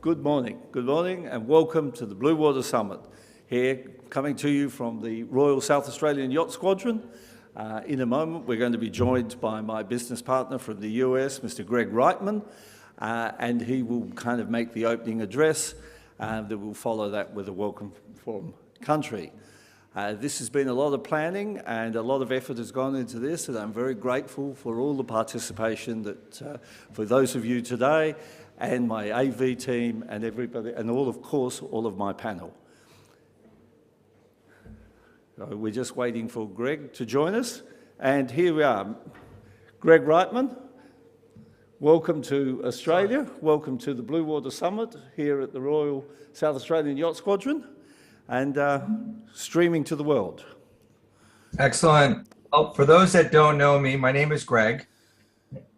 Good morning and welcome to the Blue Water Summit. Here, coming to you from the Royal South Australian Yacht Squadron. In a moment, we're going to be joined by my business partner from the US, Mr. Greg Reitman, and he will kind of make the opening address that will follow that with a welcome from country. This has been a lot of planning and a lot of effort has gone into this, and I'm very grateful for all the participation that for those of you today and my AV team and everybody, and all of my panel. So we're just waiting for Greg to join us, and here we are. Greg Reitman, welcome to Australia. Welcome to the Blue Water Summit here at the Royal South Australian Yacht Squadron, and streaming to the world. Excellent. Well, for those that don't know me, my name is Greg,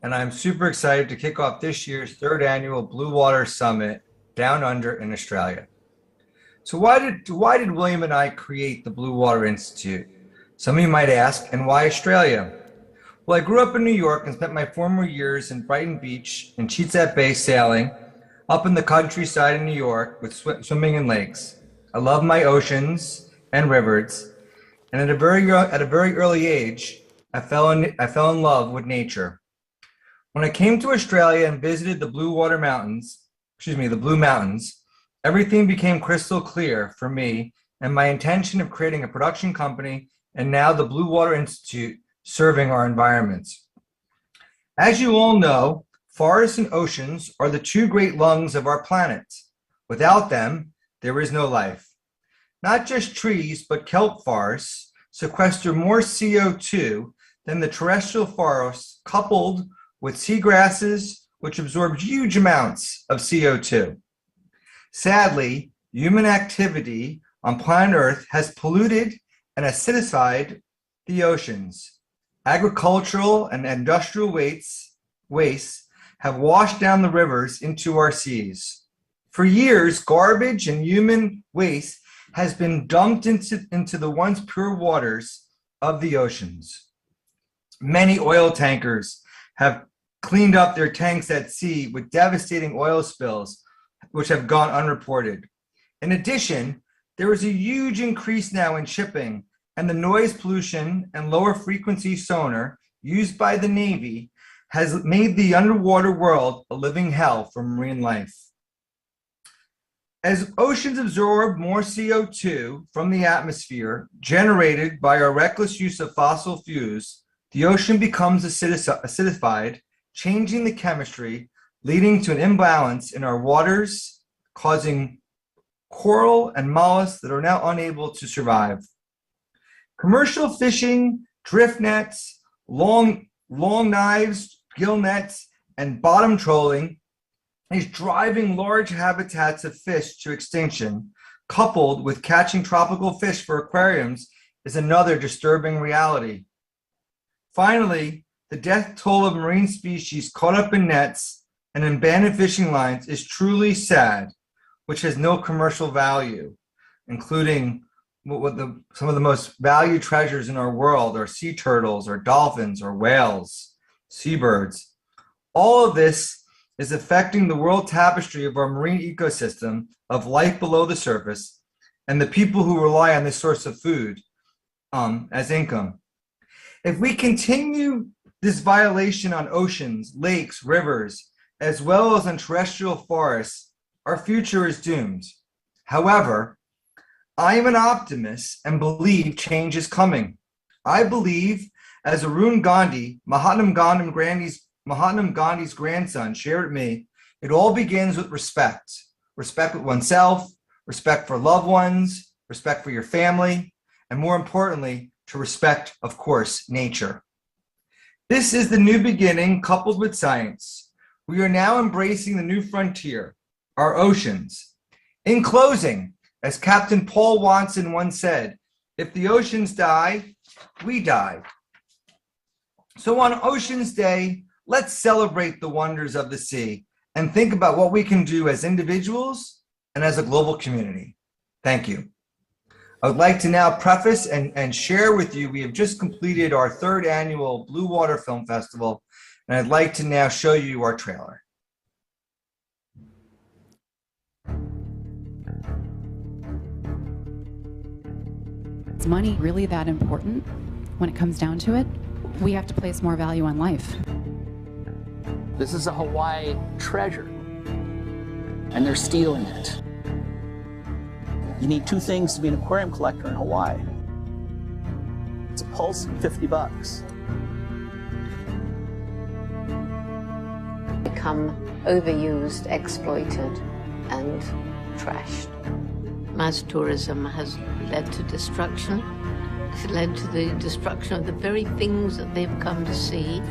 and I'm super excited to kick off this year's third annual Blue Water Summit down under in Australia. So why did William and I create the Blue Water Institute? Some of you might ask, and why Australia? Well, I grew up in New York and spent my former years in Brighton Beach and Chesapeake Bay sailing, up in the countryside in New York with swimming in lakes. I love my oceans and rivers, and at a very early age, I fell in love with nature. When I came to Australia and visited the Blue Mountains, everything became crystal clear for me and my intention of creating a production company and now the Blue Water Institute serving our environments. As you all know, forests and oceans are the two great lungs of our planet. Without them, there is no life. Not just trees, but kelp forests sequester more CO2 than the terrestrial forests, coupled with seagrasses, which absorb huge amounts of CO2. Sadly, human activity on planet Earth has polluted and acidified the oceans. Agricultural and industrial wastes have washed down the rivers into our seas. For years, garbage and human waste has been dumped into the once pure waters of the oceans. Many oil tankers have cleaned up their tanks at sea with devastating oil spills, which have gone unreported. In addition, there is a huge increase now in shipping, and the noise pollution and lower frequency sonar used by the Navy has made the underwater world a living hell for marine life. As oceans absorb more CO2 from the atmosphere generated by our reckless use of fossil fuels, the ocean becomes acidified, changing the chemistry, leading to an imbalance in our waters, causing coral and mollusks that are now unable to survive. Commercial fishing, drift nets, long knives, gill nets, and bottom trolling is driving large habitats of fish to extinction, coupled with catching tropical fish for aquariums is another disturbing reality. Finally, the death toll of marine species caught up in nets and in abandoned fishing lines is truly sad, which has no commercial value, including some of the most valued treasures in our world are sea turtles or dolphins or whales, seabirds. All of this is affecting the world tapestry of our marine ecosystem of life below the surface and the people who rely on this source of food as income. If we continue this violation on oceans, lakes, rivers, as well as on terrestrial forests, our future is doomed. However, I am an optimist and believe change is coming. I believe, as Arun Gandhi, Mahatma Gandhi's grandson, shared with me, it all begins with respect. Respect with oneself, respect for loved ones, respect for your family, and more importantly, to respect, of course, nature. This is the new beginning coupled with science. We are now embracing the new frontier, our oceans. In closing, as Captain Paul Watson once said, if the oceans die, we die. So on Oceans Day, let's celebrate the wonders of the sea and think about what we can do as individuals and as a global community. Thank you. I would like to now preface and share with you, we have just completed our third annual Blue Water Film Festival, and I'd like to now show you our trailer. Is money really that important when it comes down to it? We have to place more value on life. This is a Hawaii treasure, and they're stealing it. You need two things to be an aquarium collector in Hawaii. It's a pulse and $50. Become overused, exploited, and trashed. Mass tourism has led to destruction. It's led to the destruction of the very things that they've come to see.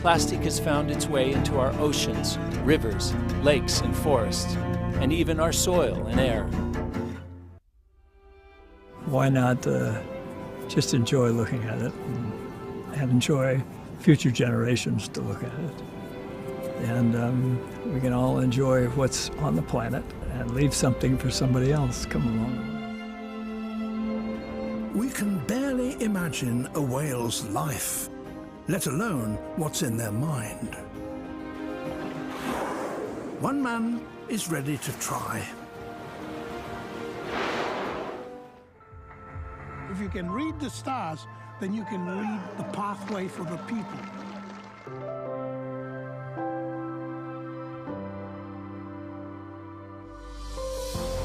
Plastic has found its way into our oceans, rivers, lakes, and forests, and even our soil and air. Why not just enjoy looking at it and enjoy future generations to look at it? And we can all enjoy what's on the planet and leave something for somebody else come along. We can barely imagine a whale's life, let alone what's in their mind. One man is ready to try. If you can read the stars, then you can read the pathway for the people.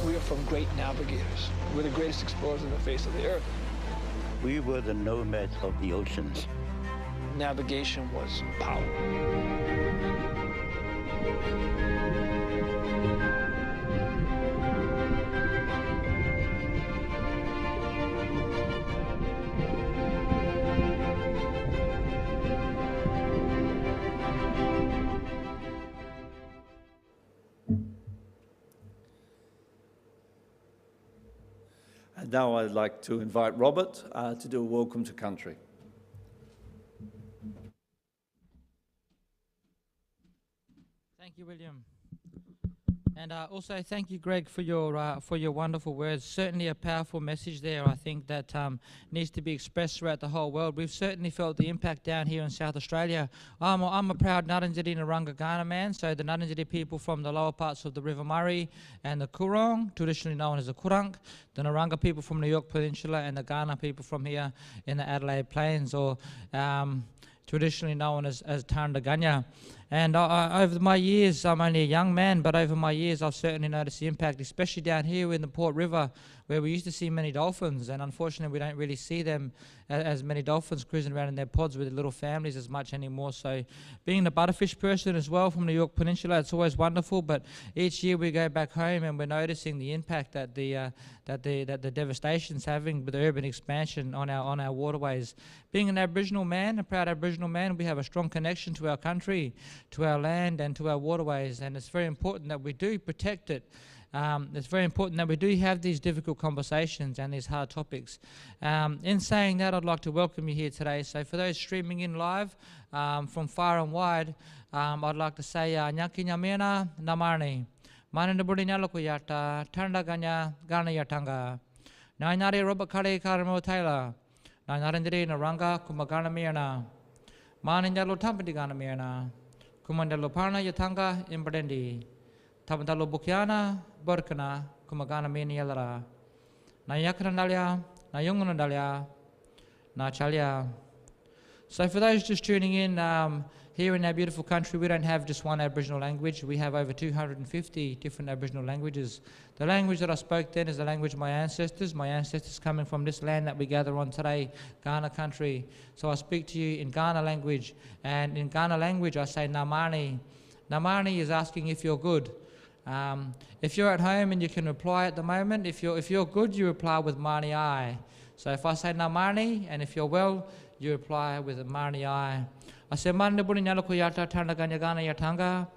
We are from great navigators. We're the greatest explorers on the face of the earth. We were the nomads of the oceans. Navigation was power. And now I'd like to invite Robert to do a welcome to country. Thank you, William. And also thank you, Greg, for your wonderful words. Certainly a powerful message there, I think, that needs to be expressed throughout the whole world. We've certainly felt the impact down here in South Australia. I'm a proud Ngarrindjeri Narungga man, so the Ngarrindjeri people from the lower parts of the River Murray and the Coorong, traditionally known as the Kurang, the Narungga people from the York Peninsula, and the Kaurna people from here in the Adelaide Plains, or traditionally known as Tarndaganya. And over my years, I'm only a young man, but over my years I've certainly noticed the impact, especially down here in the Port River, where we used to see many dolphins, and unfortunately we don't really see them as many dolphins cruising around in their pods with their little families as much anymore. So being the butterfish person as well from the York Peninsula, it's always wonderful, but each year we go back home and we're noticing the impact that the devastation's having with the urban expansion on our waterways. Being an Aboriginal man, a proud Aboriginal man, we have a strong connection to our country, to our land and to our waterways, and it's very important that we do protect it. It's very important that we do have these difficult conversations and these hard topics. In saying that, I'd like to welcome you here today. So for those streaming in live from far and wide, I'd like to say Nyaki Nyamena Namarni. Mananda Budinya Lokuyata, Tarndaganya, Garna Yatanga. Nainari Robert Kare Karamo Taylor. Nainarindri Naranga Kumagana Mirna. Manindalo Tampidigana Mirna. Kumandalo Parna Yatanga Imbadendi. Tabantalo Bukiana, Burkana, Kumagana Minialara. Na Yakrandalia, Na Yungandalia, Na Chalia. So for those just tuning in, here in our beautiful country, we don't have just one Aboriginal language. We have over 250 different Aboriginal languages. The language that I spoke then is the language of my ancestors coming from this land that we gather on today, Kaurna country. So I speak to you in Kaurna language, and in Kaurna language I say Namani. Namani is asking if you're good. If you're at home and you can reply at the moment, if you're good, you reply with Mani I. So if I say Namani, and if you're well, you reply with a Mani I. I say Mani Buni Nyalukuyata Tarndaganya Gana Yatanga.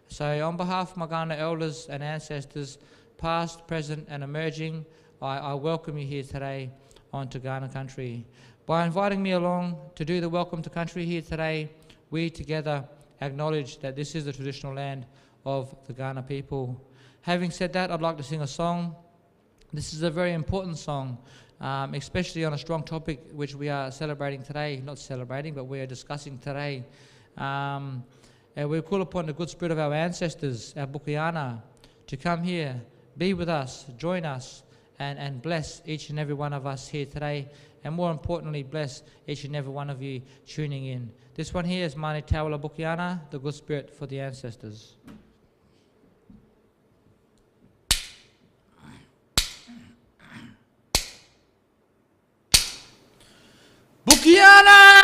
So on behalf of my Kaurna elders and ancestors, past, present and emerging, I welcome you here today onto Kaurna country. By inviting me along to do the welcome to country here today, we together acknowledge that this is the traditional land of the Kaurna people. Having said that, I'd like to sing a song. This is a very important song, especially on a strong topic which we are celebrating today. Not celebrating, but we are discussing today. And we call upon the good spirit of our ancestors, our Bukiana, to come here, be with us, join us, and bless each and every one of us here today, and more importantly, bless each and every one of you tuning in. This one here is Mani Tawala Bukiana, the Good Spirit for the Ancestors. Bukiana!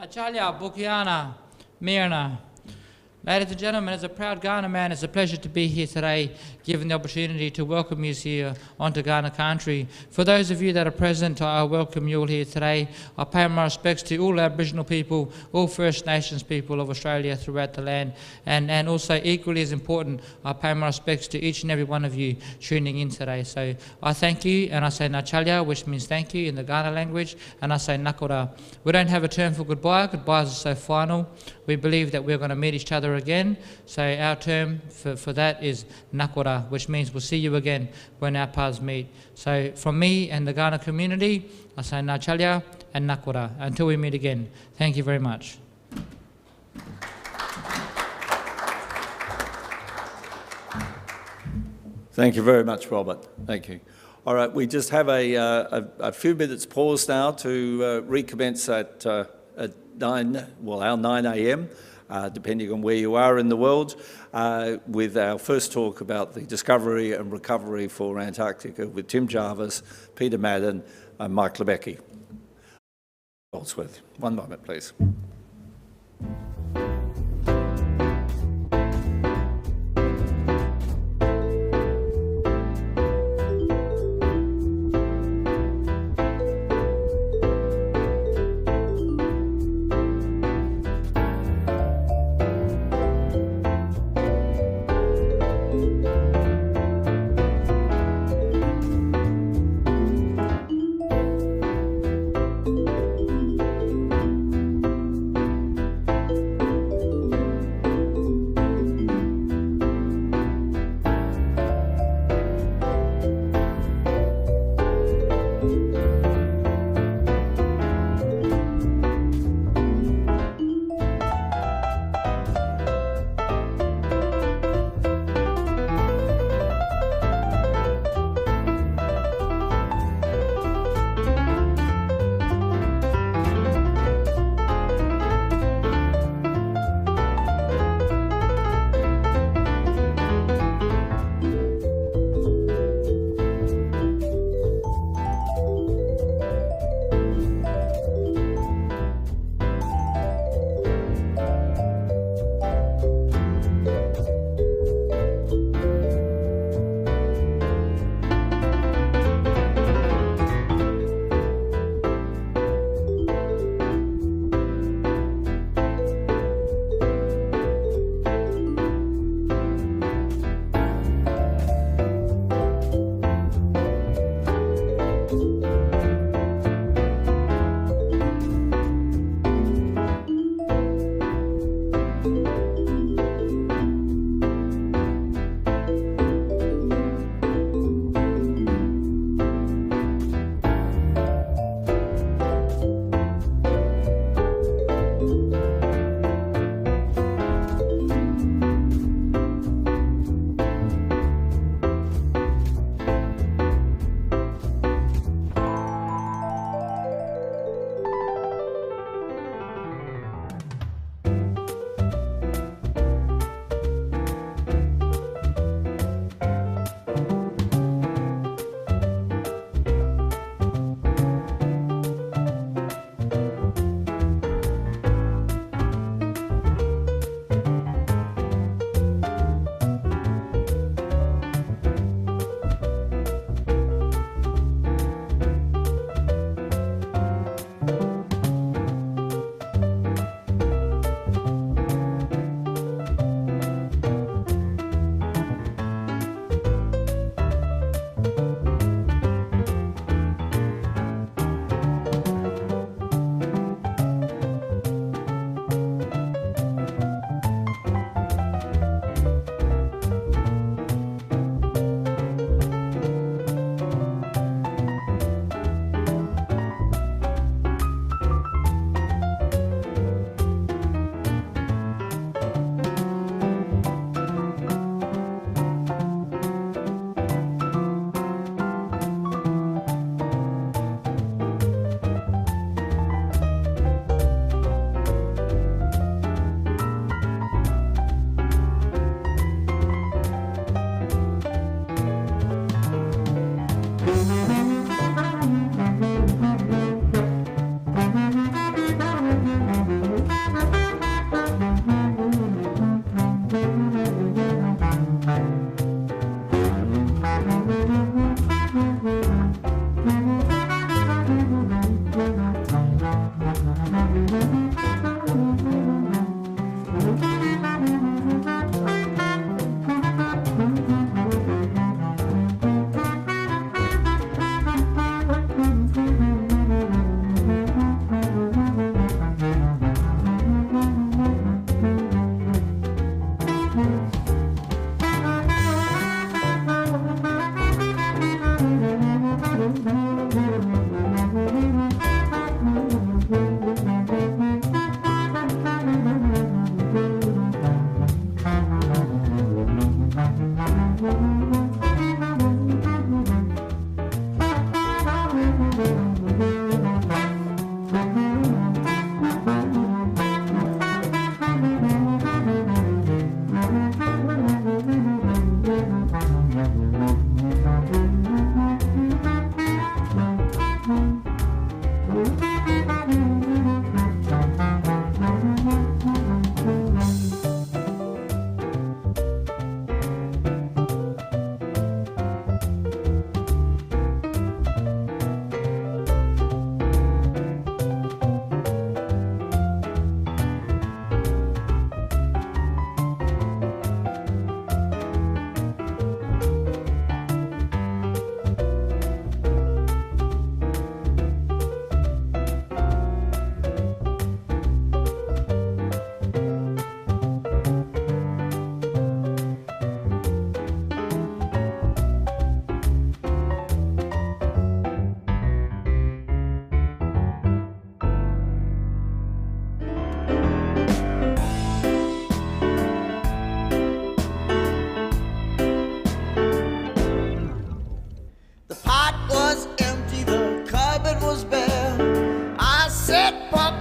Achalya Bukiana Mirna. Ladies and gentlemen, as a proud Ghana man, it's a pleasure to be here today, given the opportunity to welcome you here onto Ghana country. For those of you that are present, I welcome you all here today. I pay my respects to all Aboriginal people, all First Nations people of Australia throughout the land, and also equally as important, I pay my respects to each and every one of you tuning in today. So I thank you, and I say Nachalya, which means thank you in the Ghana language, and I say Nakora. We don't have a term for goodbye. Goodbyes are so final. We believe that we're going to meet each other again. So our term for that is Nakora, which means we'll see you again when our paths meet. So from me and the Ghana community, I say Nachalya and Nakora. Until we meet again. Thank you very much. Thank you very much, Robert. Thank you. All right, we just have a few minutes pause now to recommence at 9, well, our 9 a.m., depending on where you are in the world, with our first talk about the discovery and recovery for Antarctica with Tim Jarvis, Peter Madden, and Mike Lebecki. Goldsworth. One moment, please.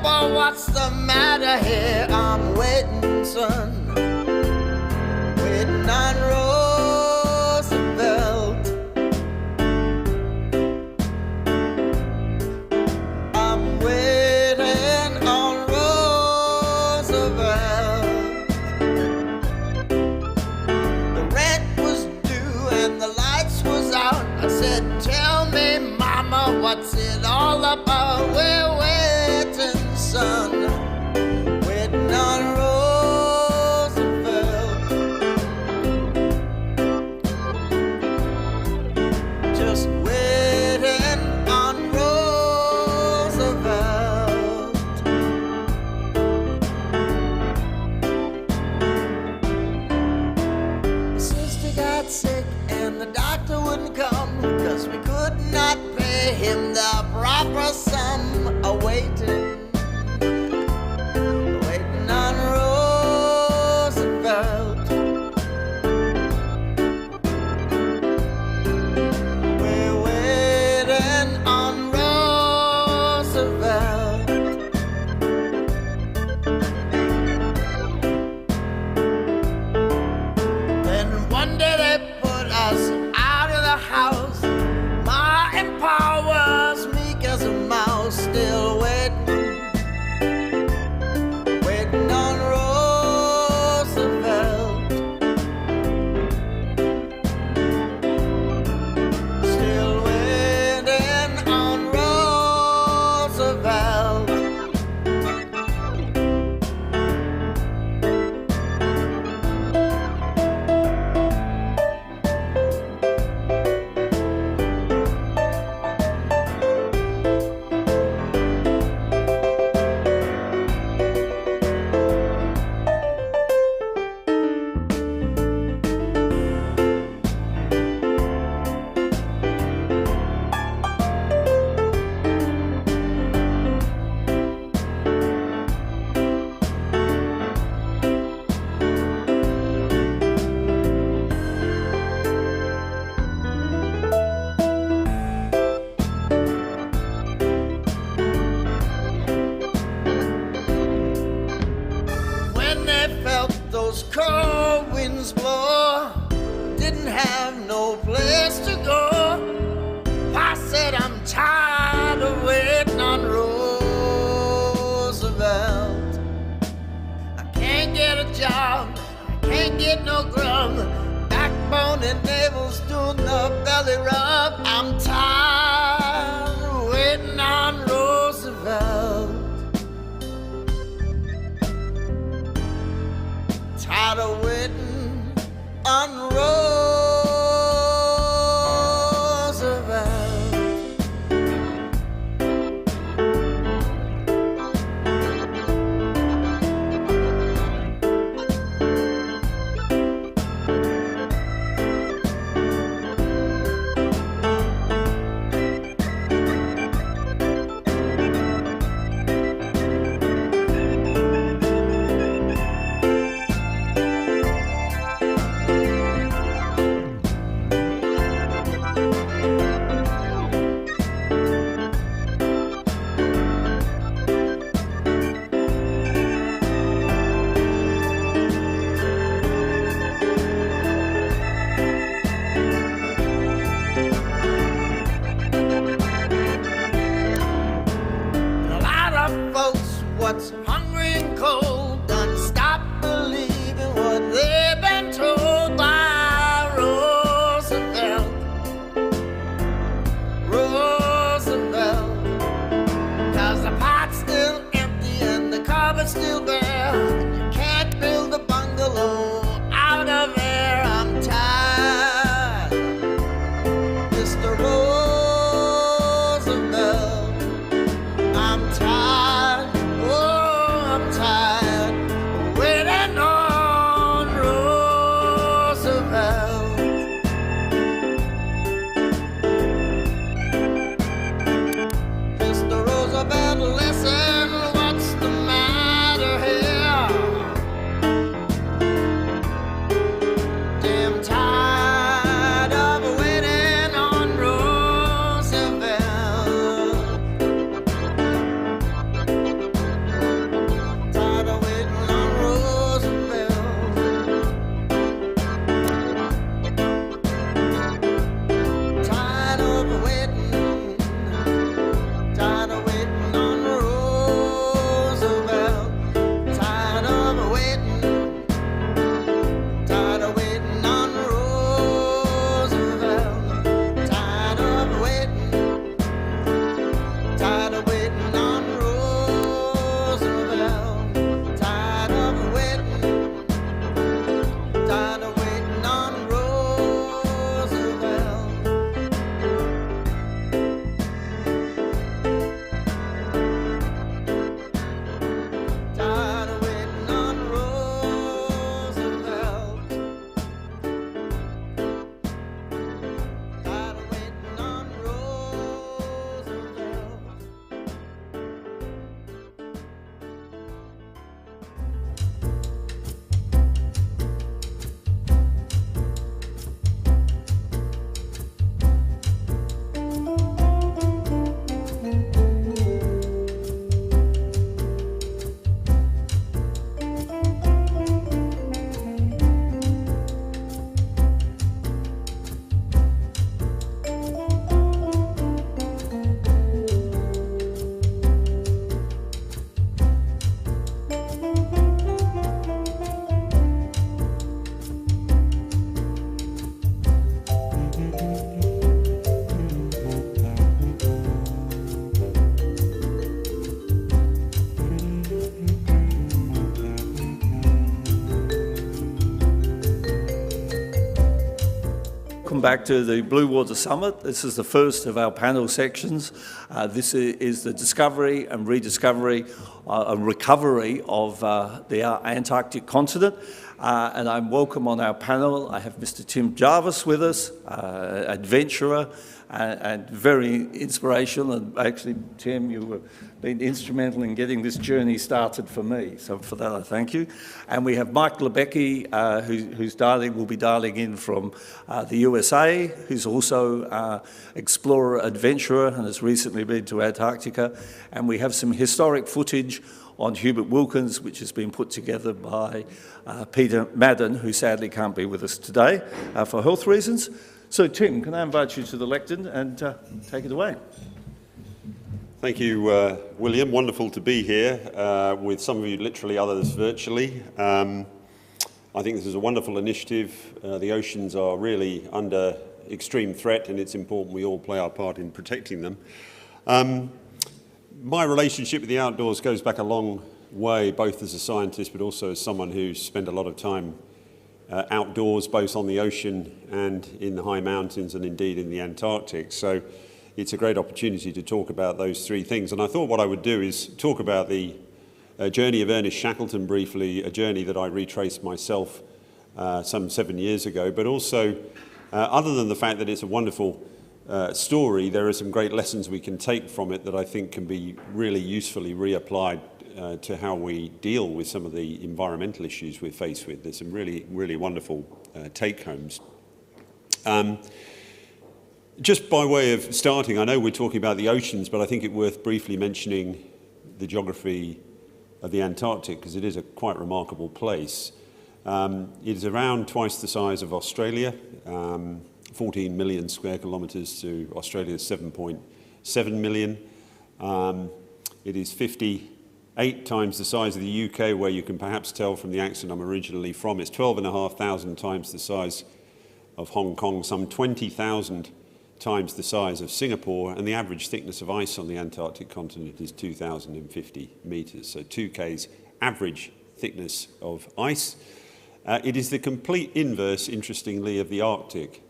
boy, what's the matter here? I'm waiting, son, waiting on Roosevelt. I'm waiting on Roosevelt. The rent was due and the lights was out. I said, tell me, mama, what's it all about? We're waiting, son, waiting on Roosevelt. Just waiting on Roosevelt. My sister got sick and the doctor wouldn't come because we could not pay him the proper sum. Awaiting, waiting on Roosevelt. We're waiting on Roosevelt. Then one day they put us out of the house. Ma and Pa was meek as a mouse, still waiting, waiting on Roosevelt. Still waiting on Roosevelt. When they felt those cold winds blow, didn't have no place to go. Pa said, I'm tired of waiting on Roosevelt. I can't get a job, I can't get no grub. Backbone and navel's doing the belly rub. I'm tired of waiting on Roosevelt. Tired of waiting on Roosevelt. What's hungry and cold done stop believing what they've been told by Roosevelt. Roosevelt. 'Cause the pot's still empty and the cupboard's still bare. You can't build a bungalow out of air. I'm tired, Mr. Roosevelt. I'm tired. I'm tired of waiting on Roosevelt. Mr. Roosevelt, listen, what's the matter here? welcome back to the Blue Water Summit. This is the first of our panel sections. This is the discovery and rediscovery and recovery of the Antarctic continent. And I'm welcome on our panel. I have Mr. Tim Jarvis with us, adventurer and very inspirational. And actually, Tim, you have been instrumental in getting this journey started for me. So for that, I thank you. And we have Mike Lebecki, will be dialing in from the USA, who's also explorer, adventurer, and has recently been to Antarctica. And we have some historic footage on Hubert Wilkins, which has been put together by Peter Madden, who sadly can't be with us today for health reasons. So, Tim, can I invite you to the lectern and take it away? Thank you, William. Wonderful to be here with some of you literally, others virtually. I think this is a wonderful initiative. The oceans are really under extreme threat, and it's important we all play our part in protecting them. My relationship with the outdoors goes back a long way, both as a scientist but also as someone who's spent a lot of time outdoors, both on the ocean and in the high mountains and indeed in the Antarctic. So it's a great opportunity to talk about those three things. And I thought what I would do is talk about the journey of Ernest Shackleton briefly, a journey that I retraced myself some 7 years ago, but also, other than the fact that it's a wonderful story, there are some great lessons we can take from it that I think can be really usefully reapplied to how we deal with some of the environmental issues we're faced with. There's some really, really wonderful take-homes. Just by way of starting, I know we're talking about the oceans, but I think it's worth briefly mentioning the geography of the Antarctic, because it is a quite remarkable place. It is around twice the size of Australia, 14 million square kilometres to Australia's 7.7 million. It is 58 times the size of the UK, where you can perhaps tell from the accent I'm originally from. It's 12,500 times the size of Hong Kong, some 20,000 times the size of Singapore, and the average thickness of ice on the Antarctic continent is 2,050 metres, so 2K's average thickness of ice. It is the complete inverse, interestingly, of the Arctic,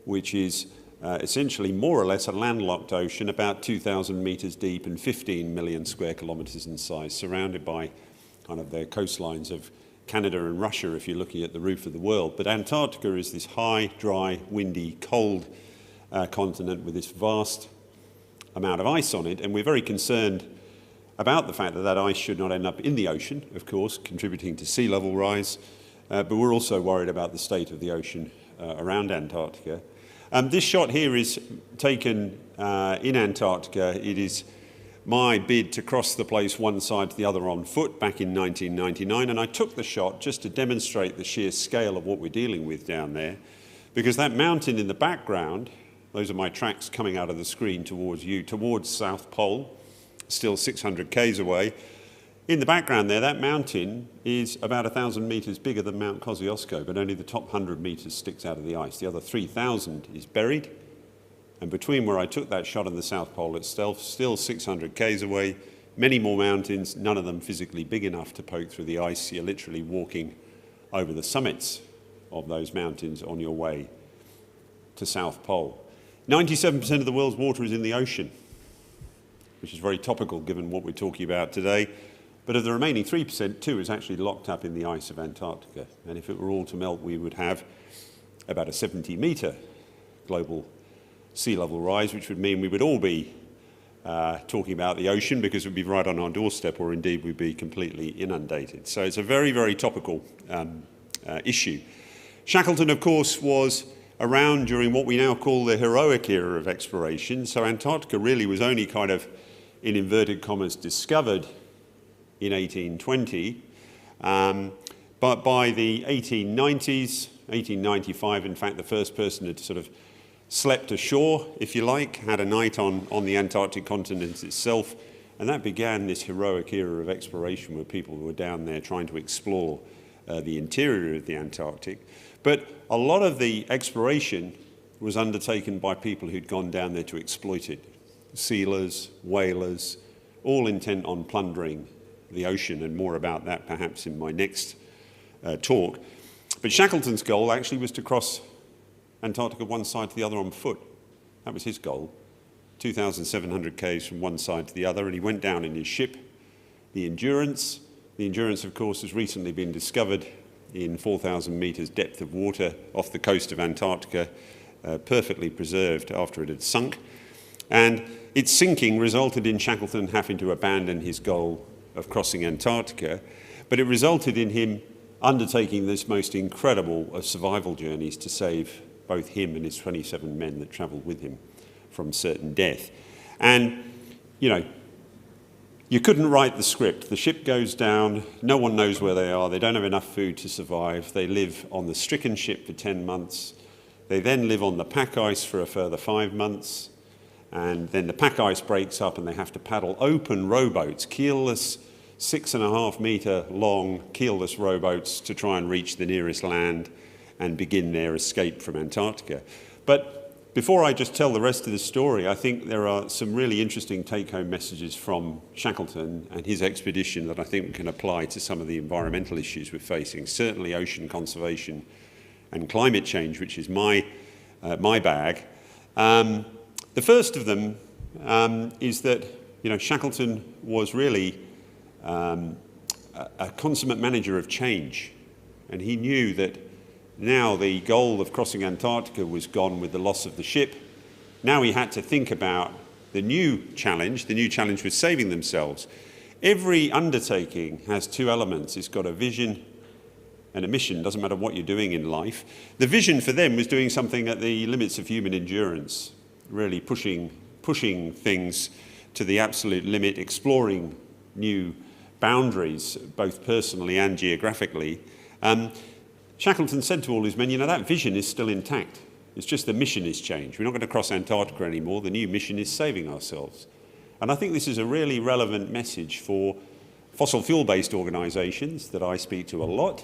which is essentially more or less a landlocked ocean, about 2,000 metres deep and 15 million square kilometres in size, surrounded by kind of the coastlines of Canada and Russia if you're looking at the roof of the world. But Antarctica is this high, dry, windy, cold continent with this vast amount of ice on it, and we're very concerned about the fact that that ice should not end up in the ocean, of course, contributing to sea level rise, but we're also worried about the state of the ocean around Antarctica. This shot here is taken in Antarctica. It is my bid to cross the place one side to the other on foot back in 1999, and I took the shot just to demonstrate the sheer scale of what we're dealing with down there, because that mountain in the background, those are my tracks coming out of the screen towards you, towards South Pole, still 600 k's away. In the background there, that mountain is about 1,000 metres bigger than Mount Kosciuszko, but only the top 100 metres sticks out of the ice. The other 3,000 is buried. And between where I took that shot and the South Pole itself, still 600 k's away, many more mountains, none of them physically big enough to poke through the ice. You're literally walking over the summits of those mountains on your way to South Pole. 97% of the world's water is in the ocean, which is very topical given what we're talking about today. But of the remaining 3%, 2 is actually locked up in the ice of Antarctica. And if it were all to melt, we would have about a 70-metre global sea level rise, which would mean we would all be talking about the ocean, because it would be right on our doorstep, or indeed we'd be completely inundated. So it's a very, very topical issue. Shackleton, of course, was around during what we now call the heroic era of exploration. So Antarctica really was only kind of, in inverted commas, discovered in 1820, but by the 1890s, 1895, in fact, the first person had sort of slept ashore, if you like, had a night on the Antarctic continent itself, and that began this heroic era of exploration where people were down there trying to explore the interior of the Antarctic. But a lot of the exploration was undertaken by people who'd gone down there to exploit it. Sealers, whalers, all intent on plundering the ocean, and more about that perhaps in my next talk. But Shackleton's goal actually was to cross Antarctica one side to the other on foot. That was his goal. 2,700 k's from one side to the other, and he went down in his ship, the Endurance. The Endurance, of course, has recently been discovered in 4,000 metres depth of water off the coast of Antarctica, perfectly preserved after it had sunk. And its sinking resulted in Shackleton having to abandon his goal of crossing Antarctica, but it resulted in him undertaking this most incredible of survival journeys to save both him and his 27 men that travelled with him from certain death. And, you know, you couldn't write the script. The ship goes down, no one knows where they are, they don't have enough food to survive, they live on the stricken ship for 10 months, they then live on the pack ice for a further 5 months, and then the pack ice breaks up and they have to paddle open rowboats, keelless, 6.5 metre long keelless rowboats to try and reach the nearest land and begin their escape from Antarctica. But before I just tell the rest of the story, I think there are some really interesting take-home messages from Shackleton and his expedition that I think can apply to some of the environmental issues we're facing, certainly ocean conservation and climate change, which is my bag. The first of them is that, you know, Shackleton was really a consummate manager of change, and he knew that now the goal of crossing Antarctica was gone with the loss of the ship. Now he had to think about the new challenge. The new challenge was saving themselves. Every undertaking has two elements. It's got a vision and a mission. Doesn't matter what you're doing in life. The vision for them was doing something at the limits of human endurance, really pushing things to the absolute limit, exploring new boundaries, both personally and geographically. Shackleton said to all his men, you know, that vision is still intact. It's just the mission has changed. We're not going to cross Antarctica anymore. The new mission is saving ourselves. And I think this is a really relevant message for fossil fuel-based organisations that I speak to a lot.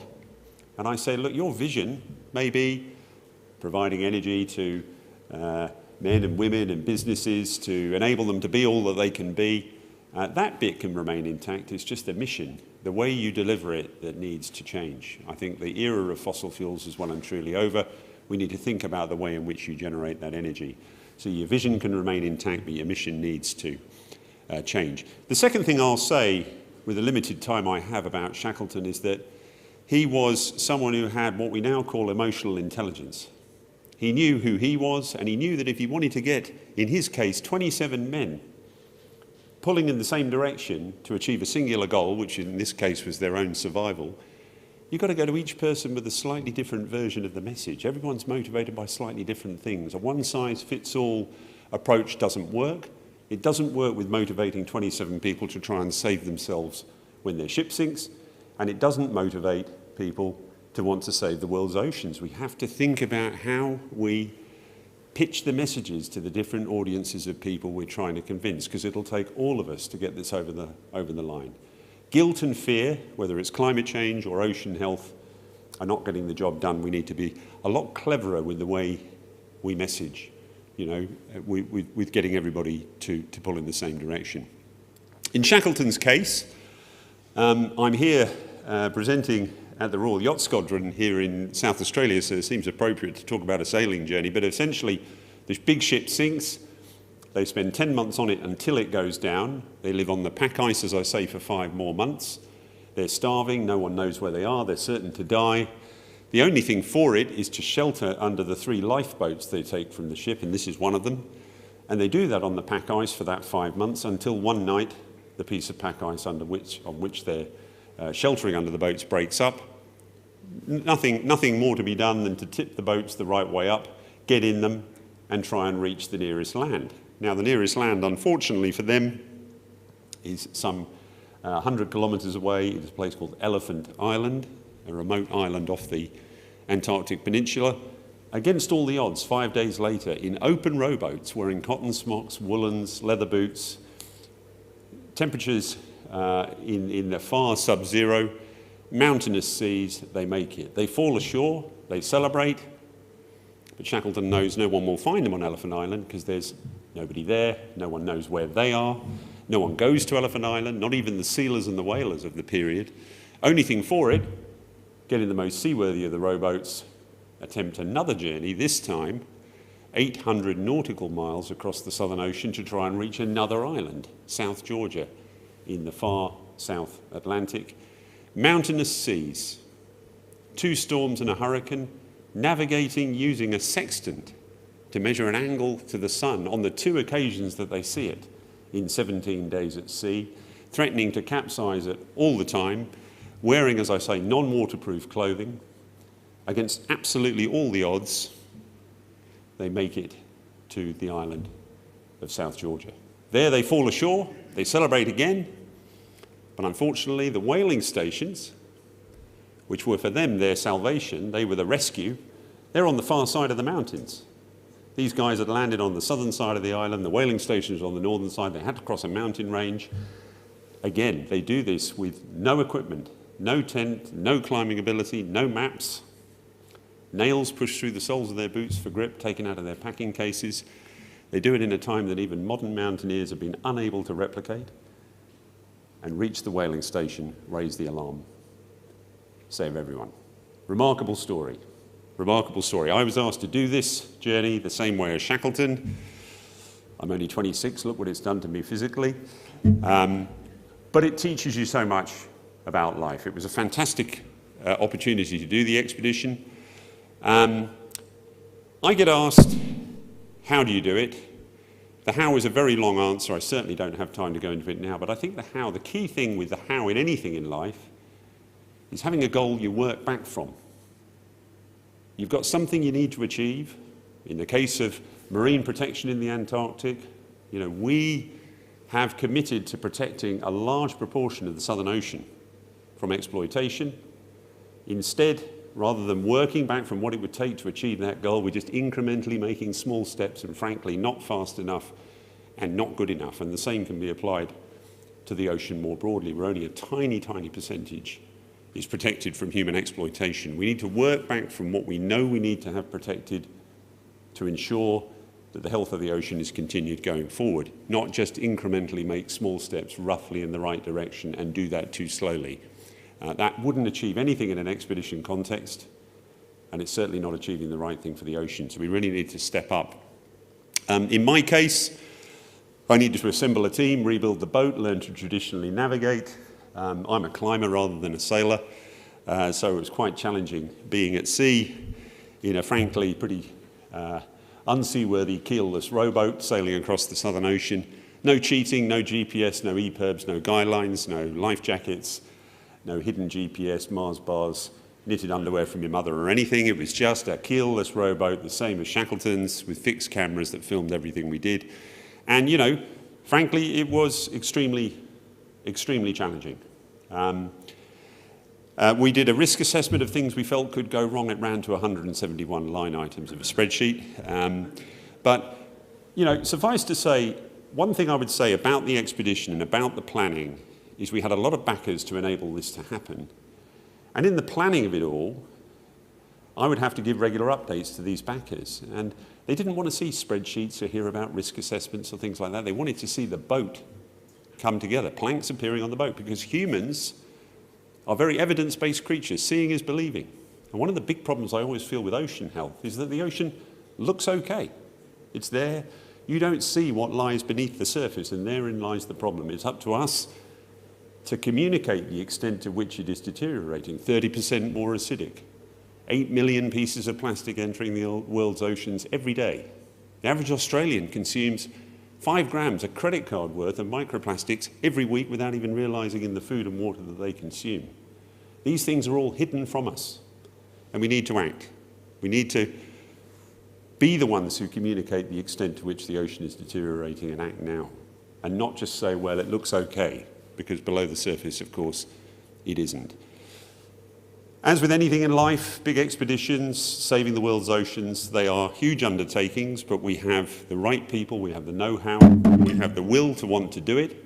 And I say, look, your vision may be providing energy to men and women and businesses to enable them to be all that they can be. That bit can remain intact. It's just the mission, the way you deliver it, that needs to change. I think the era of fossil fuels is well and truly over. We need to think about the way in which you generate that energy. So your vision can remain intact, but your mission needs to change. The second thing I'll say, with the limited time I have, about Shackleton is that he was someone who had what we now call emotional intelligence. He knew who he was, and he knew that if he wanted to get, in his case, 27 men pulling in the same direction to achieve a singular goal, which in this case was their own survival, you've got to go to each person with a slightly different version of the message. Everyone's motivated by slightly different things. A one-size-fits-all approach doesn't work. It doesn't work with motivating 27 people to try and save themselves when their ship sinks, and it doesn't motivate people to want to save the world's oceans. We have to think about how we pitch the messages to the different audiences of people we're trying to convince, because it'll take all of us to get this over the line. Guilt and fear, whether it's climate change or ocean health, are not getting the job done. We need to be a lot cleverer with the way we message, you know, with getting everybody to pull in the same direction. In Shackleton's case, I'm here presenting at the Royal Yacht Squadron here in South Australia, so it seems appropriate to talk about a sailing journey. But essentially, this big ship sinks. They spend 10 months on it until it goes down. They live on the pack ice, as I say, for 5 more months. They're starving. No one knows where they are. They're certain to die. The only thing for it is to shelter under the 3 lifeboats they take from the ship, and this is one of them. And they do that on the pack ice for that 5 months until one night the piece of pack ice on which they're sheltering under the boats breaks up. Nothing more to be done than to tip the boats the right way up, get in them, and try and reach the nearest land. Now, the nearest land, unfortunately for them, is some 100 kilometres away. It is a place called Elephant Island, a remote island off the Antarctic Peninsula. Against all the odds, 5 days later, in open rowboats, wearing cotton smocks, woolens, leather boots, temperatures in the far sub-zero, mountainous seas, they make it. They fall ashore, they celebrate, but Shackleton knows no one will find them on Elephant Island because there's nobody there, no one knows where they are, no one goes to Elephant Island, not even the sealers and the whalers of the period. Only thing for it, get in the most seaworthy of the rowboats, attempt another journey, this time 800 nautical miles across the Southern Ocean to try and reach another island, South Georgia, in the far South Atlantic. Mountainous seas, 2 storms and a hurricane, navigating using a sextant to measure an angle to the sun on the 2 occasions that they see it in 17 days at sea, threatening to capsize it all the time, wearing, as I say, non-waterproof clothing. Against absolutely all the odds, they make it to the island of South Georgia. There they fall ashore, they celebrate again, but unfortunately the whaling stations, which were for them their salvation, they were the rescue, they're on the far side of the mountains. These guys had landed on the southern side of the island, the whaling station was on the northern side, they had to cross a mountain range. Again, they do this with no equipment, no tent, no climbing ability, no maps, nails pushed through the soles of their boots for grip, taken out of their packing cases. They do it in a time that even modern mountaineers have been unable to replicate, and reach the whaling station, raise the alarm, save everyone. Remarkable story. Remarkable story. I was asked to do this journey the same way as Shackleton. I'm only 26, look what it's done to me physically. But it teaches you so much about life. It was a fantastic opportunity to do the expedition. I get asked, how do you do it? The how is a very long answer. I certainly don't have time to go into it now, but I think the key thing with the how in anything in life is having a goal you work back from. You've got something you need to achieve. In the case of marine protection in the Antarctic, we have committed to protecting a large proportion of the Southern Ocean from exploitation. Instead, rather than working back from what it would take to achieve that goal, we're just incrementally making small steps and frankly not fast enough and not good enough. And the same can be applied to the ocean more broadly, where only a tiny, tiny percentage is protected from human exploitation. We need to work back from what we know we need to have protected to ensure that the health of the ocean is continued going forward, not just incrementally make small steps roughly in the right direction and do that too slowly. That wouldn't achieve anything in an expedition context, and it's certainly not achieving the right thing for the ocean. So we really need to step up. In my case, I needed to assemble a team, rebuild the boat, learn to traditionally navigate. I'm a climber rather than a sailor, so it was quite challenging being at sea in a frankly pretty unseaworthy keelless rowboat sailing across the Southern Ocean. No cheating, no GPS, no EPIRBs, no guidelines, no life jackets, no hidden GPS, Mars bars, knitted underwear from your mother or anything. It was just a keelless rowboat, the same as Shackleton's, with fixed cameras that filmed everything we did. And, frankly, it was extremely, extremely challenging. We did a risk assessment of things we felt could go wrong. It ran to 171 line items of a spreadsheet. But, suffice to say, one thing I would say about the expedition and about the planning is we had a lot of backers to enable this to happen. And in the planning of it all, I would have to give regular updates to these backers. And they didn't want to see spreadsheets or hear about risk assessments or things like that. They wanted to see the boat come together, planks appearing on the boat, because humans are very evidence-based creatures. Seeing is believing. And one of the big problems I always feel with ocean health is that the ocean looks okay. It's there. You don't see what lies beneath the surface, and therein lies the problem. It's up to us to communicate the extent to which it is deteriorating. 30% more acidic, 8 million pieces of plastic entering the world's oceans every day. The average Australian consumes 5 grams, a credit card worth of microplastics every week without even realizing in the food and water that they consume. These things are all hidden from us, and we need to act. We need to be the ones who communicate the extent to which the ocean is deteriorating and act now, and not just say, well, it looks okay, because below the surface, of course, it isn't. As with anything in life, big expeditions, saving the world's oceans, they are huge undertakings, but we have the right people, we have the know-how, we have the will to want to do it.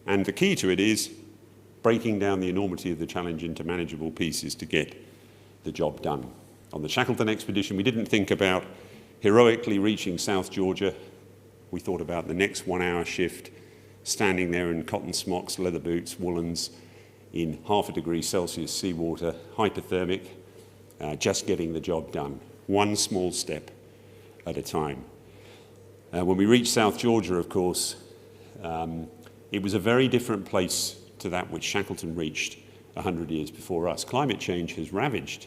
And the key to it is breaking down the enormity of the challenge into manageable pieces to get the job done. On the Shackleton expedition, we didn't think about heroically reaching South Georgia. We thought about the next 1-hour shift, standing there in cotton smocks, leather boots, woolens, in 0.5 degrees Celsius seawater, hypothermic, just getting the job done, one small step at a time. When we reached South Georgia, of course, it was a very different place to that which Shackleton reached 100 years before us. Climate change has ravaged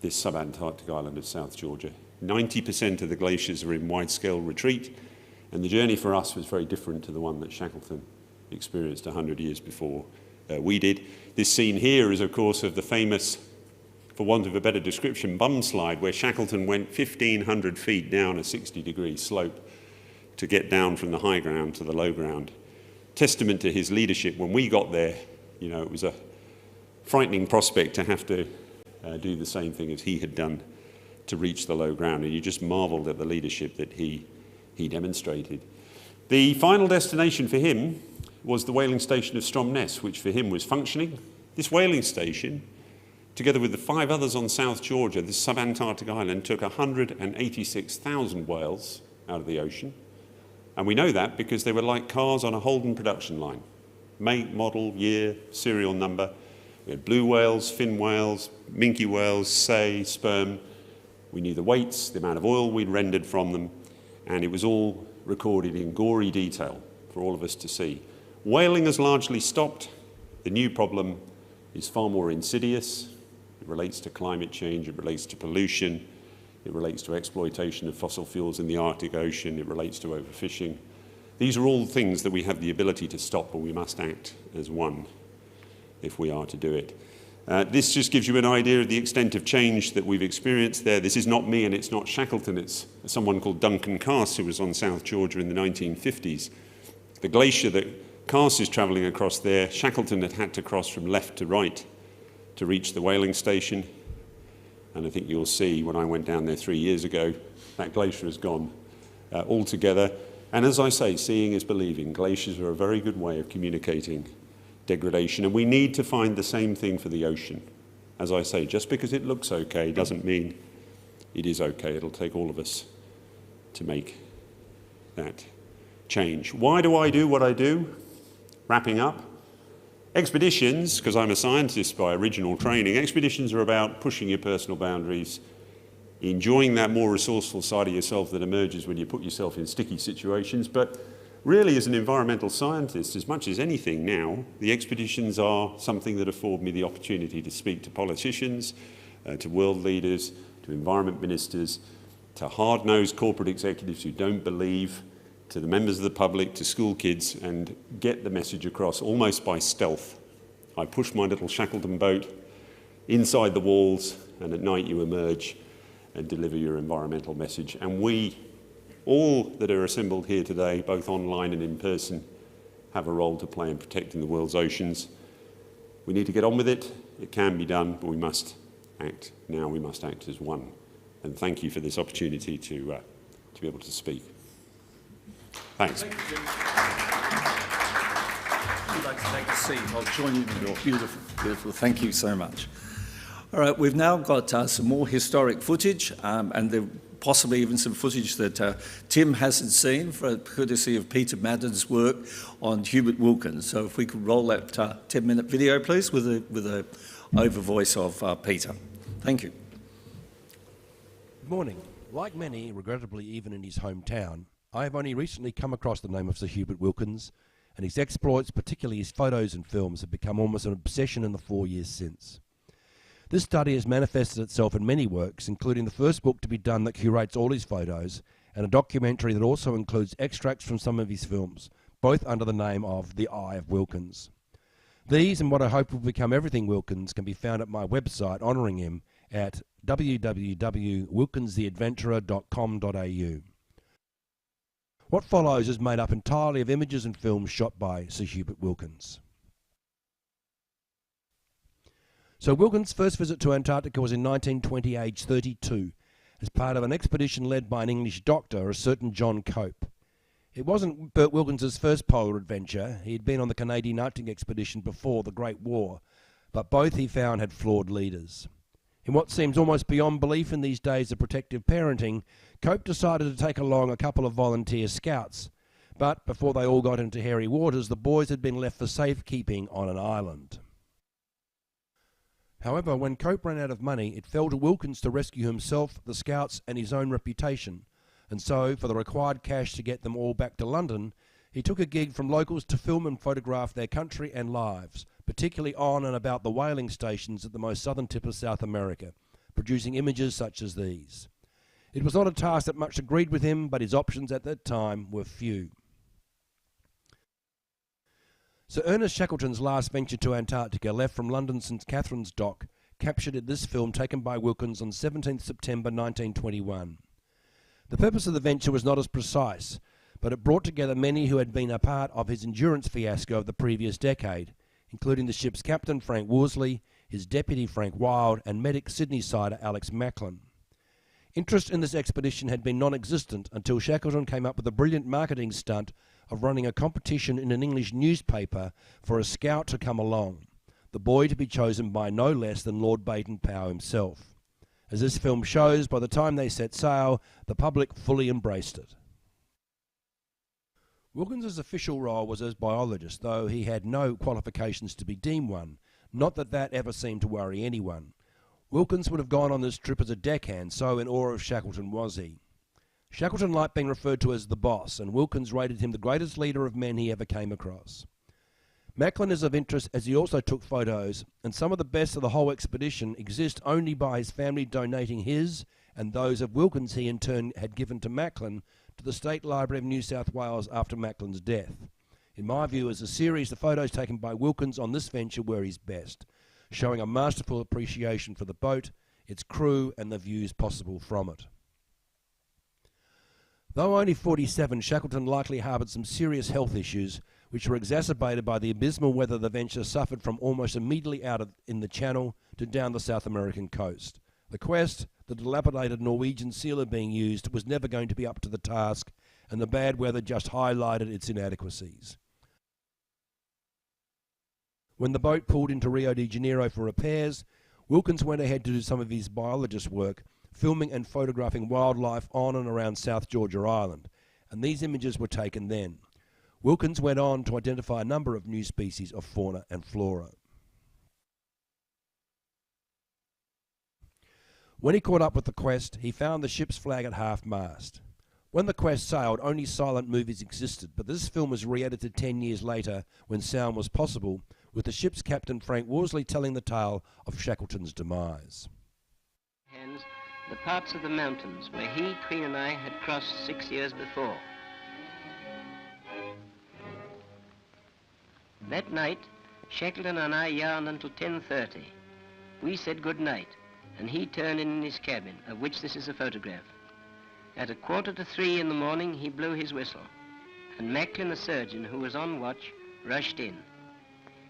this subantarctic island of South Georgia. 90% of the glaciers are in wide-scale retreat, and the journey for us was very different to the one that Shackleton experienced 100 years before we did. This scene here is, of course, of the famous, for want of a better description, bum slide, where Shackleton went 1,500 feet down a 60-degree slope to get down from the high ground to the low ground. Testament to his leadership. When we got there, you know, it was a frightening prospect to have to do the same thing as he had done to reach the low ground, and you just marveled at the leadership that he demonstrated. The final destination for him was the whaling station of Stromness, which for him was functioning. This whaling station, together with the 5 others on South Georgia, this subantarctic island, took 186,000 whales out of the ocean. And we know that because they were like cars on a Holden production line. Make, model, year, serial number. We had blue whales, fin whales, minke whales, sei, sperm. We knew the weights, the amount of oil we'd rendered from them, and it was all recorded in gory detail for all of us to see. Whaling has largely stopped. The new problem is far more insidious. It relates to climate change, it relates to pollution, it relates to exploitation of fossil fuels in the Arctic Ocean, it relates to overfishing. These are all things that we have the ability to stop, but we must act as one if we are to do it. This just gives you an idea of the extent of change that we've experienced there. This is not me and it's not Shackleton, it's someone called Duncan Cass who was on South Georgia in the 1950s. The glacier that Cass is travelling across there, Shackleton had to cross from left to right to reach the whaling station. And I think you'll see when I went down there 3 years ago, that glacier has gone altogether. And as I say, seeing is believing. Glaciers are a very good way of communicating degradation, and we need to find the same thing for the ocean. As I say, just because it looks okay doesn't mean it is okay. It'll take all of us to make that change. Why do I do what I do? Wrapping up. Expeditions, because I'm a scientist by original training, expeditions are about pushing your personal boundaries, enjoying that more resourceful side of yourself that emerges when you put yourself in sticky situations. But really, as an environmental scientist, as much as anything now, the expeditions are something that afford me the opportunity to speak to politicians, to world leaders, to environment ministers, to hard-nosed corporate executives who don't believe, to the members of the public, to school kids, and get the message across almost by stealth. I push my little Shackleton boat inside the walls, and at night you emerge and deliver your environmental message. And we, all that are assembled here today, both online and in person, have a role to play in protecting the world's oceans. We need to get on with it. It can be done, but we must act now. We must act as one. And thank you for this opportunity to be able to speak. Thanks. Thank you, Jim. If you'd like to take a seat, I'll join you in your beautiful, thank you so much. All right, we've now got some more historic footage, and there possibly even some footage that Tim hasn't seen, for courtesy of Peter Madden's work on Hubert Wilkins. So if we could roll that 10-minute video, please, with a over voice of Peter. Thank you. Good morning. Like many, regrettably even in his hometown, I have only recently come across the name of Sir Hubert Wilkins, and his exploits, particularly his photos and films, have become almost an obsession in the 4 years since. This study has manifested itself in many works, including the first book to be done that curates all his photos, and a documentary that also includes extracts from some of his films, both under the name of The Eye of Wilkins. These, and what I hope will become everything Wilkins, can be found at my website honouring him at www.wilkinstheadventurer.com.au. What follows is made up entirely of images and films shot by Sir Hubert Wilkins. So Wilkins' first visit to Antarctica was in 1920, aged 32, as part of an expedition led by an English doctor, a certain John Cope. It wasn't Bert Wilkins' first polar adventure. He had been on the Canadian Arctic expedition before the Great War, but both he found had flawed leaders. In what seems almost beyond belief in these days of protective parenting, Cope decided to take along a couple of volunteer scouts. But before they all got into hairy waters, the boys had been left for safekeeping on an island. However, when Cope ran out of money, it fell to Wilkins to rescue himself, the scouts, and his own reputation. And so, for the required cash to get them all back to London, he took a gig from locals to film and photograph their country and lives, particularly on and about the whaling stations at the most southern tip of South America, producing images such as these. It was not a task that much agreed with him, but his options at that time were few. Sir Ernest Shackleton's last venture to Antarctica, left from London St Catherine's Dock, captured in this film taken by Wilkins on 17th September 1921. The purpose of the venture was not as precise, but it brought together many who had been a part of his endurance fiasco of the previous decade, including the ship's captain Frank Worsley, his deputy Frank Wild, and medic Sydney-sider Alex Macklin. Interest in this expedition had been non-existent until Shackleton came up with a brilliant marketing stunt of running a competition in an English newspaper for a scout to come along, the boy to be chosen by no less than Lord Baden-Powell himself. As this film shows, by the time they set sail, the public fully embraced it. Wilkins's official role was as biologist, though he had no qualifications to be deemed one, not that that ever seemed to worry anyone. Wilkins would have gone on this trip as a deckhand, so in awe of Shackleton was he. Shackleton liked being referred to as the boss, and Wilkins rated him the greatest leader of men he ever came across. Macklin is of interest as he also took photos, and some of the best of the whole expedition exist only by his family donating his and those of Wilkins he in turn had given to Macklin to the State Library of New South Wales after Macklin's death. In my view, as a series, the photos taken by Wilkins on this venture were his best, showing a masterful appreciation for the boat, its crew, and the views possible from it. Though only 47, Shackleton likely harboured some serious health issues, which were exacerbated by the abysmal weather the venture suffered from almost immediately in the Channel to down the South American coast. The Quest, the dilapidated Norwegian sealer being used, was never going to be up to the task, and the bad weather just highlighted its inadequacies. When the boat pulled into Rio de Janeiro for repairs, Wilkins went ahead to do some of his biologist work, filming and photographing wildlife on and around South Georgia Island, and these images were taken then. Wilkins went on to identify a number of new species of fauna and flora. When he caught up with the Quest, he found the ship's flag at half-mast. When the Quest sailed, only silent movies existed, but this film was re-edited 10 years later when sound was possible, with the ship's captain Frank Worsley telling the tale of Shackleton's demise. Hence, the parts of the mountains where he, Queen and I had crossed 6 years before. That night, Shackleton and I yarned until 10:30. We said good night, and he turned in his cabin, of which this is a photograph. At 2:45 in the morning, he blew his whistle, and Macklin, the surgeon, who was on watch, rushed in.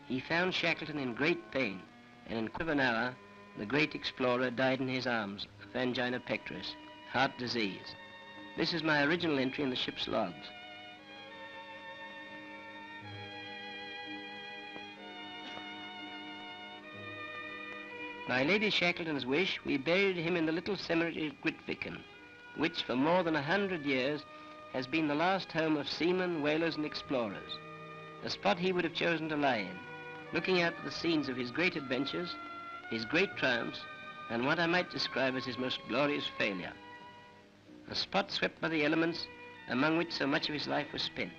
He found Shackleton in great pain, and in a quarter of an hour, the great explorer died in his arms of angina pectoris, heart disease. This is my original entry in the ship's logs. By Lady Shackleton's wish, we buried him in the little cemetery at Grytviken, which for more than 100 years has been the last home of seamen, whalers and explorers, a spot he would have chosen to lie in, looking out at the scenes of his great adventures, his great triumphs, and what I might describe as his most glorious failure. A spot swept by the elements, among which so much of his life was spent.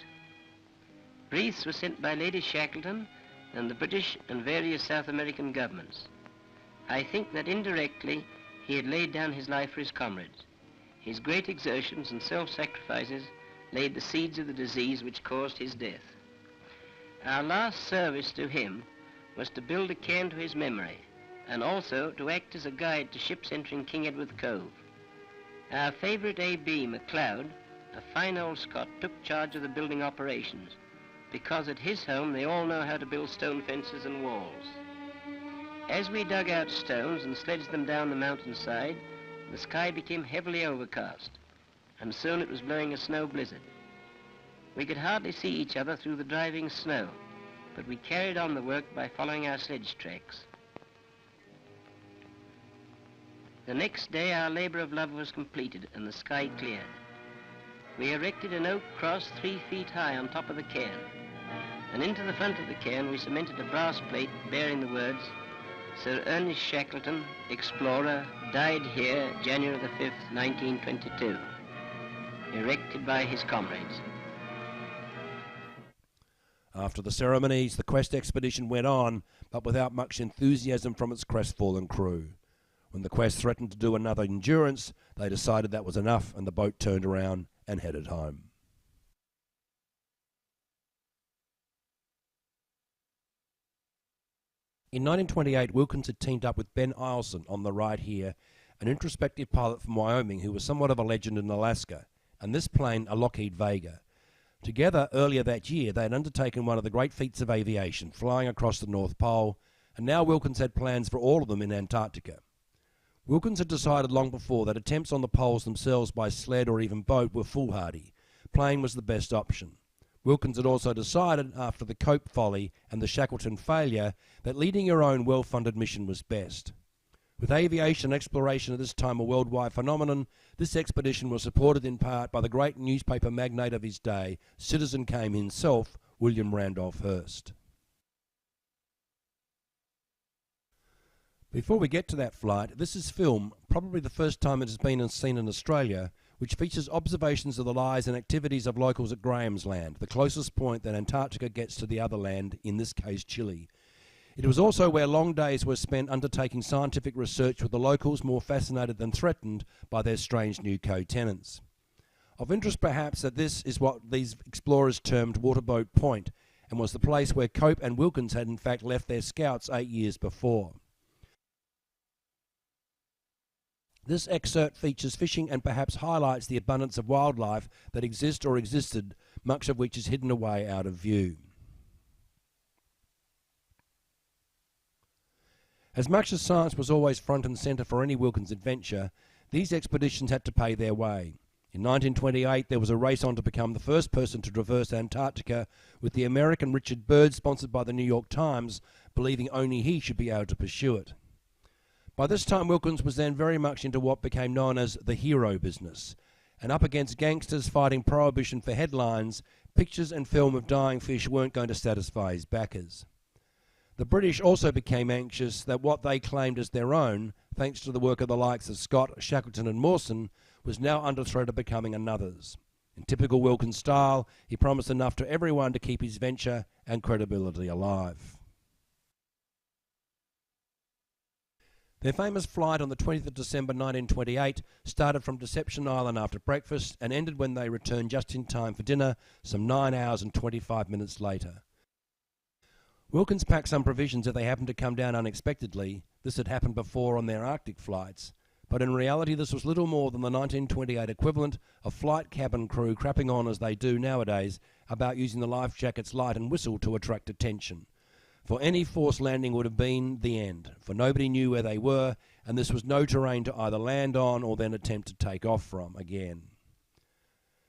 Wreaths were sent by Lady Shackleton and the British and various South American governments. I think that indirectly he had laid down his life for his comrades. His great exertions and self-sacrifices laid the seeds of the disease which caused his death. Our last service to him was to build a cairn to his memory, and also to act as a guide to ships entering King Edward Cove. Our favourite A.B. MacLeod, a fine old Scot, took charge of the building operations, because at his home they all know how to build stone fences and walls. As we dug out stones and sledged them down the mountainside, the sky became heavily overcast, and soon it was blowing a snow blizzard. We could hardly see each other through the driving snow, but we carried on the work by following our sledge tracks. The next day our labour of love was completed and the sky cleared. We erected an oak cross 3 feet high on top of the cairn, and into the front of the cairn we cemented a brass plate bearing the words, Sir Ernest Shackleton, explorer, died here January the 5th, 1922, erected by his comrades. After the ceremonies, the quest expedition went on, but without much enthusiasm from its crestfallen crew. When the quest threatened to do another endurance, they decided that was enough, and the boat turned around and headed home. In 1928, Wilkins had teamed up with Ben Eielson on the ride here, an introspective pilot from Wyoming who was somewhat of a legend in Alaska, and this plane a Lockheed Vega. Together, earlier that year, they had undertaken one of the great feats of aviation, flying across the North Pole, and now Wilkins had plans for all of them in Antarctica. Wilkins had decided long before that attempts on the poles themselves by sled or even boat were foolhardy. Plane was the best option. Wilkins had also decided, after the Cope folly and the Shackleton failure, that leading your own well-funded mission was best. With aviation and exploration at this time a worldwide phenomenon, this expedition was supported in part by the great newspaper magnate of his day, Citizen Kane himself, William Randolph Hearst. Before we get to that flight, this is film, probably the first time it has been seen in Australia, which features observations of the lives and activities of locals at Graham's Land, the closest point that Antarctica gets to the other land, in this case Chile. It was also where long days were spent undertaking scientific research with the locals more fascinated than threatened by their strange new co-tenants. Of interest perhaps that this is what these explorers termed Waterboat Point, and was the place where Cope and Wilkins had in fact left their scouts 8 years before. This excerpt features fishing and perhaps highlights the abundance of wildlife that exists or existed, much of which is hidden away out of view. As much as science was always front and centre for any Wilkins adventure, these expeditions had to pay their way. In 1928 there was a race on to become the first person to traverse Antarctica, with the American Richard Byrd, sponsored by the New York Times, believing only he should be able to pursue it. By this time Wilkins was then very much into what became known as the hero business, and up against gangsters fighting prohibition for headlines, pictures and film of dying fish weren't going to satisfy his backers. The British also became anxious that what they claimed as their own, thanks to the work of the likes of Scott, Shackleton and Mawson, was now under threat of becoming another's. In typical Wilkins style, he promised enough to everyone to keep his venture and credibility alive. Their famous flight on the 20th of December 1928 started from Deception Island after breakfast and ended when they returned just in time for dinner, some 9 hours and 25 minutes later. Wilkins packed some provisions if they happened to come down unexpectedly. This had happened before on their Arctic flights, but in reality this was little more than the 1928 equivalent of flight cabin crew crapping on as they do nowadays about using the life jacket's light and whistle to attract attention. For any forced landing would have been the end, for nobody knew where they were, and this was no terrain to either land on or then attempt to take off from again.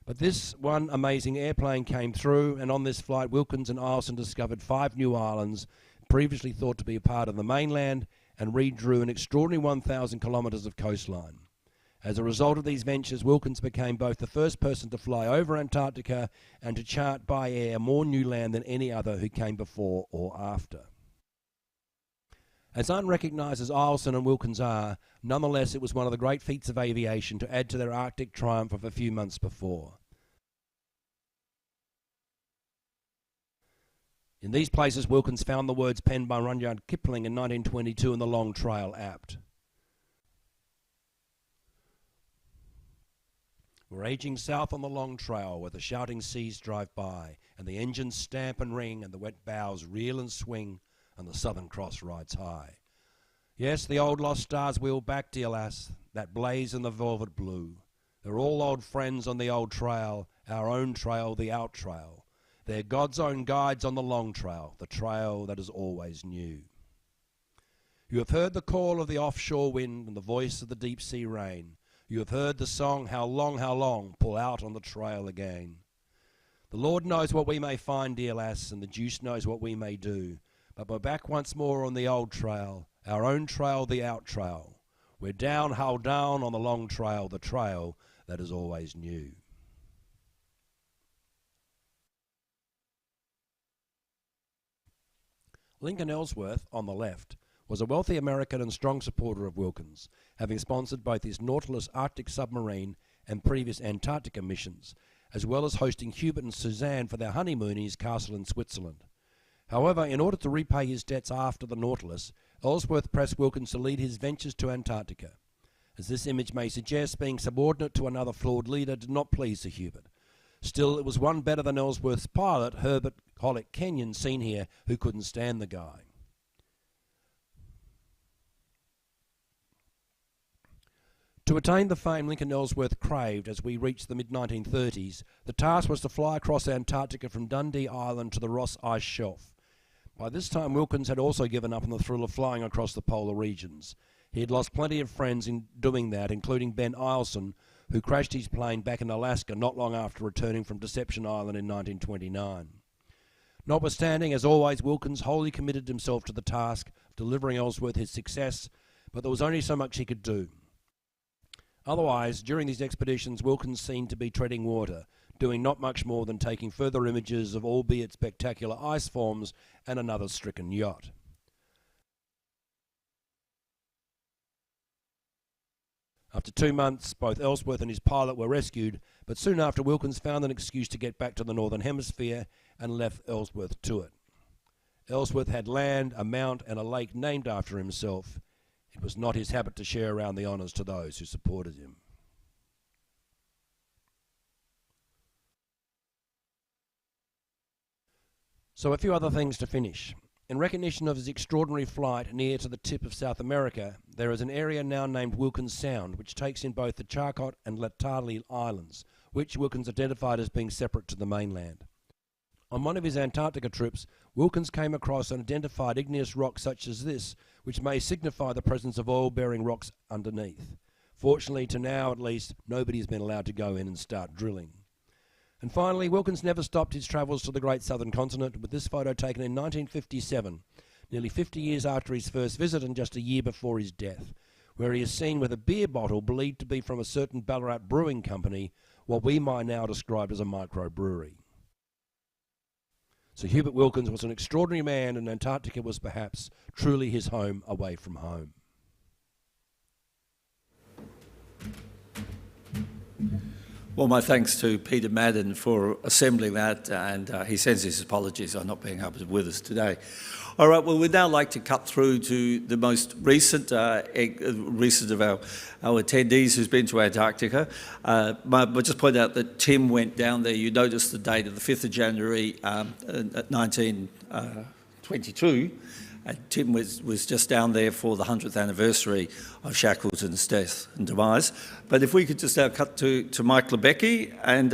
But this one amazing airplane came through, and on this flight Wilkins and Eielson discovered 5 new islands previously thought to be a part of the mainland, and redrew an extraordinary 1,000 kilometres of coastline. As a result of these ventures, Wilkins became both the first person to fly over Antarctica and to chart by air more new land than any other who came before or after. As unrecognised as Eielson and Wilkins are, nonetheless it was one of the great feats of aviation to add to their Arctic triumph of a few months before. In these places Wilkins found the words penned by Rudyard Kipling in 1922 in The Long Trail apt. We're raging south on the long trail where the shouting seas drive by, and the engines stamp and ring, and the wet bows reel and swing, and the Southern Cross rides high. Yes, the old lost stars wheel back, dear lass, that blaze in the velvet blue. They're all old friends on the old trail, our own trail, the out trail. They're God's own guides on the long trail, the trail that is always new. You have heard the call of the offshore wind and the voice of the deep sea rain. You have heard the song, how long, pull out on the trail again. The Lord knows what we may find, dear lass, and the deuce knows what we may do. But we're back once more on the old trail, our own trail, the out trail. We're down, how down on the long trail, the trail that is always new. Lincoln Ellsworth, on the left, was a wealthy American and strong supporter of Wilkins, having sponsored both his Nautilus Arctic submarine and previous Antarctica missions, as well as hosting Hubert and Suzanne for their honeymoon in his castle in Switzerland. However, in order to repay his debts after the Nautilus, Ellsworth pressed Wilkins to lead his ventures to Antarctica. As this image may suggest, being subordinate to another flawed leader did not please Sir Hubert. Still, it was one better than Ellsworth's pilot, Herbert Colic Kenyon, seen here, who couldn't stand the guy. To attain the fame Lincoln Ellsworth craved as we reached the mid-1930s, the task was to fly across Antarctica from Dundee Island to the Ross Ice Shelf. By this time, Wilkins had also given up on the thrill of flying across the polar regions. He had lost plenty of friends in doing that, including Ben Eielson, who crashed his plane back in Alaska not long after returning from Deception Island in 1929. Notwithstanding, as always, Wilkins wholly committed himself to the task of delivering Ellsworth his success, but there was only so much he could do. Otherwise, during these expeditions, Wilkins seemed to be treading water, doing not much more than taking further images of albeit spectacular ice forms and another stricken yacht. After 2 months, both Ellsworth and his pilot were rescued, but soon after Wilkins found an excuse to get back to the Northern Hemisphere and left Ellsworth to it. Ellsworth had land, a mount and a lake named after himself. It was not his habit to share around the honours to those who supported him. So a few other things to finish. In recognition of his extraordinary flight near to the tip of South America, there is an area now named Wilkins Sound, which takes in both the Charcot and Latali Islands, which Wilkins identified as being separate to the mainland. On one of his Antarctica trips, Wilkins came across an identified igneous rock such as this, which may signify the presence of oil-bearing rocks underneath. Fortunately, to now at least, nobody has been allowed to go in and start drilling. And finally, Wilkins never stopped his travels to the great southern continent, with this photo taken in 1957, nearly 50 years after his first visit and just a year before his death, where he is seen with a beer bottle believed to be from a certain Ballarat brewing company, what we might now describe as a microbrewery. Sir Hubert Wilkins was an extraordinary man, and Antarctica was perhaps truly his home away from home. Well, my thanks to Peter Madden for assembling that, and he sends his apologies on not being able to be with us today. All right, well, we'd now like to cut through to the most recent of our attendees who's been to Antarctica. I'll just point out that Tim went down there. You noticed the date of the 5th of January 1922. And Tim was just down there for the 100th anniversary of Shackleton's death and demise. But if we could just now cut to Mike Lebecki. And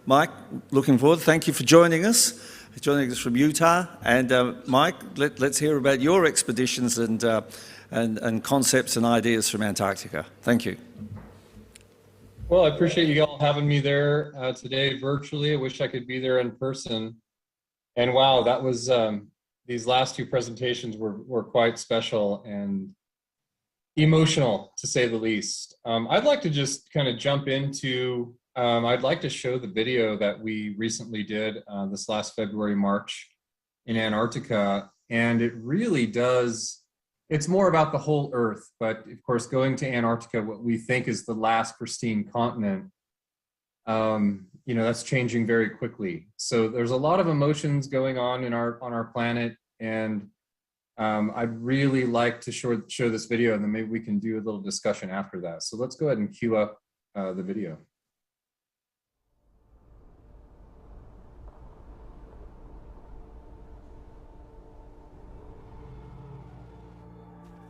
Mike, looking forward, thank you for joining us from Utah. And Mike, let's hear about your expeditions and concepts and ideas from Antarctica. Thank you. Well, I appreciate you all having me there today virtually. I wish I could be there in person. And wow, that was... these last two presentations were quite special and emotional, to say the least. I'd like to just kind of jump into, I'd like to show the video that we recently did this last February, March in Antarctica. And it really does, it's more about the whole Earth, but of course, going to Antarctica, what we think is the last pristine continent, you know, that's changing very quickly. So there's a lot of emotions going on in our planet, and I'd really like to show this video, and then maybe we can do a little discussion after that. So let's go ahead and cue up the video.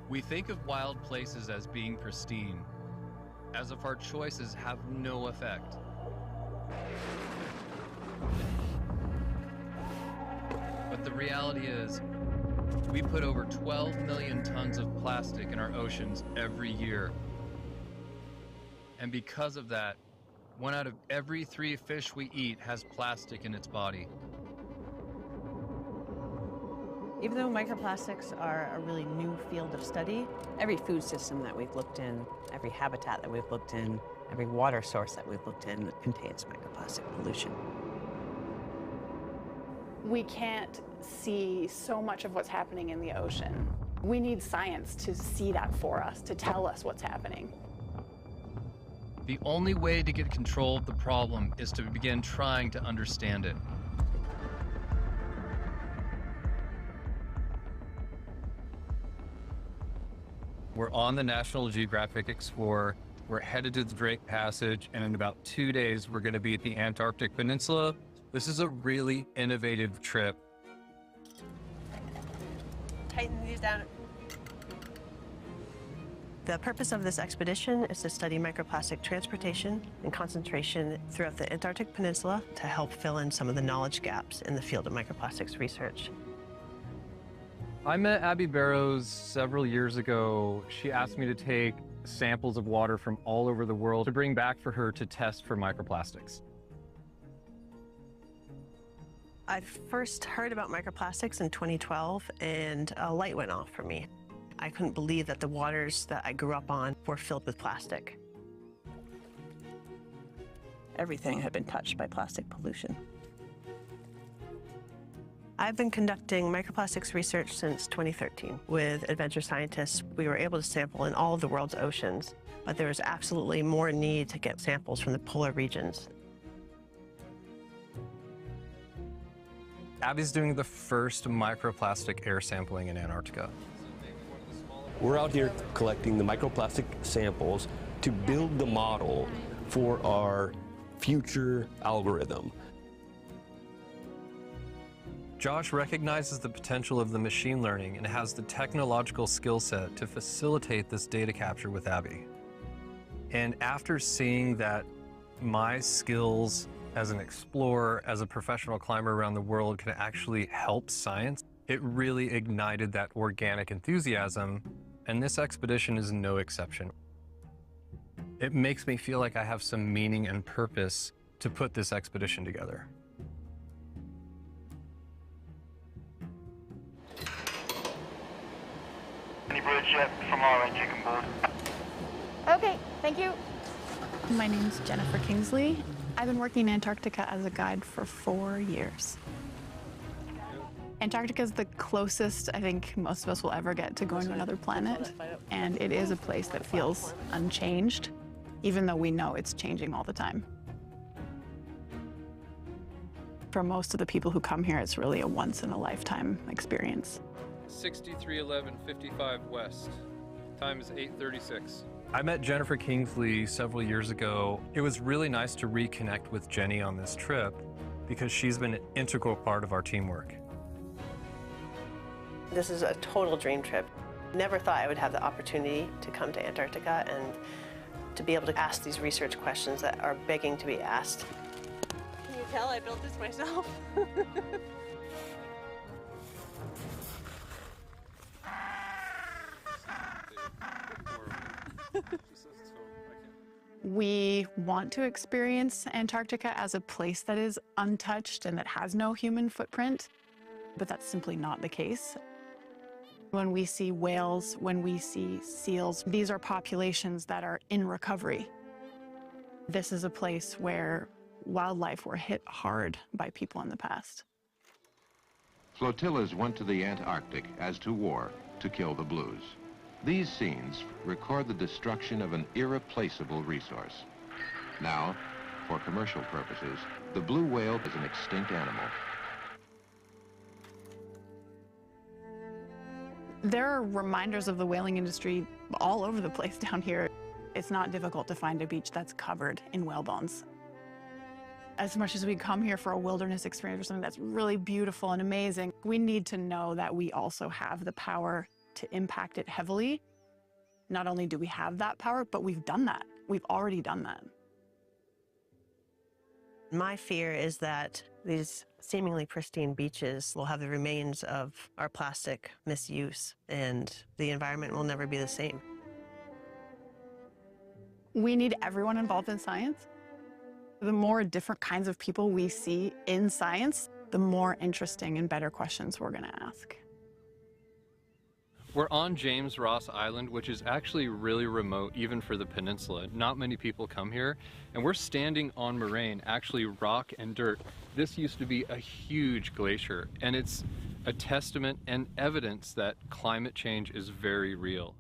We think of wild places as being pristine, as if our choices have no effect. But the reality is, we put over 12 million tons of plastic in our oceans every year. And because of that, 1 out of every 3 fish we eat has plastic in its body. Even though microplastics are a really new field of study, every food system that we've looked in, every habitat that we've looked in, every water source that we've looked in contains microplastic pollution. We can't see so much of what's happening in the ocean. We need science to see that for us, to tell us what's happening. The only way to get control of the problem is to begin trying to understand it. We're on the National Geographic Explorer. We're headed to the Drake Passage, and in about 2 days, we're going to be at the Antarctic Peninsula. This is a really innovative trip. Tighten these down. The purpose of this expedition is to study microplastic transportation and concentration throughout the Antarctic Peninsula to help fill in some of the knowledge gaps in the field of microplastics research. I met Abby Barrows several years ago. She asked me to take samples of water from all over the world to bring back for her to test for microplastics. I first heard about microplastics in 2012, and a light went off for me. I couldn't believe that the waters that I grew up on were filled with plastic. Everything had been touched by plastic pollution. I've been conducting microplastics research since 2013. With adventure scientists, we were able to sample in all of the world's oceans, but there was absolutely more need to get samples from the polar regions. Abby's doing the first microplastic air sampling in Antarctica. We're out here collecting the microplastic samples to build the model for our future algorithm. Josh recognizes the potential of the machine learning and has the technological skill set to facilitate this data capture with Abby. And after seeing that my skills as an explorer, as a professional climber around the world can actually help science, it really ignited that organic enthusiasm, and this expedition is no exception. It makes me feel like I have some meaning and purpose to put this expedition together. Any bridge yet from our end, you can board. Okay, thank you. My name's Jennifer Kingsley. I've been working in Antarctica as a guide for 4 years. Antarctica is the closest I think most of us will ever get to going to another planet, and it is a place that feels unchanged, even though we know it's changing all the time. For most of the people who come here, it's really a once-in-a-lifetime experience. 631155 West. Time is 8:36. I met Jennifer Kingsley several years ago. It was really nice to reconnect with Jenny on this trip because she's been an integral part of our teamwork. This is a total dream trip. Never thought I would have the opportunity to come to Antarctica and to be able to ask these research questions that are begging to be asked. Can you tell I built this myself? We want to experience Antarctica as a place that is untouched and that has no human footprint, but that's simply not the case. When we see whales, when we see seals, these are populations that are in recovery. This is a place where wildlife were hit hard by people in the past. Flotillas went to the Antarctic as to war to kill the blues. These scenes record the destruction of an irreplaceable resource. Now, for commercial purposes, the blue whale is an extinct animal. There are reminders of the whaling industry all over the place down here. It's not difficult to find a beach that's covered in whale bones. As much as we come here for a wilderness experience or something that's really beautiful and amazing, we need to know that we also have the power to impact it heavily. Not only do we have that power, but we've done that. We've already done that. My fear is that these seemingly pristine beaches will have the remains of our plastic misuse, and the environment will never be the same. We need everyone involved in science. The more different kinds of people we see in science, the more interesting and better questions we're going to ask. We're on James Ross Island, which is actually really remote, even for the peninsula. Not many people come here, and we're standing on moraine, actually rock and dirt. This used to be a huge glacier, and it's a testament and evidence that climate change is very real.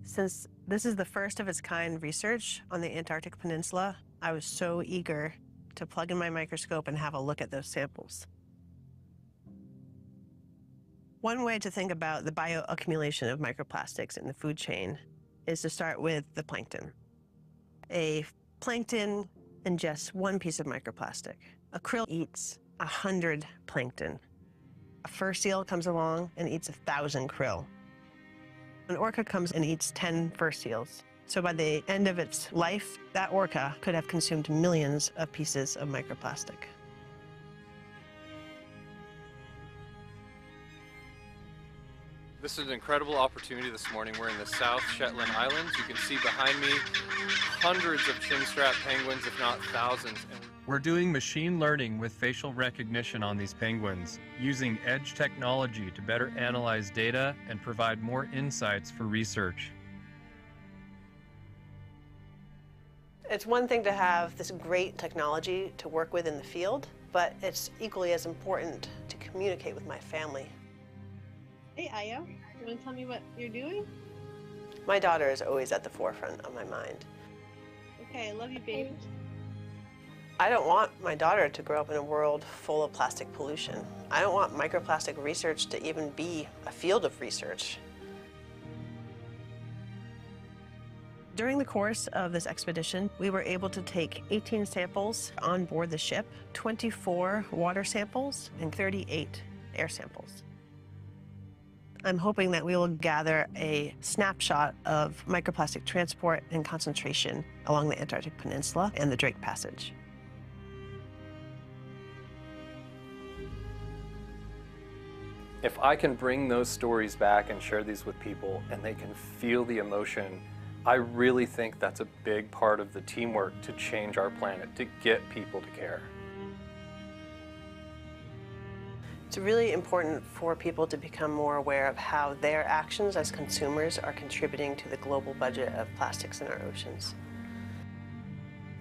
Since this is the first of its kind research on the Antarctic Peninsula, I was so eager to plug in my microscope and have a look at those samples. One way to think about the bioaccumulation of microplastics in the food chain is to start with the plankton. A plankton ingests one piece of microplastic. A krill eats 100 plankton. A fur seal comes along and eats 1,000 krill. An orca comes and eats 10 fur seals. So by the end of its life, that orca could have consumed millions of pieces of microplastic. This is an incredible opportunity this morning. We're in the South Shetland Islands. You can see behind me hundreds of chinstrap penguins, if not thousands. We're doing machine learning with facial recognition on these penguins, using edge technology to better analyze data and provide more insights for research. It's one thing to have this great technology to work with in the field, but it's equally as important to communicate with my family. Hey, Ayo, you want to tell me what you're doing? My daughter is always at the forefront of my mind. Okay, I love you, baby. I don't want my daughter to grow up in a world full of plastic pollution. I don't want microplastic research to even be a field of research. During the course of this expedition, we were able to take 18 samples on board the ship, 24 water samples, and 38 air samples. I'm hoping that we will gather a snapshot of microplastic transport and concentration along the Antarctic Peninsula and the Drake Passage. If I can bring those stories back and share these with people and they can feel the emotion, I really think that's a big part of the teamwork to change our planet, to get people to care. It's really important for people to become more aware of how their actions as consumers are contributing to the global budget of plastics in our oceans.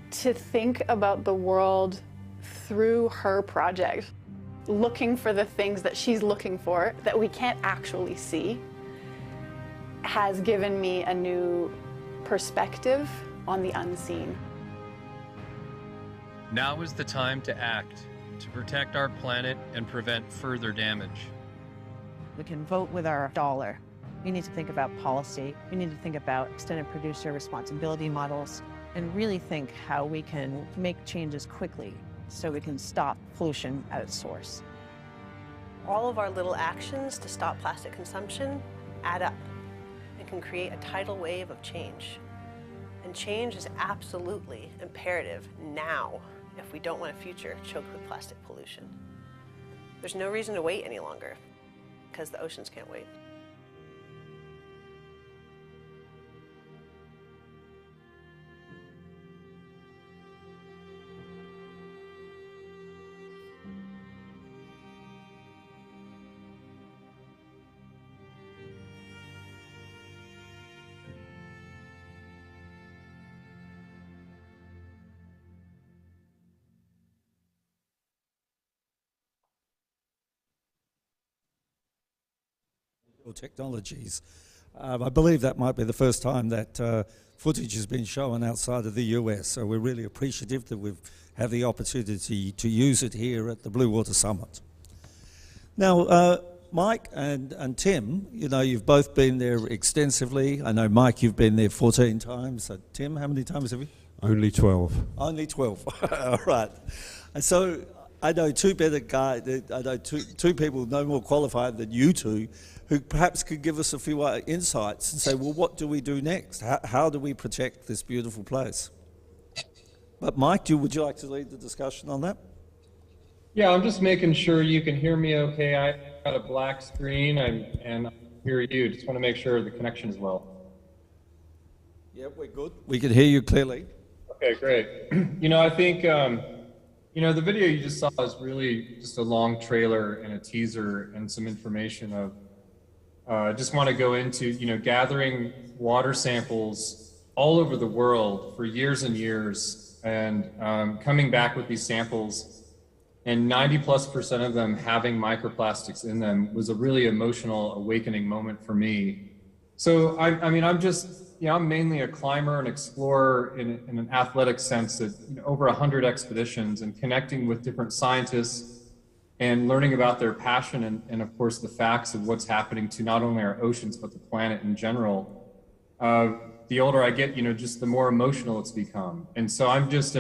To think about the world through her project, looking for the things that she's looking for that we can't actually see, has given me a new perspective on the unseen. Now is the time to act, to protect our planet and prevent further damage. We can vote with our dollar. We need to think about policy. We need to think about extended producer responsibility models and really think how we can make changes quickly so we can stop pollution at its source. All of our little actions to stop plastic consumption add up and can create a tidal wave of change. And change is absolutely imperative now if we don't want a future choked with plastic pollution. There's no reason to wait any longer because the oceans can't wait. Technologies. I believe that might be the first time that footage has been shown outside of the US, so we're really appreciative that we've had the opportunity to use it here at the Blue Water Summit. Now, Mike and Tim, you know, you've both been there extensively. I know, Mike, you've been there 14 times. Tim, how many times have you? Only 12. Only 12. All right. And so I know two better guys, I know two people no more qualified than you two, who perhaps could give us a few insights and say, well, what do we do next? How do we protect this beautiful place? But Mike, would you like to lead the discussion on that? Yeah, I'm just making sure you can hear me okay. I got a black screen and I hear you. Just want to make sure the connection is well. Yeah, we're good. We can hear you clearly. Okay, great. You know, I think, you know, the video you just saw is really just a long trailer and a teaser and some information of I just want to go into, gathering water samples all over the world for years and years, and coming back with these samples, and 90+% of them having microplastics in them was a really emotional awakening moment for me. So I'm mainly a climber and explorer in an athletic sense at over 100 expeditions, and connecting with different scientists and learning about their passion and of course the facts of what's happening to not only our oceans but the planet in general. The older I get, just the more emotional it's become. And so I'm just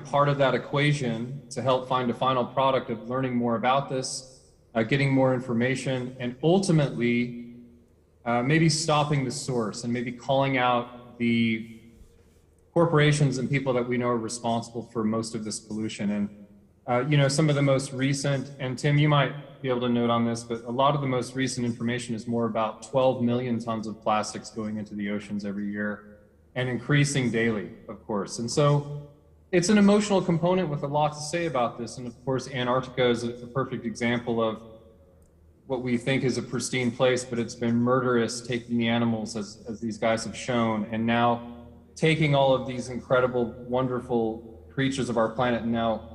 part of that equation to help find a final product of learning more about this, getting more information, and ultimately maybe stopping the source and maybe calling out the corporations and people that we know are responsible for most of this pollution. And some of the most recent, and Tim, you might be able to note on this, but a lot of the most recent information is more about 12 million tons of plastics going into the oceans every year and increasing daily, of course. And so it's an emotional component with a lot to say about this. And of course, Antarctica is a perfect example of what we think is a pristine place, but it's been murderous taking the animals as these guys have shown, and now taking all of these incredible, wonderful creatures of our planet and now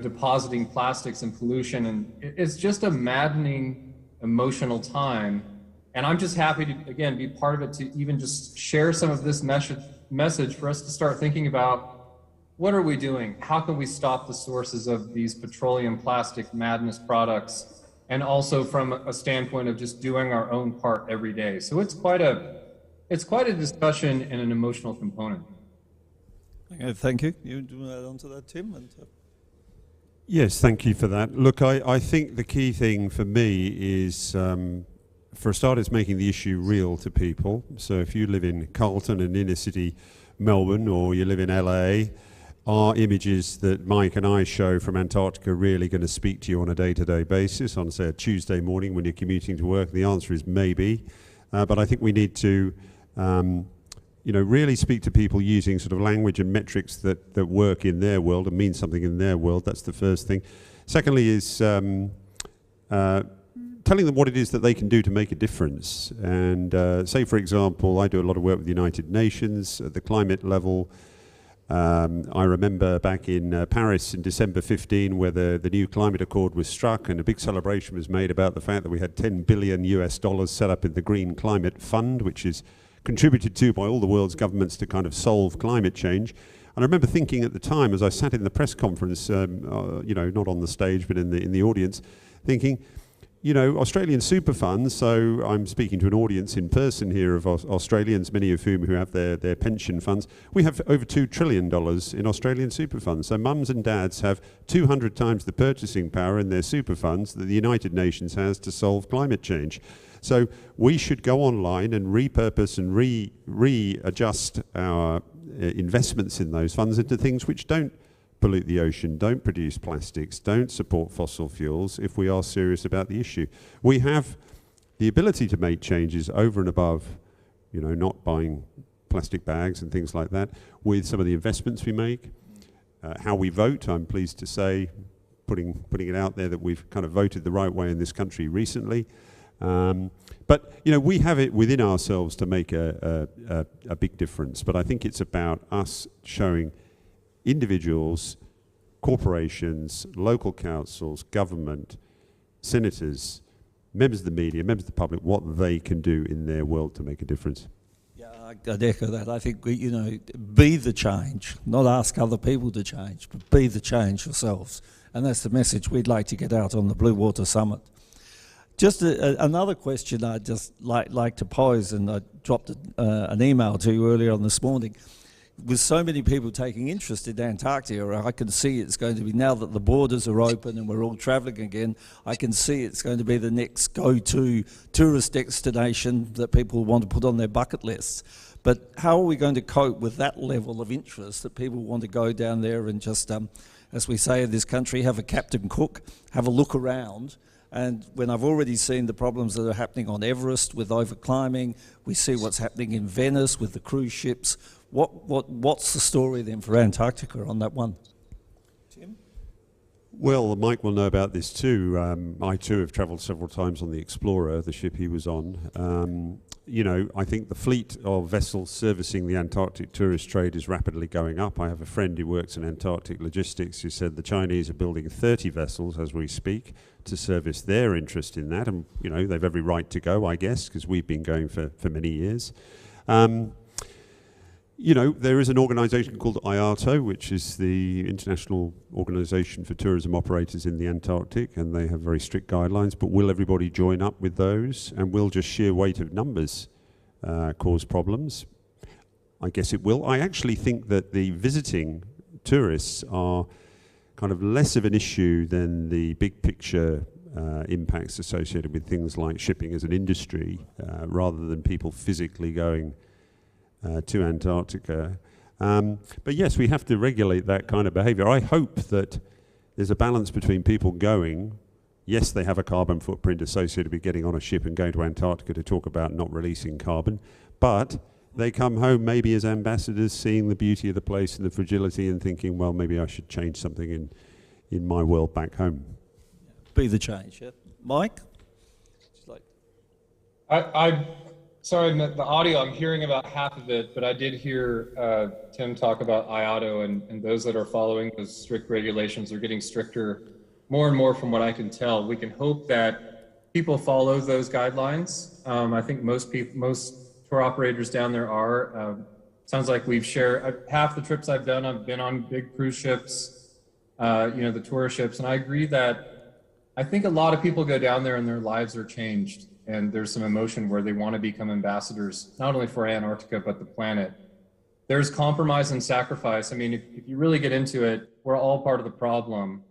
depositing plastics and pollution. And it's just a maddening, emotional time. And I'm just happy to, again, be part of it, to even just share some of this message for us to start thinking about what are we doing? How can we stop the sources of these petroleum plastic madness products? And also from a standpoint of just doing our own part every day. So it's quite a discussion and an emotional component. Okay, thank you. You want to add on to that, Tim? Yes, thank you for that. Look, I think the key thing for me is, for a start, it's making the issue real to people. So if you live in Carlton and inner city Melbourne, or you live in LA, are images that Mike and I show from Antarctica really going to speak to you on a day-to-day basis on, say, a Tuesday morning when you're commuting to work? The answer is maybe. But I think we need to really speak to people using sort of language and metrics that work in their world and mean something in their world. That's the first thing. Secondly is telling them what it is that they can do to make a difference. And say, for example, I do a lot of work with the United Nations at the climate level. I remember back in Paris in December 15, where the new climate accord was struck, and a big celebration was made about the fact that we had $10 billion set up in the Green Climate Fund, which is contributed to by all the world's governments to kind of solve climate change. And I remember thinking at the time, as I sat in the press conference, not on the stage, but in the audience, thinking, Australian super funds, so I'm speaking to an audience in person here of Australians, many of whom who have their pension funds. We have over $2 trillion in Australian super funds. So mums and dads have 200 times the purchasing power in their super funds that the United Nations has to solve climate change. So we should go online and repurpose and readjust our investments in those funds into things which don't pollute the ocean, don't produce plastics, don't support fossil fuels if we are serious about the issue. We have the ability to make changes over and above, not buying plastic bags and things like that, with some of the investments we make, how we vote. I'm pleased to say, putting it out there, that we've kind of voted the right way in this country recently. But we have it within ourselves to make a big difference. But I think it's about us showing individuals, corporations, local councils, government, senators, members of the media, members of the public, what they can do in their world to make a difference. Yeah, I'd echo that. I think, be the change, not ask other people to change, but be the change yourselves. And that's the message we'd like to get out on the Blue Water Summit. Just another question I'd just like to pose, and I dropped an email to you earlier on this morning. With so many people taking interest in Antarctica, I can see it's going to be, now that the borders are open and we're all travelling again, I can see it's going to be the next go-to tourist destination that people want to put on their bucket lists. But how are we going to cope with that level of interest that people want to go down there and just, as we say in this country, have a Captain Cook, have a look around? And when I've already seen the problems that are happening on Everest with overclimbing, we see what's happening in Venice with the cruise ships. What's the story then for Antarctica on that one? Tim? Well, Mike will know about this too. I too have travelled several times on the Explorer, the ship he was on. I think the fleet of vessels servicing the Antarctic tourist trade is rapidly going up. I have a friend who works in Antarctic logistics who said the Chinese are building 30 vessels as we speak to service their interest in that. And, they've every right to go, I guess, because we've been going for many years. There is an organisation called IATO, which is the International Organisation for Tourism Operators in the Antarctic, and they have very strict guidelines. But will everybody join up with those? And will just sheer weight of numbers cause problems? I guess it will. I actually think that the visiting tourists are kind of less of an issue than the big picture impacts associated with things like shipping as an industry, rather than people physically going to Antarctica. But yes, we have to regulate that kind of behaviour. I hope that there's a balance between people going, yes, they have a carbon footprint associated with getting on a ship and going to Antarctica to talk about not releasing carbon, but they come home maybe as ambassadors, seeing the beauty of the place and the fragility and thinking, well, maybe I should change something in my world back home. Be the change, yeah. Mike? Sorry, the audio, I'm hearing about half of it, but I did hear Tim talk about IATO, and those that are following those strict regulations are getting stricter more and more from what I can tell. We can hope that people follow those guidelines. I think most tour operators down there are. Sounds like we've shared, half the trips I've done, I've been on big cruise ships, the tourist ships, and I agree that I think a lot of people go down there and their lives are changed. And there's some emotion where they want to become ambassadors, not only for Antarctica, but the planet. There's compromise and sacrifice. I mean, if you really get into it, we're all part of the problem.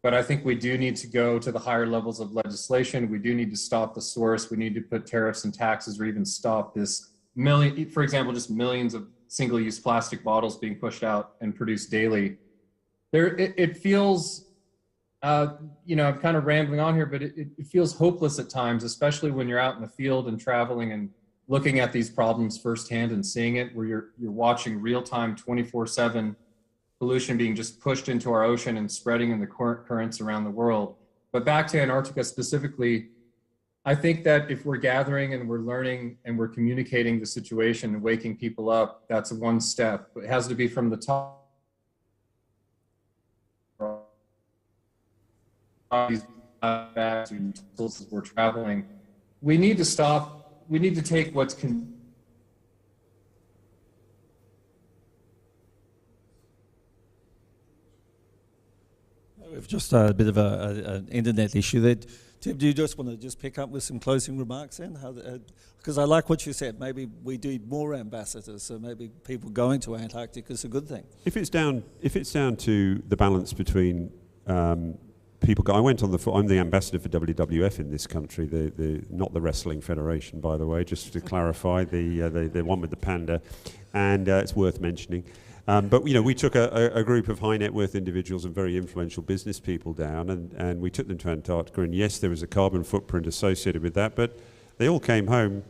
But I think we do need to go to the higher levels of legislation. We do need to stop the source. We need to put tariffs and taxes or even stop this for example, just millions of single-use plastic bottles being pushed out and produced daily. It feels... I'm kind of rambling on here, but it feels hopeless at times, especially when you're out in the field and traveling and looking at these problems firsthand and seeing it, where you're watching real-time 24/7 pollution being just pushed into our ocean and spreading in the currents around the world. But back to Antarctica specifically, I think that if we're gathering and we're learning and we're communicating the situation and waking people up, that's one step. It has to be from the top. These bags or utensils as we're traveling, we need to stop. We need to take what's We've just a bit of an internet issue there. Tim, do you just want to just pick up with some closing remarks then? Because I like what you said. Maybe we need more ambassadors, so maybe people going to Antarctica is a good thing. If it's down to the balance between people, I went on I'm the ambassador for WWF in this country, not the Wrestling Federation, by the way, just to clarify, the one with the panda, and it's worth mentioning. But we took a group of high net worth individuals and very influential business people down, and we took them to Antarctica, and yes, there was a carbon footprint associated with that, but they all came home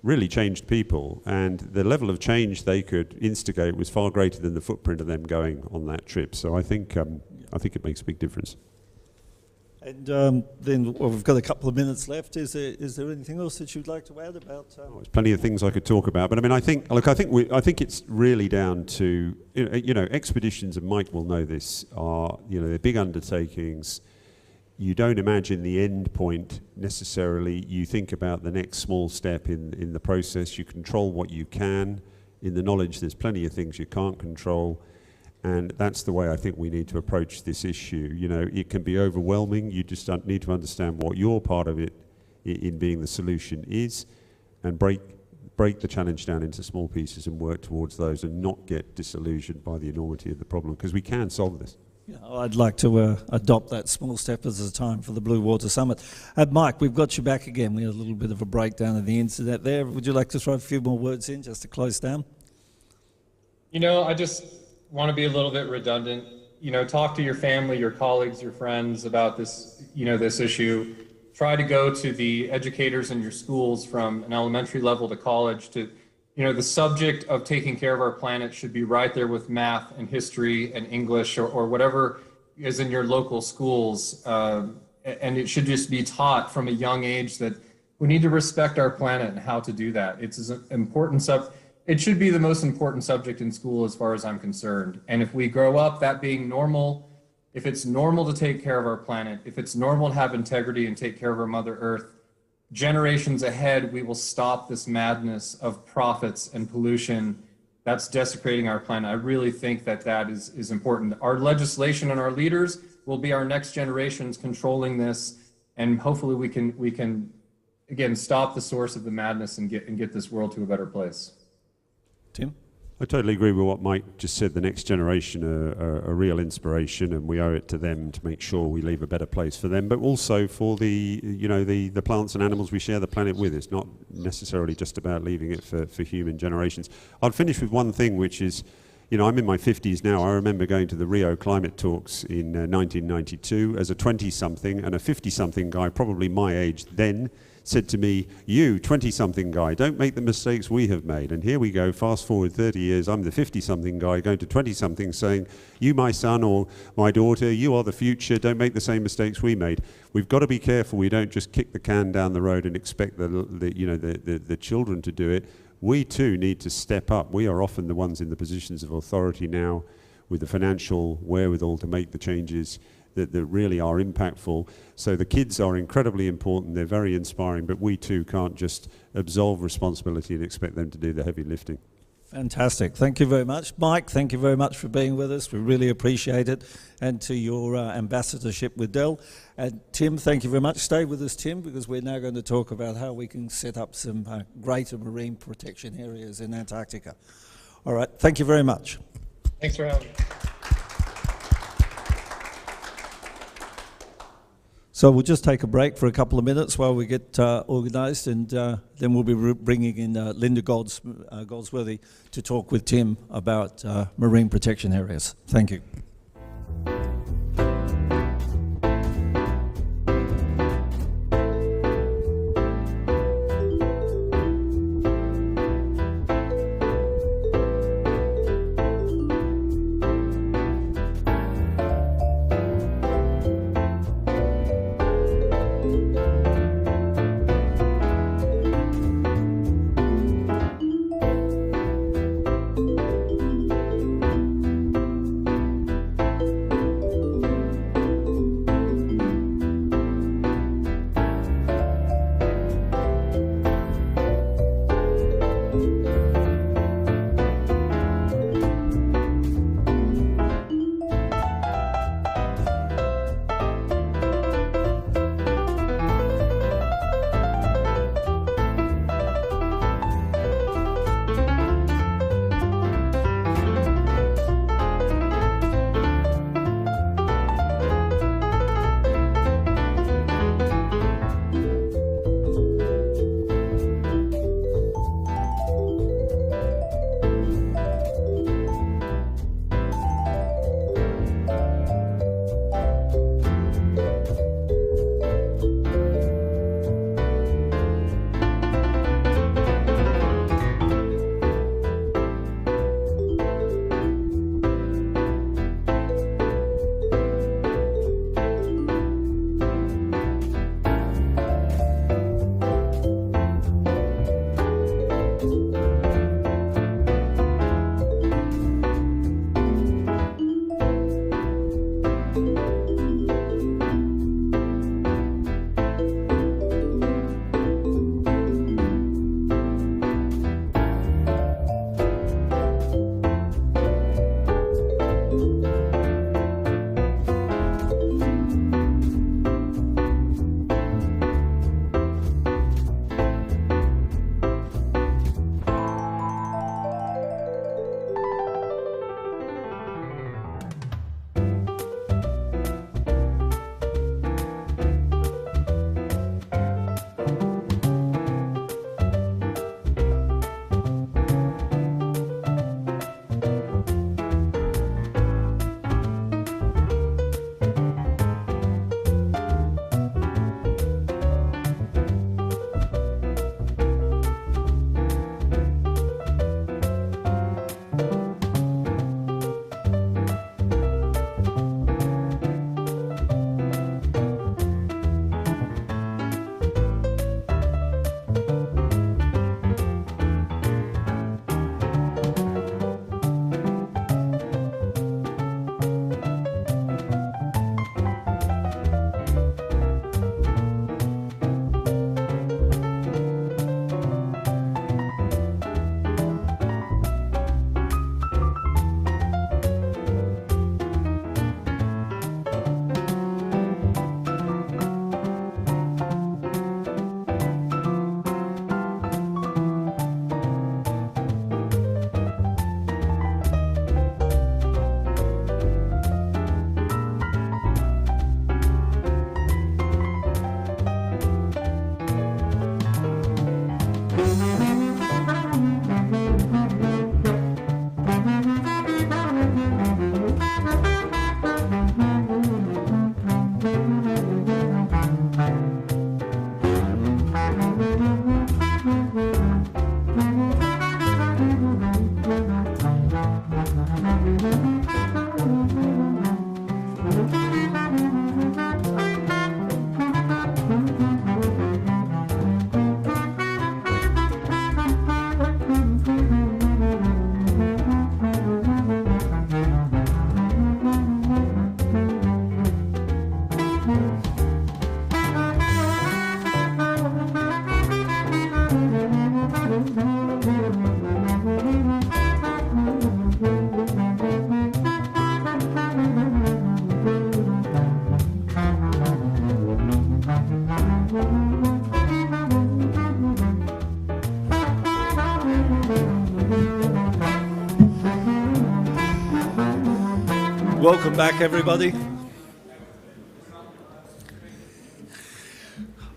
really changed people, and the level of change they could instigate was far greater than the footprint of them going on that trip. So I think it makes a big difference. And then we've got a couple of minutes left. Is there anything else that you'd like to add about? There's plenty of things I could talk about, but I mean, I think it's really down to expeditions, and Mike will know this, are they're big undertakings. You don't imagine the end point necessarily. You think about the next small step in the process. You control what you can, in the knowledge there's plenty of things you can't control. And that's the way I think we need to approach this issue. It can be overwhelming. You just need to understand what your part of it in being the solution is, and break the challenge down into small pieces and work towards those, and not get disillusioned by the enormity of the problem, because we can solve this. I'd like to adopt that small step as a time for the Blue Water Summit. Mike, we've got you back again. We had a little bit of a breakdown of the internet there. Would you like to throw a few more words in just to close down? I just want to be a little bit redundant. Talk to your family, your colleagues, your friends about this, this issue. Try to go to the educators in your schools from an elementary level to college to, the subject of taking care of our planet should be right there with math and history and English or whatever, as in your local schools, and it should just be taught from a young age that we need to respect our planet and how to do that. It's an important it should be the most important subject in school as far as I'm concerned. And if we grow up that being normal, if it's normal to take care of our planet, if it's normal to have integrity and take care of our Mother Earth, generations ahead, we will stop this madness of profits and pollution that's desecrating our planet. I really think that that is important. Our legislation and our leaders will be our next generations controlling this, and hopefully we can again stop the source of the madness and get this world to a better place. Tim? I totally agree with what Mike just said. The next generation are a real inspiration, and we owe it to them to make sure we leave a better place for them, but also for the plants and animals we share the planet with. It's not necessarily just about leaving it for human generations. I'll finish with one thing, which is, I'm in my 50s now. I remember going to the Rio climate talks in 1992 as a 20-something, and a 50-something guy, probably my age then, said to me, "You, 20-something guy, don't make the mistakes we have made." And here we go, fast forward 30 years, I'm the 50-something guy going to 20-something saying, "You, my son or my daughter, you are the future, don't make the same mistakes we made." We've got to be careful we don't just kick the can down the road and expect the children to do it. We too need to step up. We are often the ones in the positions of authority now with the financial wherewithal to make the changes that really are impactful. So the kids are incredibly important, they're very inspiring, but we too can't just absolve responsibility and expect them to do the heavy lifting. Fantastic. Thank you very much. Mike, thank you very much for being with us. We really appreciate it. And to your ambassadorship with Dell. And Tim, thank you very much. Stay with us, Tim, because we're now going to talk about how we can set up some greater marine protection areas in Antarctica. All right, thank you very much. Thanks for having me. So we'll just take a break for a couple of minutes while we get organised, and then we'll be bringing in Linda Goldsworthy to talk with Tim about marine protection areas. Thank you. Welcome back, everybody.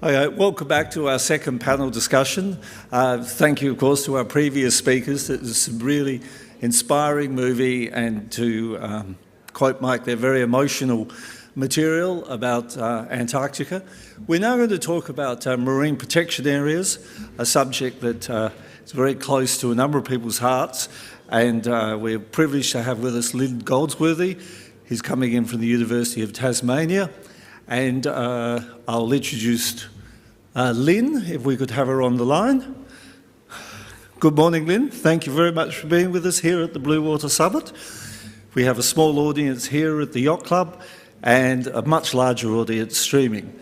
Okay, welcome back to our second panel discussion. Thank you, of course, to our previous speakers. It was some really inspiring movie, and to quote Mike, they're very emotional material about Antarctica. We're now going to talk about marine protection areas, a subject that is very close to a number of people's hearts, and we're privileged to have with us Lynn Goldsworthy. He's coming in from the University of Tasmania, and I'll introduce Lynn, if we could have her on the line. Good morning, Lynn. Thank you very much for being with us here at the Blue Water Summit. We have a small audience here at the Yacht Club and a much larger audience streaming.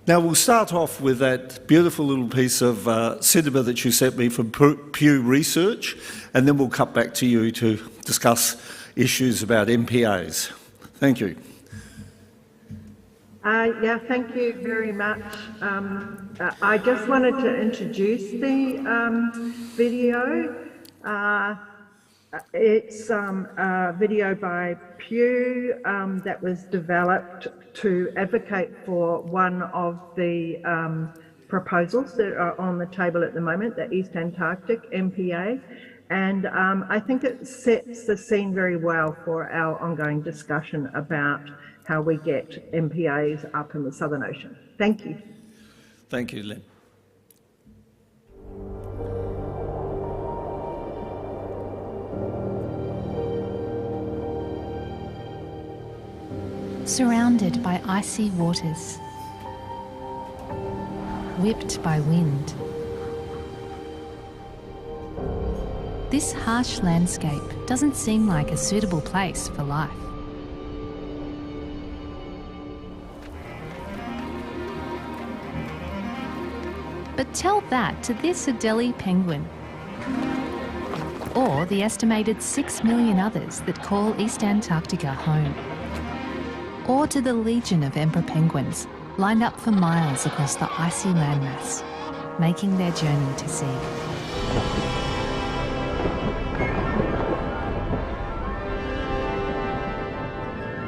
Now, we'll start off with that beautiful little piece of cinema that you sent me from Pew Research, and then we'll cut back to you to discuss issues about MPAs. Thank you. Yeah, thank you very much. I just wanted to introduce the video. It's a video by Pew that was developed to advocate for one of the proposals that are on the table at the moment, the East Antarctic MPA. And I think it sets the scene very well for our ongoing discussion about how we get MPAs up in the Southern Ocean. Thank you. Thank you, Lynn. Surrounded by icy waters, whipped by wind, this harsh landscape doesn't seem like a suitable place for life. But tell that to this Adelie penguin, or the estimated 6 million others that call East Antarctica home, or to the legion of emperor penguins lined up for miles across the icy landmass, making their journey to sea.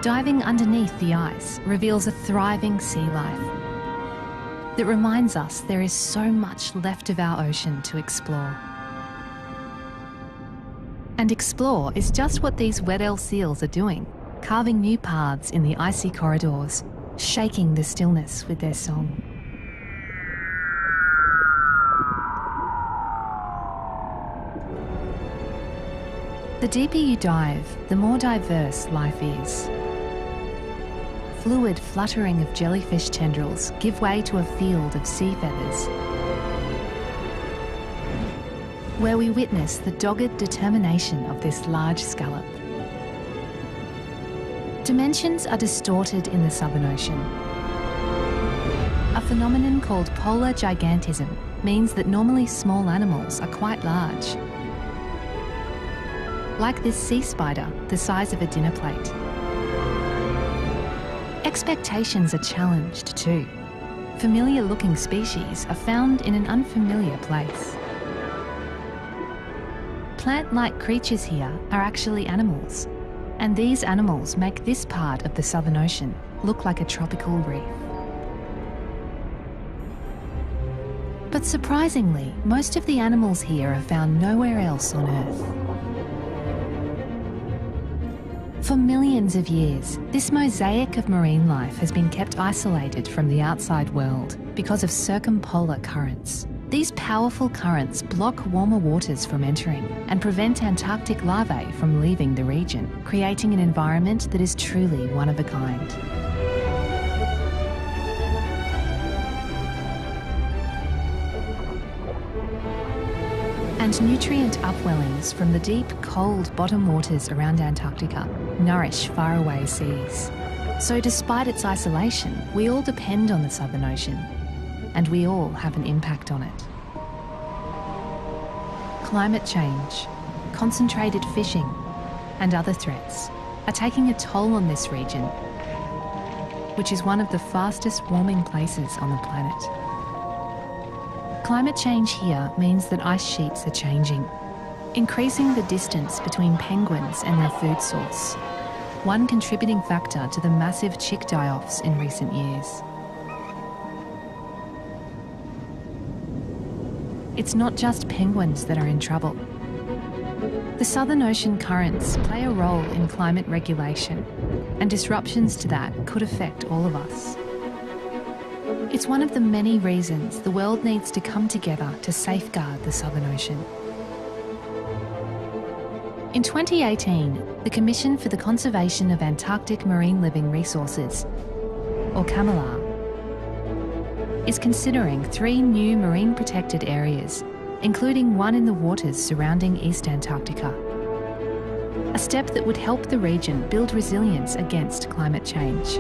Diving underneath the ice reveals a thriving sea life that reminds us there is so much left of our ocean to explore. And explore is just what these Weddell seals are doing, carving new paths in the icy corridors, shaking the stillness with their song. The deeper you dive, the more diverse life is. Fluid fluttering of jellyfish tendrils give way to a field of sea feathers, where we witness the dogged determination of this large scallop. Dimensions are distorted in the Southern Ocean. A phenomenon called polar gigantism means that normally small animals are quite large. Like this sea spider, the size of a dinner plate. Expectations are challenged too. Familiar-looking species are found in an unfamiliar place. Plant-like creatures here are actually animals, and these animals make this part of the Southern Ocean look like a tropical reef. But surprisingly, most of the animals here are found nowhere else on Earth. For millions of years, this mosaic of marine life has been kept isolated from the outside world because of circumpolar currents. These powerful currents block warmer waters from entering and prevent Antarctic larvae from leaving the region, creating an environment that is truly one of a kind. And nutrient upwellings from the deep, cold bottom waters around Antarctica nourish faraway seas. So despite its isolation, we all depend on the Southern Ocean, and we all have an impact on it. Climate change, concentrated fishing, and other threats are taking a toll on this region, which is one of the fastest warming places on the planet. Climate change here means that ice sheets are changing, increasing the distance between penguins and their food source, one contributing factor to the massive chick die-offs in recent years. It's not just penguins that are in trouble. The Southern Ocean currents play a role in climate regulation, and disruptions to that could affect all of us. It's one of the many reasons the world needs to come together to safeguard the Southern Ocean. In 2018, the Commission for the Conservation of Antarctic Marine Living Resources, or CCAMLR, is considering 3 new marine protected areas, including one in the waters surrounding East Antarctica. A step that would help the region build resilience against climate change.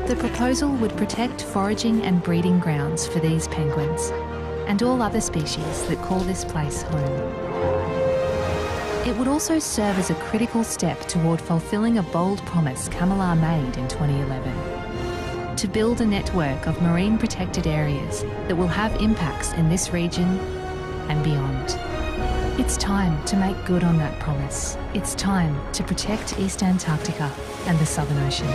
The proposal would protect foraging and breeding grounds for these penguins and all other species that call this place home. It would also serve as a critical step toward fulfilling a bold promise CCAMLR made in 2011, to build a network of marine protected areas that will have impacts in this region and beyond. It's time to make good on that promise. It's time to protect East Antarctica and the Southern Ocean.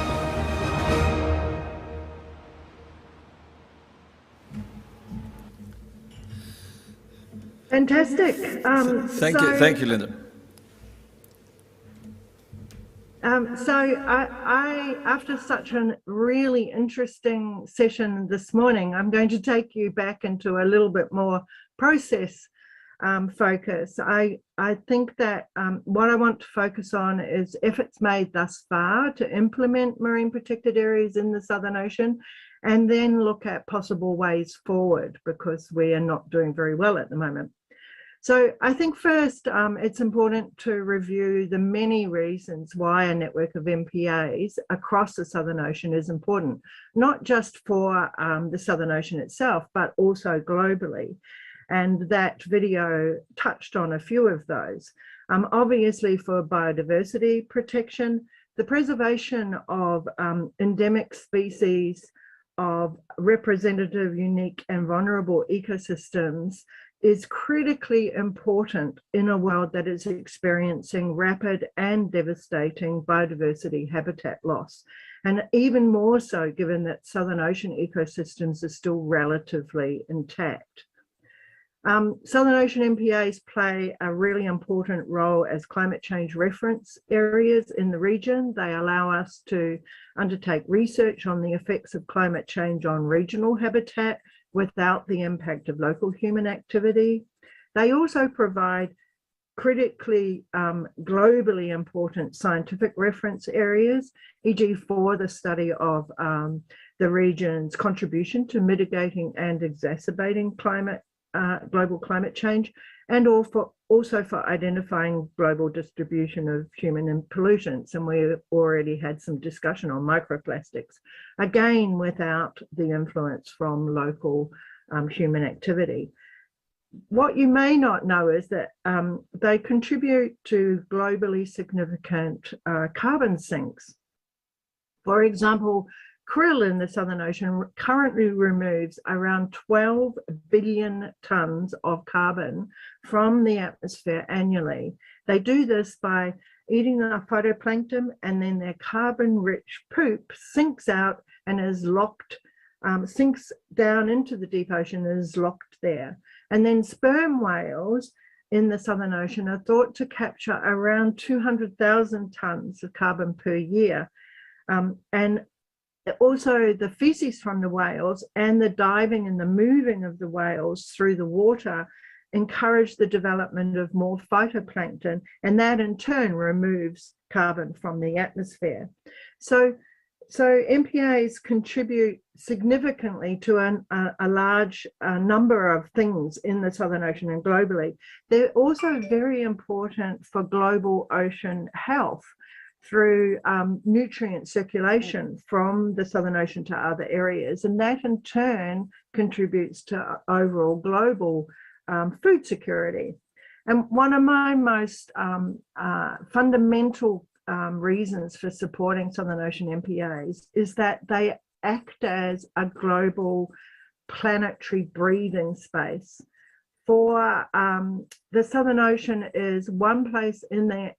Fantastic. Thank you, Linda. After such a really interesting session this morning, I'm going to take you back into a little bit more process focus. I think that what I want to focus on is efforts made thus far to implement marine protected areas in the Southern Ocean, and then look at possible ways forward, because we are not doing very well at the moment. So I think first it's important to review the many reasons why a network of MPAs across the Southern Ocean is important, not just for the Southern Ocean itself, but also globally. And that video touched on a few of those. Obviously for biodiversity protection, the preservation of endemic species, of representative, unique and vulnerable ecosystems is critically important in a world that is experiencing rapid and devastating biodiversity habitat loss. And even more so given that Southern Ocean ecosystems are still relatively intact. Southern Ocean MPAs play a really important role as climate change reference areas in the region. They allow us to undertake research on the effects of climate change on regional habitat without the impact of local human activity. They also provide critically globally important scientific reference areas, e.g. for the study of the region's contribution to mitigating and exacerbating global climate change, and also for identifying global distribution of human pollutants. And we already had some discussion on microplastics, again, without the influence from local human activity. What you may not know is that they contribute to globally significant carbon sinks. For example, krill in the Southern Ocean currently removes around 12 billion tonnes of carbon from the atmosphere annually. They do this by eating the phytoplankton, and then their carbon-rich poop sinks out and is locked, sinks down into the deep ocean and is locked there. And then sperm whales in the Southern Ocean are thought to capture around 200,000 tonnes of carbon per year. And also the feces from the whales and the diving and the moving of the whales through the water encourage the development of more phytoplankton, and that in turn removes carbon from the atmosphere. So MPAs contribute significantly to a large number of things in the Southern Ocean and globally. They're also very important for global ocean health through nutrient circulation from the Southern Ocean to other areas. And that in turn contributes to overall global food security. And one of my most fundamental reasons for supporting Southern Ocean MPAs is that they act as a global planetary breathing space. For the Southern Ocean is one place in the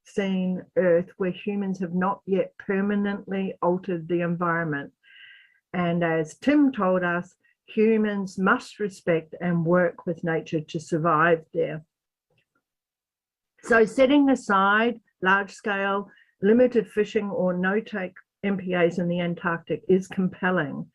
seen Earth where humans have not yet permanently altered the environment. And as Tim told us, humans must respect and work with nature to survive there. So setting aside large-scale, limited fishing or no-take MPAs in the Antarctic is compelling.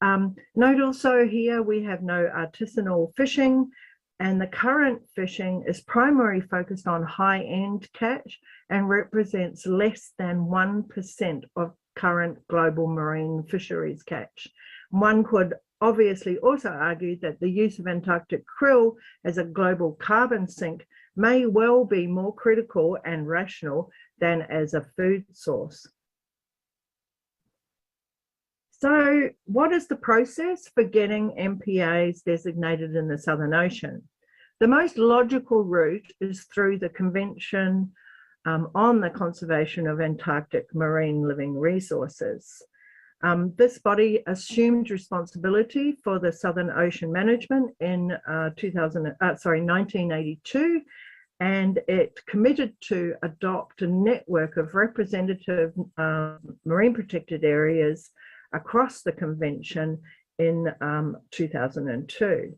Note also here we have no artisanal fishing, and the current fishing is primarily focused on high-end catch and represents less than 1% of current global marine fisheries catch. One could obviously also argue that the use of Antarctic krill as a global carbon sink may well be more critical and rational than as a food source. So what is the process for getting MPAs designated in the Southern Ocean? The most logical route is through the Convention on the Conservation of Antarctic Marine Living Resources. This body assumed responsibility for the Southern Ocean management in 1982, and it committed to adopt a network of representative marine protected areas across the convention in 2002.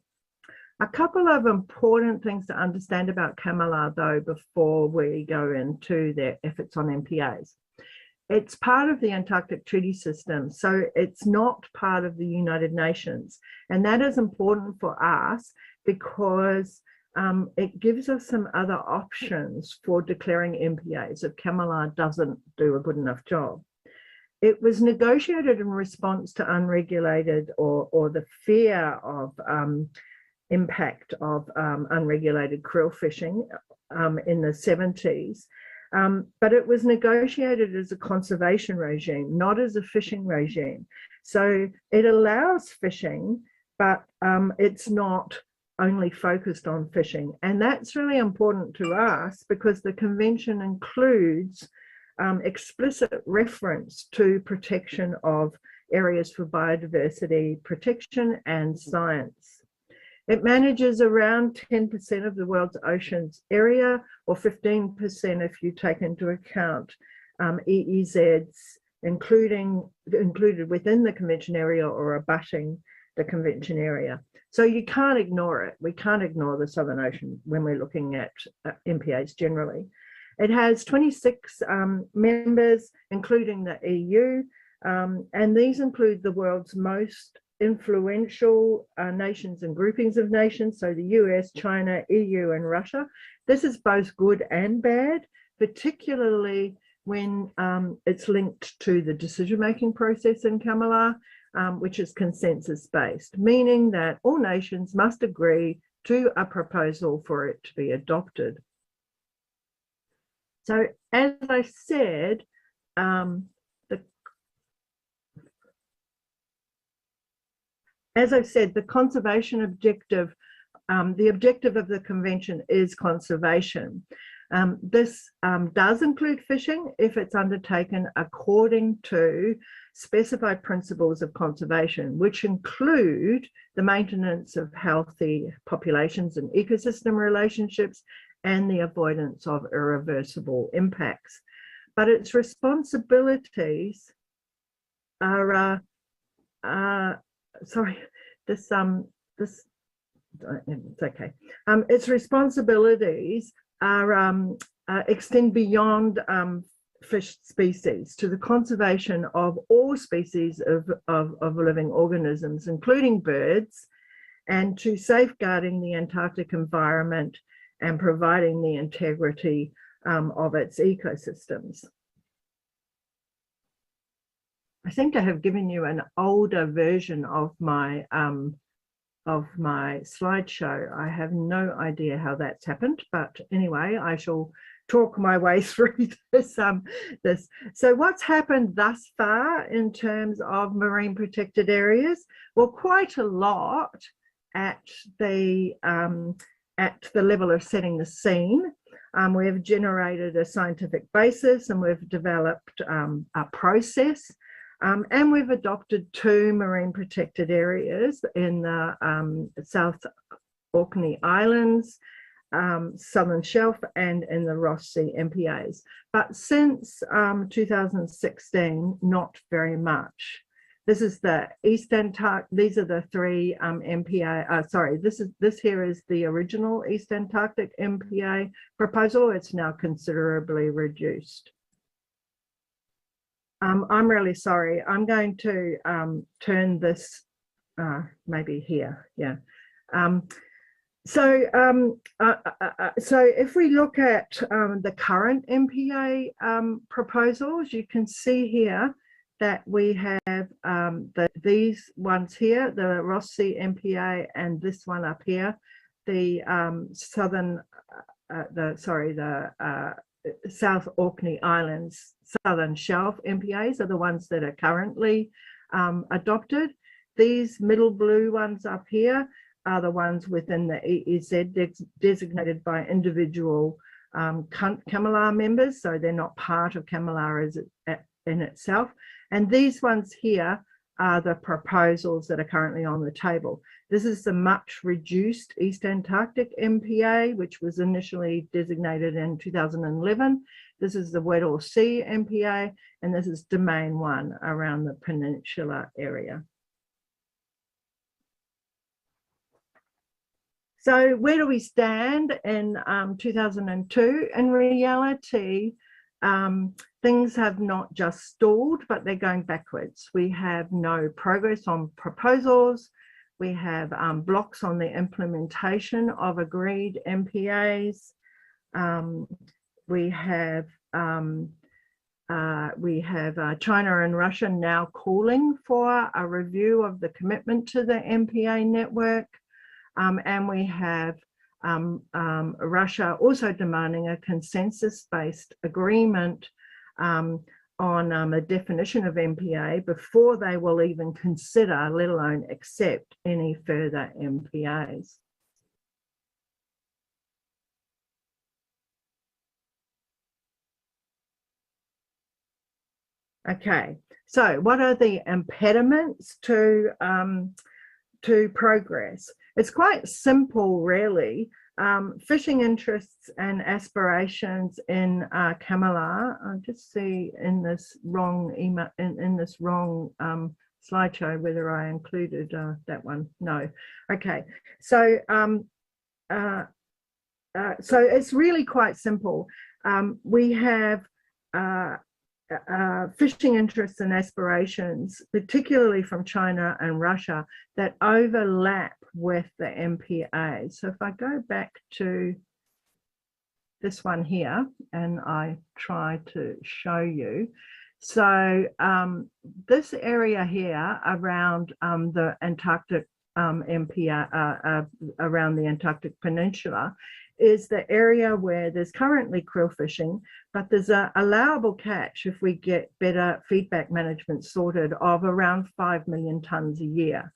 A couple of important things to understand about CAMLR though before we go into their efforts on MPAs. It's part of the Antarctic Treaty System, so it's not part of the United Nations. And that is important for us because it gives us some other options for declaring MPAs if CAMLR doesn't do a good enough job. It was negotiated in response to unregulated or the fear of impact of unregulated krill fishing in the 70s. But it was negotiated as a conservation regime, not as a fishing regime. So it allows fishing, but it's not only focused on fishing. And that's really important to us because the convention includes explicit reference to protection of areas for biodiversity protection and science. It manages around 10% of the world's oceans area, or 15% if you take into account EEZs included within the convention area or abutting the convention area. So you can't ignore it. We can't ignore the Southern Ocean when we're looking at MPAs generally. It has 26 members, including the EU, and these include the world's most influential nations and groupings of nations, so the US, China, EU, and Russia. This is both good and bad, particularly when it's linked to the decision-making process in CAMLR, which is consensus-based, meaning that all nations must agree to a proposal for it to be adopted. So, as I said, the conservation objective, the objective of the convention is conservation. This does include fishing if it's undertaken according to specified principles of conservation, which include the maintenance of healthy populations and ecosystem relationships and the avoidance of irreversible impacts. But its responsibilities are, it's okay. Its responsibilities are extend beyond fish species to the conservation of all species of living organisms, including birds, and to safeguarding the Antarctic environment and providing the integrity of its ecosystems. I think I have given you an older version of my slideshow. I have no idea how that's happened, but anyway, I shall talk my way through this. So what's happened thus far in terms of marine protected areas? Well, quite a lot at the level of setting the scene. We've generated a scientific basis and we've developed a process. And we've adopted 2 marine protected areas in the South Orkney Islands Southern Shelf and in the Ross Sea MPAs. But since 2016, not very much. This is the East Antarctic. These are the three MPA. Sorry, this here is the original East Antarctic MPA proposal. It's now considerably reduced. I'm really sorry. I'm going to turn this maybe here. Yeah. So if we look at the current MPA proposals, you can see here that we have these ones here, the Ross Sea MPA, and this one up here, the South Orkney Islands Southern Shelf MPAs are the ones that are currently adopted. These middle blue ones up here are the ones within the EEZ designated by individual CAMLR members, so they're not part of CAMLR in itself. And these ones here are the proposals that are currently on the table. This is the much reduced East Antarctic MPA, which was initially designated in 2011. This is the Weddell Sea MPA, and this is Domain 1 around the peninsula area. So where do we stand in 2002? In reality, things have not just stalled, but they're going backwards. We have no progress on proposals. We have blocks on the implementation of agreed MPAs. We have China and Russia now calling for a review of the commitment to the MPA network. And we have Russia also demanding a consensus-based agreement on a definition of MPA before they will even consider, let alone accept, any further MPAs. Okay, so what are the impediments to progress? It's quite simple, really. Fishing interests and aspirations in CAMLR. I'll just see in this wrong email, in this wrong slideshow whether I included that one. No. Okay. So so it's really quite simple. We have fishing interests and aspirations, particularly from China and Russia, that overlap with the MPA. So if I go back to this one here and I try to show you, so this area here around the Antarctic MPA, around the Antarctic Peninsula, is the area where there's currently krill fishing, but there's an allowable catch if we get better feedback management sorted of around 5 million tons a year.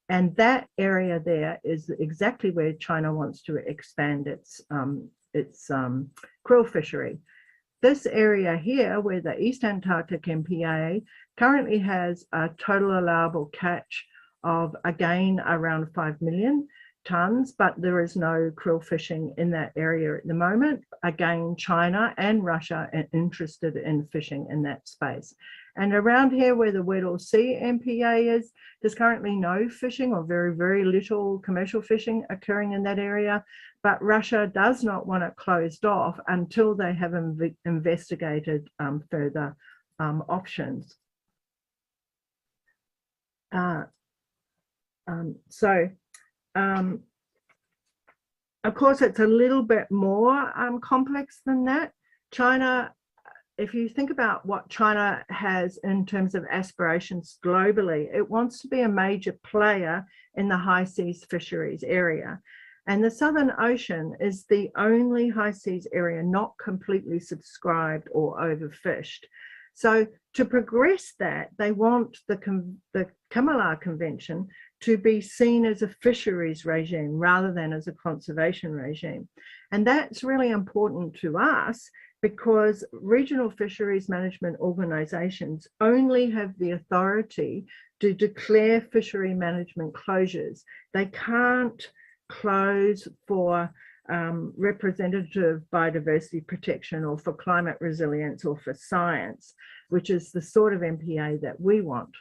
And that area there is exactly where China wants to expand its krill fishery. This area here, where the East Antarctic MPA currently has a total allowable catch of, again, around 5 million tons, but there is no krill fishing in that area at the moment. Again, China and Russia are interested in fishing in that space. And around here where the Weddell Sea MPA is, there's currently no fishing or very, very little commercial fishing occurring in that area, but Russia does not want it closed off until they have investigated further options. Of course, it's a little bit more complex than that. China, if you think about what China has in terms of aspirations globally, it wants to be a major player in the high seas fisheries area. And the Southern Ocean is the only high seas area not completely subscribed or overfished. So to progress that, they want the CAMLR Convention to be seen as a fisheries regime rather than as a conservation regime. And that's really important to us because regional fisheries management organizations only have the authority to declare fishery management closures. They can't close for representative biodiversity protection or for climate resilience or for science, which is the sort of MPA that we want.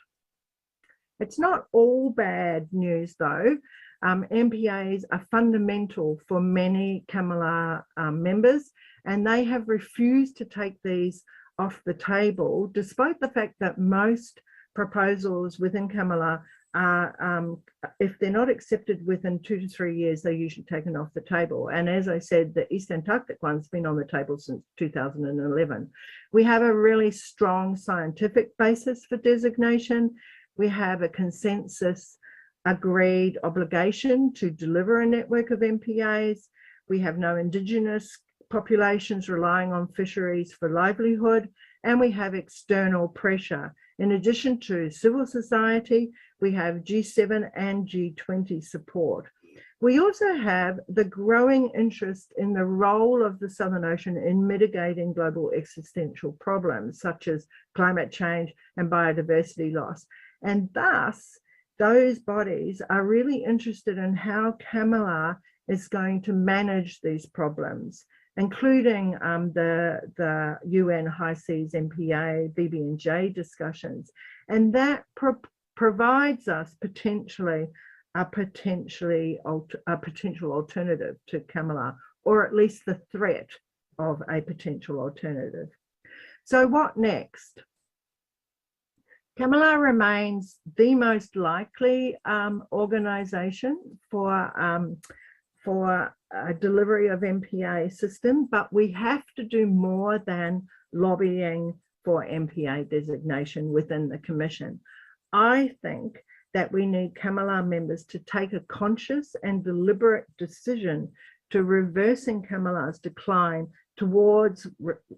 It's not all bad news though. MPAs are fundamental for many CCAMLR members, and they have refused to take these off the table, despite the fact that most proposals within CCAMLR are, if they're not accepted within 2 to 3 years, they're usually taken off the table. And as I said, the East Antarctic one's been on the table since 2011. We have a really strong scientific basis for designation. We have a consensus agreed obligation to deliver a network of MPAs. We have no Indigenous populations relying on fisheries for livelihood, and we have external pressure. In addition to civil society, we have G7 and G20 support. We also have the growing interest in the role of the Southern Ocean in mitigating global existential problems, such as climate change and biodiversity loss. And thus, those bodies are really interested in how CCAMLR is going to manage these problems, including the UN High Seas MPA, BB&J discussions. And that provides us potentially a potential alternative to CCAMLR, or at least the threat of a potential alternative. So what next? CCAMLR remains the most likely organisation for a delivery of MPA system, but we have to do more than lobbying for MPA designation within the Commission. I think that we need CCAMLR members to take a conscious and deliberate decision to reversing CCAMLR's decline towards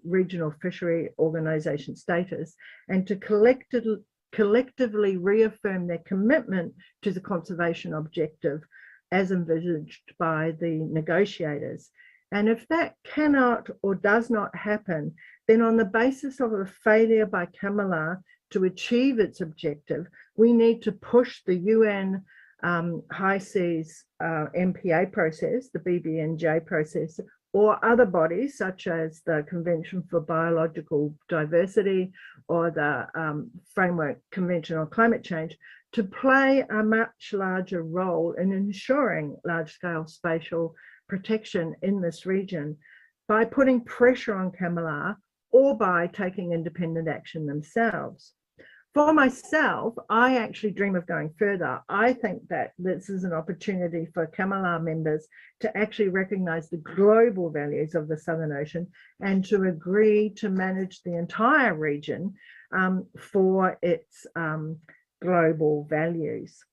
regional fishery organisation status, and to collectively reaffirm their commitment to the conservation objective as envisaged by the negotiators. And if that cannot or does not happen, then on the basis of a failure by CCAMLR to achieve its objective, we need to push the UN High Seas MPA process, the BB&J process, or other bodies such as the Convention for Biological Diversity or the Framework Convention on Climate Change, to play a much larger role in ensuring large-scale spatial protection in this region by putting pressure on CCAMLR or by taking independent action themselves. For myself, I actually dream of going further. I think that this is an opportunity for CCAMLR members to actually recognise the global values of the Southern Ocean and to agree to manage the entire region for its global values.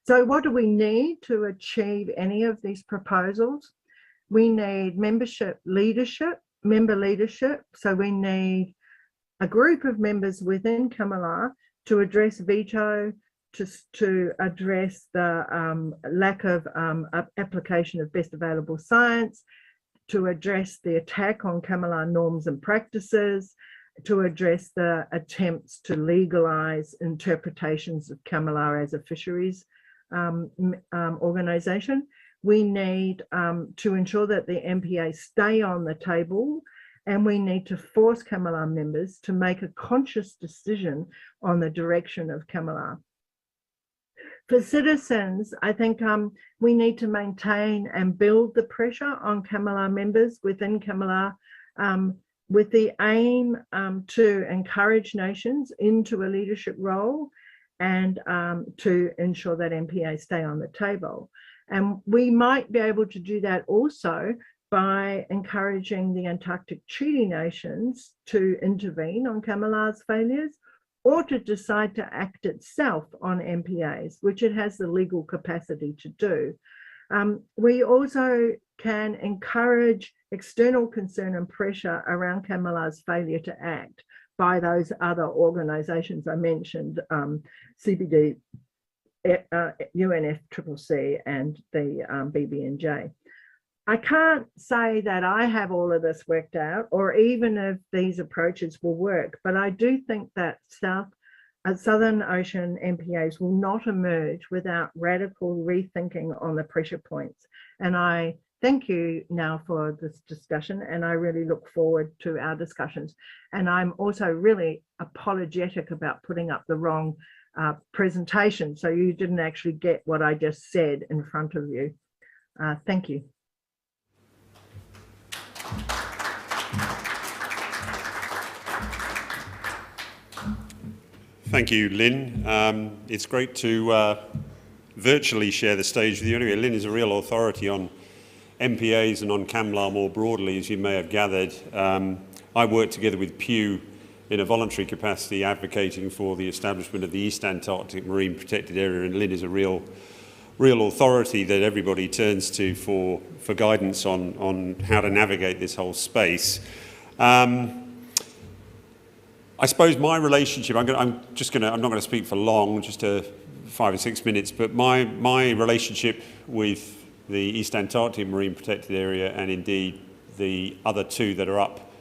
So what do we need to achieve any of these proposals? We need member leadership. So we need a group of members within CCAMLR to address veto, to address the lack of application of best available science, to address the attack on CCAMLR norms and practices, to address the attempts to legalise interpretations of CCAMLR as a fisheries organisation. We need to ensure that the MPA stay on the table, and we need to force CCAMLR members to make a conscious decision on the direction of CCAMLR. For citizens, I think we need to maintain and build the pressure on CCAMLR members within CCAMLR with the aim to encourage nations into a leadership role and to ensure that MPA stay on the table. And we might be able to do that also by encouraging the Antarctic Treaty Nations to intervene on CCAMLR's failures, or to decide to act itself on MPAs, which it has the legal capacity to do. We also can encourage external concern and pressure around CCAMLR's failure to act by those other organisations I mentioned, CBD, UNFCCC and the BB&J. I can't say that I have all of this worked out, or even if these approaches will work, but I do think that Southern Ocean MPAs will not emerge without radical rethinking on the pressure points. And I thank you now for this discussion, and I really look forward to our discussions. And I'm also really apologetic about putting up the wrong presentation, so you didn't actually get what I just said in front of you. Thank you. Thank you, Lynn. It's great to virtually share the stage with you. Anyway, Lynn is a real authority on MPAs and on CAMLAR more broadly, as you may have gathered. I worked together with Pew in a voluntary capacity advocating for the establishment of the East Antarctic Marine Protected Area, and Lynn is a real authority that everybody turns to for guidance on how to navigate this whole space. I suppose my relationship, I'm not going to speak for long, just 5 or 6 minutes, but my relationship with the East Antarctic Marine Protected Area, and indeed the other two that are up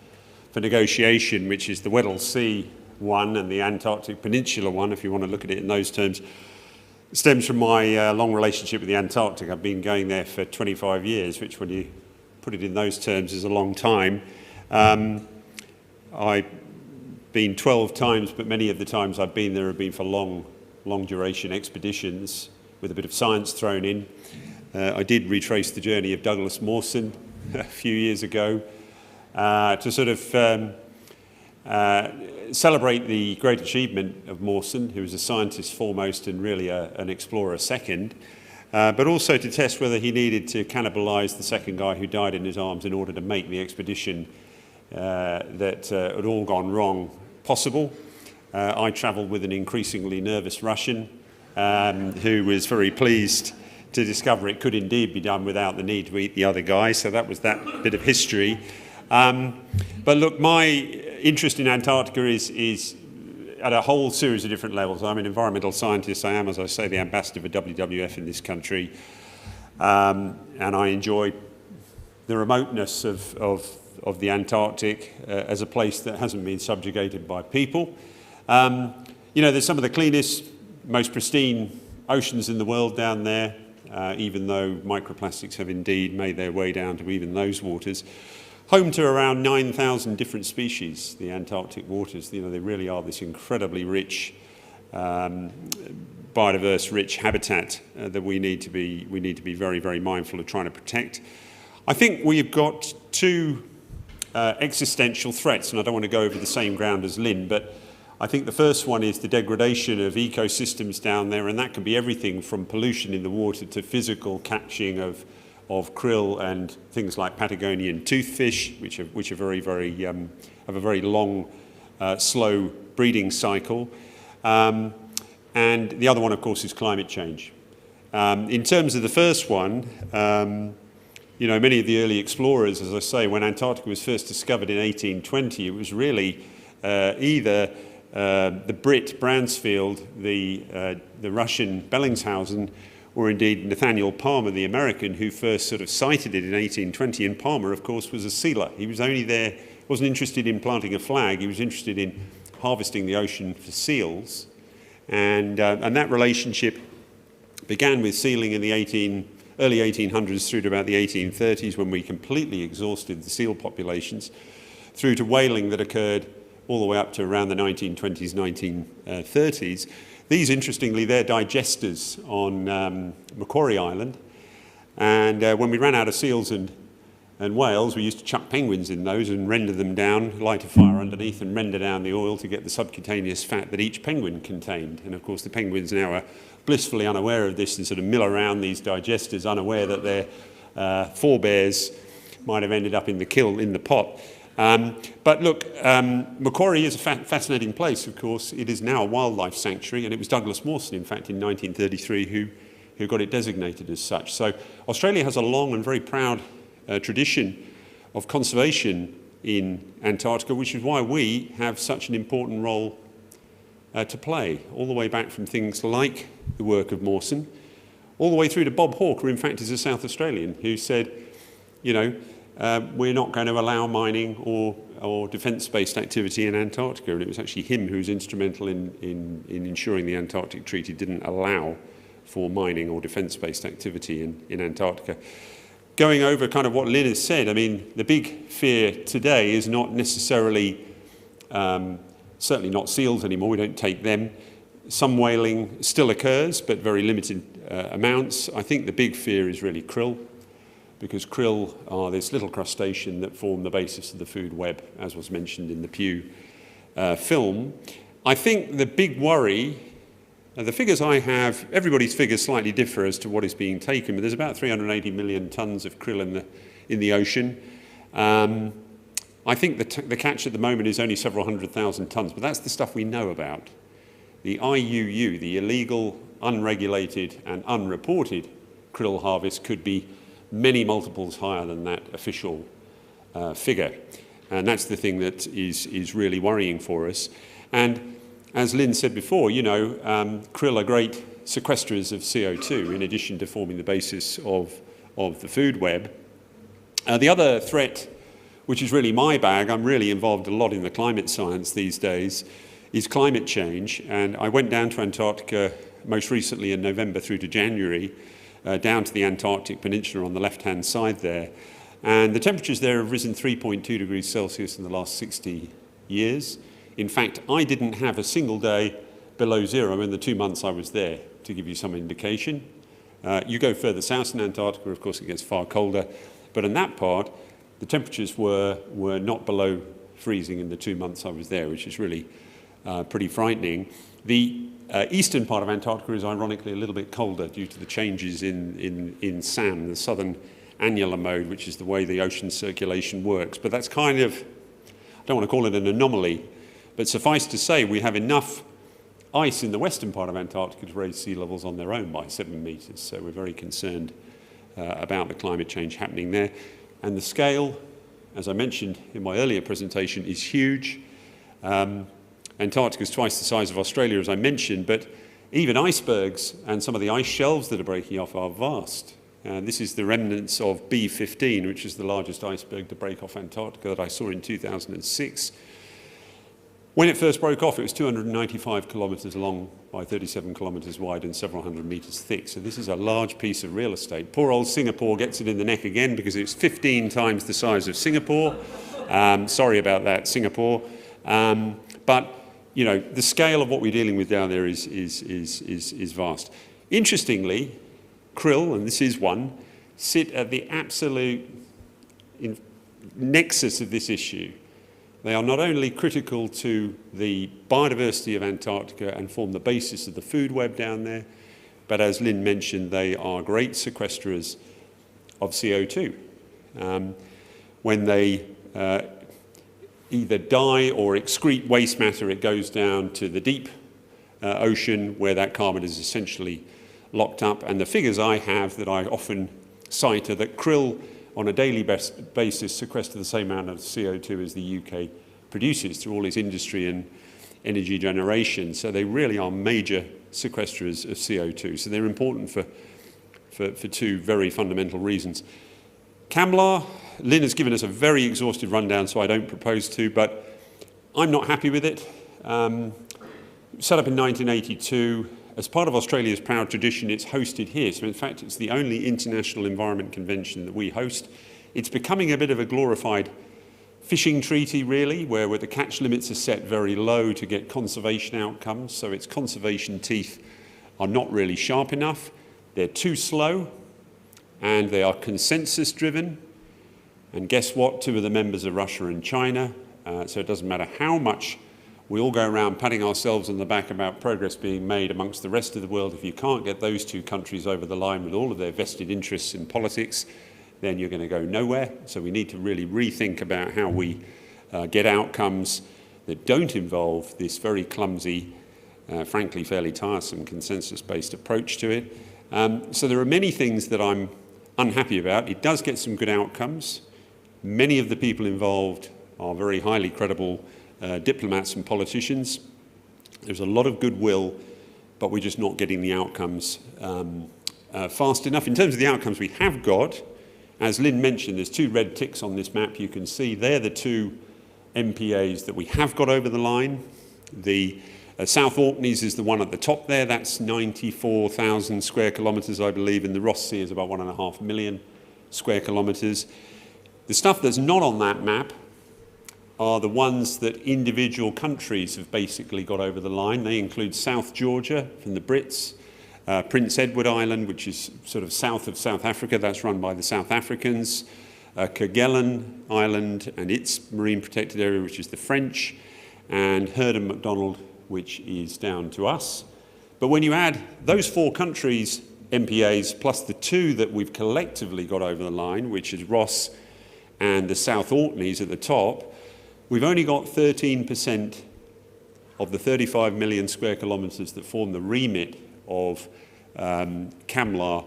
for negotiation, which is the Weddell Sea one and the Antarctic Peninsula one, if you want to look at it in those terms, stems from my long relationship with the Antarctic. I've been going there for 25 years, which when you put it in those terms is a long time. I've been 12 times, but many of the times I've been there have been for long duration expeditions with a bit of science thrown in. I did retrace the journey of Douglas Mawson a few years ago to sort of celebrate the great achievement of Mawson, who was a scientist foremost and really an explorer second, but also to test whether he needed to cannibalise the second guy who died in his arms in order to make the expedition that had all gone wrong possible. I travelled with an increasingly nervous Russian who was very pleased to discover it could indeed be done without the need to eat the other guy, so that was that bit of history. But look, my interest in Antarctica is at a whole series of different levels. I'm an environmental scientist. I am, as I say, the ambassador for WWF in this country, and I enjoy the remoteness of the Antarctic as a place that hasn't been subjugated by people. You know, there's some of the cleanest, most pristine oceans in the world down there, even though microplastics have indeed made their way down to even those waters. Home to around 9,000 different species, the Antarctic waters. You know, they really are this incredibly rich, biodiverse, rich habitat that we need to be very, very mindful of trying to protect. I think we've got two existential threats, and I don't want to go over the same ground as Lynn, but I think the first one is the degradation of ecosystems down there, and that can be everything from pollution in the water to physical catching of krill and things like Patagonian toothfish, which are very, very have a very long, slow breeding cycle. And the other one, of course, is climate change. In terms of the first one, you know, many of the early explorers, as I say, when Antarctica was first discovered in 1820, it was really either the Brit Bransfield, the Russian Bellingshausen, or indeed Nathaniel Palmer, the American, who first sort of sighted it in 1820. And Palmer, of course, was a sealer. He was only there, wasn't interested in planting a flag. He was interested in harvesting the ocean for seals. And that relationship began with sealing in the early 1800s through to about the 1830s, when we completely exhausted the seal populations, through to whaling that occurred all the way up to around the 1920s, 1930s. These, interestingly, they're digesters on Macquarie Island. And when we ran out of seals and whales, we used to chuck penguins in those and render them down, light a fire underneath and render down the oil to get the subcutaneous fat that each penguin contained. And of course, the penguins now are blissfully unaware of this and sort of mill around these digesters, unaware that their forebears might have ended up in the pot. But look, Macquarie is a fascinating place, of course. It is now a wildlife sanctuary, and it was Douglas Mawson, in fact, in 1933 who got it designated as such. So Australia has a long and very proud tradition of conservation in Antarctica, which is why we have such an important role to play, all the way back from things like the work of Mawson, all the way through to Bob Hawke, who in fact is a South Australian, who said, you know, we're not going to allow mining or defence-based activity in Antarctica. And it was actually him who was instrumental in ensuring the Antarctic Treaty didn't allow for mining or defence-based activity in Antarctica. going over kind of what Lynn has said, I mean, the big fear today is not necessarily, certainly not seals anymore, we don't take them. Some whaling still occurs, but very limited amounts. I think the big fear is really krill, because krill are this little crustacean that form the basis of the food web, as was mentioned in the Pew film. I think the big worry, the figures I have, everybody's figures slightly differ as to what is being taken, but there's about 380 million tonnes of krill in the ocean. I think the catch at the moment is only several 100,000 tonnes, but that's the stuff we know about. The IUU, the illegal, unregulated and unreported krill harvest, could be many multiples higher than that official figure. And that's the thing that is really worrying for us. And as Lynn said before, you know, krill are great sequesters of CO2 in addition to forming the basis of the food web. The other threat, which is really my bag, I'm really involved a lot in the climate science these days, is climate change. And I went down to Antarctica most recently in November through to January, down to the Antarctic Peninsula on the left-hand side there. And the temperatures there have risen 3.2 degrees Celsius in the last 60 years. In fact, I didn't have a single day below zero in the 2 months I was there, to give you some indication. You go further south in Antarctica, of course, it gets far colder. But in that part, the temperatures were not below freezing in the 2 months I was there, which is really pretty frightening. The eastern part of Antarctica is ironically a little bit colder due to the changes in SAM, the southern annular mode, which is the way the ocean circulation works. But that's kind of, I don't want to call it an anomaly, but suffice to say we have enough ice in the western part of Antarctica to raise sea levels on their own by 7 metres. So we're very concerned about the climate change happening there. And the scale, as I mentioned in my earlier presentation, is huge. Antarctica is twice the size of Australia, as I mentioned, but even icebergs and some of the ice shelves that are breaking off are vast. This is the remnants of B-15, which is the largest iceberg to break off Antarctica that I saw in 2006. When it first broke off, it was 295 kilometres long by 37 kilometres wide and several hundred metres thick. So this is a large piece of real estate. Poor old Singapore gets it in the neck again because it's 15 times the size of Singapore. Sorry about that, Singapore. But you know, the scale of what we're dealing with down there is vast. Interestingly, krill, and this is one, sit at the absolute nexus of this issue. They are not only critical to the biodiversity of Antarctica and form the basis of the food web down there, but as Lynn mentioned, they are great sequesters of CO2. When they either die or excrete waste matter, it goes down to the deep ocean where that carbon is essentially locked up. And the figures I have that I often cite are that krill on a daily basis sequester the same amount of CO2 as the UK produces through all its industry and energy generation. So they really are major sequesters of CO2. So they're important for two very fundamental reasons. CAMLR, Lynn has given us a very exhaustive rundown, so I don't propose to, but I'm not happy with it. Set up in 1982. As part of Australia's proud tradition, it's hosted here. So in fact, it's the only international environment convention that we host. It's becoming a bit of a glorified fishing treaty, really, where the catch limits are set very low to get conservation outcomes. So its conservation teeth are not really sharp enough. They're too slow, and they are consensus driven. And guess what? Two of the members are Russia and China. So it doesn't matter how much we all go around patting ourselves on the back about progress being made amongst the rest of the world. If you can't get those two countries over the line with all of their vested interests in politics, then you're going to go nowhere. So we need to really rethink about how we get outcomes that don't involve this very clumsy, frankly fairly tiresome consensus-based approach to it. So there are many things that I'm unhappy about. It does get some good outcomes. Many of the people involved are very highly credible diplomats and politicians. There's a lot of goodwill, but we're just not getting the outcomes fast enough. In terms of the outcomes we have got, as Lynn mentioned, there's two red ticks on this map. You can see they're the two MPAs that we have got over the line. The South Orkneys is the one at the top there. That's 94,000 square kilometres, I believe, and the Ross Sea is about 1.5 million square kilometres. The stuff that's not on that map are the ones that individual countries have basically got over the line. They include South Georgia from the Brits, Prince Edward Island, which is sort of south of South Africa, that's run by the South Africans, Kerguelen Island and its marine protected area, which is the French, and Heard and MacDonald, which is down to us. But when you add those 4 countries' MPAs plus the 2 that we've collectively got over the line, which is Ross and the South Orkneys at the top, we've only got 13% of the 35 million square kilometres that form the remit of CCAMLR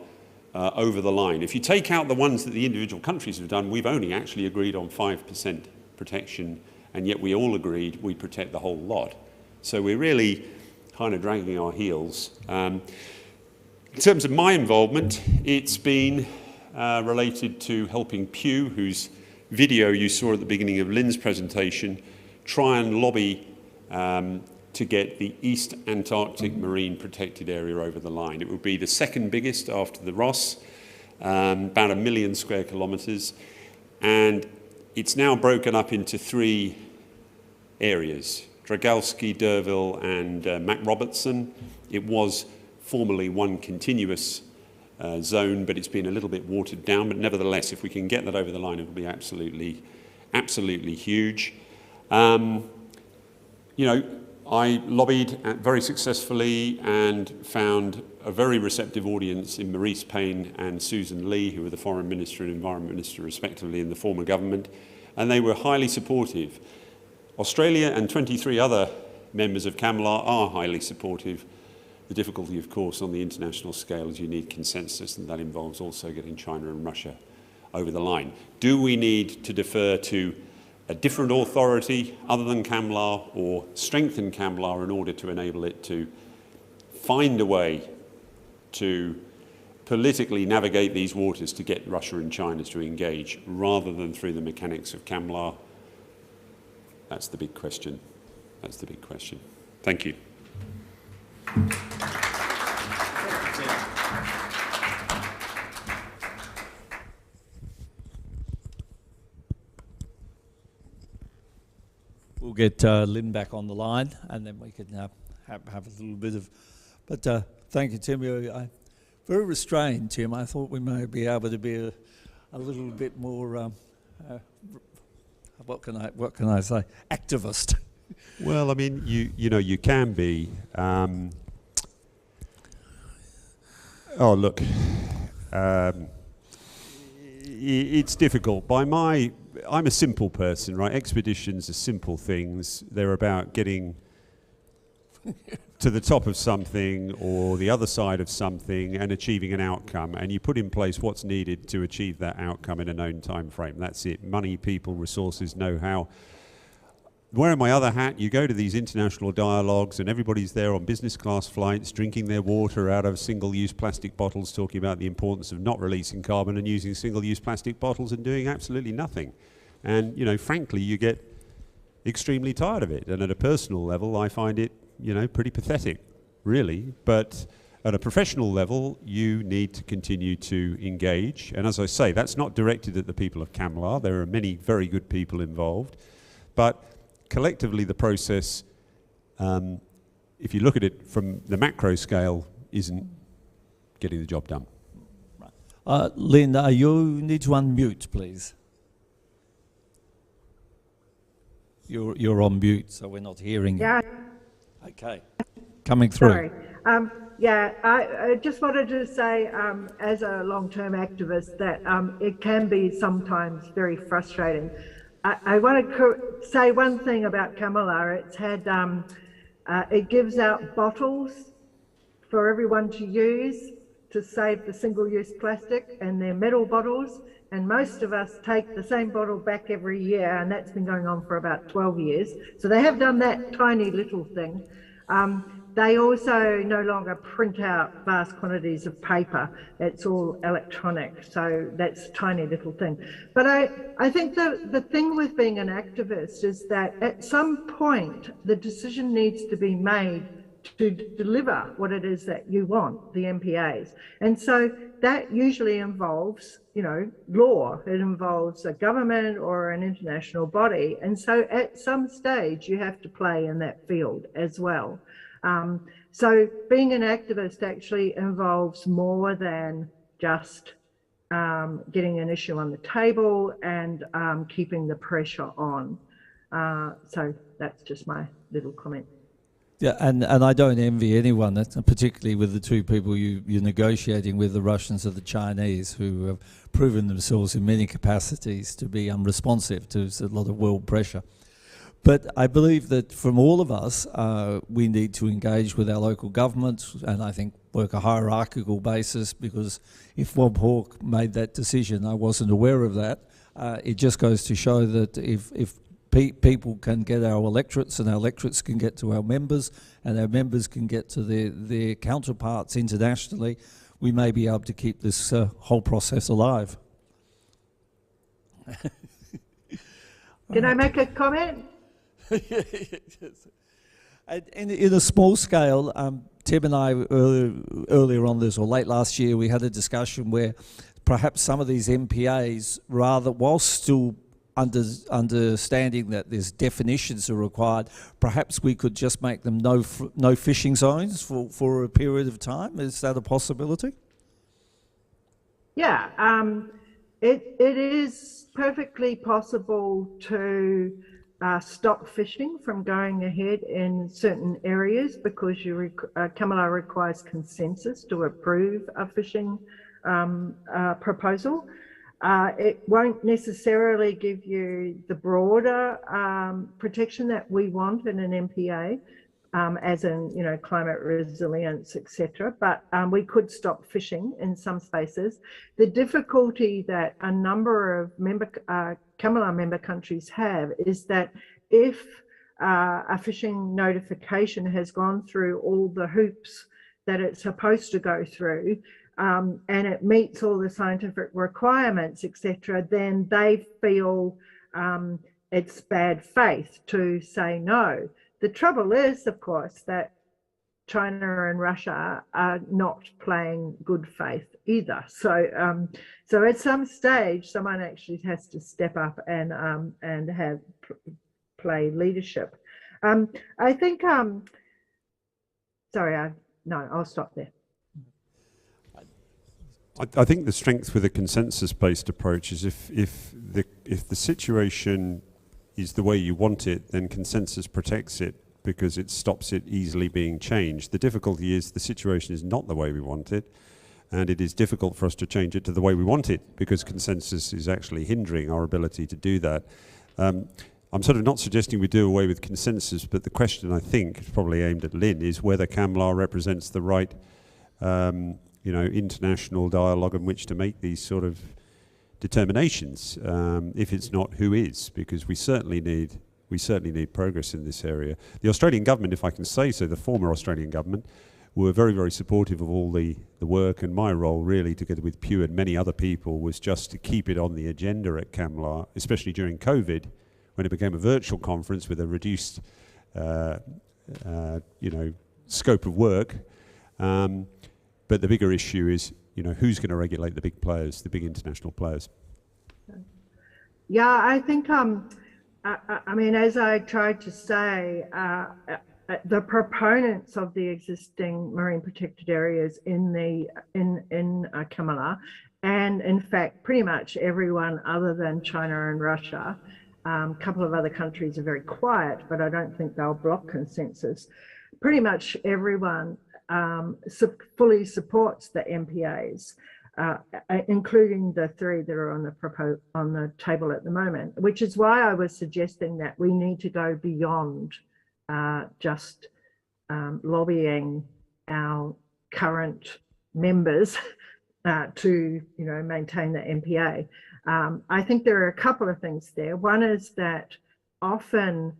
over the line. If you take out the ones that the individual countries have done, we've only actually agreed on 5% protection, and yet we all agreed we protect the whole lot. So we're really kind of dragging our heels. In terms of my involvement, it's been related to helping Pew, whose video you saw at the beginning of Lynn's presentation, try and lobby to get the East Antarctic Marine Protected Area over the line. It would be the second biggest after the Ross, about 1 million square kilometres, and it's now broken up into 3 areas: Dragalski, D'Urville and Mac Robertson. It was formerly one continuous zone, but it's been a little bit watered down. But nevertheless, if we can get that over the line, it will be absolutely, absolutely huge. You know, I lobbied very successfully and found a very receptive audience in Maurice Payne and Susan Lee, who were the Foreign Minister and Environment Minister respectively in the former government, and they were highly supportive. Australia and 23 other members of CCAMLR are highly supportive. The difficulty, of course, on the international scale is you need consensus, and that involves also getting China and Russia over the line. Do we need to defer to a different authority other than CCAMLR, or strengthen CCAMLR in order to enable it to find a way to politically navigate these waters to get Russia and China to engage, rather than through the mechanics of CCAMLR? That's the big question. That's the big question. Thank you. We'll get Lynn back on the line, and then we can have a little bit of... But thank you, Tim. You're very restrained, Tim. I thought we may be able to be a little bit more... what can I say? Activist. Well, I mean, you know, you can be. Oh, look, it's difficult. I'm a simple person, right? Expeditions are simple things. They're about getting to the top of something or the other side of something and achieving an outcome. And you put in place what's needed to achieve that outcome in a known time frame. That's it. Money, people, resources, know-how. Wearing my other hat, you go to these international dialogues and everybody's there on business class flights, drinking their water out of single-use plastic bottles, talking about the importance of not releasing carbon and using single-use plastic bottles and doing absolutely nothing. And, you know, frankly, you get extremely tired of it. And at a personal level, I find it, you know, pretty pathetic, really. But at a professional level, you need to continue to engage. And as I say, that's not directed at the people of CCAMLR. There are many very good people involved. But collectively, the process, if you look at it from the macro scale, isn't getting the job done. Lynn, you need to unmute, please. You're on mute, so we're not hearing you. Yeah. Okay. Coming through. Sorry. I just wanted to say, as a long-term activist, that it can be sometimes very frustrating. I want to say one thing about CCAMLR. It's had, it gives out bottles for everyone to use to save the single-use plastic, and they're metal bottles, and most of us take the same bottle back every year, and that's been going on for about 12 years. So they have done that tiny little thing. They also no longer print out vast quantities of paper. It's all electronic, so that's a tiny little thing. But I think the thing with being an activist is that at some point the decision needs to be made to deliver what it is that you want, the MPAs. And so that usually involves, law. It involves a government or an international body. And so at some stage, you have to play in that field as well. So being an activist actually involves more than just getting an issue on the table and keeping the pressure on. So that's just my little comment. Yeah, and I don't envy anyone, particularly with the two people you're negotiating with, the Russians and the Chinese, who have proven themselves in many capacities to be unresponsive to a lot of world pressure. But I believe that from all of us, we need to engage with our local governments and I think work a hierarchical basis, because if Bob Hawke made that decision, I wasn't aware of that. It just goes to show that if people can get our electorates and our electorates can get to our members and our members can get to their counterparts internationally, we may be able to keep this whole process alive. Can I make a comment? In a small scale, Tim and I earlier on this, or late last year, we had a discussion where perhaps some of these MPAs, whilst still understanding that there's definitions are required, perhaps we could just make them no fishing zones for a period of time. Is that a possibility? Yeah, it is perfectly possible to stop fishing from going ahead in certain areas, because CAMLR requires consensus to approve a fishing proposal. It won't necessarily give you the broader protection that we want in an MPA, as in, climate resilience, etc. But we could stop fishing in some spaces. The difficulty that a number of CAMLR member countries have is that if a fishing notification has gone through all the hoops that it's supposed to go through, and it meets all the scientific requirements, etc., then they feel it's bad faith to say no. The trouble is, of course, that China and Russia are not playing good faith either. So, so at some stage, someone actually has to step up and play leadership. I think. Sorry, I'll stop there. I think the strength with a consensus-based approach is if the situation is the way you want it, then consensus protects it because it stops it easily being changed. The difficulty is the situation is not the way we want it, and it is difficult for us to change it to the way we want it because consensus is actually hindering our ability to do that. I'm sort of not suggesting we do away with consensus, but the question I think is probably aimed at Lynn is whether CAMLR represents the right international dialogue in which to make these sort of determinations. If it's not, who is? Because we certainly need progress in this area. The Australian government, if I can say so, the former Australian government, were very, very supportive of all the work, and my role really, together with Pew and many other people, was just to keep it on the agenda at CAMLR, especially during COVID, when it became a virtual conference with a reduced scope of work. But the bigger issue is, who's going to regulate the big players, the big international players? Yeah, I think, I mean, as I tried to say, the proponents of the existing marine protected areas in CAMLR, and in fact, pretty much everyone other than China and Russia, a couple of other countries are very quiet, but I don't think they'll block consensus. Pretty much everyone fully supports the MPAs, including the three that are on the table at the moment, which is why I was suggesting that we need to go beyond just lobbying our current members to maintain the MPA. I think there are a couple of things there. One is that often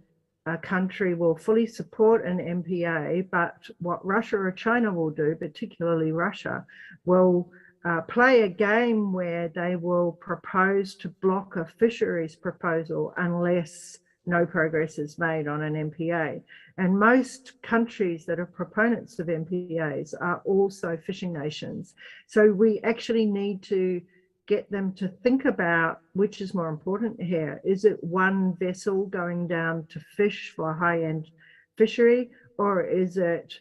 a country will fully support an MPA, but what Russia or China will do, particularly Russia, will play a game where they will propose to block a fisheries proposal unless no progress is made on an MPA. And most countries that are proponents of MPAs are also fishing nations. So we actually need to get them to think about which is more important here. Is it one vessel going down to fish for a high-end fishery, or is it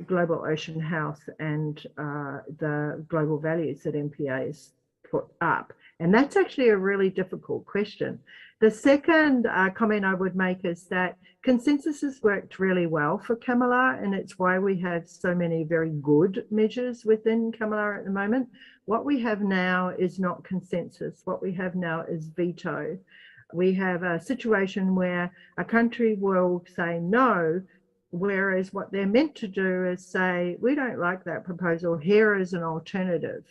global ocean health and the global values that MPAs put up? And that's actually a really difficult question. The second comment I would make is that consensus has worked really well for CCAMLR, and it's why we have so many very good measures within CCAMLR at the moment. What we have now is not consensus. What we have now is veto. We have a situation where a country will say no, whereas what they're meant to do is say, we don't like that proposal, here is an alternative.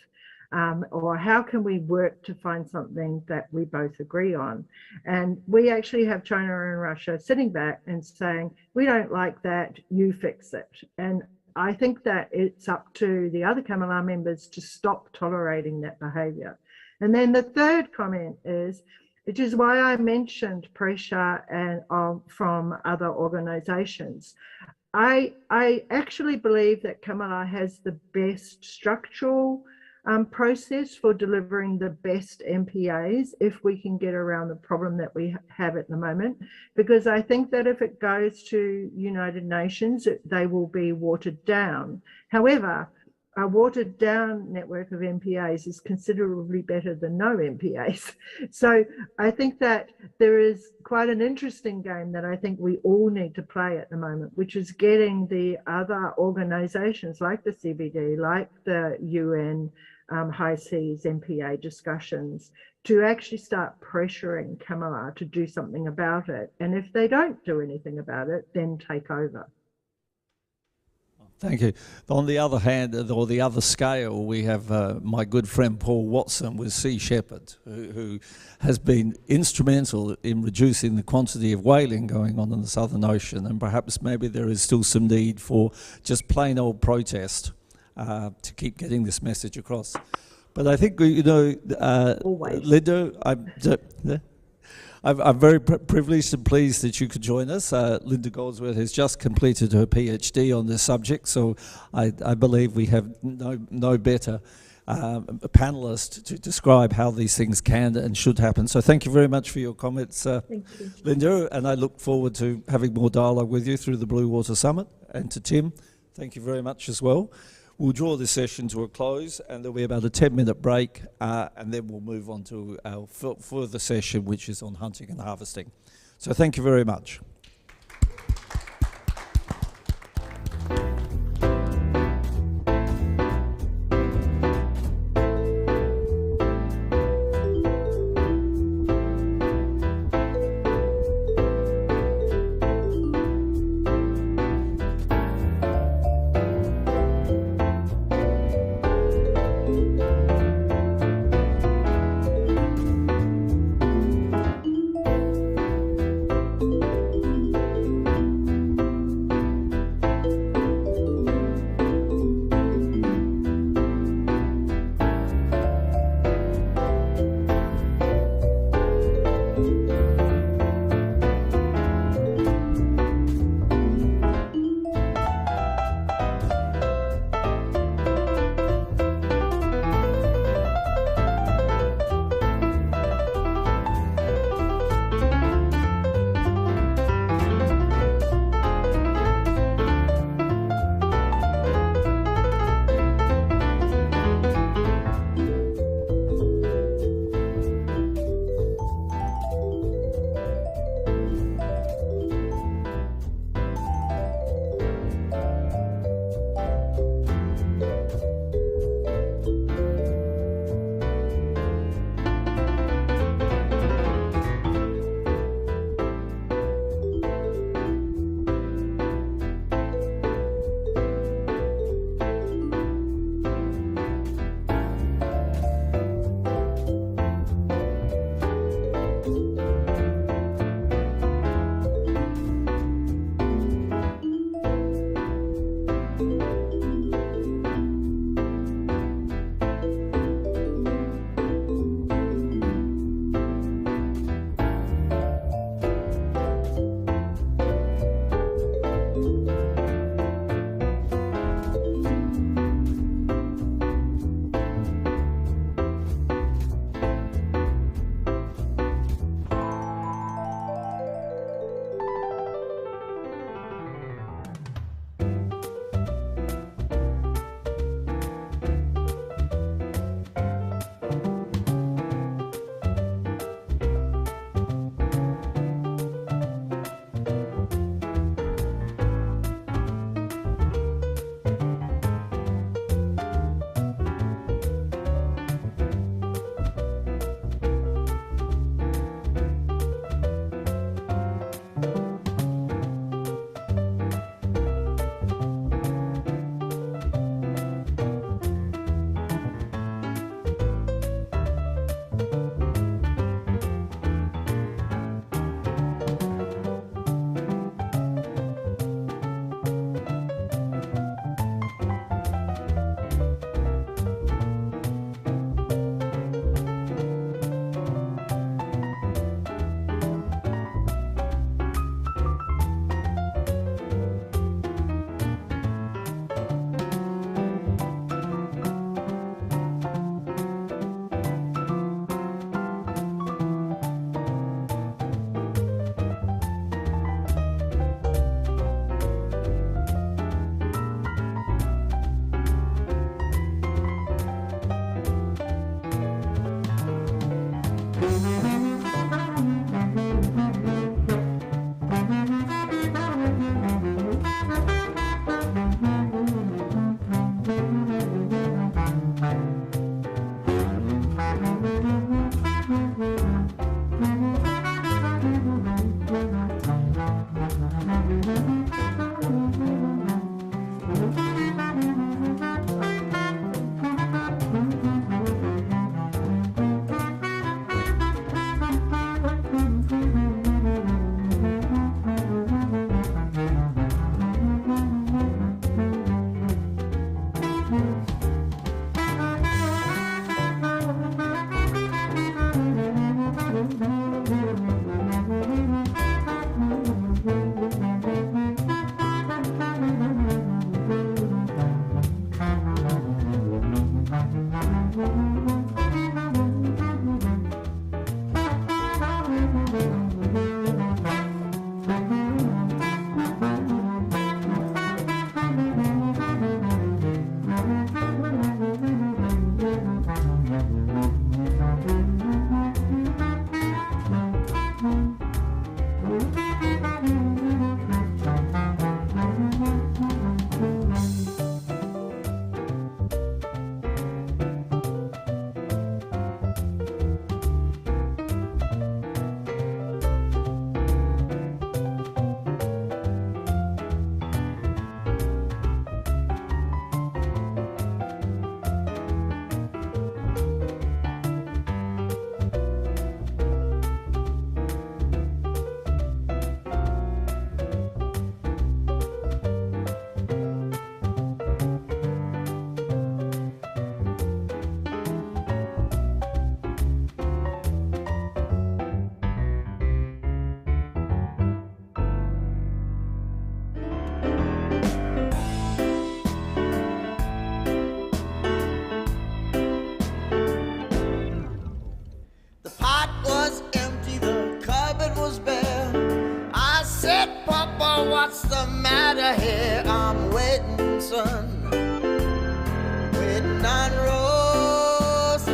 Or how can we work to find something that we both agree on? And we actually have China and Russia sitting back and saying, we don't like that, you fix it. And I think that it's up to the other CCAMLR members to stop tolerating that behaviour. And then the third comment is, which is why I mentioned pressure and from other organisations. I actually believe that CCAMLR has the best structural process for delivering the best MPAs if we can get around the problem that we have at the moment, because I think that if it goes to United Nations, they will be watered down. However, a watered down network of MPAs is considerably better than no MPAs. So I think that there is quite an interesting game that I think we all need to play at the moment, which is getting the other organizations like the CBD, like the UN High Seas MPA discussions to actually start pressuring CCAMLR to do something about it. And if they don't do anything about it, then take over. Thank you. On the other hand, or the other scale, we have my good friend Paul Watson with Sea Shepherd, who has been instrumental in reducing the quantity of whaling going on in the Southern Ocean, and perhaps maybe there is still some need for just plain old protest to keep getting this message across. But I think, Linda, I'm very privileged and pleased that you could join us. Linda Goldsworth has just completed her PhD on this subject, so I believe we have no better panelist to describe how these things can and should happen. So thank you very much for your comments, Linda, and I look forward to having more dialogue with you through the Blue Water Summit. And to Tim, thank you very much as well. We'll draw this session to a close, and there'll be about a 10-minute break, and then we'll move on to our further session, which is on hunting and harvesting. So thank you very much. Papa, what's the matter here? I'm waiting, son, waiting on Roosevelt.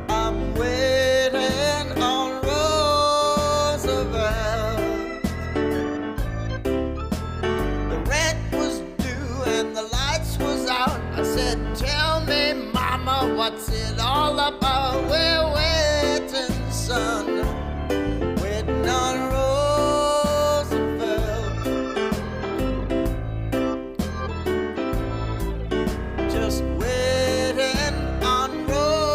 I'm waiting on Roosevelt. The rent was due and the lights was out. I said, tell me, Mama, what's it all about? We're waiting, son, waiting on Roosevelt. Just waiting on Roosevelt.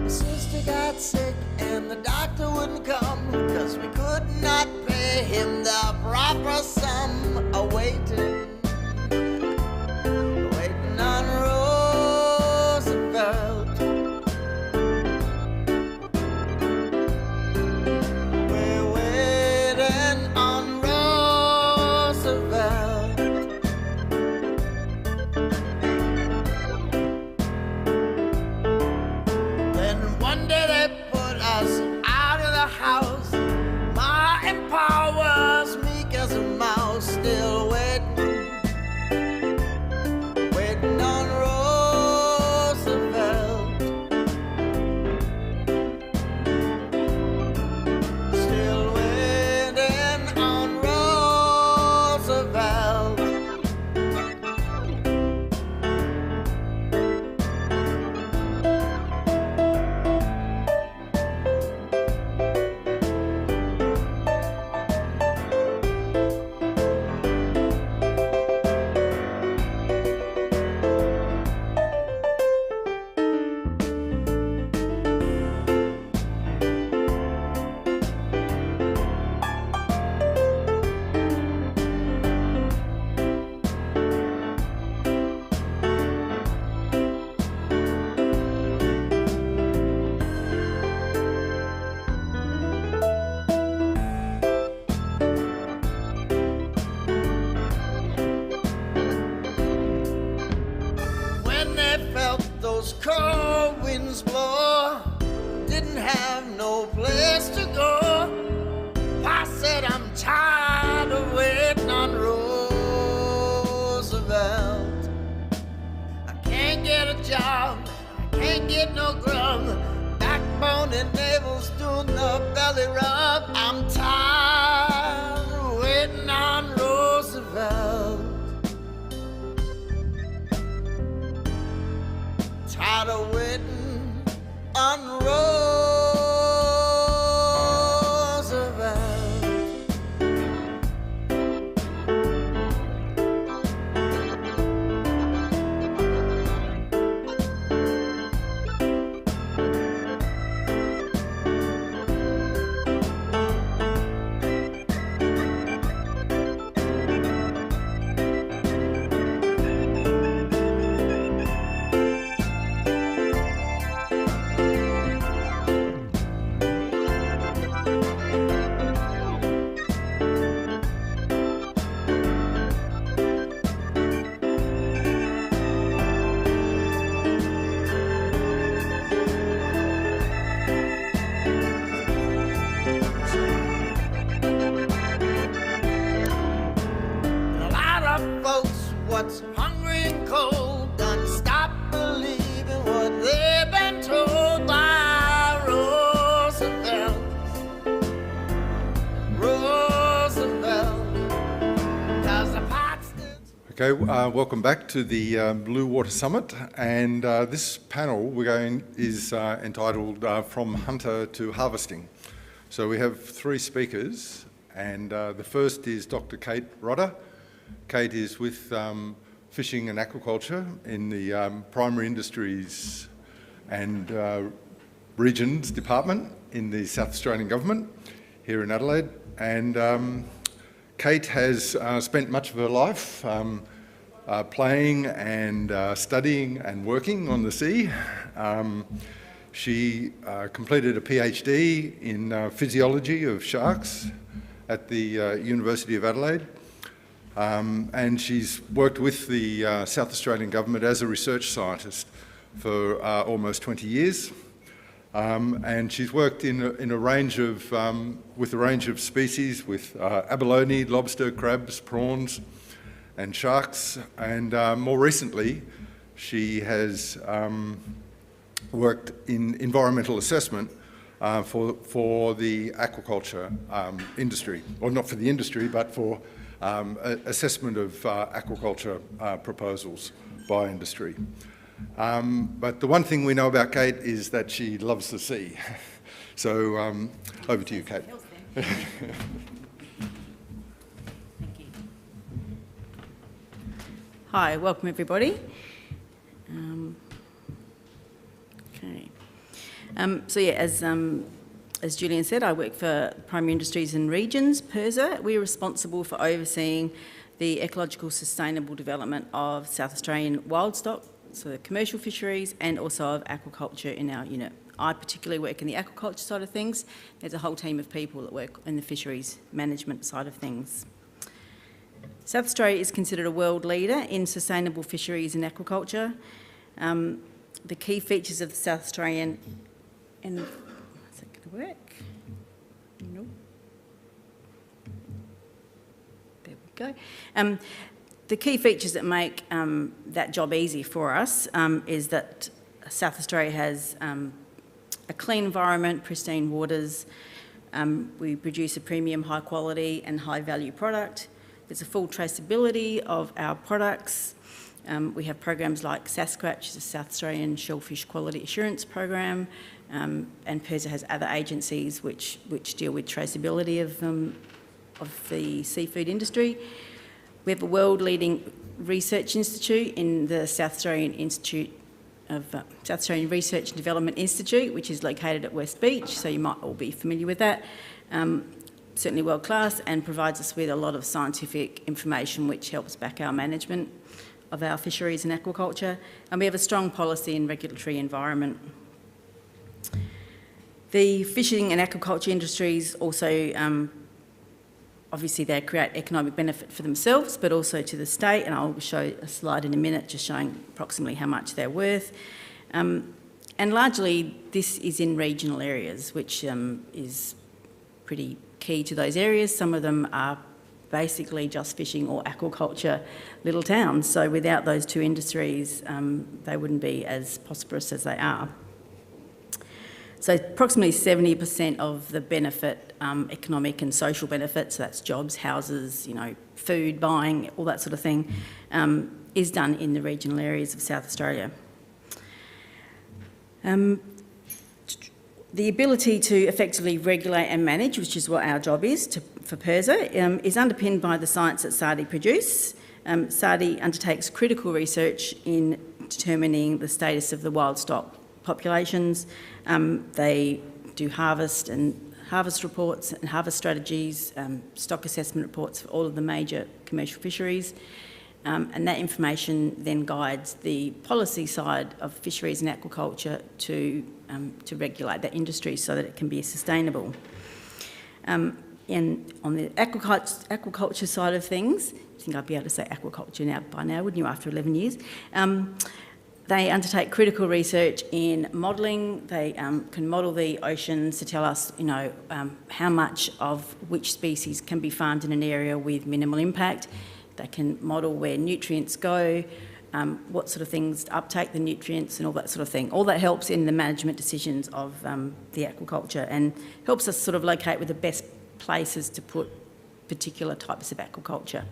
My sister got sick and the doctor wouldn't come because we could not pay him the proper sum. Waiting, waiting on Roosevelt. We're waiting on Roosevelt. Then one day they put us out of the house. Ma and Pa was meek as a mouse, still waiting, waiting on Roosevelt. Still waiting on Roosevelt. When they felt those cold winds blow, didn't have no place to go. Pa said, I'm tired of waiting on Roosevelt. I can't get a job, I can't get no grub. Backbone and navel's doing the belly rub. I'm tired of waiting on Roosevelt. Tired of waiting on Roosevelt. What's hungry and cold done stop believing what they've been told by Roosevelt. Roosevelt, 'cause the pot's still... Okay, welcome back to the Blue Water Summit, and this panel is entitled From Hunter to Harvesting. So we have three speakers, and the first is Dr. Kate Rodder. Kate is with fishing and aquaculture in the primary industries and regions department in the South Australian Government here in Adelaide. And Kate has spent much of her life playing and studying and working on the sea. She completed a PhD in physiology of sharks at the University of Adelaide. and she's worked with the South Australian government as a research scientist for almost 20 years. And she's worked in a range of, with a range of species, with abalone, lobster, crabs, prawns, and sharks. And more recently, she has worked in environmental assessment for the aquaculture industry, or not for the industry, but for assessment of aquaculture proposals by industry. But the one thing we know about Kate is that she loves the sea. So over to you, Kate. Hi, welcome everybody. So yeah, as Julian said, I work for Primary Industries and Regions, PIRSA. We're responsible for overseeing the ecological sustainable development of South Australian wild stock, so the commercial fisheries, and also of aquaculture in our unit. I particularly work in the aquaculture side of things. There's a whole team of people that work in the fisheries management side of things. South Australia is considered a world leader in sustainable fisheries and aquaculture. The key features of the South Australian, and is that going to work? Nope. There we go. The key features that make that job easy for us is that South Australia has a clean environment, pristine waters. We produce a premium, high quality and high value product. There's a full traceability of our products. We have programs like Sasquatch, the South Australian Shellfish Quality Assurance Program, and PIRSA has other agencies which deal with traceability of the seafood industry. We have a world-leading research institute in the South Australian Research and Development Institute, which is located at West Beach, so you might all be familiar with that. Certainly world-class, and provides us with a lot of scientific information which helps back our management of our fisheries and aquaculture. And we have a strong policy and regulatory environment. The fishing and aquaculture industries also obviously they create economic benefit for themselves, but also to the state, and I'll show a slide in a minute just showing approximately how much they're worth. And largely this is in regional areas, which is pretty key to those areas. Some of them are basically just fishing or aquaculture little towns, so without those two industries, they wouldn't be as prosperous as they are. So approximately 70% of the benefit, economic and social benefits, so that's jobs, houses, food, buying, all that sort of thing, is done in the regional areas of South Australia. The ability to effectively regulate and manage, which is what our job is for PIRSA, is underpinned by the science that SARDI produce. SARDI undertakes critical research in determining the status of the wild stock populations. They do harvest reports and harvest strategies, stock assessment reports for all of the major commercial fisheries, and that information then guides the policy side of fisheries and aquaculture to regulate that industry so that it can be sustainable. And on the aquaculture side of things, I think I'd be able to say aquaculture by now, wouldn't you, after 11 years? They undertake critical research in modelling. They can model the oceans to tell us, how much of which species can be farmed in an area with minimal impact. They can model where nutrients go, what sort of things uptake the nutrients and all that sort of thing. All that helps in the management decisions of the aquaculture and helps us sort of locate where the best places to put particular types of aquaculture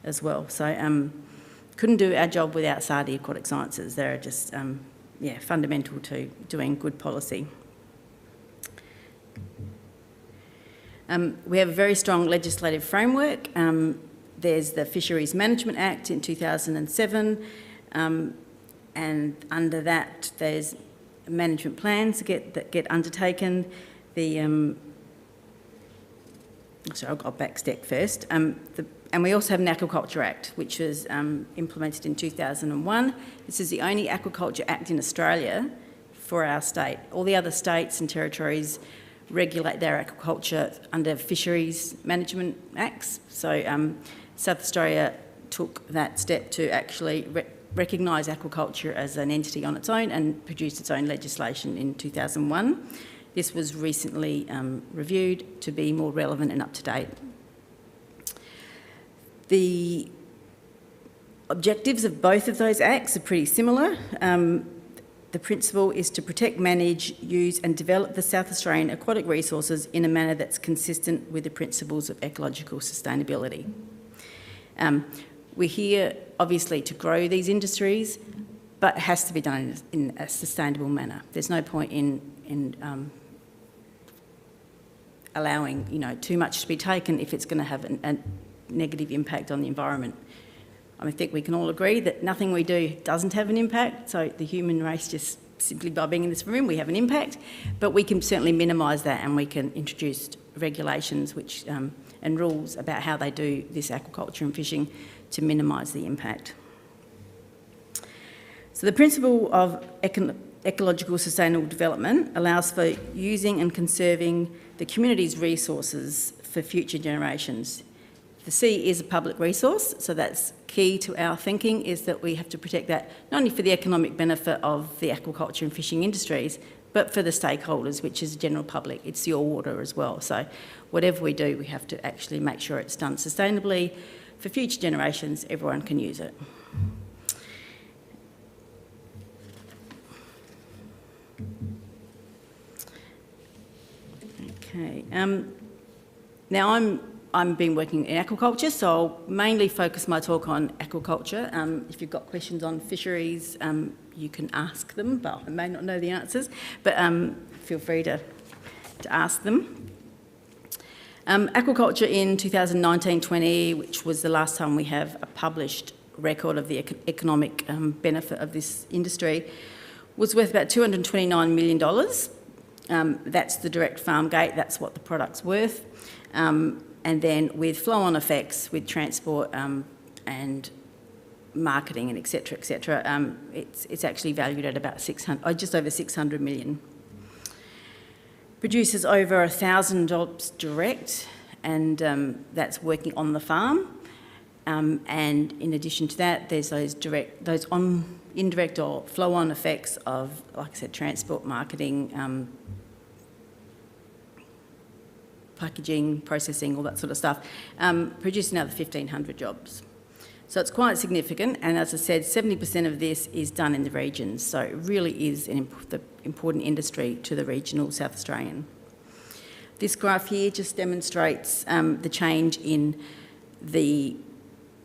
as well. So couldn't do our job without SARDI Aquatic Sciences. They're just fundamental to doing good policy. We have a very strong legislative framework. There's the Fisheries Management Act in 2007, and under that there's management plans that get undertaken. I'll backstep first. And we also have an Aquaculture Act, which was implemented in 2001. This is the only Aquaculture Act in Australia for our state. All the other states and territories regulate their aquaculture under Fisheries Management Acts. So South Australia took that step to actually recognise aquaculture as an entity on its own and produced its own legislation in 2001. This was recently reviewed to be more relevant and up to date. The objectives of both of those acts are pretty similar. The principle is to protect, manage, use and develop the South Australian aquatic resources in a manner that's consistent with the principles of ecological sustainability. We're here, obviously, to grow these industries, but it has to be done in a sustainable manner. There's no point in allowing, too much to be taken if it's going to have a negative impact on the environment. I think we can all agree that nothing we do doesn't have an impact. So the human race, just simply by being in this room, we have an impact. But we can certainly minimise that, and we can introduce regulations which and rules about how they do this aquaculture and fishing to minimise the impact. So the principle of ecological sustainable development allows for using and conserving the community's resources for future generations. The sea is a public resource, so that's key to our thinking, is that we have to protect that not only for the economic benefit of the aquaculture and fishing industries, but for the stakeholders, which is the general public. It's your water as well. So whatever we do, we have to actually make sure it's done sustainably. For future generations, everyone can use it. Okay. Now I've been working in aquaculture, so I'll mainly focus my talk on aquaculture. If you've got questions on fisheries, you can ask them, but I may not know the answers, but feel free to ask them. Aquaculture in 2019-20, which was the last time we have a published record of the economic benefit of this industry, was worth about $229 million. That's the direct farm gate, that's what the product's worth. And then with flow-on effects, with transport and marketing and et cetera, it's actually valued at about just over 600 million. Produces over 1,000 jobs direct, and that's working on the farm. And in addition to that, there's those indirect or flow-on effects of, like I said, transport, marketing, packaging, processing, all that sort of stuff, produce another 1,500 jobs. So it's quite significant, and as I said, 70% of this is done in the regions, so it really is the important industry to the regional South Australian. This graph here just demonstrates the change in the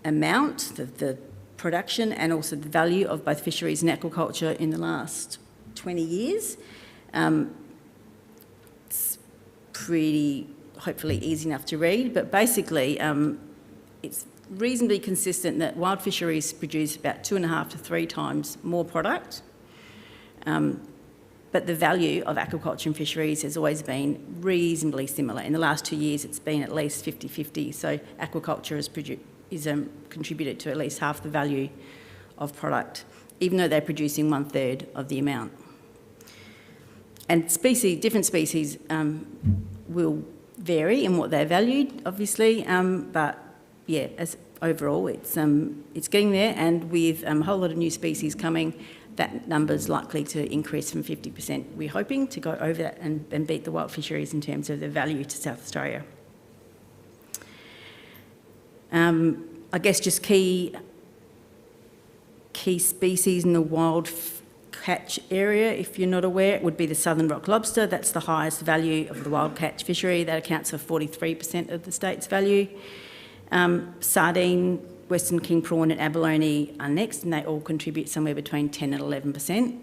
amount, the production, and also the value of both fisheries and aquaculture in the last 20 years. It's pretty, hopefully easy enough to read, but basically it's reasonably consistent that wild fisheries produce about 2.5 to 3 times more product, but the value of aquaculture and fisheries has always been reasonably similar. In the last 2 years, it's been at least 50-50, so aquaculture has contributed to at least half the value of product, even though they're producing 1/3 of the amount. And different species will vary in what they're valued, obviously, but yeah, as overall, it's getting there, and with a whole lot of new species coming, that number's likely to increase from 50%. We're hoping to go over that and beat the wild fisheries in terms of the value to South Australia. I guess just key species in the wild catch area, if you're not aware, it would be the southern rock lobster. That's the highest value of the wild catch fishery. That accounts for 43% of the state's value. Sardine, western king prawn and abalone are next, and they all contribute somewhere between 10 and 11%.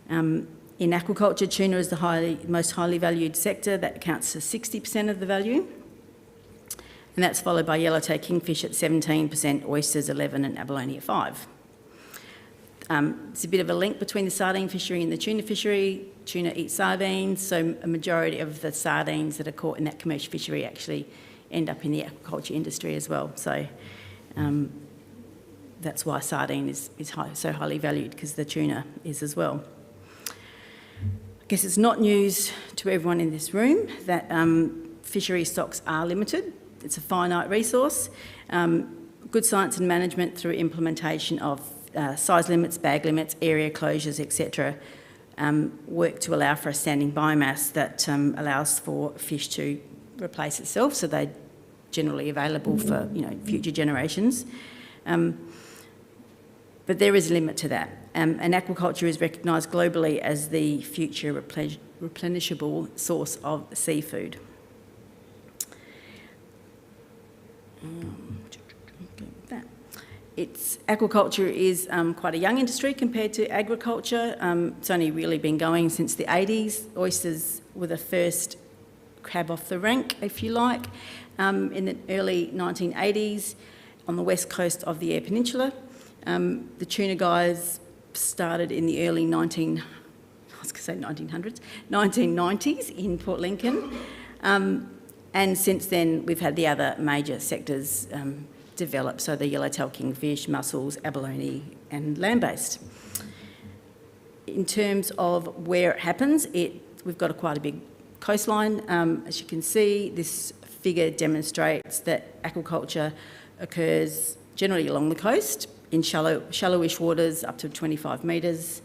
In aquaculture, tuna is the most highly valued sector. That accounts for 60% of the value. And that's followed by yellowtail kingfish at 17%, oysters 11% and abalone at 5%. It's a bit of a link between the sardine fishery and the tuna fishery. Tuna eats sardines, so a majority of the sardines that are caught in that commercial fishery actually end up in the aquaculture industry as well. So that's why sardine is so highly valued, because the tuna is as well. I guess it's not news to everyone in this room that fishery stocks are limited. it's a finite resource. Good science and management through implementation of size limits, bag limits, area closures, etc. Work to allow for a standing biomass that allows for fish to replace itself, so they're generally available for future generations. But there is a limit to that. And aquaculture is recognised globally as the future replenishable source of seafood. Aquaculture is quite a young industry compared to agriculture. It's only really been going since the 80s. Oysters were the first crab off the rank, if you like, in the early 1980s on the west coast of the Eyre Peninsula. The tuna guys started in the early 1990s in Port Lincoln. And since then, we've had the other major sectors develop, so the yellowtail kingfish, mussels, abalone, and land-based. In terms of where it happens, we've got quite a big coastline. As you can see, this figure demonstrates that aquaculture occurs generally along the coast in shallowish waters up to 25 metres,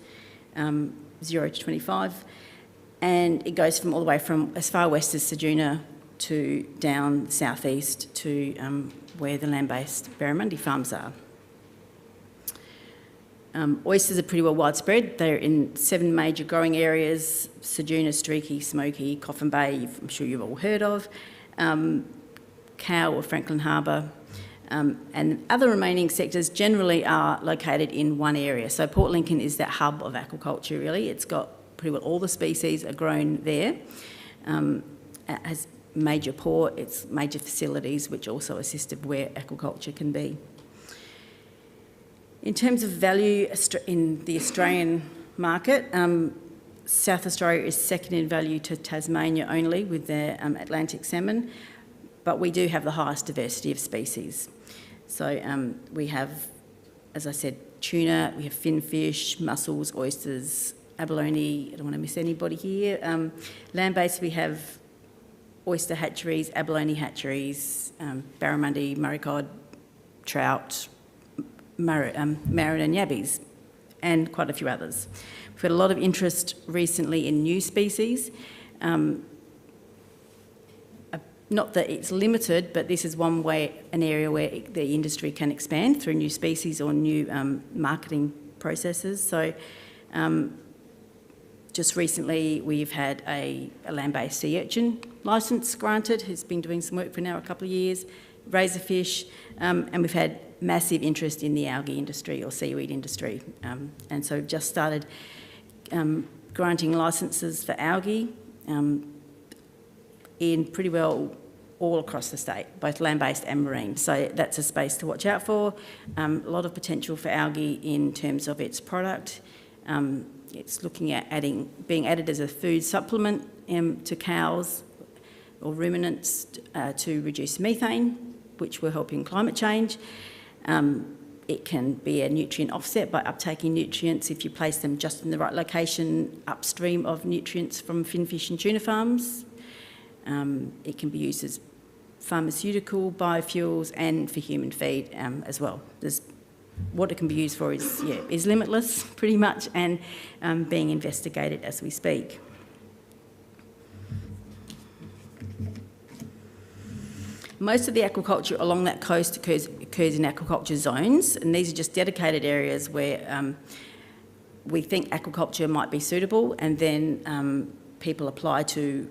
0 to 25, and it goes from all the way from as far west as Ceduna to down southeast to where the land-based barramundi farms are. Oysters are pretty well widespread. They're in 7 major growing areas: Ceduna, Streaky, Smoky, Coffin Bay, I'm sure you've all heard of, Cow or Franklin Harbour, and other remaining sectors generally are located in one area. So Port Lincoln is that hub of aquaculture, really. It's got pretty well all the species are grown there. It has major port, it's major facilities which also assisted where aquaculture can be. In terms of value in the Australian market, South Australia is second in value to Tasmania only with their Atlantic salmon, but we do have the highest diversity of species. So we have, as I said, tuna, we have finfish, mussels, oysters, abalone, I don't want to miss anybody here. Land-based we have oyster hatcheries, abalone hatcheries, barramundi, murray cod, trout, marron and yabbies, and quite a few others. We've had a lot of interest recently in new species. Not that it's limited, but this is one way, an area where the industry can expand through new species or new marketing processes. So just recently we've had a land-based sea urchin licence granted, who's been doing some work for now a couple of years, razorfish, and we've had massive interest in the algae industry or seaweed industry. And so we've just started granting licences for algae in pretty well all across the state, both land-based and marine. So that's a space to watch out for. A lot of potential for algae in terms of its product. It's looking at being added as a food supplement to cows or ruminants to reduce methane, which will help in climate change. It can be a nutrient offset by uptaking nutrients if you place them just in the right location upstream of nutrients from finfish and tuna farms. It can be used as pharmaceutical, biofuels, and for human feed as well. What it can be used for is limitless, pretty much, and being investigated as we speak. Most of the aquaculture along that coast occurs in aquaculture zones, and these are just dedicated areas where we think aquaculture might be suitable, and then people apply to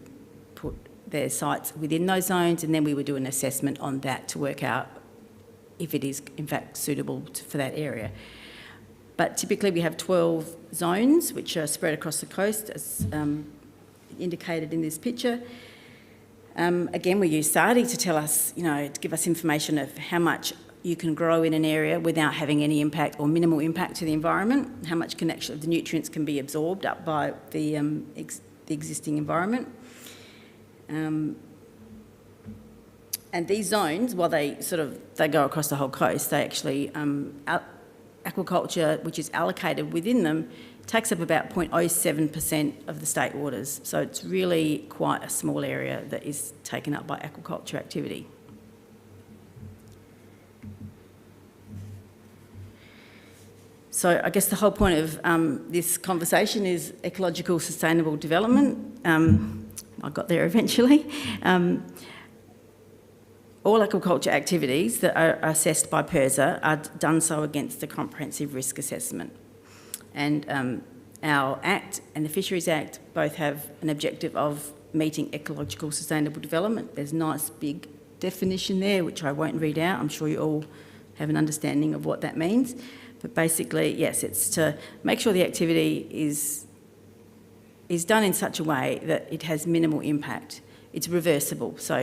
put their sites within those zones, and then we would do an assessment on that to work out if it is in fact suitable for that area. But typically we have 12 zones which are spread across the coast as indicated in this picture. Again, we use SARDI to tell us, to give us information of how much you can grow in an area without having any impact or minimal impact to the environment, how much the nutrients can be absorbed up by the existing environment. And these zones, while they go across the whole coast, they actually, aquaculture, which is allocated within them, takes up about 0.07% of the state waters. So it's really quite a small area that is taken up by aquaculture activity. So I guess the whole point of this conversation is ecological sustainable development. I got there eventually. All aquaculture activities that are assessed by PIRSA are done so against a comprehensive risk assessment. And our Act and the Fisheries Act both have an objective of meeting ecological sustainable development. There's a nice big definition there, which I won't read out. I'm sure you all have an understanding of what that means. But basically, yes, it's to make sure the activity is done in such a way that it has minimal impact. It's reversible. So,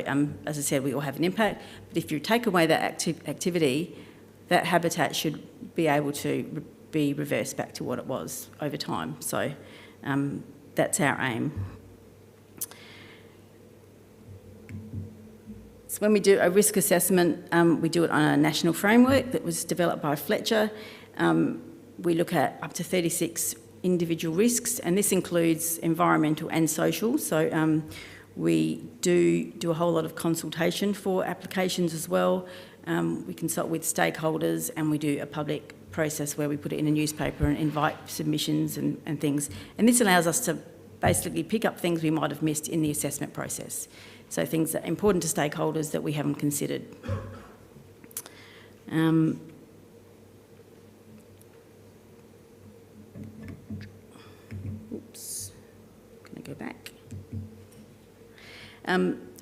as I said, we all have an impact. But if you take away that activity, that habitat should be able to be reversed back to what it was over time. So that's our aim. So when we do a risk assessment, we do it on a national framework that was developed by Fletcher. We look at up to 36 individual risks, and this includes environmental and social. So we do a whole lot of consultation for applications as well. We consult with stakeholders, and we do a public process where we put it in a newspaper and invite submissions and things. And this allows us to basically pick up things we might have missed in the assessment process. So things that are important to stakeholders that we haven't considered. Oops, going to go back.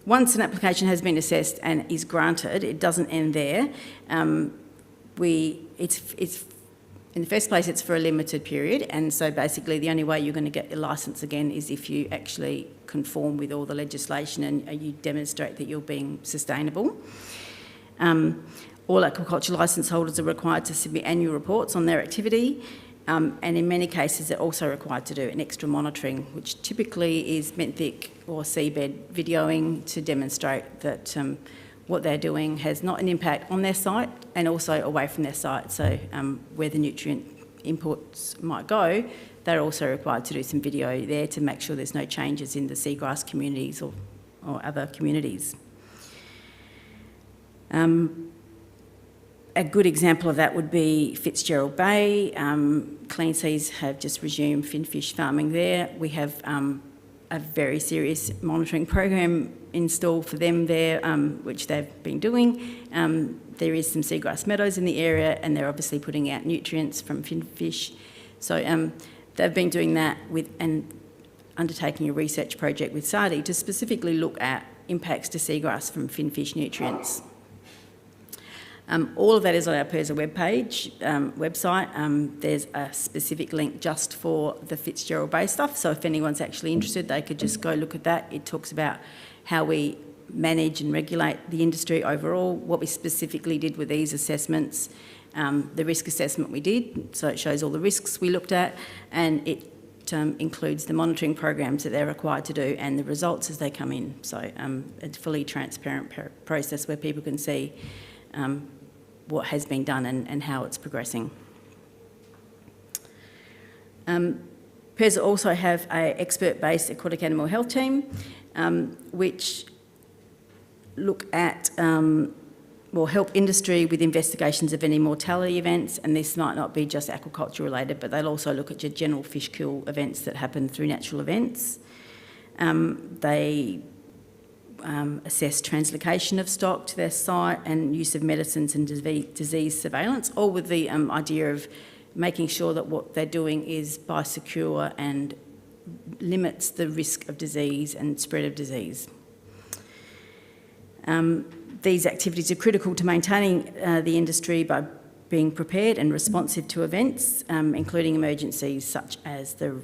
Once an application has been assessed and is granted, it doesn't end there. It's in the first place, it's for a limited period, and so basically the only way you're going to get your licence again is if you actually conform with all the legislation and you demonstrate that you're being sustainable. All aquaculture licence holders are required to submit annual reports on their activity, and in many cases they're also required to do an extra monitoring, which typically is benthic or seabed videoing to demonstrate that what they're doing has not an impact on their site and also away from their site. So where the nutrient inputs might go, they're also required to do some video there to make sure there's no changes in the seagrass communities or other communities. A good example of that would be Fitzgerald Bay. Clean Seas have just resumed finfish farming there. We have a very serious monitoring program installed for them there, which they've been doing. There is some seagrass meadows in the area, and they're obviously putting out nutrients from finfish. So they've been doing that and undertaking a research project with SARDI to specifically look at impacts to seagrass from finfish nutrients. All of that is on our PIRSA website. There's a specific link just for the Fitzgerald Bay stuff, so if anyone's actually interested, they could just go look at that. It talks about how we manage and regulate the industry overall, what we specifically did with these assessments, the risk assessment we did, so it shows all the risks we looked at, and it includes the monitoring programs that they're required to do and the results as they come in. So a fully transparent process where people can see what has been done and how it's progressing. PIRSA also have an expert-based aquatic animal health team, which look at, help industry with investigations of any mortality events, and this might not be just aquaculture related, but they'll also look at your general fish kill events that happen through natural events. They assess translocation of stock to their site and use of medicines and disease surveillance, all with the idea of making sure that what they're doing is biosecure and limits the risk of disease and spread of disease. These activities are critical to maintaining the industry by being prepared and responsive to events, including emergencies such as the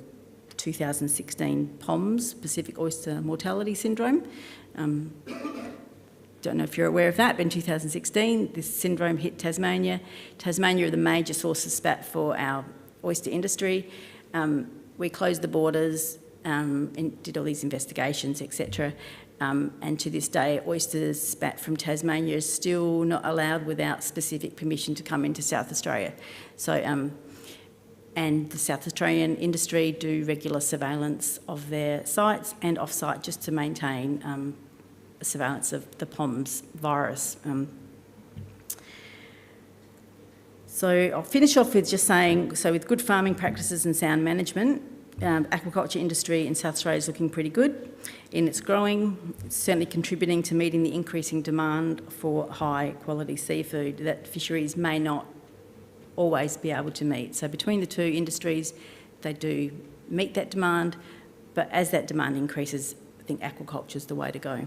2016 POMS, Pacific Oyster Mortality Syndrome. Don't know if you're aware of that, but in 2016, this syndrome hit Tasmania. Tasmania are the major source of spat for our oyster industry. We closed the borders and did all these investigations, etc. And to this day, oyster spat from Tasmania is still not allowed without specific permission to come into South Australia. So, and the South Australian industry do regular surveillance of their sites and off-site just to maintain surveillance of the POMS virus. So I'll finish off with just saying, so with good farming practices and sound management, aquaculture industry in South Australia is looking pretty good in its growing. It's certainly contributing to meeting the increasing demand for high quality seafood that fisheries may not always be able to meet. So between the two industries, they do meet that demand, but as that demand increases, I think aquaculture is the way to go.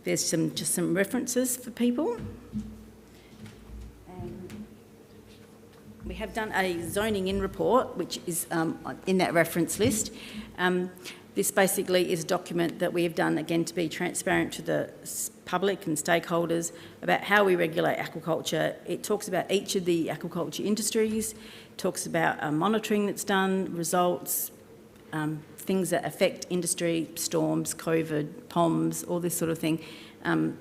There's just some references for people. We have done a zoning in report, which is in that reference list. This basically is a document that we have done, again, to be transparent to the public and stakeholders about how we regulate aquaculture. It talks about each of the aquaculture industries, talks about monitoring that's done, results, things that affect industry, storms, COVID, POMs, all this sort of thing. And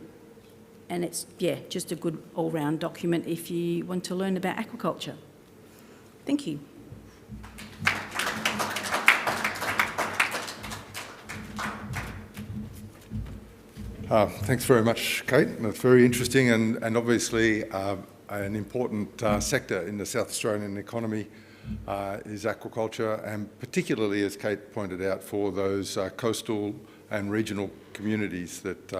it's, yeah, just a good all-round document if you want to learn about aquaculture. Thank you. Thanks very much, Kate. That's very interesting and obviously an important sector in the South Australian economy is aquaculture, and particularly, as Kate pointed out, for those coastal and regional communities that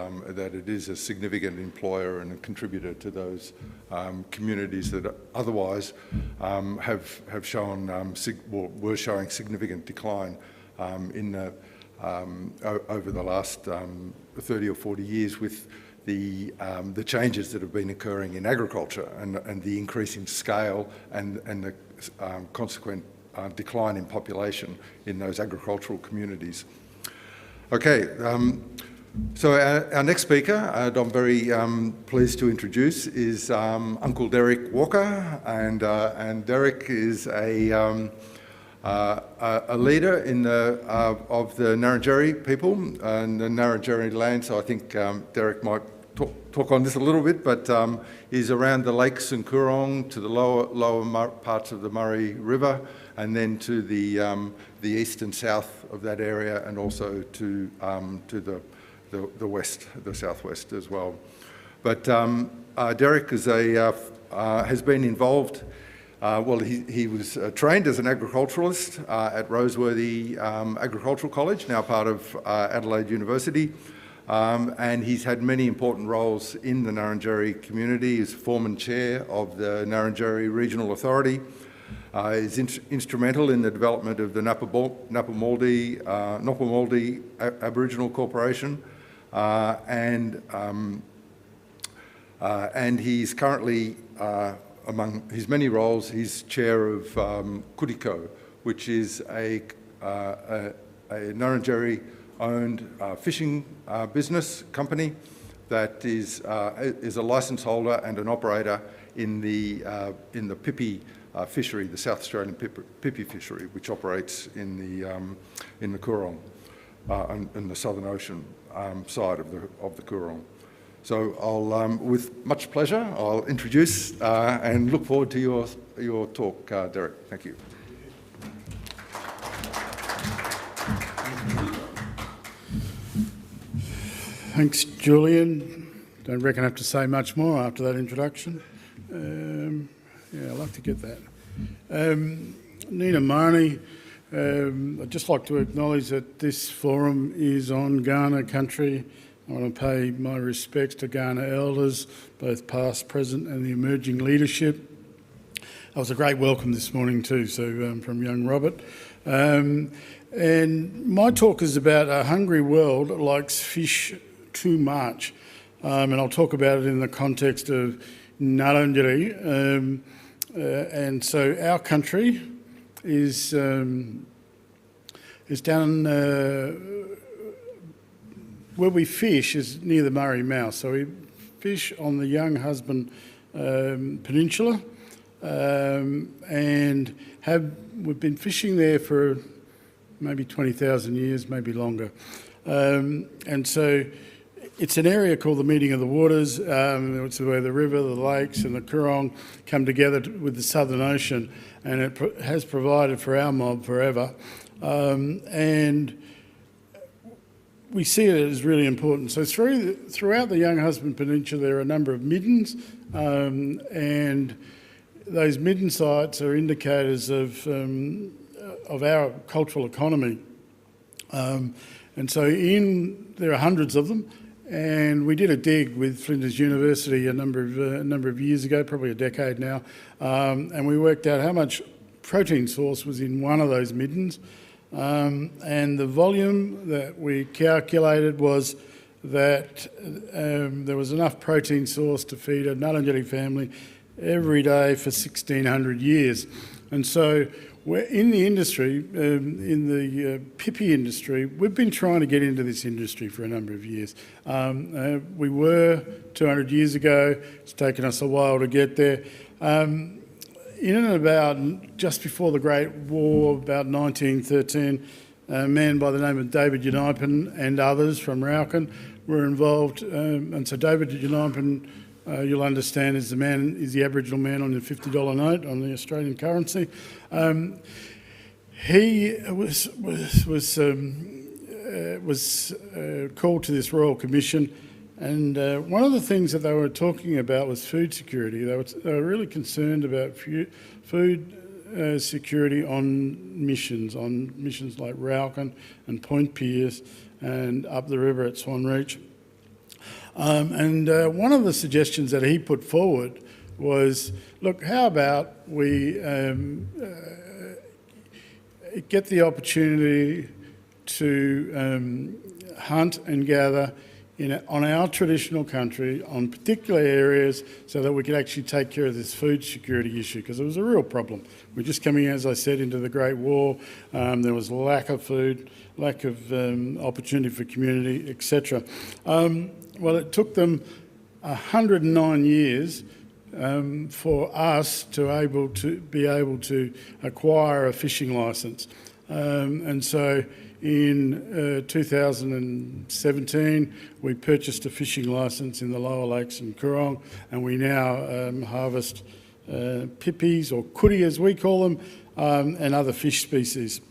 it is a significant employer and a contributor to those communities that otherwise have shown were showing significant decline over the last 30 or 40 years with the changes that have been occurring in agriculture and the increasing scale and the consequent decline in population in those agricultural communities. Okay, so our next speaker, I'm very pleased to introduce, is Uncle Derek Walker, and Derek is a leader in of the Ngarrindjeri people and the Ngarrindjeri land. So I think Derek might talk on this a little bit, but he's around the lakes and Coorong to the lower parts of the Murray River, and then to the east and south of that area, and also to the west, the southwest as well. But Derek is has been involved. Well, he was trained as an agriculturalist at Roseworthy Agricultural College, now part of Adelaide University, and he's had many important roles in the Ngarrindjeri community. He's former chair of the Ngarrindjeri Regional Authority. He's instrumental in the development of the Nappamaldi Aboriginal Corporation, and he's currently among his many roles, he's chair of Kutiko, which is a Ngarrindjeri-owned fishing business company that is a licence holder and an operator in the pipi fishery, the South Australian pipi fishery, which operates in the Coorong, in the Southern Ocean side of the Coorong. So I'll, with much pleasure, I'll introduce and look forward to your talk, Derek. Thank you. Thanks, Julian. Don't reckon I have to say much more after that introduction. Yeah, I'd like to get that. Nina Marnie, I'd just like to acknowledge that this forum is on Kaurna country. I want to pay my respects to Kaurna elders, both past, present and the emerging leadership. That was a great welcome this morning too, so from young Robert. And my talk is about a hungry world that likes fish too much. And I'll talk about it in the context of Ngarrindjeri. And so our country is down where we fish is near the Murray Mouth. So we fish on the Young Husband Peninsula, and we've been fishing there for maybe 20,000 years, maybe longer. And so it's an area called the Meeting of the Waters. It's where the river, the lakes and the Coorong come together with the Southern Ocean, and it has provided for our mob forever. And we see it as really important. So throughout the Young Husband Peninsula, there are a number of middens, and those midden sites are indicators of our cultural economy. And so there are hundreds of them, and we did a dig with Flinders University a number of years ago, probably a decade now, and we worked out how much protein source was in one of those middens. And the volume that we calculated was that there was enough protein source to feed a Nullanjutty family every day for 1,600 years. And so we're in the industry, in the pippy industry, we've been trying to get into this industry for a number of years. We were 200 years ago. It's taken us a while to get there. In and about just before the Great War, about 1913, a man by the name of David Unipen and others from Rauken were involved. And so David Unipen, you'll understand, is the Aboriginal man on the $50 note on the Australian currency. He was called to this Royal Commission, and one of the things that they were talking about was food security. They were really concerned about food security on missions like Rauken and Point Pearce and up the river at Swan Reach. And one of the suggestions that he put forward was, look, how about we get the opportunity to hunt and gather on our traditional country, on particular areas, so that we could actually take care of this food security issue, because it was a real problem. We're just coming, as I said, into the Great War. There was lack of food, lack of opportunity for community, etc. Well, it took them 109 years for us to be able to acquire a fishing licence. And so in 2017, we purchased a fishing licence in the lower lakes in Coorong, and we now harvest pippies, or kuri as we call them, and other fish species.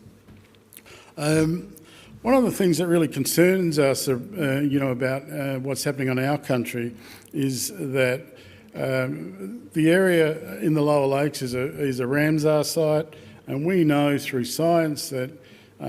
One of the things that really concerns us, about what's happening on our country is that the area in the lower lakes is a Ramsar site, and we know through science that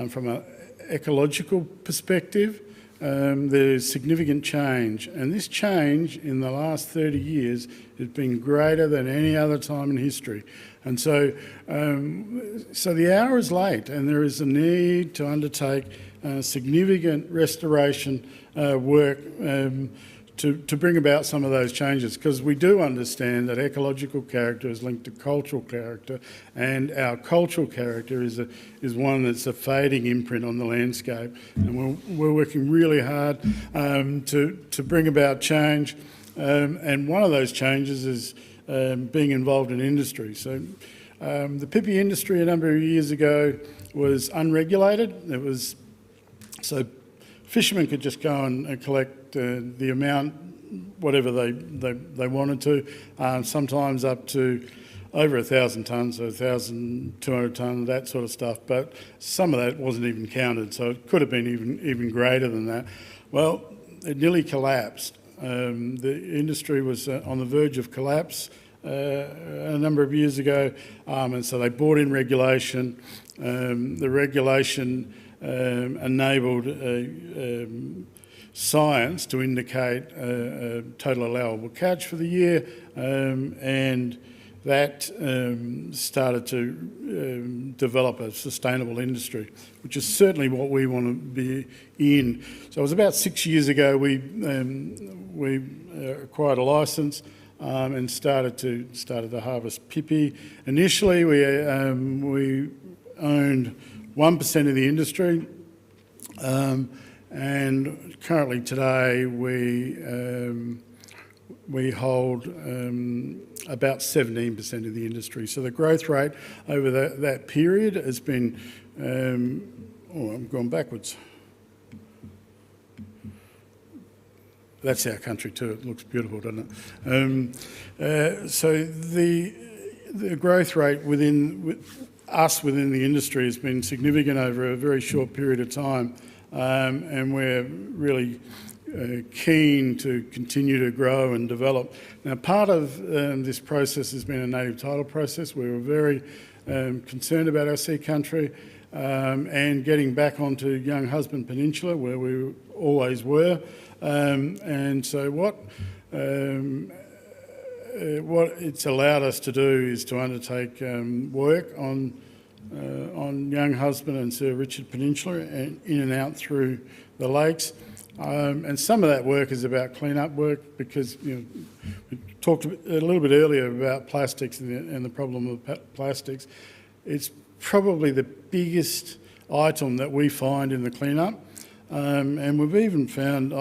from an ecological perspective, there's significant change, and this change in the last 30 years has been greater than any other time in history. And so the hour is late, and there is a need to undertake significant restoration work to bring about some of those changes, because we do understand that ecological character is linked to cultural character, and our cultural character is one that's a fading imprint on the landscape, and we're working really hard to bring about change, and one of those changes is being involved in industry. So the pippy industry a number of years ago was unregulated. So fishermen could just go and collect the amount, whatever they wanted to, sometimes up to over 1,000 tonnes, so 1,200 tonnes, that sort of stuff. But some of that wasn't even counted, so it could have been even greater than that. Well, it nearly collapsed. The industry was on the verge of collapse a number of years ago, and so they brought in regulation. The regulation enabled science to indicate a total allowable catch for the year, and that started to develop a sustainable industry, which is certainly what we want to be in. So it was about 6 years ago we acquired a licence and started to harvest pippy. Initially, we owned 1% of the industry, and currently today we hold about 17% of the industry. So the growth rate over that period has been, I'm going backwards. That's our country too. It looks beautiful, doesn't it? So the growth rate within the industry has been significant over a very short period of time. and we're really keen to continue to grow and develop. Now, part of this process has been a native title process. We were very concerned about our sea country and getting back onto Young Husband Peninsula, where we always were. And so what it's allowed us to do is to undertake work on Young Husband and Sir Richard Peninsula and in and out through the lakes. And some of that work is about clean-up work because, we talked a little bit earlier about plastics and the problem of plastics. It's probably the biggest item that we find in the clean-up. And we've even found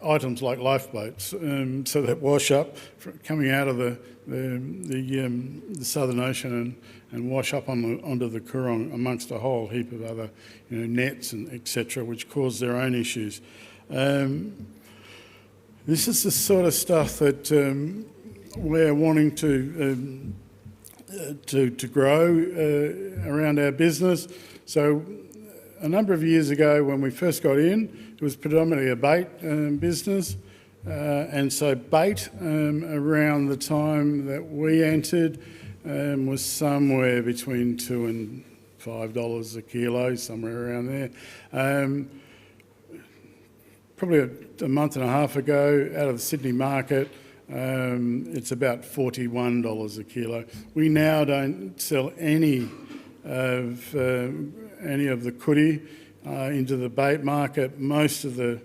items like lifeboats, so that wash up coming out of the Southern Ocean and wash up onto the Coorong amongst a whole heap of other nets and etc., which cause their own issues. This is the sort of stuff that we're wanting to grow around our business. So a number of years ago when we first got in, it was predominantly a bait business. And so bait around the time that we entered was somewhere between $2 and $5 a kilo, somewhere around there. Probably a month and a half ago, out of the Sydney market, it's about $41 a kilo. We now don't sell any of the kuri into the bait market. Most of the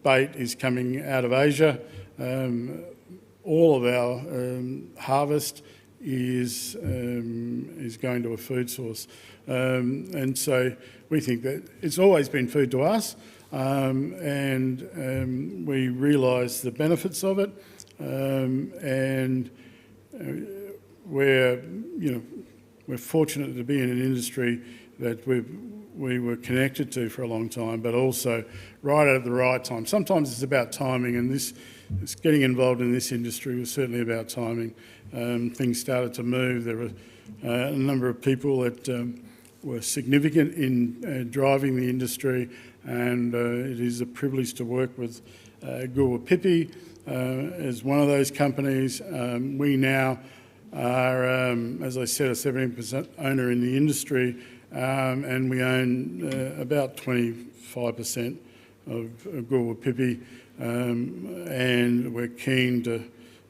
bait is coming out of Asia. All of our harvest is going to a food source. And so we think that it's always been food to us, and we realise the benefits of it, and we're fortunate to be in an industry that we were connected to for a long time, but also right at the right time. Sometimes it's about timing, and getting involved in this industry was certainly about timing. Things started to move. There were a number of people that were significant in driving the industry, and it is a privilege to work with Gulwa Pipi as one of those companies. We now are, as I said, a 17% owner in the industry, and we own about 25% of Gulwa Pipi, and we're keen to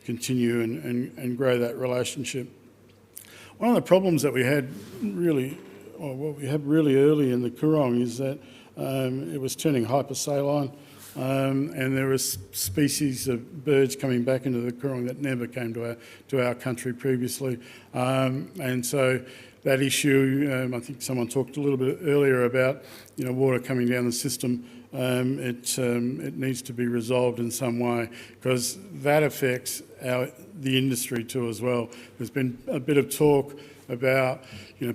continue and grow that relationship. One of the problems that we had really early in the Coorong is that it was turning hypersaline, and there were species of birds coming back into the Coorong that never came to our country previously, and so that issue, I think someone talked a little bit earlier about water coming down the system. It needs to be resolved in some way because that affects the industry too as well. There's been a bit of talk about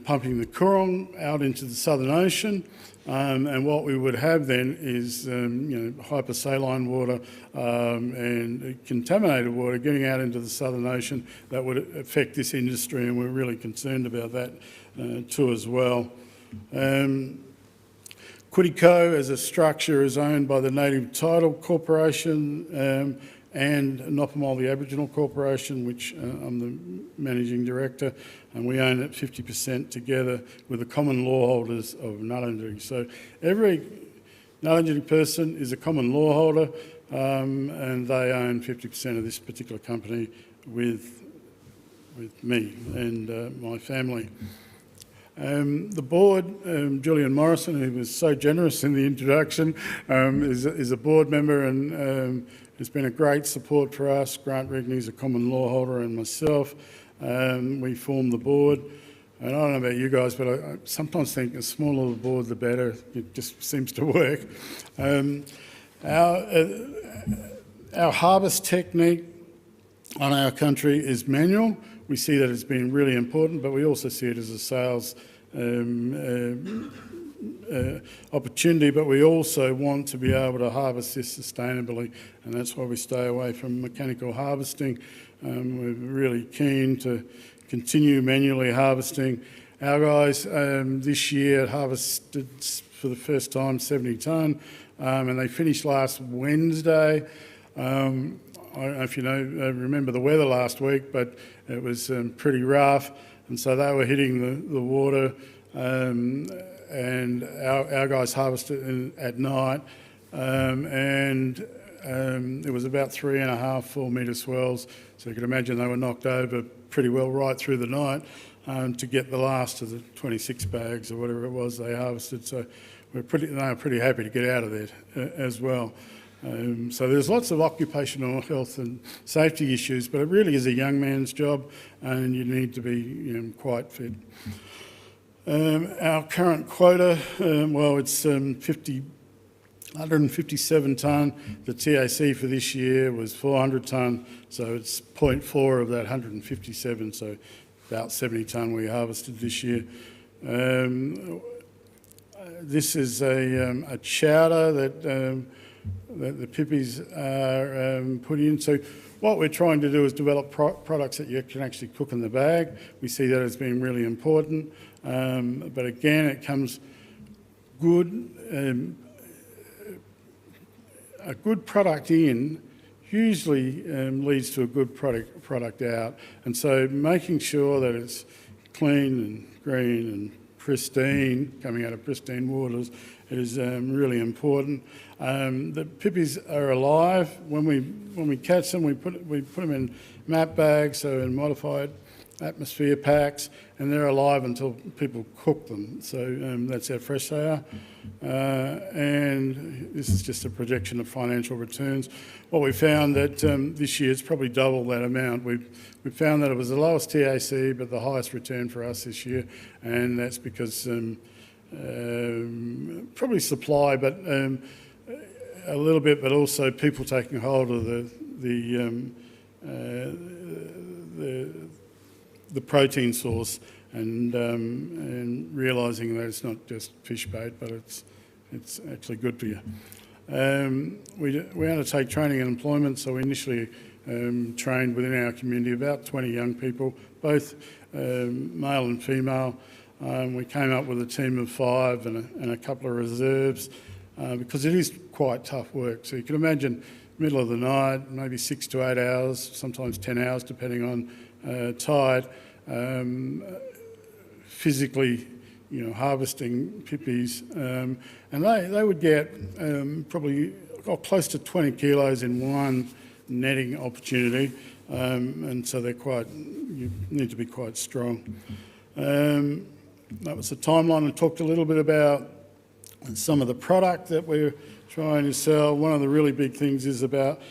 pumping the Coorong out into the Southern Ocean, and what we would have then is hypersaline water and contaminated water getting out into the Southern Ocean that would affect this industry, and we're really concerned about that too as well. Kuriko as a structure is owned by the Native Title Corporation and Nopamol, the Aboriginal Corporation, which I'm the Managing Director, and we own it 50% together with the common law holders of Ngarrindjeri. So every Ngarrindjeri person is a common law holder, and they own 50% of this particular company with me and my family. The board, Julian Morrison, who was so generous in the introduction, is a board member and has been a great support for us. Grant Rigney is a common law holder, and myself. We formed the board. And I don't know about you guys, but I sometimes think the smaller the board, the better. It just seems to work. Our harvest technique on our country is manual. We see that as being really important, but we also see it as a sales opportunity, but we also want to be able to harvest this sustainably, and that's why we stay away from mechanical harvesting. We're really keen to continue manually harvesting, our guys this year harvested for the first time 70 tonne, and they finished last Wednesday. I don't know if you remember the weather last week, but it was pretty rough, and so they were hitting the water, and our guys harvested at night, and it was about 3.5, 4 metre swells, so you can imagine they were knocked over pretty well right through the night to get the last of the 26 bags or whatever it was they harvested. So they were pretty happy to get out of there as well. So there's lots of occupational health and safety issues, but it really is a young man's job, and you need to be quite fit. Our current quota, it's 157 tonne. The TAC for this year was 400 tonne, so it's 0.4 of that 157, so about 70 tonne we harvested this year. This is a chowder that the pippies are put in. So what we're trying to do is develop products that you can actually cook in the bag. We see that as being really important. But again, it comes good. A good product in usually leads to a good product out. And so making sure that it's clean and green and pristine, coming out of pristine waters, is really important. The pippies are alive. When we catch them, we put them in map bags, so in modified atmosphere packs, and they're alive until people cook them. So that's how fresh they are. And this is just a projection of financial returns. What we found that this year it's probably double that amount. We found that it was the lowest TAC, but the highest return for us this year, and that's because probably supply, but a little bit, but also people taking hold of the protein source and realising that it's not just fish bait, but it's actually good for you. We undertake training and employment, so we initially trained within our community about 20 young people, both male and female. We came up with a team of 5 and a couple of reserves because it is quite tough work. So you can imagine middle of the night, maybe 6 to 8 hours, sometimes 10 hours depending on tide, physically harvesting pippies, and they would get probably close to 20 kilos in one netting opportunity, and so you need to be quite strong. That was the timeline. I talked a little bit about some of the product that we're trying to sell. One of the really big things is about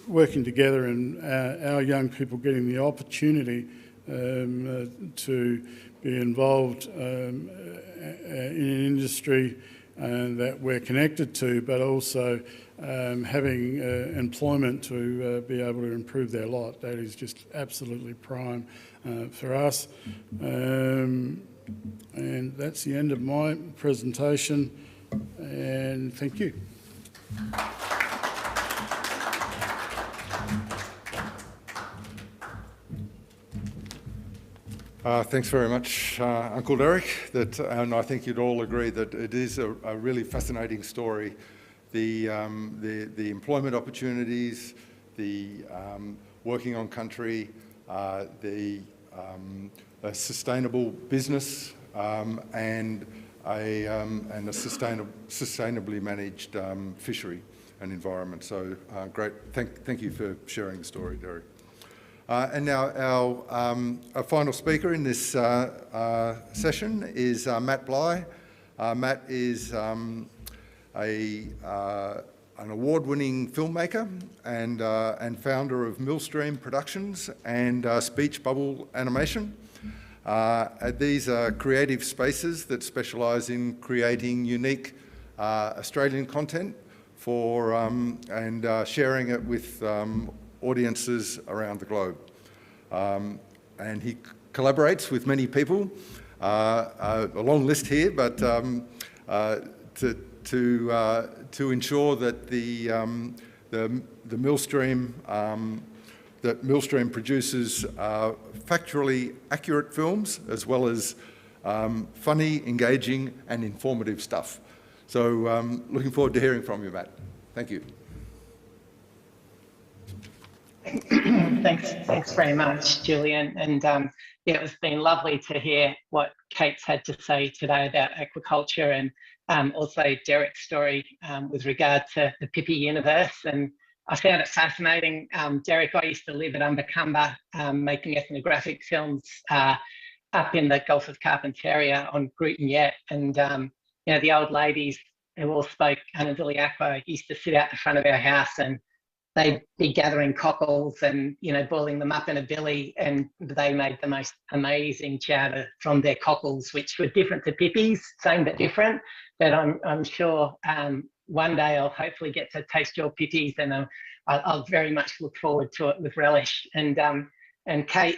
working together and our young people getting the opportunity to be involved in an industry that we're connected to, but also having employment to be able to improve their lot. That is just absolutely prime for us. And that's the end of my presentation, and thank you. Thanks very much, Uncle Derek. And I think you'd all agree that it is a really fascinating story. The employment opportunities, the working on country, the sustainable business, and a sustainably managed fishery and environment. So great. Thank you for sharing the story, Derek. And now our final speaker in this session is Matt Bligh. Matt is an award-winning filmmaker and founder of Millstream Productions and Speech Bubble Animation. These are creative spaces that specialise in creating unique Australian content for and sharing it with audiences around the globe. And he collaborates with many people, a long list here, but to ensure that the Millstream that Millstream produces factually accurate films as well as funny, engaging and informative stuff. So looking forward to hearing from you, Matt. Thank you. Thanks very much, Julian. And yeah, it's been lovely to hear what Kate's had to say today about aquaculture, and also Derek's story with regard to the Pippi universe. And I found it fascinating. Derek, I used to live at Umbacumba making ethnographic films up in the Gulf of Carpentaria on Groot and Yet. And you know, the old ladies who all spoke Unadili Aqua used to sit out the front of our house, and they'd be gathering cockles and, you know, boiling them up in a billy, and they made the most amazing chowder from their cockles, which were different to Pippi's, same but different. But I'm sure one day I'll hopefully get to taste your Pippi's, and I'll very much look forward to it with relish. And Kate,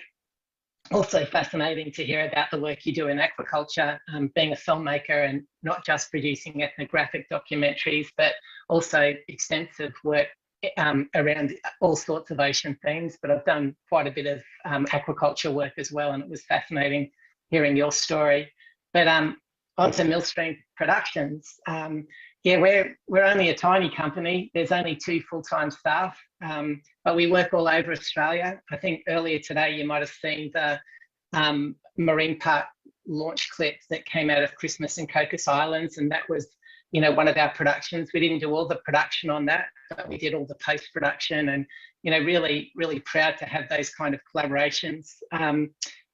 also fascinating to hear about the work you do in aquaculture, being a filmmaker and not just producing ethnographic documentaries, but also extensive work around all sorts of ocean themes. But I've done quite a bit of aquaculture work as well, and it was fascinating hearing your story. But on to Millstream Productions. Yeah, we're only a tiny company. There's only 2 full-time staff, but we work all over Australia. I think earlier today you might have seen the Marine Park launch clip that came out of Christmas in Cocos Islands, and that was, you know, one of our productions. We didn't do all the production on that, but we did all the post-production, and, you know, really, really proud to have those kind of collaborations.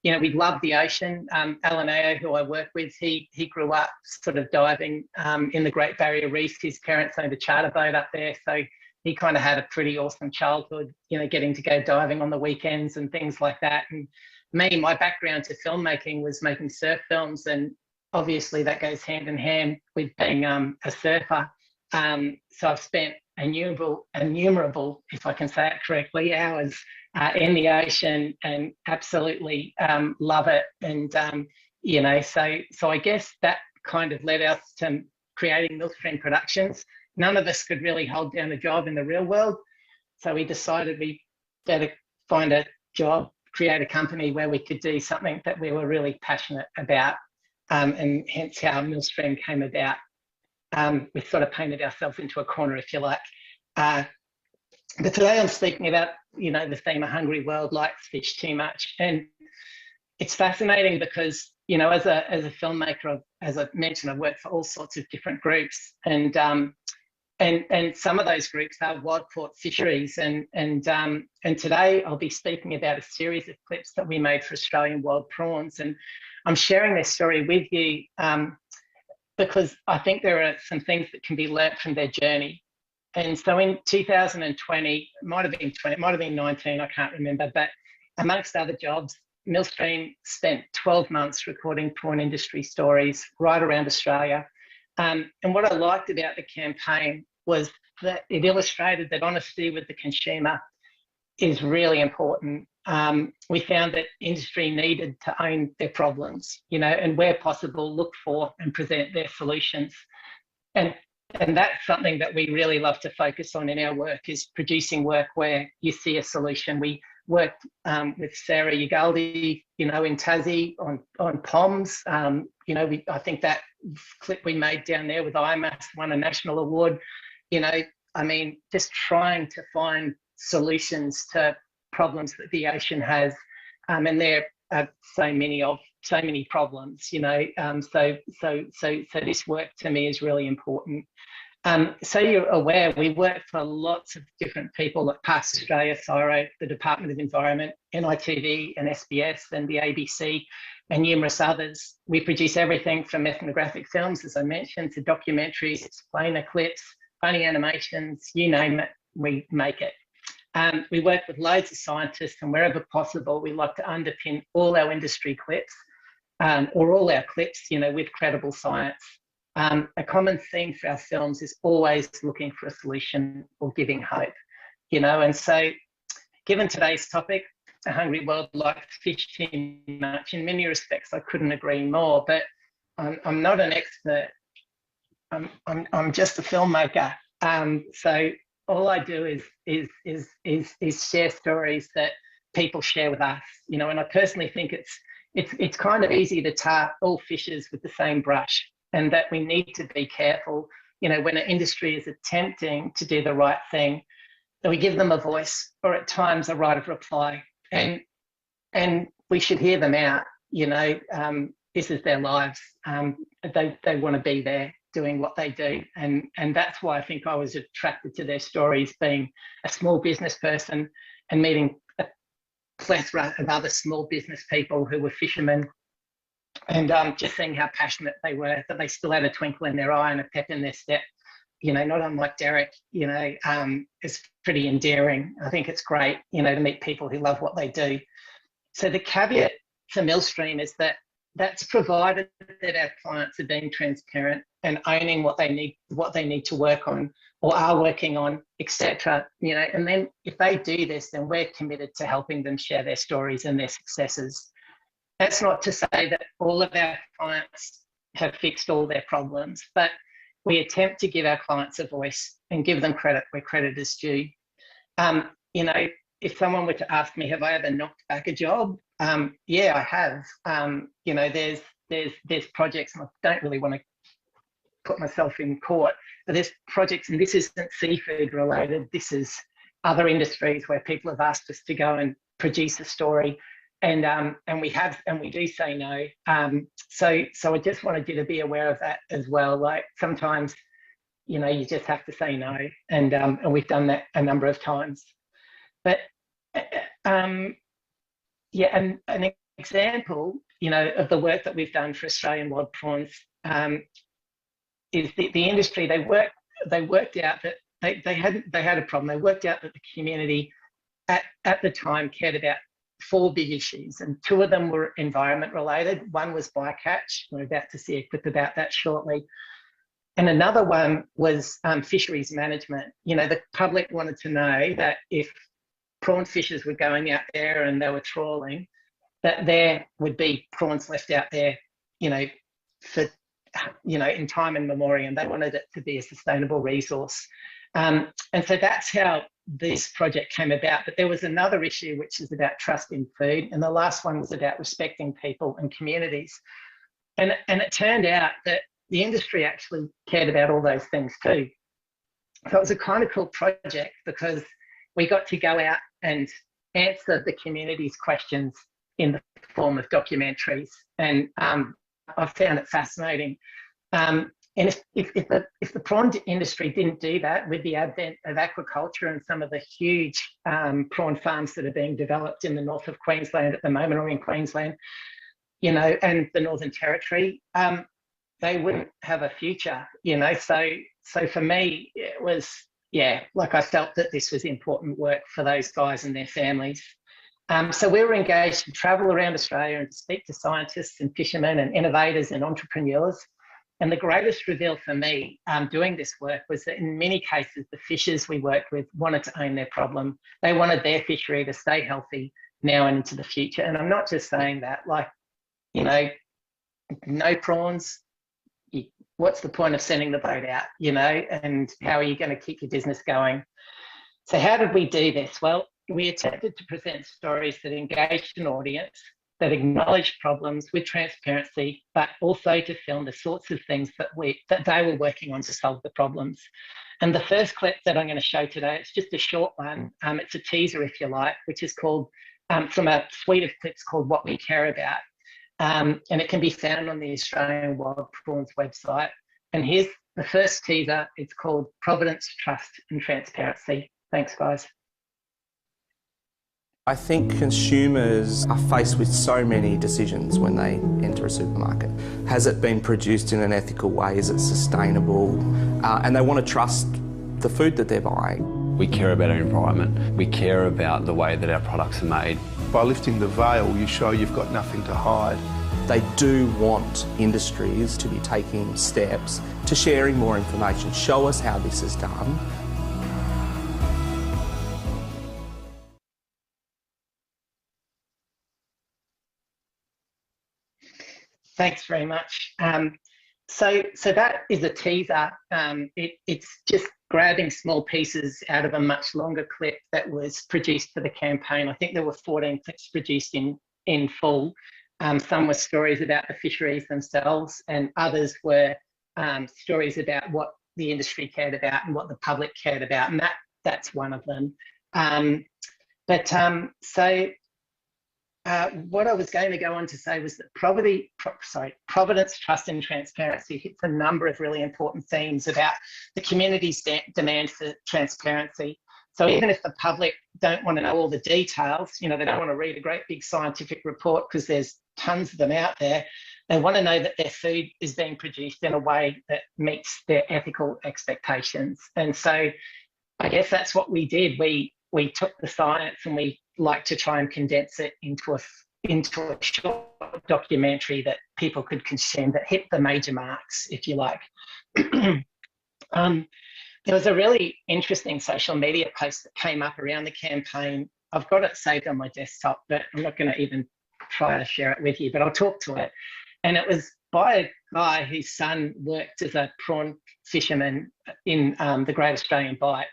You know, we love the ocean. Alaneo, who I work with, he grew up sort of diving in the Great Barrier Reef. His parents owned a charter boat up there, so he kind of had a pretty awesome childhood, you know, getting to go diving on the weekends and things like that. And me, my background to filmmaking was making surf films, and obviously that goes hand in hand with being a surfer. So I've spent innumerable, if I can say it correctly, hours in the ocean, and absolutely love it. And you know, so I guess that kind of led us to creating Millstream Productions. None of us could really hold down a job in the real world, so we decided we better find a job, create a company where we could do something that we were really passionate about, and hence how Millstream came about. We sort of painted ourselves into a corner, if you like. But today I'm speaking about, you know, the theme A Hungry World Likes Fish Too Much. And it's fascinating because, you know, as a filmmaker, as I mentioned, I've worked for all sorts of different groups, and some of those groups are wild caught fisheries. And today I'll be speaking about a series of clips that we made for Australian wild prawns. And I'm sharing this story with you because I think there are some things that can be learnt from their journey. And so in 2020, it might have been 19, I can't remember, but amongst other jobs, Millstream spent 12 months recording prawn industry stories right around Australia. And what I liked about the campaign was that it illustrated that honesty with the consumer is really important. We found that industry needed to own their problems, you know, and where possible, look for and present their solutions. And that's something that we really love to focus on in our work, is producing work where you see a solution. We worked with Sarah Ugaldi, you know, in Tassie on POMs. You know, I think that clip we made down there with IMAS won a national award. You know, I mean, just trying to find solutions to problems that the ocean has, and there are so many problems, you know. So this work to me is really important. So you're aware, we work for lots of different people like Parks Australia, CSIRO, the Department of Environment, NITV and SBS and the ABC and numerous others. We produce everything from ethnographic films, as I mentioned, to documentaries, explainer clips, funny animations, you name it, we make it. We work with loads of scientists, and wherever possible, we like to underpin all our industry clips, or all our clips, you know, with credible science. A common theme for our films is always looking for a solution or giving hope, you know. And so, given today's topic, A Hungry World Likes Fish Too Much, in many respects, I couldn't agree more. But I'm not an expert. I'm just a filmmaker. So all I do is share stories that people share with us, you know. And I personally think it's kind of easy to tar all fishers with the same brush, and that we need to be careful, you know, when an industry is attempting to do the right thing, that we give them a voice, or at times a right of reply, and we should hear them out. You know, this is their lives. They want to be there doing what they do, and that's why I think I was attracted to their stories, being a small business person and meeting a plethora of other small business people who were fishermen, and just seeing how passionate they were, that they still had a twinkle in their eye and a pep in their step. You know, not unlike Derek, you know, it's pretty endearing. I think it's great, you know, to meet people who love what they do. So the caveat to Millstream is that that's provided that our clients are being transparent and owning what they need to work on or are working on, etc. You know, and then if they do this, then we're committed to helping them share their stories and their successes. That's not to say that all of our clients have fixed all their problems, but we attempt to give our clients a voice and give them credit where credit is due. You know, if someone were to ask me, have I ever knocked back a job? Yeah, I have. You know, there's projects, and I don't really want to put myself in court, but there's projects, and this isn't seafood related. This is other industries where people have asked us to go and produce a story, and we do say no. So I just wanted you to be aware of that as well. Like sometimes, you know, you just have to say no, and we've done that a number of times. But yeah, and an example, you know, of the work that we've done for Australian wild prawns is the industry. They worked out that they had a problem. They worked out that the community at the time cared about 4 big issues, and 2 of them were environment related. One was bycatch. We're about to see a clip about that shortly. And another one was fisheries management. You know, the public wanted to know that if prawn fishers were going out there and they were trawling, that there would be prawns left out there, you know, for, you know, in time immemorial, and they wanted it to be a sustainable resource. And so that's how this project came about. But there was another issue, which is about trust in food, and the last one was about respecting people and communities. And it turned out that the industry actually cared about all those things too. So it was a kind of cool project because we got to go out and answer the community's questions in the form of documentaries. And I found it fascinating. And if the prawn industry didn't do that, with the advent of aquaculture and some of the huge prawn farms that are being developed in the north of Queensland at the moment, or in Queensland, you know, and the Northern Territory, they wouldn't have a future, you know. So for me, it was, yeah, like I felt that this was important work for those guys and their families. So we were engaged to travel around Australia and speak to scientists and fishermen and innovators and entrepreneurs. And the greatest reveal for me doing this work was that in many cases, the fishers we worked with wanted to own their problem. They wanted their fishery to stay healthy now and into the future. And I'm not just saying that, like, you know, no prawns, what's the point of sending the boat out, you know, and how are you going to keep your business going? So how did we do this? Well, we attempted to present stories that engaged an audience, that acknowledged problems with transparency, but also to film the sorts of things that they were working on to solve the problems. And the first clip that I'm going to show today, it's just a short one. It's a teaser, if you like, which is called, from a suite of clips called What We Care About. And it can be found on the Australian Wild Prawns website. And here's the first teaser. It's called Providence, Trust and Transparency. Thanks, guys. I think consumers are faced with so many decisions when they enter a supermarket. Has it been produced in an ethical way? Is it sustainable? And they want to trust the food that they're buying. We care about our environment. We care about the way that our products are made. By lifting the veil, you show you've got nothing to hide. They do want industries to be taking steps to sharing more information. Show us how this is done. Thanks very much. So that is a teaser. It's just grabbing small pieces out of a much longer clip that was produced for the campaign. I think there were 14 clips produced in full. Some were stories about the fisheries themselves, and others were stories about what the industry cared about and what the public cared about, and that's one of them. What I was going to go on to say was that providence, trust and transparency hits a number of really important themes about the community's demand for transparency. So even if the public don't want to know all the details, they don't want to read a great big scientific report because there's tons of them out there, they want to know that their food is being produced in a way that meets their ethical expectations. And so I guess that's what we did. We took the science and we like to try and condense it into a short documentary that people could consume that hit the major marks, if you like. There was a really interesting social media post that came up around the campaign. I've got it saved on my desktop, but I'm not going to even try to share it with you, but I'll talk to it. And it was by a guy whose son worked as a prawn fisherman in the Great Australian Bight.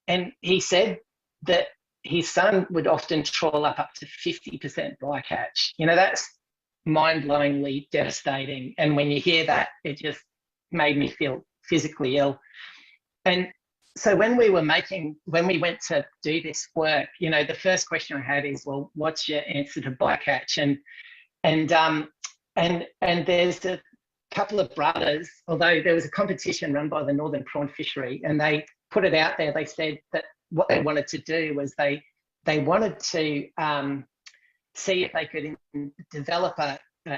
And he said that his son would often trawl up to 50% bycatch. That's mind-blowingly devastating. And when you hear that, it just made me feel physically ill. And so when we went to do this work, the first question I had is, well, what's your answer to bycatch? And there's a couple of brothers, although there was a competition run by the Northern Prawn Fishery, and they put it out there. They said that what they wanted to do was they wanted to see if they could develop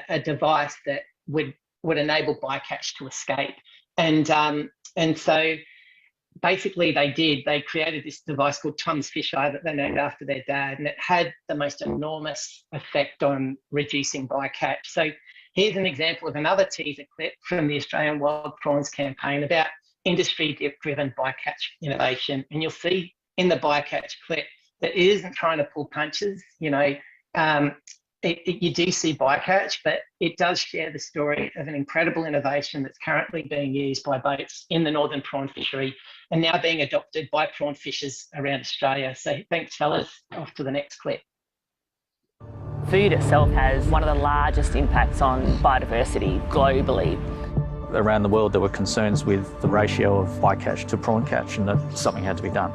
a device that would enable bycatch to escape. And so basically they did. They created this device called Tom's fish eye that they named after their dad, and it had the most enormous effect on reducing bycatch. So here's an example of another teaser clip from the Australian Wild Prawns campaign about industry-driven bycatch innovation. And you'll see in the bycatch clip that it isn't trying to pull punches. You do see bycatch, but it does share the story of an incredible innovation that's currently being used by boats in the northern prawn fishery and now being adopted by prawn fishers around Australia. So thanks, fellas. Off to the next clip. Food itself has one of the largest impacts on biodiversity globally. Around the world, there were concerns with the ratio of bycatch to prawn catch, and that something had to be done.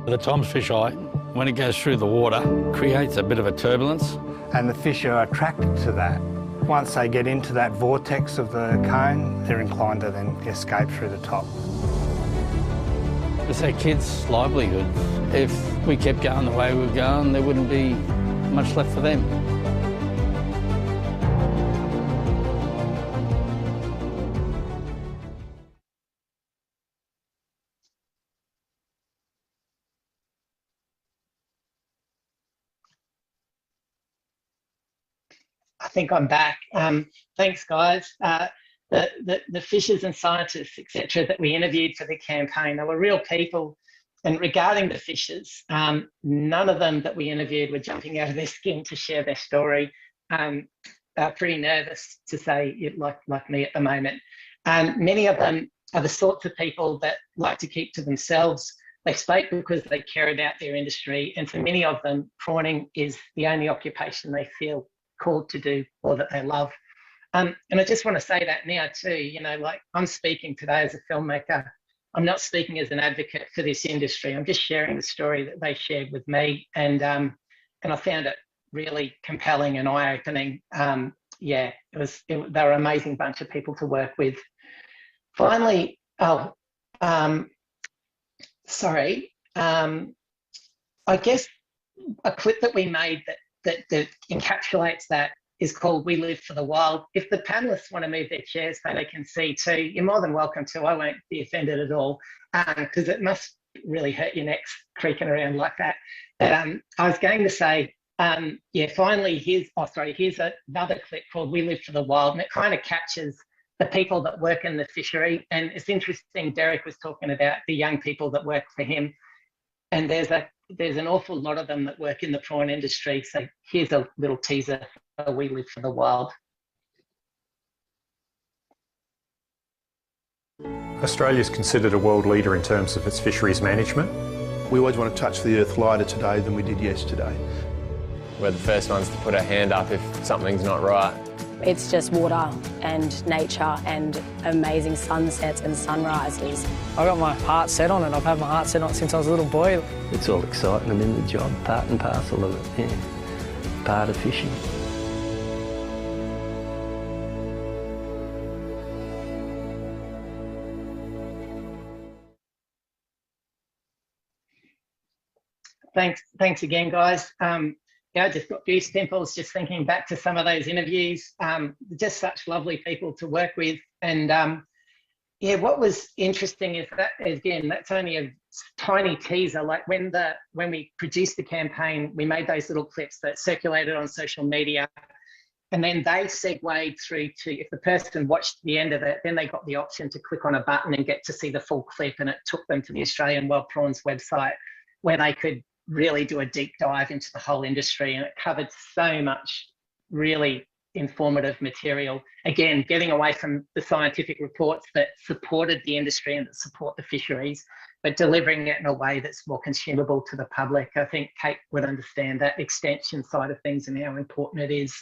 The Tom's fish eye, when it goes through the water, creates a bit of a turbulence. And the fish are attracted to that. Once they get into that vortex of the cone, they're inclined to then escape through the top. It's our kids' livelihood. If we kept going the way we were going, there wouldn't be much left for them. I think I'm back. Thanks, guys. The fishers and scientists, etc., that we interviewed for the campaign, they were real people. And regarding the fishers, none of them that we interviewed were jumping out of their skin to share their story. They're pretty nervous, to say it, like me at the moment. Many of them are the sorts of people that like to keep to themselves. They spoke because they care about their industry. And for many of them, prawning is the only occupation they feel called to do or that they love. And I just want to say that now too, like I'm speaking today as a filmmaker. I'm not speaking as an advocate for this industry. I'm just sharing the story that they shared with me. And I found it really compelling and eye-opening. They were an amazing bunch of people to work with. Finally, I guess a clip that we made that encapsulates that is called We Live for the Wild. If the panelists want to move their chairs so they can see too, you're more than welcome to. I won't be offended at all, because it must really hurt your necks creaking around like that. But I was going to say, finally, here's another clip called We Live for the Wild, and it kind of captures the people that work in the fishery. And it's interesting, Derek was talking about the young people that work for him, and there's an awful lot of them that work in the prawn industry. So here's a little teaser for We Live for the Wild. Australia is considered a world leader in terms of its fisheries management. We always want to touch the earth lighter today than we did yesterday. We're the first ones to put our hand up if something's not right. It's just water and nature and amazing sunsets and sunrises. I got my heart set on it. I've had my heart set on it since I was a little boy. It's all excitement in the job, part and parcel of it, yeah. Part of fishing. Thanks again, guys. Yeah, I just got goosebumps just thinking back to some of those interviews. Just such lovely people to work with. And yeah, what was interesting is that, again, that's only a tiny teaser. Like when we produced the campaign, we made those little clips that circulated on social media. And then they segued through to, if the person watched the end of it, then they got the option to click on a button and get to see the full clip. And it took them to the Australian Wild Prawns website where they could really do a deep dive into the whole industry, and it covered so much really informative material. Again, getting away from the scientific reports that supported the industry and that support the fisheries, but delivering it in a way that's more consumable to the public. I think Kate would understand that extension side of things and how important it is.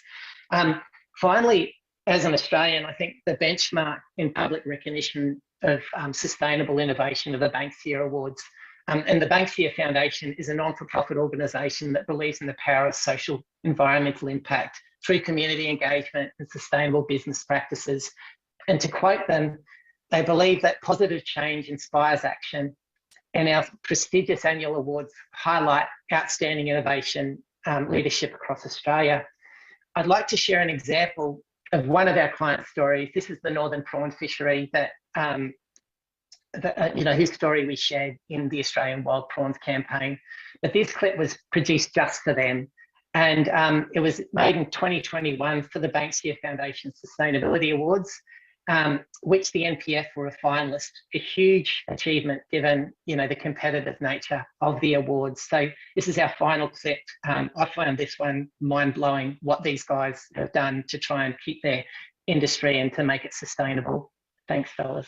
Finally, as an Australian, I think the benchmark in public recognition of sustainable innovation are the Banksia Awards. And the Banksia Foundation is a non-for-profit organisation that believes in the power of social environmental impact through community engagement and sustainable business practices. And to quote them, they believe that positive change inspires action, and our prestigious annual awards highlight outstanding innovation leadership across Australia. I'd like to share an example of one of our client stories. This is the Northern Prawn Fishery that whose story we shared in the Australian Wild Prawns campaign. But this clip was produced just for them. And it was made in 2021 for the Banksia Foundation Sustainability Awards, which the NPF were a finalist, a huge achievement given, the competitive nature of the awards. So this is our final clip. I found this one mind-blowing, what these guys have done to try and keep their industry and to make it sustainable. Thanks, fellas.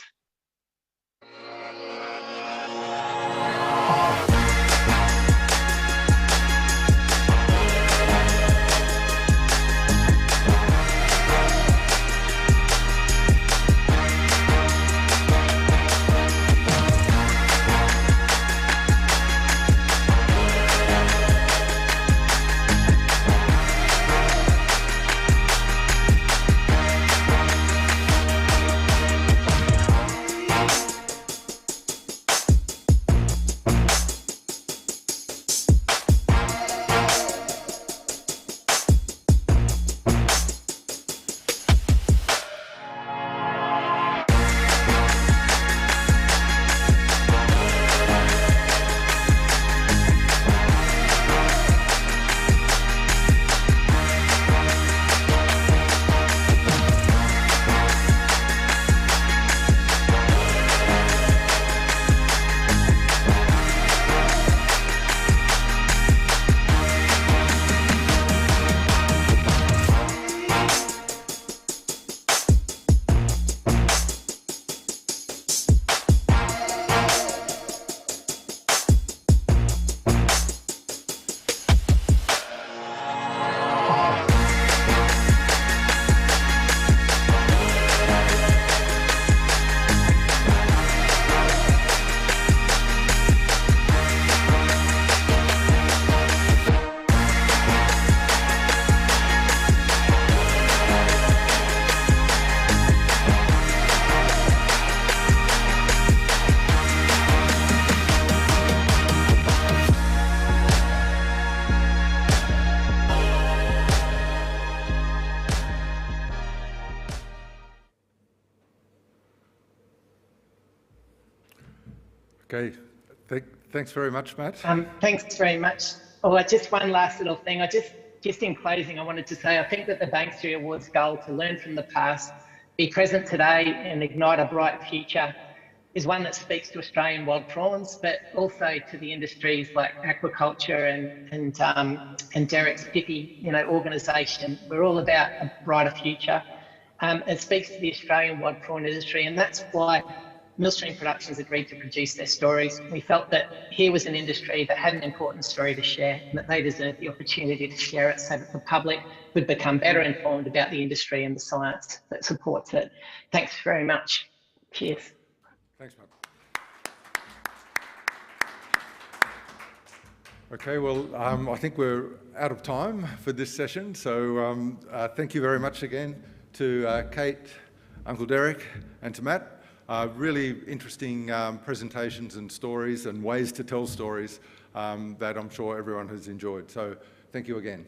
Okay, thanks very much, Matt. Thanks very much. Oh, just one last little thing. Just in closing, I wanted to say, I think that the Banksia Awards goal to learn from the past, be present today and ignite a bright future is one that speaks to Australian wild prawns, but also to the industries like aquaculture and Derek's Pippy, organisation. We're all about a brighter future. It speaks to the Australian wild prawn industry, and that's why Millstream Productions agreed to produce their stories. We felt that here was an industry that had an important story to share and that they deserved the opportunity to share it so that the public would become better informed about the industry and the science that supports it. Thanks very much. Cheers. Thanks, Matt. Okay, well, I think we're out of time for this session, so thank you very much again to Kate, Uncle Derek, and to Matt. Really interesting presentations and stories and ways to tell stories that I'm sure everyone has enjoyed. So thank you again.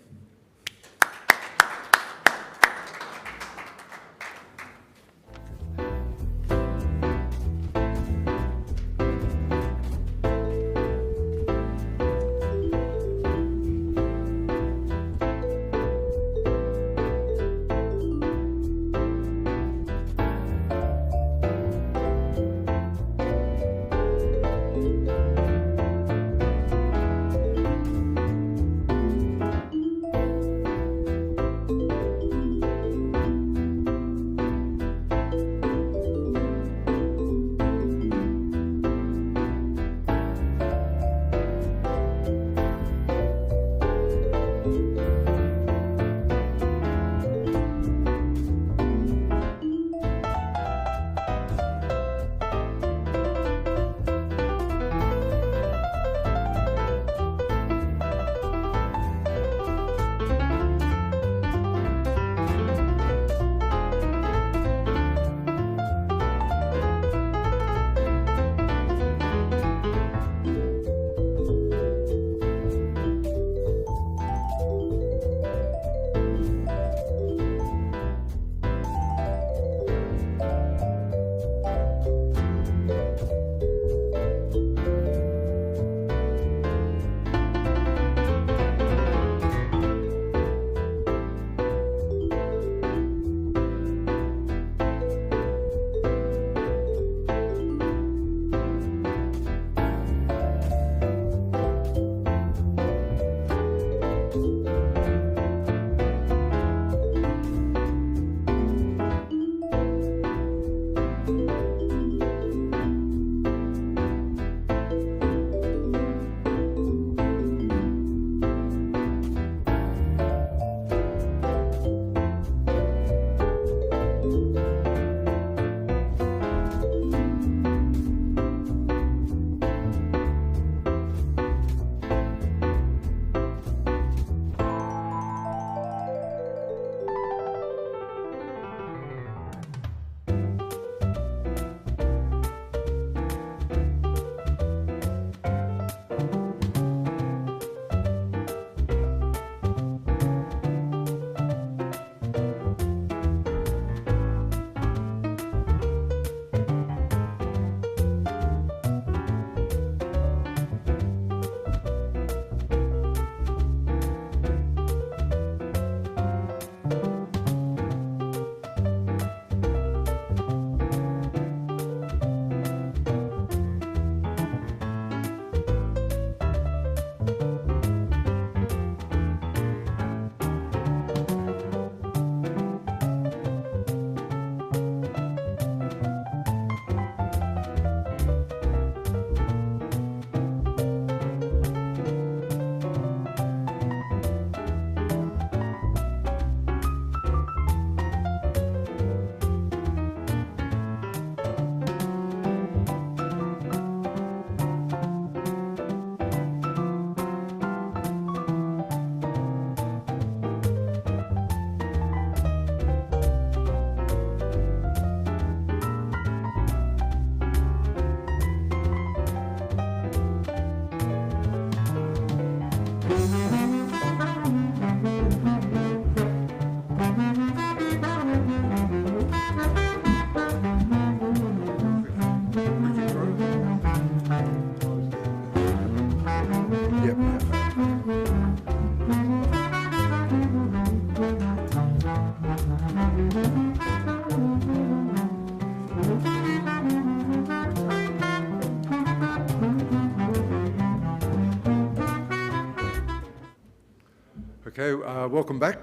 Okay, welcome back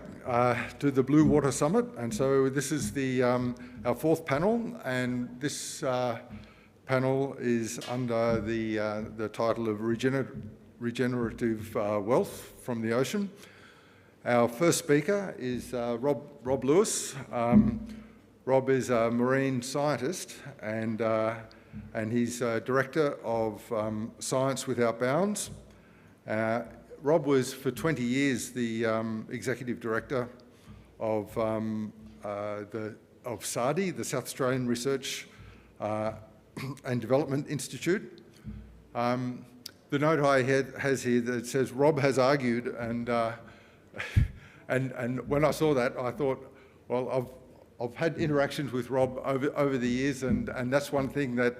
to the Blue Water Summit. And so this is the our fourth panel, and this panel is under the title of Regenerative Wealth from the Ocean. Our first speaker is Rob Lewis. Rob is a marine scientist and he's Director of Science Without Bounds. Rob was for 20 years the Executive Director of SARDI, the South Australian Research and Development Institute. The note I has here that says Rob has argued, and when I saw that, I thought, well, I've had interactions with Rob over the years, and that's one thing that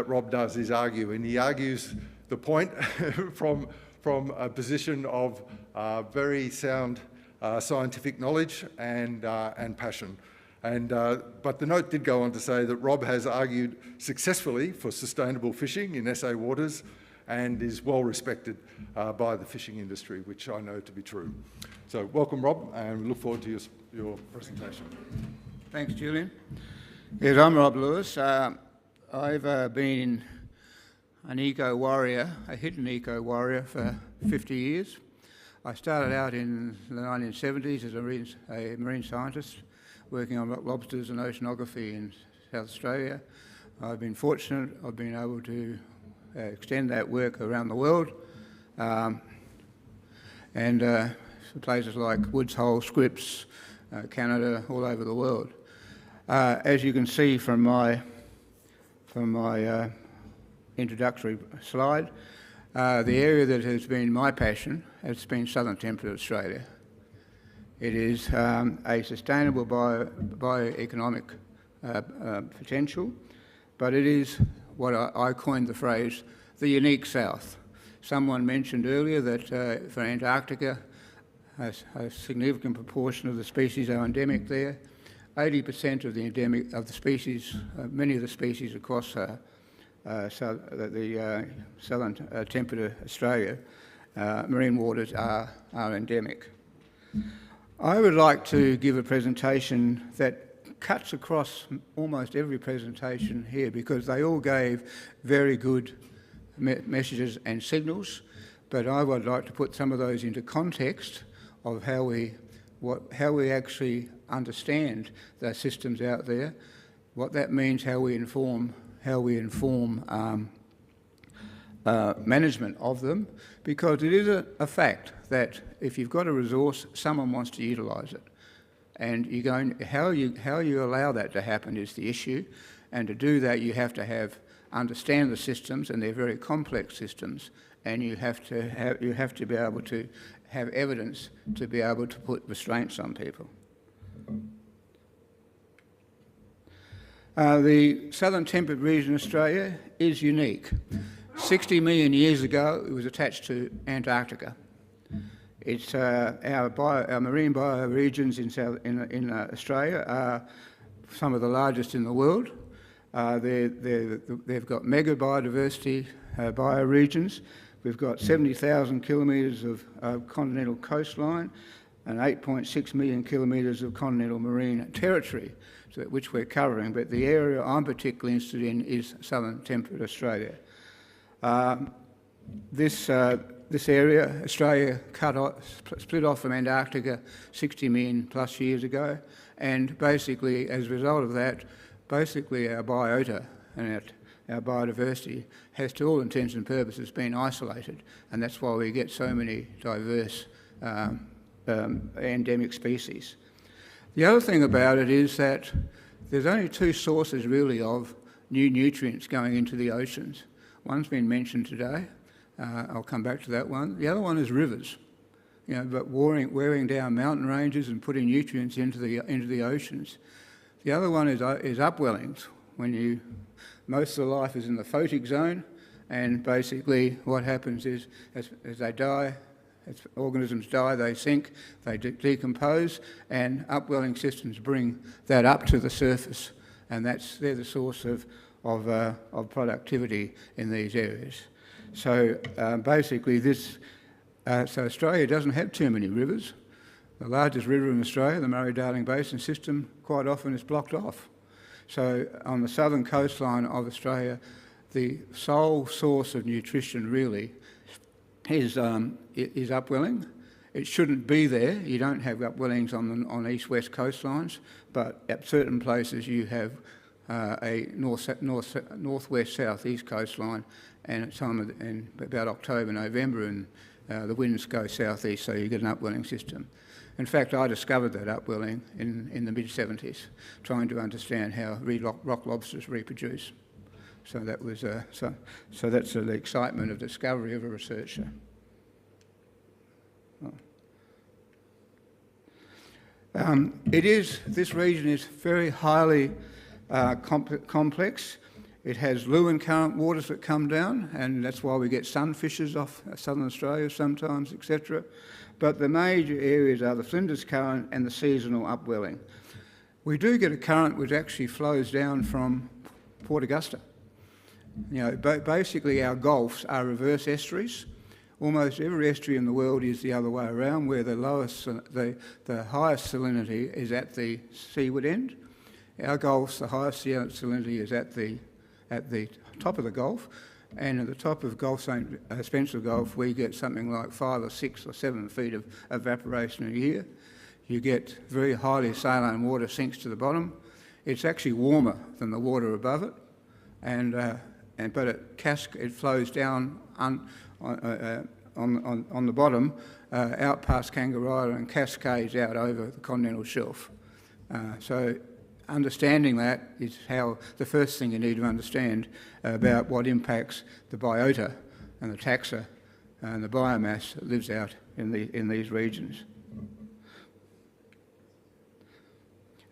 Rob does is argue, and he argues the point from a position of very sound scientific knowledge and passion. But the note did go on to say that Rob has argued successfully for sustainable fishing in SA waters and is well respected by the fishing industry, which I know to be true. So welcome, Rob, and we look forward to your presentation. Thanks, Julian. Yes, I'm Rob Lewis. I've been an eco-warrior, a hidden eco-warrior for 50 years. I started out in the 1970s as a marine scientist, working on lobsters and oceanography in South Australia. I've been fortunate, I've been able to extend that work around the world, and places like Woods Hole, Scripps, Canada, all over the world. As you can see from my introductory slide, the area that has been my passion has been southern temperate Australia. It is a sustainable bioeconomic potential, but it is what I coined the phrase, the unique South. Someone mentioned earlier that for Antarctica, a significant proportion of the species are endemic there. 80% of the species, many of the species across the southern temperate Australia, marine waters are endemic. I would like to give a presentation that cuts across almost every presentation here because they all gave very good messages and signals, but I would like to put some of those into context of how we actually understand the systems out there, what that means, how we inform management of them, because it is a fact that if you've got a resource, someone wants to utilise it. And how you allow that to happen is the issue, and to do that you have to understand the systems, and they're very complex systems, and you have to be able to have evidence to be able to put restraints on people. The southern temperate region of Australia is unique. 60 million years ago, it was attached to Antarctica. It's our marine bioregions in Australia are some of the largest in the world. They've got mega biodiversity bioregions. We've got 70,000 kilometres of continental coastline and 8.6 million kilometres of continental marine territory, which we're covering. But the area I'm particularly interested in is southern temperate Australia. This area, Australia split off from Antarctica 60 million plus years ago, and basically, as a result of that, basically our biota and our biodiversity has, to all intents and purposes, been isolated, and that's why we get so many diverse endemic species. The other thing about it is that there's only two sources really of new nutrients going into the oceans. One's been mentioned today. I'll come back to that one. The other one is rivers, but wearing down mountain ranges and putting nutrients into the oceans. The other one is upwellings. Most of the life is in the photic zone, and basically what happens is as they die, as organisms die, they sink, they decompose, and upwelling systems bring that up to the surface, and they're the source of productivity in these areas. So basically so Australia doesn't have too many rivers. The largest river in Australia, the Murray-Darling Basin system, quite often is blocked off. So on the southern coastline of Australia, the sole source of nutrition really is upwelling. It shouldn't be there. You don't have upwellings on east-west coastlines, but at certain places you have a northwest-southeast coastline, and at in about October, November, and the winds go southeast, so you get an upwelling system. In fact, I discovered that upwelling in the mid-70s, trying to understand how rock lobsters reproduce. So that was so that's the excitement of discovery of a researcher. This region is very highly complex. It has Lewin current waters that come down, and that's why we get sunfishes off southern Australia sometimes, etc. But the major areas are the Flinders Current and the seasonal upwelling. We do get a current which actually flows down from Port Augusta. You know, basically our gulfs are reverse estuaries. Almost every estuary in the world is the other way around, where the highest salinity is at the seaward end. Our gulfs, the highest salinity is at the top of the Gulf, and at the top of Gulf Spencer Gulf, we get something like 5 or 6 or 7 feet of evaporation a year. You get very highly saline water sinks to the bottom. It's actually warmer than the water above it, but it flows down on the bottom, out past Kangaroo Island and cascades out over the continental shelf. So understanding that is the first thing you need to understand about what impacts the biota and the taxa and the biomass that lives out in these regions.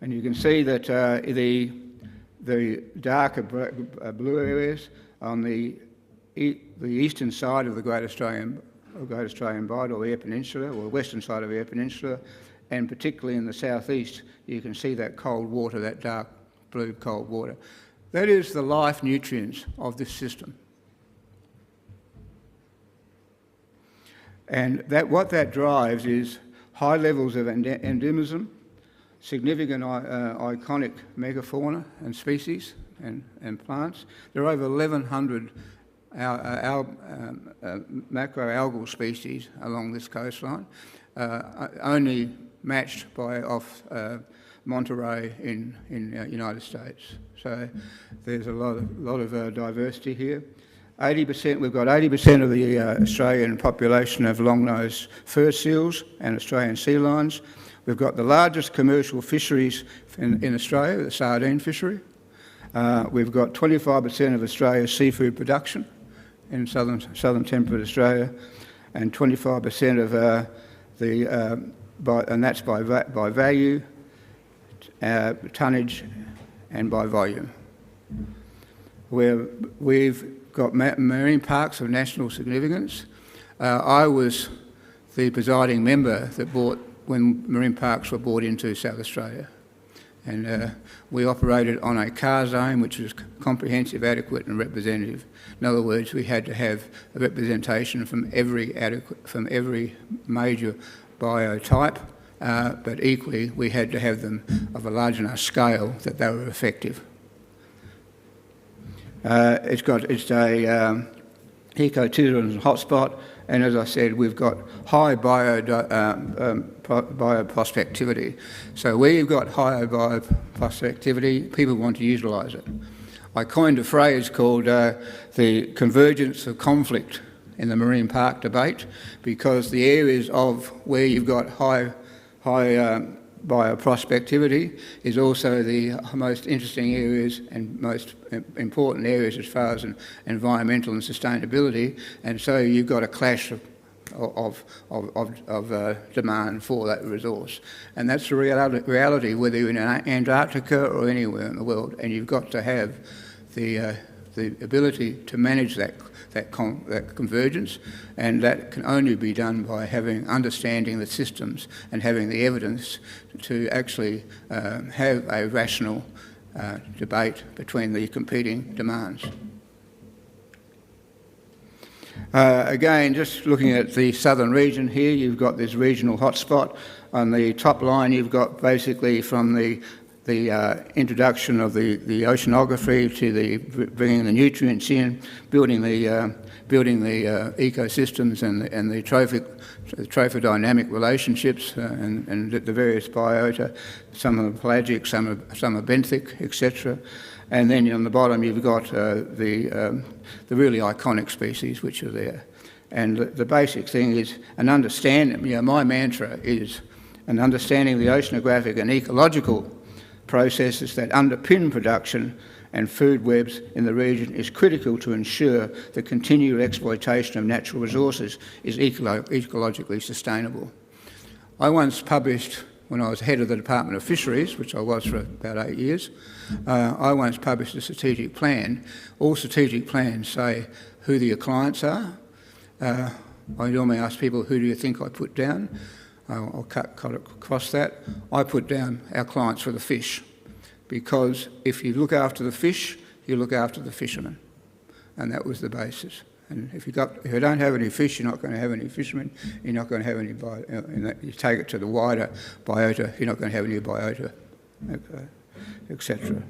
And you can see that the darker blue areas on the eastern side of the Great Australian Bight, or the Eyre Peninsula, or the western side of the Eyre Peninsula, and particularly in the southeast, you can see that cold water, that dark blue cold water. That is the life nutrients of this system. And what that drives is high levels of endemism, significant iconic megafauna and species and plants. There are over 1,100 macroalgal species along this coastline, only matched by off Monterey in United States. So there's a lot of diversity here. 80%, we've got 80% of the Australian population of long-nosed fur seals and Australian sea lions. We've got the largest commercial fisheries in Australia, the sardine fishery. We've got 25% of Australia's seafood production in southern temperate Australia, and 25% of and that's by value, tonnage, and by volume. We've got marine parks of national significance. I was the presiding member that when marine parks were brought into South Australia. And we operated on a CAR zone, which was comprehensive, adequate and representative. In other words, we had to have a representation from every major biotype, but equally we had to have them of a large enough scale that they were effective. It's a ecotourism hotspot, and as I said, we've got high bioprospectivity. So where you've got higher bioprospectivity, people want to utilise it. I coined a phrase called the convergence of conflict in the marine park debate, because the areas of where you've got high bioprospectivity is also the most interesting areas and most important areas as far as environmental and sustainability, and so you've got a clash of demand for that resource. And that's the reality whether you're in Antarctica or anywhere in the world, and you've got to have the ability to manage that convergence, and that can only be done by understanding the systems and having the evidence to actually have a rational debate between the competing demands. Again, just looking at the southern region here, you've got this regional hotspot. On the top line, you've got basically from the introduction of the oceanography to the bringing the nutrients in, building the ecosystems and the trophodynamic relationships and the various biota. Some are pelagic, some are benthic, etc. And then on the bottom you've got the really iconic species which are there. And the basic thing is an understanding. My mantra is an understanding of the oceanographic and ecological processes that underpin production and food webs in the region is critical to ensure the continual exploitation of natural resources is ecologically sustainable. I once published, when I was head of the Department of Fisheries, which I was for about 8 years, I once published a strategic plan. All strategic plans say who your clients are. I normally ask people, who do you think I put down? I'll cut across that. I put down our clients for the fish, because if you look after the fish, you look after the fishermen, and that was the basis. And if you don't have any fish, you're not going to have any fishermen. You're not going to have any you take it to the wider biota, you're not going to have any biota, etc.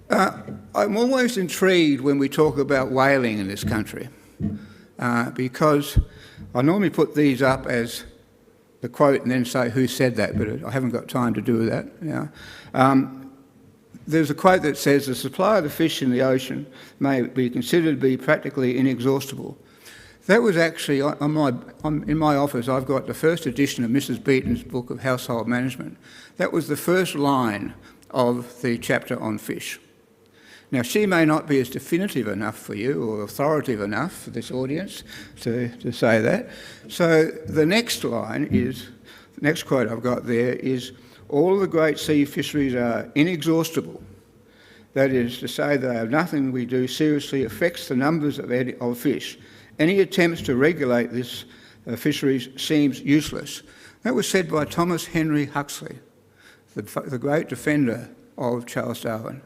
I'm always intrigued when we talk about whaling in this country, because I normally put these up as the quote and then say who said that, but I haven't got time to do that now. There's a quote that says, the supply of the fish in the ocean may be considered to be practically inexhaustible. That was actually, in my office, I've got the first edition of Mrs. Beaton's book of household management. That was the first line of the chapter on fish. Now, she may not be as definitive enough for you or authoritative enough for this audience to say that. So the next line is, the next quote I've got there is, all of the great sea fisheries are inexhaustible. That is to say, nothing we do seriously affects the numbers of fish. Any attempts to regulate this fisheries seems useless. That was said by Thomas Henry Huxley, the great defender of Charles Darwin.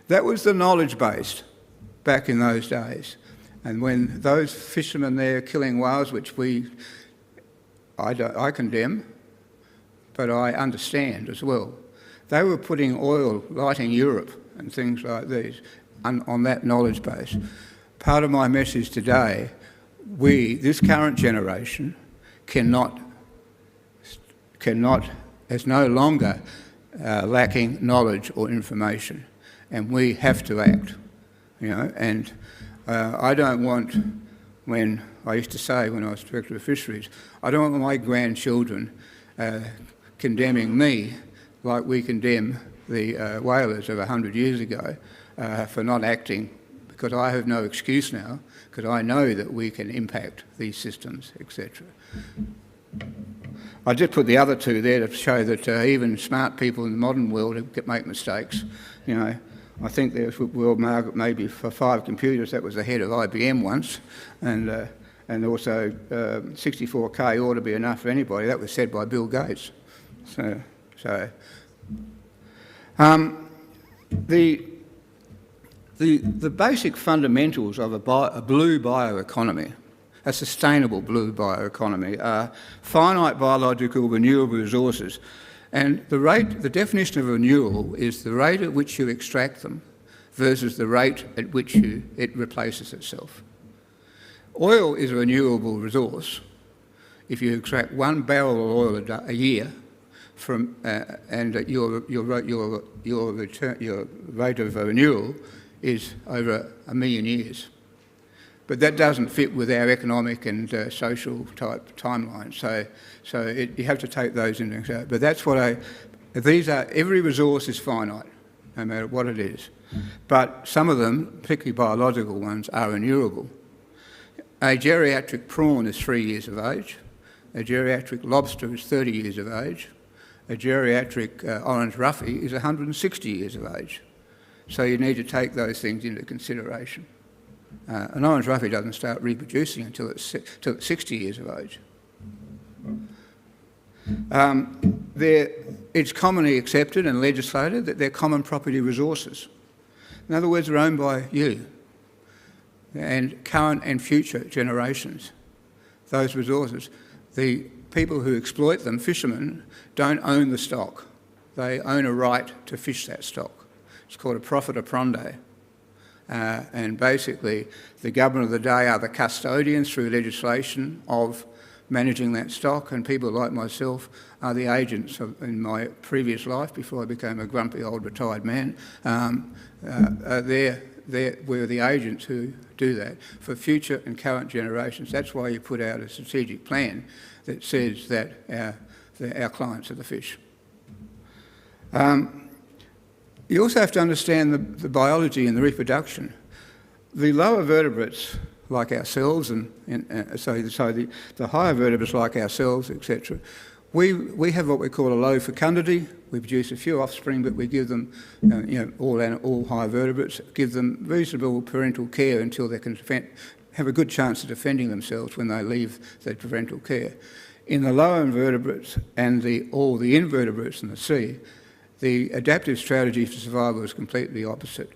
That was the knowledge base back in those days. And when those fishermen there killing whales, which I condemn, but I understand as well, they were putting oil, lighting Europe and things like these on that knowledge base. Part of my message today, this current generation, is no longer lacking knowledge or information. And we have to act, and I don't want, when I used to say when I was Director of Fisheries, I don't want my grandchildren condemning me like we condemn the whalers of 100 years ago for not acting, because I have no excuse now, because I know that we can impact these systems, etc. I just put the other two there to show that even smart people in the modern world make mistakes, I think there's world market maybe for 5 computers. That was the head of IBM once, and also 64K ought to be enough for anybody. That was said by Bill Gates. The basic fundamentals of a blue bioeconomy, a sustainable blue bioeconomy, are finite biological renewable resources. And the definition of renewal is the rate at which you extract them versus the rate at which it replaces itself. Oil is a renewable resource. If you extract 1 barrel of oil a year, and your rate of renewal is over 1 million years. But that doesn't fit with our economic and social type timeline. So you have to take those into account. But that's what every resource is finite, no matter what it is. But some of them, particularly biological ones, are renewable. A geriatric prawn is 3 years of age. A geriatric lobster is 30 years of age. A geriatric orange roughy is 160 years of age. So you need to take those things into consideration. An orange roughy doesn't start reproducing until it's 60 years of age. It's commonly accepted and legislated that they're common property resources. In other words, they're owned by you and current and future generations. Those resources. The people who exploit them, fishermen, don't own the stock. They own a right to fish that stock. It's called a profit apprende. And basically, the government of the day are the custodians through legislation of managing that stock, and people like myself are the agents in my previous life, before I became a grumpy old retired man. We're the agents who do that for future and current generations. That's why you put out a strategic plan that says that our clients are the fish. You also have to understand the biology and the reproduction. The lower vertebrates, like ourselves, the higher vertebrates like ourselves, etc., we have what we call a low fecundity. We produce a few offspring, but we give them, all higher vertebrates, give them reasonable parental care until they can have a good chance of defending themselves when they leave the parental care. In the lower invertebrates and all the invertebrates in the sea, the adaptive strategy for survival is completely opposite.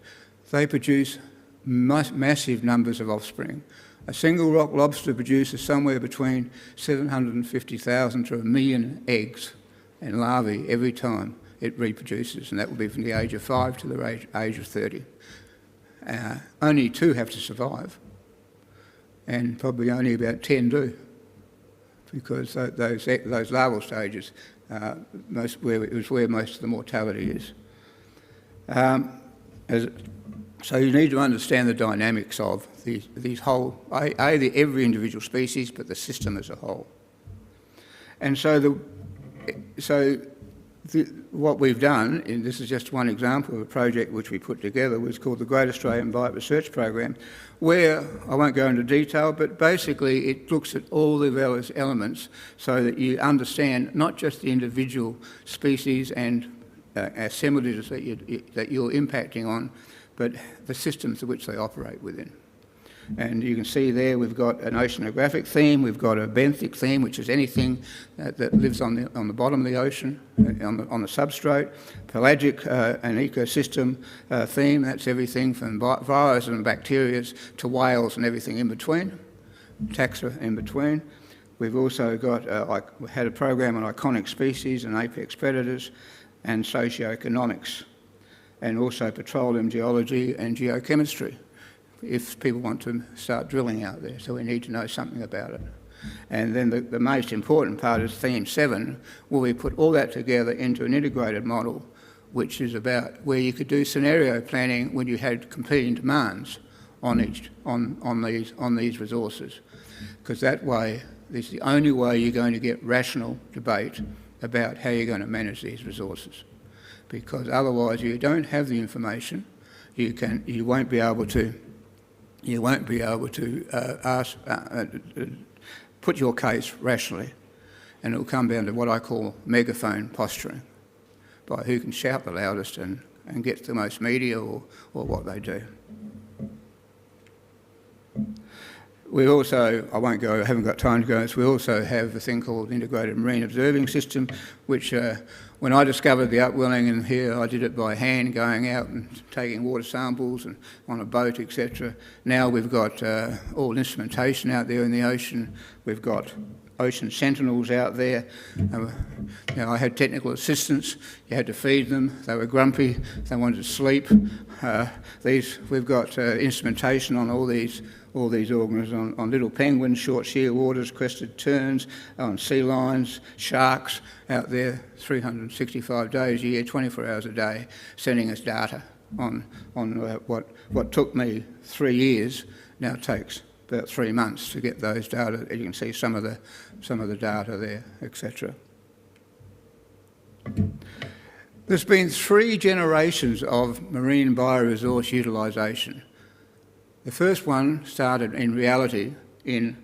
They produce massive numbers of offspring. A single rock lobster produces somewhere between 750,000 to 1 million eggs and larvae every time it reproduces, and that will be from the age of 5 to the age of 30. Only 2 have to survive, and probably only about 10 do, because those larval stages is where most of the mortality is. So you need to understand the dynamics of these whole, every individual species, but the system as a whole. And what we've done, and this is just one example of a project which we put together, was called the Great Australian Bite Research Program, where, I won't go into detail, but basically it looks at all the various elements so that you understand not just the individual species and assemblages that you're impacting on, but the systems of which they operate within. And you can see there we've got an oceanographic theme, we've got a benthic theme, which is anything that lives on the bottom of the ocean, on the substrate. Pelagic, an ecosystem theme, that's everything from viruses and bacteria to whales and everything in between, taxa in between. We've also got, we had a program on iconic species and apex predators and socioeconomics, and also petroleum geology and geochemistry, if people want to start drilling out there. So we need to know something about it. And then the most important part is theme 7, where we put all that together into an integrated model, which is about where you could do scenario planning when you had competing demands on these resources. Because that way, this is the only way you're going to get rational debate about how you're going to manage these resources. Because otherwise, you don't have the information, you won't be able to put your case rationally, and it will come down to what I call megaphone posturing, by who can shout the loudest and get the most media or what they do. We also, I haven't got time to go into this, we also have a thing called Integrated Marine Observing System, which when I discovered the upwelling in here, I did it by hand, going out and taking water samples and on a boat, etc. Now we've got all instrumentation out there in the ocean. We've got ocean sentinels out there. I had technical assistants. You had to feed them. They were grumpy. They wanted to sleep. We've got instrumentation on all these organisms, on little penguins, short shear waters, crested terns, on sea lions, sharks out there 365 days a year, 24 hours a day, sending us data on what took me 3 years now takes about 3 months to get those data. You can see some of the data there, etc. There's been 3 generations of marine bioresource utilisation. The first one started in reality it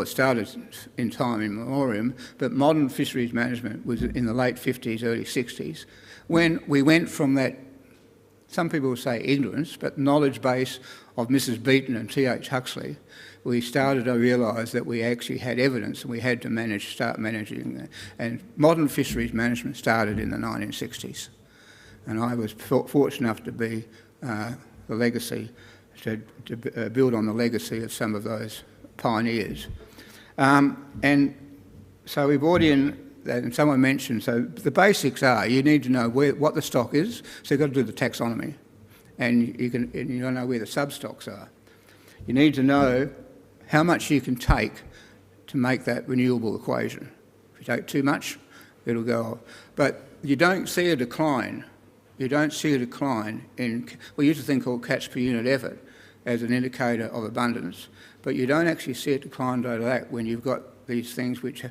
started in time in memoriam, but modern fisheries management was in the late 50s, early 60s, when we went from that, some people will say ignorance, but knowledge base of Mrs. Beaton and T.H. Huxley. We started to realise that we actually had evidence and we had to start managing that. And modern fisheries management started in the 1960s. And I was fortunate enough to be the legacy, to build on the legacy of some of those pioneers. And So we brought in, and someone mentioned, so the basics are you need to know what the stock is, so you've got to do the taxonomy, and you got to know where the sub-stocks are. You need to know how much you can take to make that renewable equation. If you take too much, it'll go off. But you don't see a decline. You don't see a decline in, we use a thing called catch per unit effort as an indicator of abundance, but you don't actually see a decline like that when you've got these things which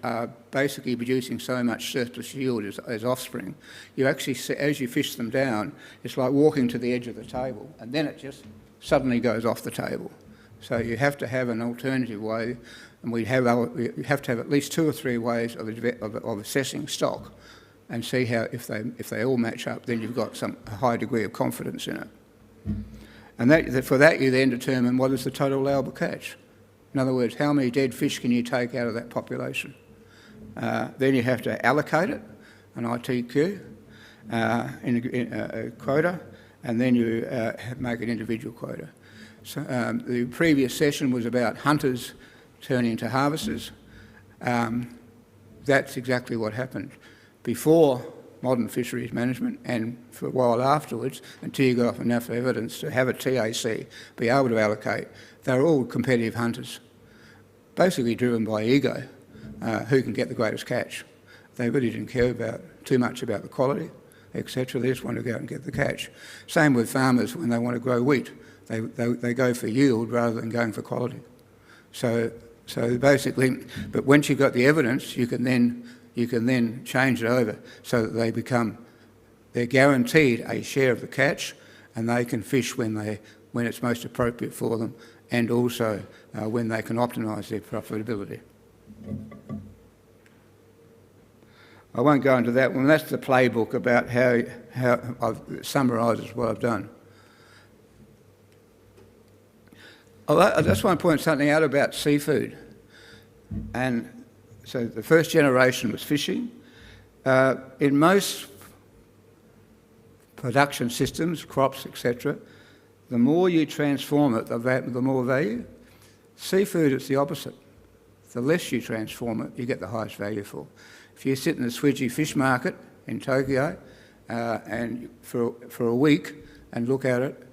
are basically producing so much surplus yield as offspring. You actually see, as you fish them down, it's like walking to the edge of the table, and then it just suddenly goes off the table. So you have to have an alternative way, and you have to have at least 2 or 3 ways of assessing stock, and see how if they all match up, then you've got a high degree of confidence in it. And for that you then determine what is the total allowable catch. In other words, how many dead fish can you take out of that population? Then you have to allocate it, an ITQ, in a quota, and then you make an individual quota. So the previous session was about hunters turning into harvesters. That's exactly what happened. Before modern fisheries management, and for a while afterwards, until you got off enough evidence to have a TAC, be able to allocate, they were all competitive hunters, basically driven by ego, who can get the greatest catch. They really didn't care too much about the quality, etc. They just want to go out and get the catch. Same with farmers when they want to grow wheat. They go for yield rather than going for quality. So basically, but once you've got the evidence, you can then change it over so that they're guaranteed a share of the catch, and they can fish when it's most appropriate for them, and also when they can optimise their profitability. I won't go into that one. That's the playbook about how it summarises what I've done. I just want to point something out about seafood. And so the first generation was fishing. In most production systems, crops, etc., the more you transform it, the more value. Seafood, it's the opposite. The less you transform it, you get the highest value for. If you sit in the Swiji fish market in Tokyo and for a week and look at it,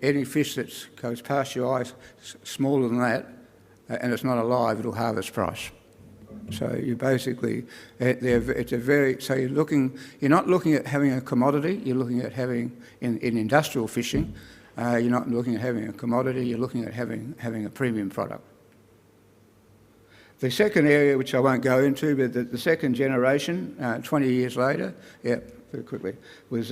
any fish that goes past your eyes smaller than that, and it's not alive, it'll harvest price. So you basically, so you're not looking at having a commodity, you're looking at having, in industrial fishing, you're not looking at having a commodity, you're looking at having a premium product. The second area, which I won't go into, but the second generation, 20 years later, very quickly, was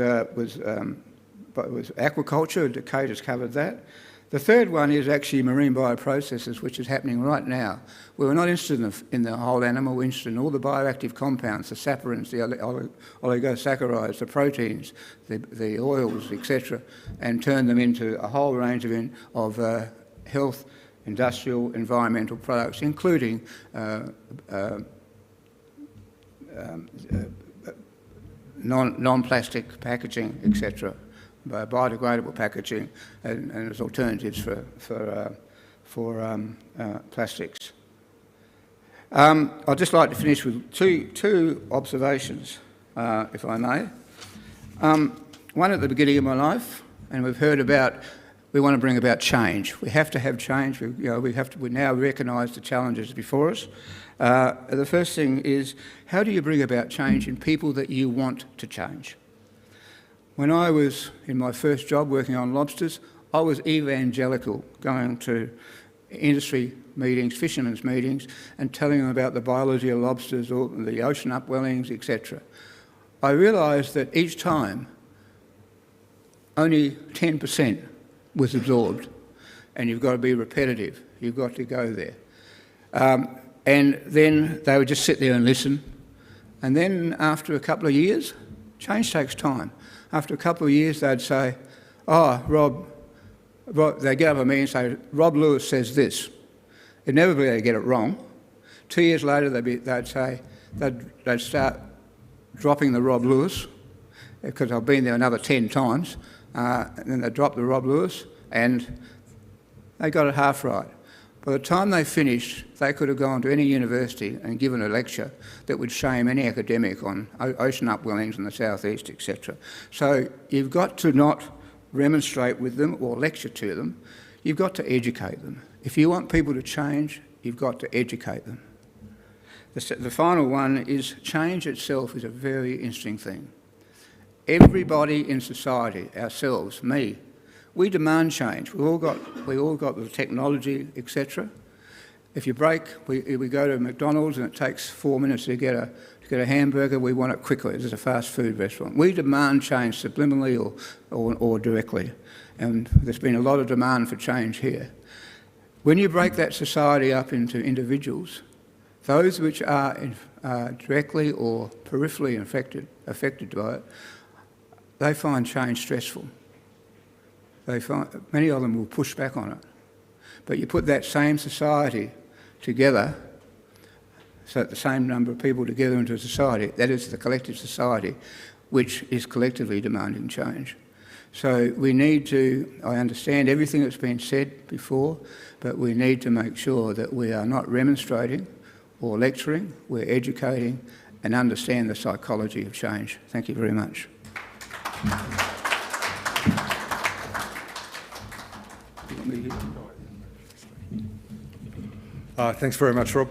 aquaculture. Kate has covered that. The third one is actually marine bioprocesses, which is happening right now. We're not interested in the whole animal, we're interested in all the bioactive compounds, the saponins, the oligosaccharides, the proteins, the oils, etc., and turn them into a whole range of health, industrial, environmental products, including non-plastic packaging, etc., biodegradable packaging, and as alternatives for plastics. I'd just like to finish with two observations, if I may. One at the beginning of my life, and we've heard about we want to bring about change. We have to have change. We now recognise the challenges before us. The first thing is, how do you bring about change in people that you want to change? When I was in my first job working on lobsters, I was evangelical, going to industry meetings, fishermen's meetings, and telling them about the biology of lobsters or the ocean upwellings, etc. I realised that each time only 10% was absorbed, and you've got to be repetitive. You've got to go there. And then they would just sit there and listen. And then after a couple of years, change takes time. After a couple of years, they'd say, oh, Rob, they'd get up at me and say, Rob Lewis says this. Inevitably, they'd get it wrong. 2 years later, they'd start dropping the Rob Lewis, because I've been there another 10 times. And then they dropped the Rob Lewis, and they got it half right. By the time they finished, they could have gone to any university and given a lecture that would shame any academic on ocean upwellings in the southeast, etc. So you've got to not remonstrate with them or lecture to them. You've got to educate them. If you want people to change, you've got to educate them. The final one is change itself is a very interesting thing. Everybody in society, ourselves, me, we demand change. We all got the technology, etc. If you break, we go to McDonald's and it takes 4 minutes to get a hamburger. We want it quickly. This is a fast food restaurant. We demand change subliminally or directly, and there's been a lot of demand for change here. When you break that society up into individuals, those which are directly or peripherally affected by it, they find change stressful. Many of them will push back on it. But you put that same society together, so the same number of people together into a society, that is the collective society, which is collectively demanding change. So we need to, I understand everything that's been said before, but we need to make sure that we are not remonstrating or lecturing, we're educating and understand the psychology of change. Thank you very much. Thanks very much, Rob.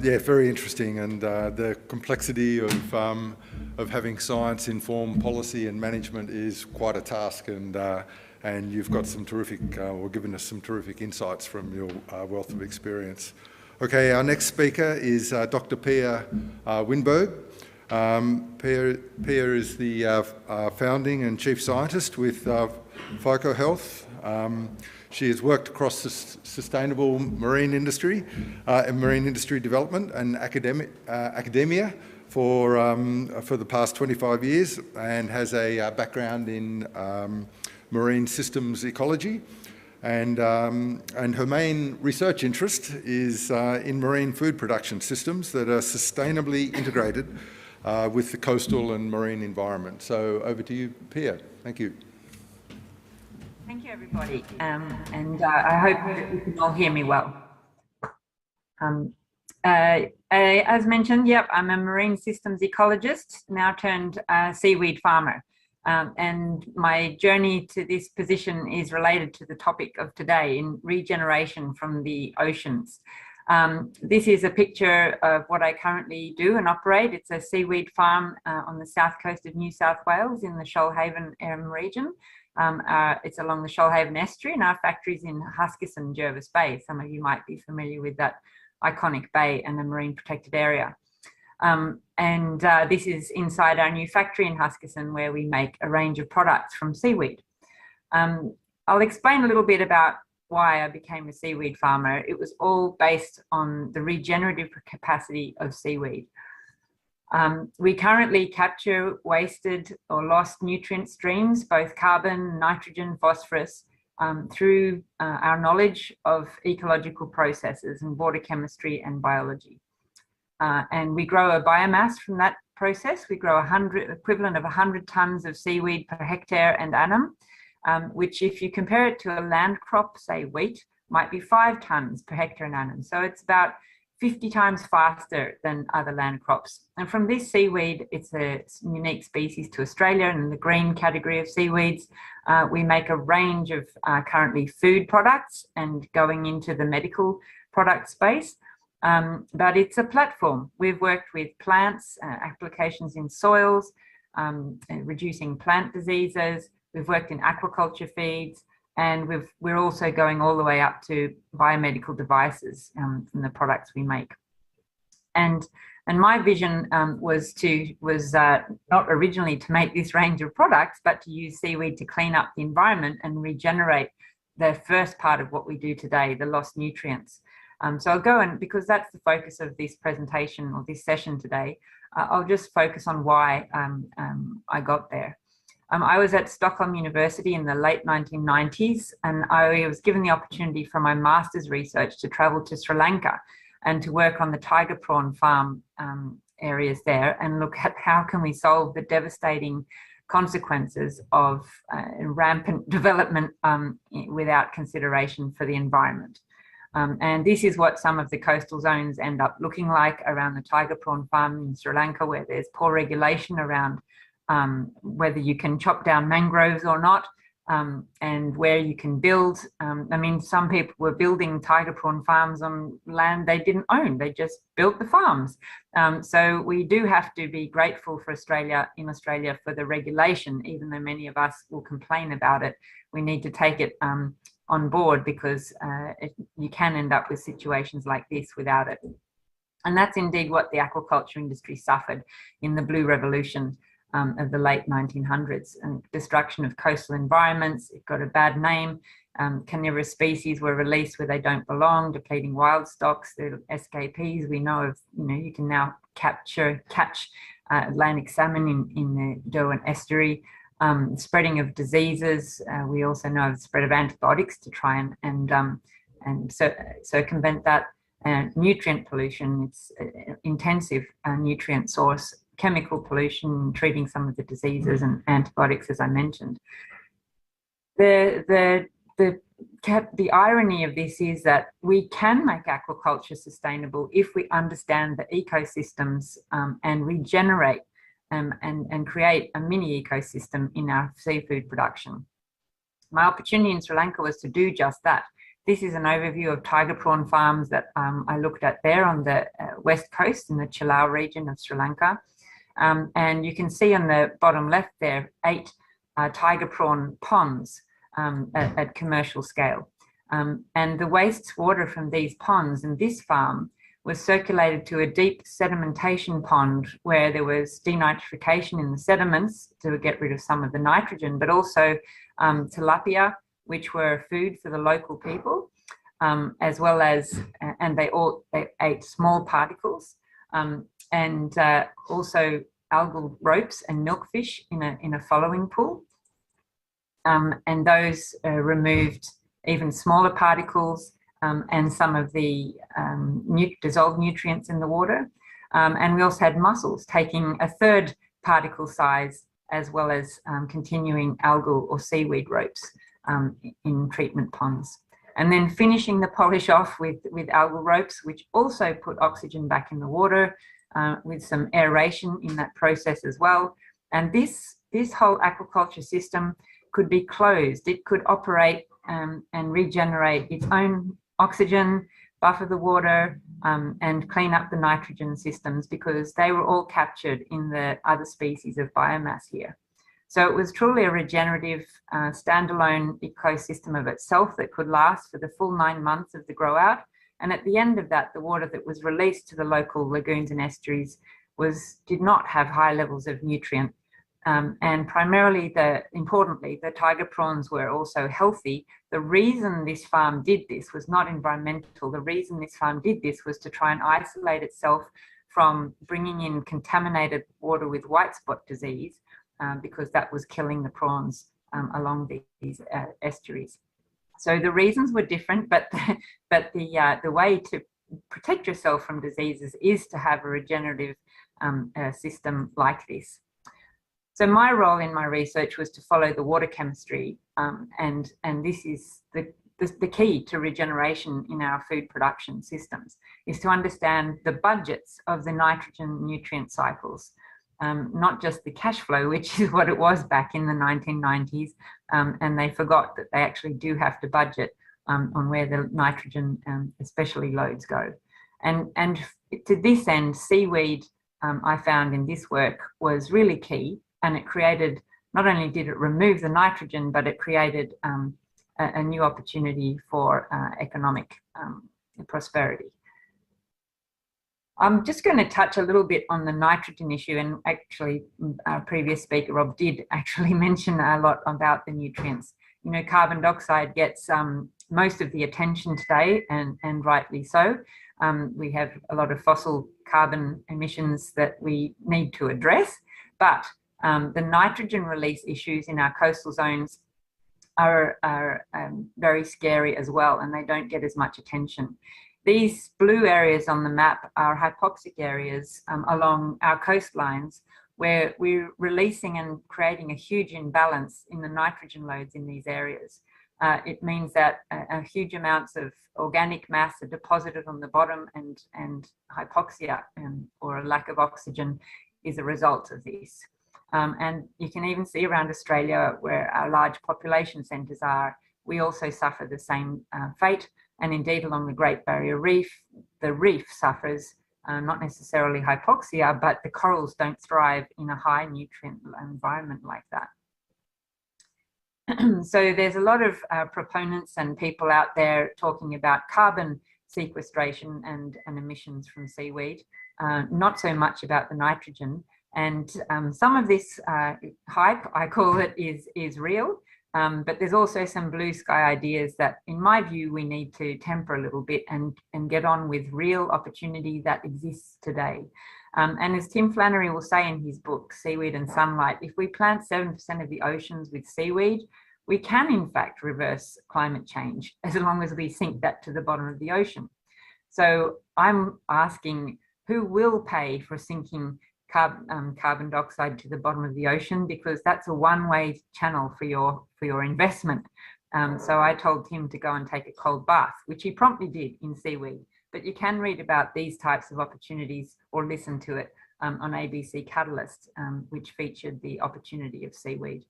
Yeah, very interesting, and the complexity of having science inform policy and management is quite a task, and you've got some terrific, or given us some terrific insights from your wealth of experience. Okay, our next speaker is Dr. Pia Winberg. Pia is the founding and chief scientist with FICO Health. She has worked across the sustainable marine industry and marine industry development and academia for the past 25 years, and has a background in marine systems ecology. And her main research interest is in marine food production systems that are sustainably integrated with the coastal and marine environment. So over to you, Pia. Thank you. Thank you, everybody. I hope that you can all hear me well. As mentioned, yep, I'm a marine systems ecologist, now turned seaweed farmer. And my journey to this position is related to the topic of today, in regeneration from the oceans. This is a picture of what I currently do and operate. It's a seaweed farm on the south coast of New South Wales in the Shoalhaven region. It's along the Shoalhaven estuary, and our factory's in Huskisson, Jervis Bay. Some of you might be familiar with that iconic bay and the marine protected area. This is inside our new factory in Huskisson, where we make a range of products from seaweed. I'll explain a little bit about why I became a seaweed farmer. It was all based on the regenerative capacity of seaweed. We currently capture wasted or lost nutrient streams, both carbon, nitrogen, phosphorus, through our knowledge of ecological processes and water chemistry and biology. And we grow a biomass from that process. We grow equivalent of 100 tonnes of seaweed per hectare and annum, which if you compare it to a land crop, say wheat, might be 5 tonnes per hectare and annum. So it's about 50 times faster than other land crops. And from this seaweed, it's a unique species to Australia, and in the green category of seaweeds, we make a range of currently food products and going into the medical product space. But it's a platform. We've worked with plants, applications in soils, reducing plant diseases. We've worked in aquaculture feeds, and we're also going all the way up to biomedical devices from the products we make. And my vision was not originally to make this range of products, but to use seaweed to clean up the environment and regenerate the first part of what we do today, the lost nutrients. So I'll go, and because that's the focus of this presentation or this session today, I'll just focus on why I got there. I was at Stockholm University in the late 1990s, and I was given the opportunity for my master's research to travel to Sri Lanka and to work on the tiger prawn farm areas there and look at how can we solve the devastating consequences of rampant development without consideration for the environment. And this is what some of the coastal zones end up looking like around the tiger prawn farm in Sri Lanka, where there's poor regulation around whether you can chop down mangroves or not, and where you can build. I mean, some people were building tiger prawn farms on land they didn't own. They just built the farms. So we do have to be grateful for in Australia for the regulation, even though many of us will complain about it. We need to take it on board, because you can end up with situations like this without it. And that's indeed what the aquaculture industry suffered in the Blue Revolution of the late 1900s, and destruction of coastal environments. It got a bad name. Carnivorous species were released where they don't belong, depleting wild stocks. The escapees we know of, you can now catch Atlantic salmon in the Derwent estuary. Spreading of diseases. We also know of the spread of antibiotics to try and circumvent that. Nutrient pollution, it's intensive nutrient source. Chemical pollution, treating some of the diseases, and antibiotics, as I mentioned. The irony of this is that we can make aquaculture sustainable if we understand the ecosystems and regenerate and create a mini ecosystem in our seafood production. My opportunity in Sri Lanka was to do just that. This is an overview of tiger prawn farms that I looked at there on the west coast in the Chilau region of Sri Lanka. And you can see on the bottom left there 8 tiger prawn ponds at commercial scale. And the wastewater from these ponds and this farm was circulated to a deep sedimentation pond where there was denitrification in the sediments to get rid of some of the nitrogen, but also tilapia, which were food for the local people, as well as, and they ate small particles, and also algal ropes and milkfish in a following pool. And those removed even smaller particles and some of the dissolved nutrients in the water. And we also had mussels taking a third particle size, as well as continuing algal or seaweed ropes in treatment ponds. And then finishing the polish off with algal ropes, which also put oxygen back in the water with some aeration in that process as well. And this whole aquaculture system could be closed. It could operate and regenerate its own oxygen, buffer the water, and clean up the nitrogen systems, because they were all captured in the other species of biomass here. So it was truly a regenerative standalone ecosystem of itself that could last for the full 9 months of the grow out. And at the end of that, the water that was released to the local lagoons and estuaries did not have high levels of nutrient. And primarily, importantly, the tiger prawns were also healthy. The reason this farm did this was not environmental. The reason this farm did this was to try and isolate itself from bringing in contaminated water with white spot disease, because that was killing the prawns along these estuaries. So the reasons were different, but the way to protect yourself from diseases is to have a regenerative system like this. So my role in my research was to follow the water chemistry, and this is the key to regeneration in our food production systems, is to understand the budgets of the nitrogen nutrient cycles, not just the cash flow, which is what it was back in the 1990s, and they forgot that they actually do have to budget on where the nitrogen, especially loads, go. And to this end, seaweed, I found in this work, was really key. And it created, not only did it remove the nitrogen, but it created a new opportunity for economic prosperity. I'm just going to touch a little bit on the nitrogen issue, and actually our previous speaker, Rob, did actually mention a lot about the nutrients. You know, carbon dioxide gets most of the attention today, and rightly so. We have a lot of fossil carbon emissions that we need to address, but the nitrogen release issues in our coastal zones are very scary as well, and they don't get as much attention. These blue areas on the map are hypoxic areas along our coastlines, where we're releasing and creating a huge imbalance in the nitrogen loads in these areas. It means that huge amounts of organic mass are deposited on the bottom, and hypoxia or a lack of oxygen is a result of this. And you can even see around Australia, where our large population centres are, we also suffer the same fate. And indeed, along the Great Barrier Reef, the reef suffers not necessarily hypoxia, but the corals don't thrive in a high nutrient environment like that. So there's a lot of proponents and people out there talking about carbon sequestration and emissions from seaweed, not so much about the nitrogen. And some of this hype, I call it, is real. But there's also some blue sky ideas that, in my view, we need to temper a little bit and get on with real opportunity that exists today. And as Tim Flannery will say in his book, Seaweed and Sunlight, if we plant 7% of the oceans with seaweed, we can in fact reverse climate change as long as we sink that to the bottom of the ocean. So I'm asking, who will pay for sinking carbon dioxide to the bottom of the ocean, because that's a one-way channel for your investment. So I told Tim to go and take a cold bath, which he promptly did in seaweed. But you can read about these types of opportunities or listen to it on ABC Catalyst, which featured the opportunity of seaweed.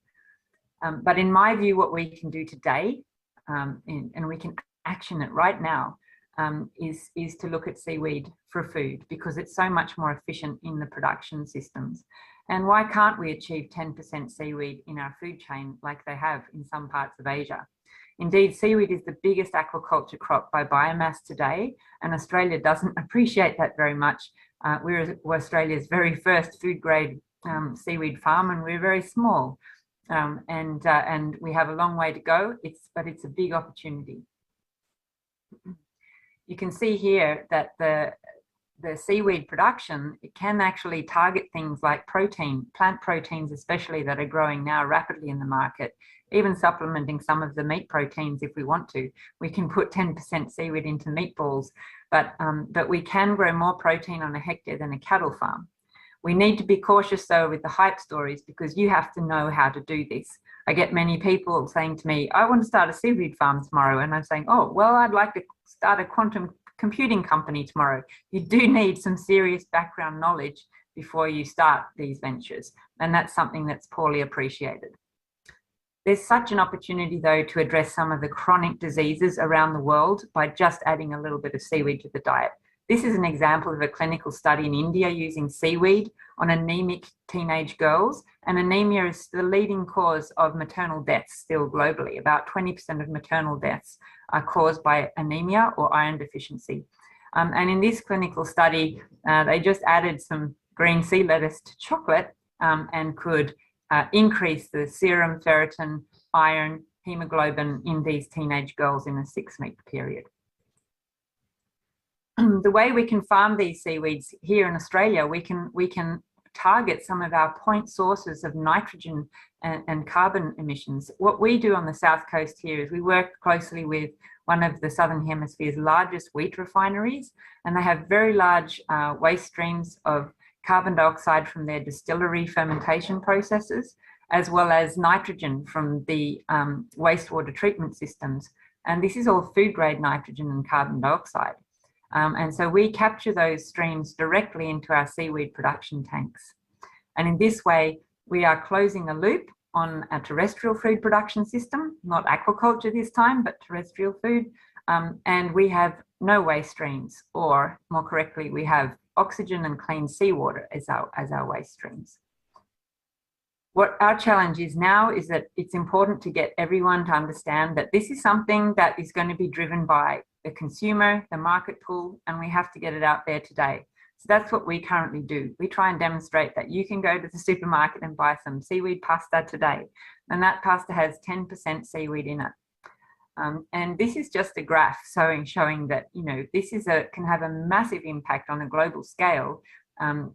But in my view, what we can do today, and we can action it right now, is to look at seaweed for food, because it's so much more efficient in the production systems. And why can't we achieve 10% seaweed in our food chain like they have in some parts of Asia? Indeed, seaweed is the biggest aquaculture crop by biomass today, and Australia doesn't appreciate that very much. We're Australia's very first food-grade seaweed farm, and we're very small. And we have a long way to go, but it's a big opportunity. You can see here that the seaweed production, it can actually target things like protein, plant proteins especially, that are growing now rapidly in the market, even supplementing some of the meat proteins if we want to. We can put 10% seaweed into meatballs, but we can grow more protein on a hectare than a cattle farm. We need to be cautious though with the hype stories, because you have to know how to do this. I get many people saying to me, I want to start a seaweed farm tomorrow. And I'm saying, oh, well, I'd like to start a quantum computing company tomorrow. You do need some serious background knowledge before you start these ventures. And that's something that's poorly appreciated. There's such an opportunity though to address some of the chronic diseases around the world by just adding a little bit of seaweed to the diet. This is an example of a clinical study in India using seaweed on anemic teenage girls. And anemia is the leading cause of maternal deaths still globally. About 20% of maternal deaths are caused by anemia or iron deficiency. And in this clinical study, they just added some green sea lettuce to chocolate and could increase the serum ferritin, iron, hemoglobin in these teenage girls in a 6-week period. The way we can farm these seaweeds here in Australia, we can target some of our point sources of nitrogen and carbon emissions. What we do on the south coast here is we work closely with one of the Southern Hemisphere's largest wheat refineries, and they have very large waste streams of carbon dioxide from their distillery fermentation processes, as well as nitrogen from the wastewater treatment systems. And this is all food grade nitrogen and carbon dioxide. And so we capture those streams directly into our seaweed production tanks. And in this way, we are closing a loop on a terrestrial food production system, not aquaculture this time, but terrestrial food. And we have no waste streams, or more correctly, we have oxygen and clean seawater as our waste streams. What our challenge is now is that it's important to get everyone to understand that this is something that is going to be driven by the consumer, the market pool, and we have to get it out there today. So that's what we currently do. We try and demonstrate that you can go to the supermarket and buy some seaweed pasta today, and that pasta has 10% seaweed in it. And this is just a graph showing that, you know, this can have a massive impact on a global scale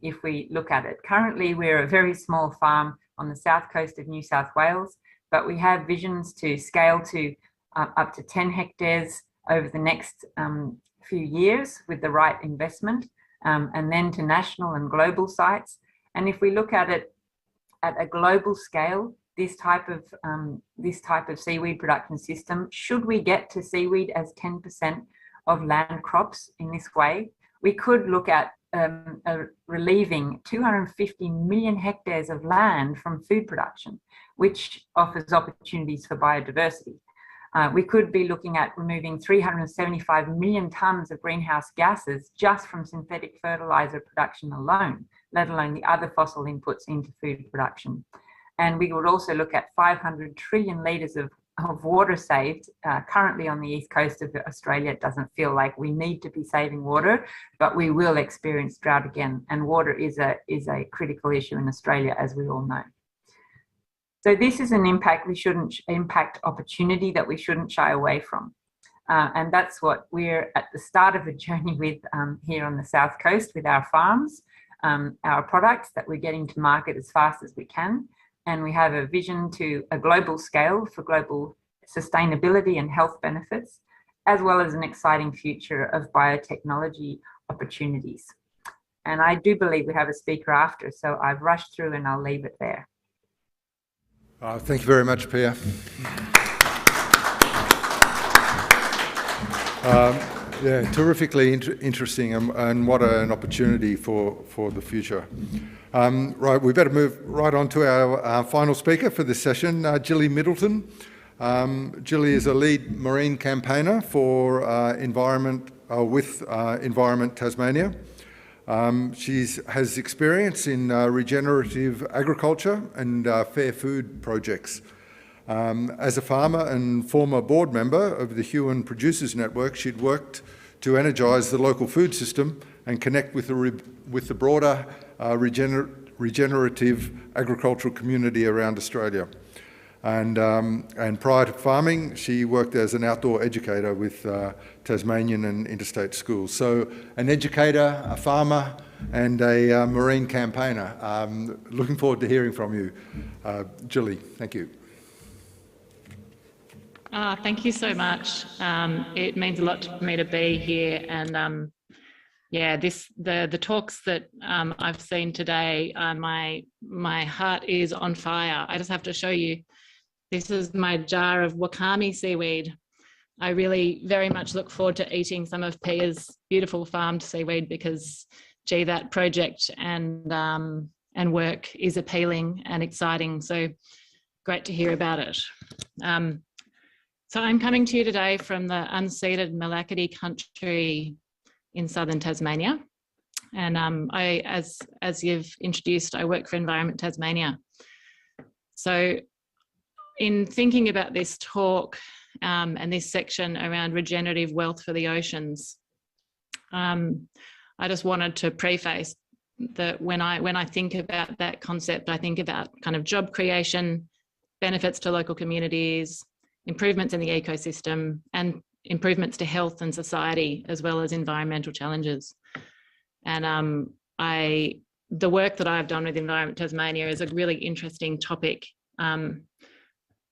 if we look at it. Currently, we're a very small farm on the south coast of New South Wales, but we have visions to scale to up to 10 hectares over the next few years with the right investment, and then to national and global sites. And if we look at it at a global scale, this type of seaweed production system, should we get to seaweed as 10% of land crops in this way, we could look at relieving 250 million hectares of land from food production, which offers opportunities for biodiversity. We could be looking at removing 375 million tonnes of greenhouse gases just from synthetic fertiliser production alone, let alone the other fossil inputs into food production. And we would also look at 500 trillion litres of water saved. Currently on the east coast of Australia, it doesn't feel like we need to be saving water, but we will experience drought again. And water is a critical issue in Australia, as we all know. So this is an impact opportunity that we shouldn't shy away from. And that's what we're at the start of a journey with here on the South Coast with our farms, our products that we're getting to market as fast as we can. And we have a vision to a global scale for global sustainability and health benefits, as well as an exciting future of biotechnology opportunities. And I do believe we have a speaker after, so I've rushed through and I'll leave it there. Thank you very much, Pia. Yeah, terrifically interesting, and what an opportunity for the future. Right, we better move right on to our final speaker for this session, Gilly Middleton. Gilly is a lead marine campaigner for Environment Tasmania. She has experience in regenerative agriculture and fair food projects. As a farmer and former board member of the Huon Producers Network, she'd worked to energise the local food system and connect with the broader regenerative agricultural community around Australia. And prior to farming, she worked as an outdoor educator with Tasmanian and interstate schools. So an educator, a farmer, and a marine campaigner. Looking forward to hearing from you. Gilly, thank you. Thank you so much. It means a lot for me to be here, and yeah, the talks that I've seen today, my heart is on fire. I just have to show you. This is my jar of wakame seaweed. I really very much look forward to eating some of Pia's beautiful farmed seaweed because, gee, that project and work is appealing and exciting. So great to hear about it. So I'm coming to you today from the unceded Malakadi country in southern Tasmania. And as you've introduced, I work for Environment Tasmania. So in thinking about this talk and this section around regenerative wealth for the oceans, I just wanted to preface that when I think about that concept, I think about kind of job creation, benefits to local communities, improvements in the ecosystem, and improvements to health and society, as well as environmental challenges. And the work that I've done with Environment Tasmania is a really interesting topic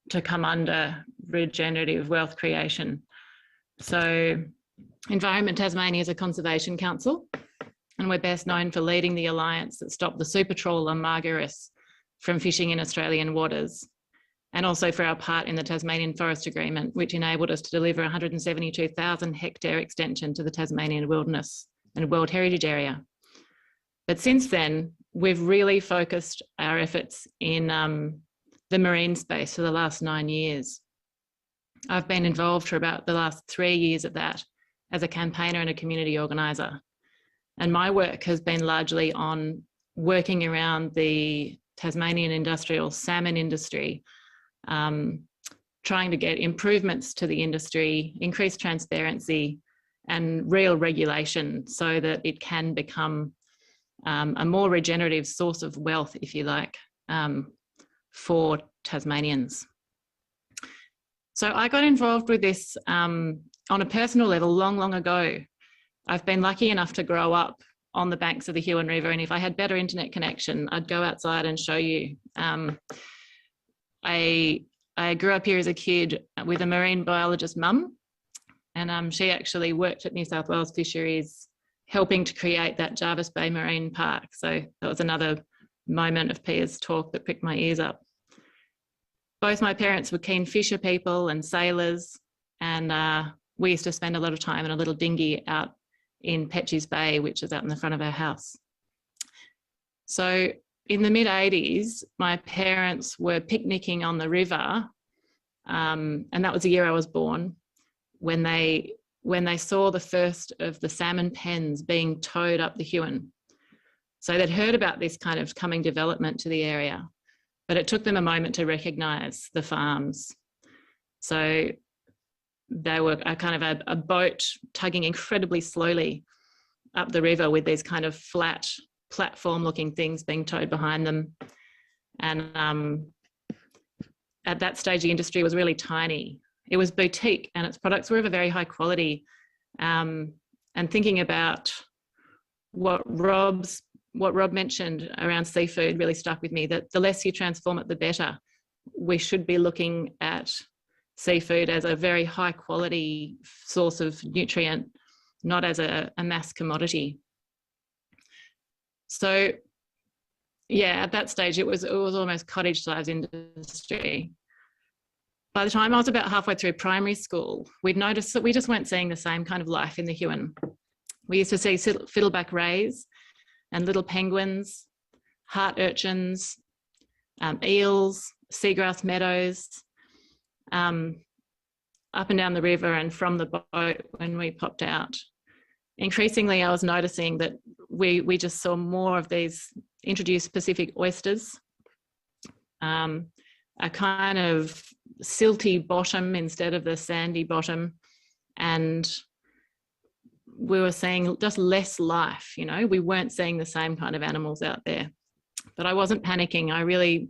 to come under regenerative wealth creation. So Environment Tasmania is a conservation council, and we're best known for leading the alliance that stopped the super trawler Margaris from fishing in Australian waters, and also for our part in the Tasmanian Forest Agreement, which enabled us to deliver 172,000 hectare extension to the Tasmanian Wilderness and World Heritage Area. But since then, we've really focused our efforts in the marine space for the last 9 years. I've been involved for about the last 3 years of that as a campaigner and a community organiser. And my work has been largely on working around the Tasmanian industrial salmon industry, trying to get improvements to the industry, increased transparency and real regulation so that it can become a more regenerative source of wealth, if you like, for Tasmanians. So I got involved with this on a personal level long ago. I've been lucky enough to grow up on the banks of the Huon River, and if I had better internet connection, I'd go outside and show you. I grew up here as a kid with a marine biologist mum, and she actually worked at New South Wales Fisheries helping to create that Jervis Bay Marine Park. So that was another moment of Pia's talk that pricked my ears up. both my parents were keen fisher people and sailors, and we used to spend a lot of time in a little dinghy out in Petches Bay, which is out in the front of our house. So in the mid-80s, my parents were picnicking on the river, and that was the year I was born, when they saw the first of the salmon pens being towed up the Huon. So they'd heard about this kind of coming development to the area, but it took them a moment to recognise the farms. So they were a boat tugging incredibly slowly up the river with these kind of flat platform-looking things being towed behind them. And at that stage, the industry was really tiny. It was boutique, and its products were of a very high quality. And thinking about what Rob mentioned around seafood really stuck with me, that the less you transform it, the better. We should be looking at seafood as a very high quality source of nutrient, not as a mass commodity. So yeah, at that stage, it was almost cottage-sized industry. By the time I was about halfway through primary school, we'd noticed that we just weren't seeing the same kind of life in the Huon. We used to see fiddleback rays and little penguins, heart urchins, eels, seagrass meadows, up and down the river and from the boat when we popped out. Increasingly, I was noticing that we just saw more of these introduced Pacific oysters, a kind of silty bottom instead of the sandy bottom, and we were seeing just less life. We weren't seeing the same kind of animals out there. But I wasn't panicking. I really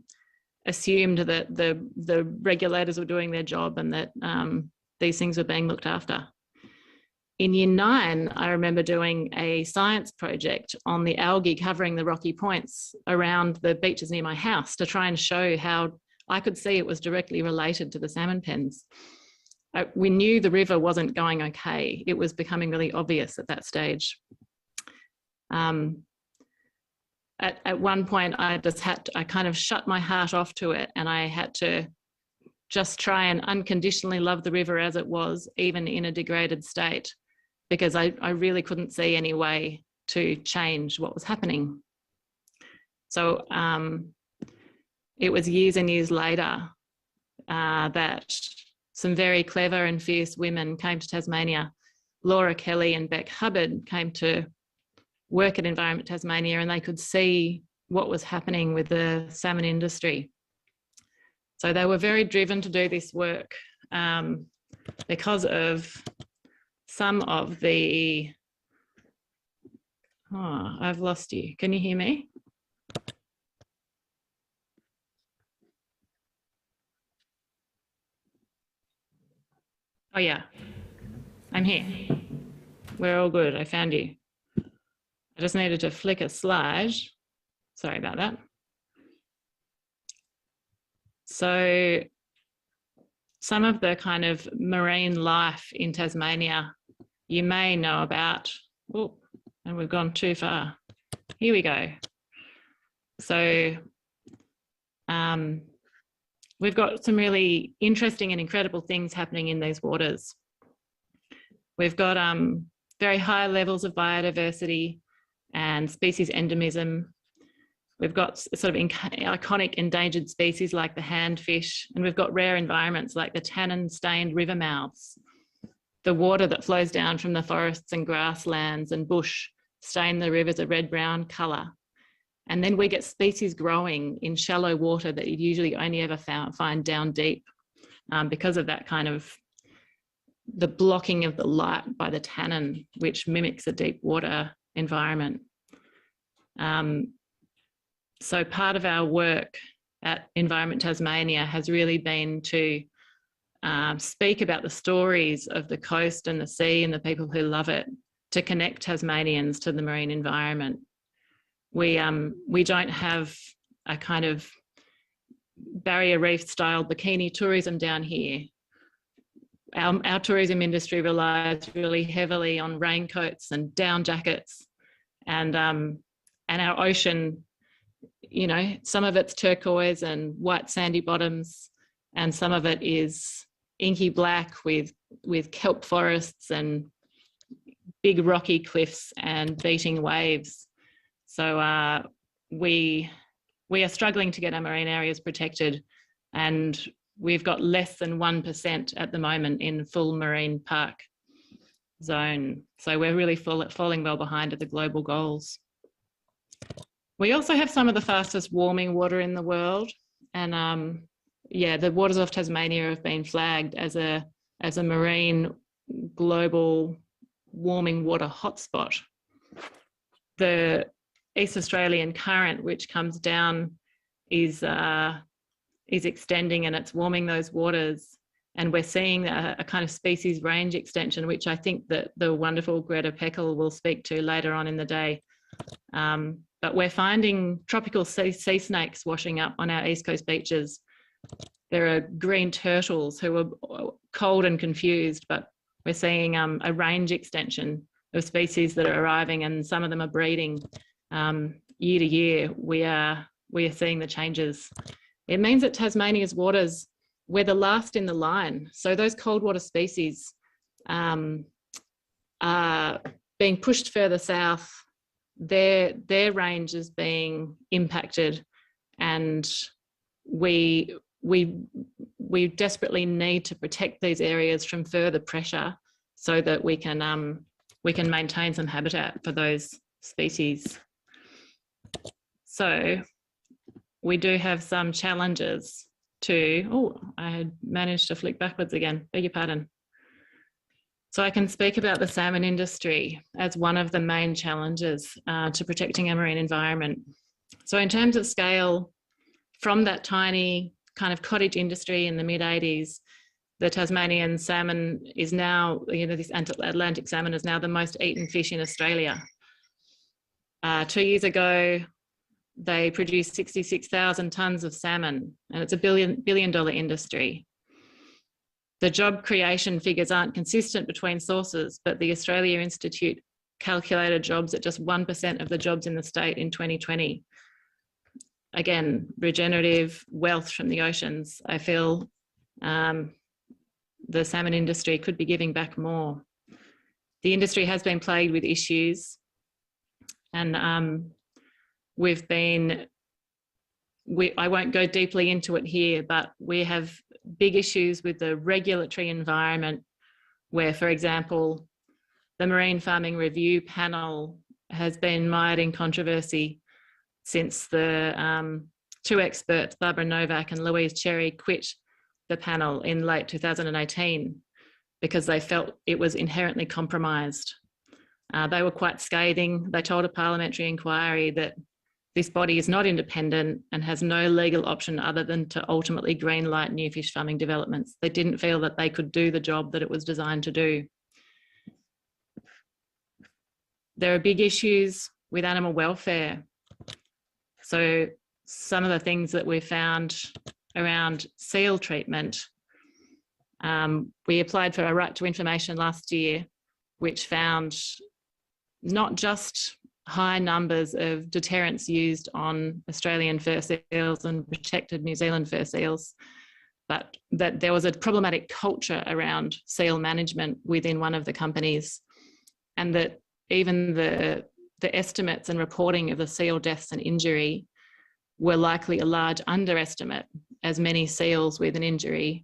assumed that the regulators were doing their job and that these things were being looked after. In Year 9, I remember doing a science project on the algae covering the rocky points around the beaches near my house to try and show how I could see it was directly related to the salmon pens. We knew the river wasn't going okay. It was becoming really obvious at that stage. At one point, I kind of shut my heart off to it, and I had to just try and unconditionally love the river as it was, even in a degraded state, because I really couldn't see any way to change what was happening. So it was years and years later that some very clever and fierce women came to Tasmania. Laura Kelly and Beck Hubbard came to work at Environment Tasmania, and they could see what was happening with the salmon industry. So they were very driven to do this work because of some of the... Oh, I've lost you. Can you hear me? Oh yeah, I'm here. We're all good. I found you. I just needed to flick a slide. Sorry about that. So some of the kind of marine life in Tasmania you may know about. Oh, and we've gone too far. Here we go. So we've got some really interesting and incredible things happening in these waters. We've got very high levels of biodiversity and species endemism. We've got sort of iconic endangered species like the handfish, and we've got rare environments like the tannin-stained river mouths. The water that flows down from the forests and grasslands and bush stain the rivers a red-brown colour. And then we get species growing in shallow water that you'd usually only ever find down deep because of that kind of the blocking of the light by the tannin, which mimics a deep water environment. So part of our work at Environment Tasmania has really been to speak about the stories of the coast and the sea and the people who love it, to connect Tasmanians to the marine environment. We don't have a kind of barrier reef style bikini tourism down here. Our tourism industry relies really heavily on raincoats and down jackets, and our ocean, you know, some of it's turquoise and white sandy bottoms, and some of it is inky black with kelp forests and big rocky cliffs and beating waves. So we are struggling to get our marine areas protected, and we've got less than 1% at the moment in full marine park zone. So we're really falling well behind at the global goals. We also have some of the fastest warming water in the world, and yeah, the waters off Tasmania have been flagged as a marine global warming water hotspot. The East Australian current, which comes down, is extending, and it's warming those waters. And we're seeing a kind of species range extension, which I think that the wonderful Greta Peckel will speak to later on in the day. But we're finding tropical sea snakes washing up on our East Coast beaches. There are green turtles who are cold and confused, but we're seeing a range extension of species that are arriving, and some of them are breeding. Year to year, we are seeing the changes. It means that Tasmania's waters, we're the last in the line. So those cold water species are being pushed further south. Their range is being impacted, and we desperately need to protect these areas from further pressure so that we can maintain some habitat for those species. So we do have some challenges to, oh, I had managed to flick backwards again, beg your pardon. So I can speak about the salmon industry as one of the main challenges to protecting our marine environment. So in terms of scale, from that tiny kind of cottage industry in the mid-80s, the Tasmanian salmon is now, this Atlantic salmon is now the most eaten fish in Australia. 2 years ago, they produced 66,000 tonnes of salmon, and it's a billion dollar industry. The job creation figures aren't consistent between sources, but the Australia Institute calculated jobs at just 1% of the jobs in the state in 2020. Again, regenerative wealth from the oceans. I feel the salmon industry could be giving back more. The industry has been plagued with issues, and I won't go deeply into it here, but we have big issues with the regulatory environment where, for example, the Marine Farming Review Panel has been mired in controversy since the two experts, Barbara Novak and Louise Cherry, quit the panel in late 2018 because they felt it was inherently compromised. They were quite scathing. They told a parliamentary inquiry that this body is not independent and has no legal option other than to ultimately greenlight new fish farming developments. They didn't feel that they could do the job that it was designed to do. There are big issues with animal welfare. So some of the things that we found around seal treatment, we applied for a right to information last year, which found not just high numbers of deterrents used on Australian fur seals and protected New Zealand fur seals, but that there was a problematic culture around seal management within one of the companies, and that even the estimates and reporting of the seal deaths and injury were likely a large underestimate, as many seals with an injury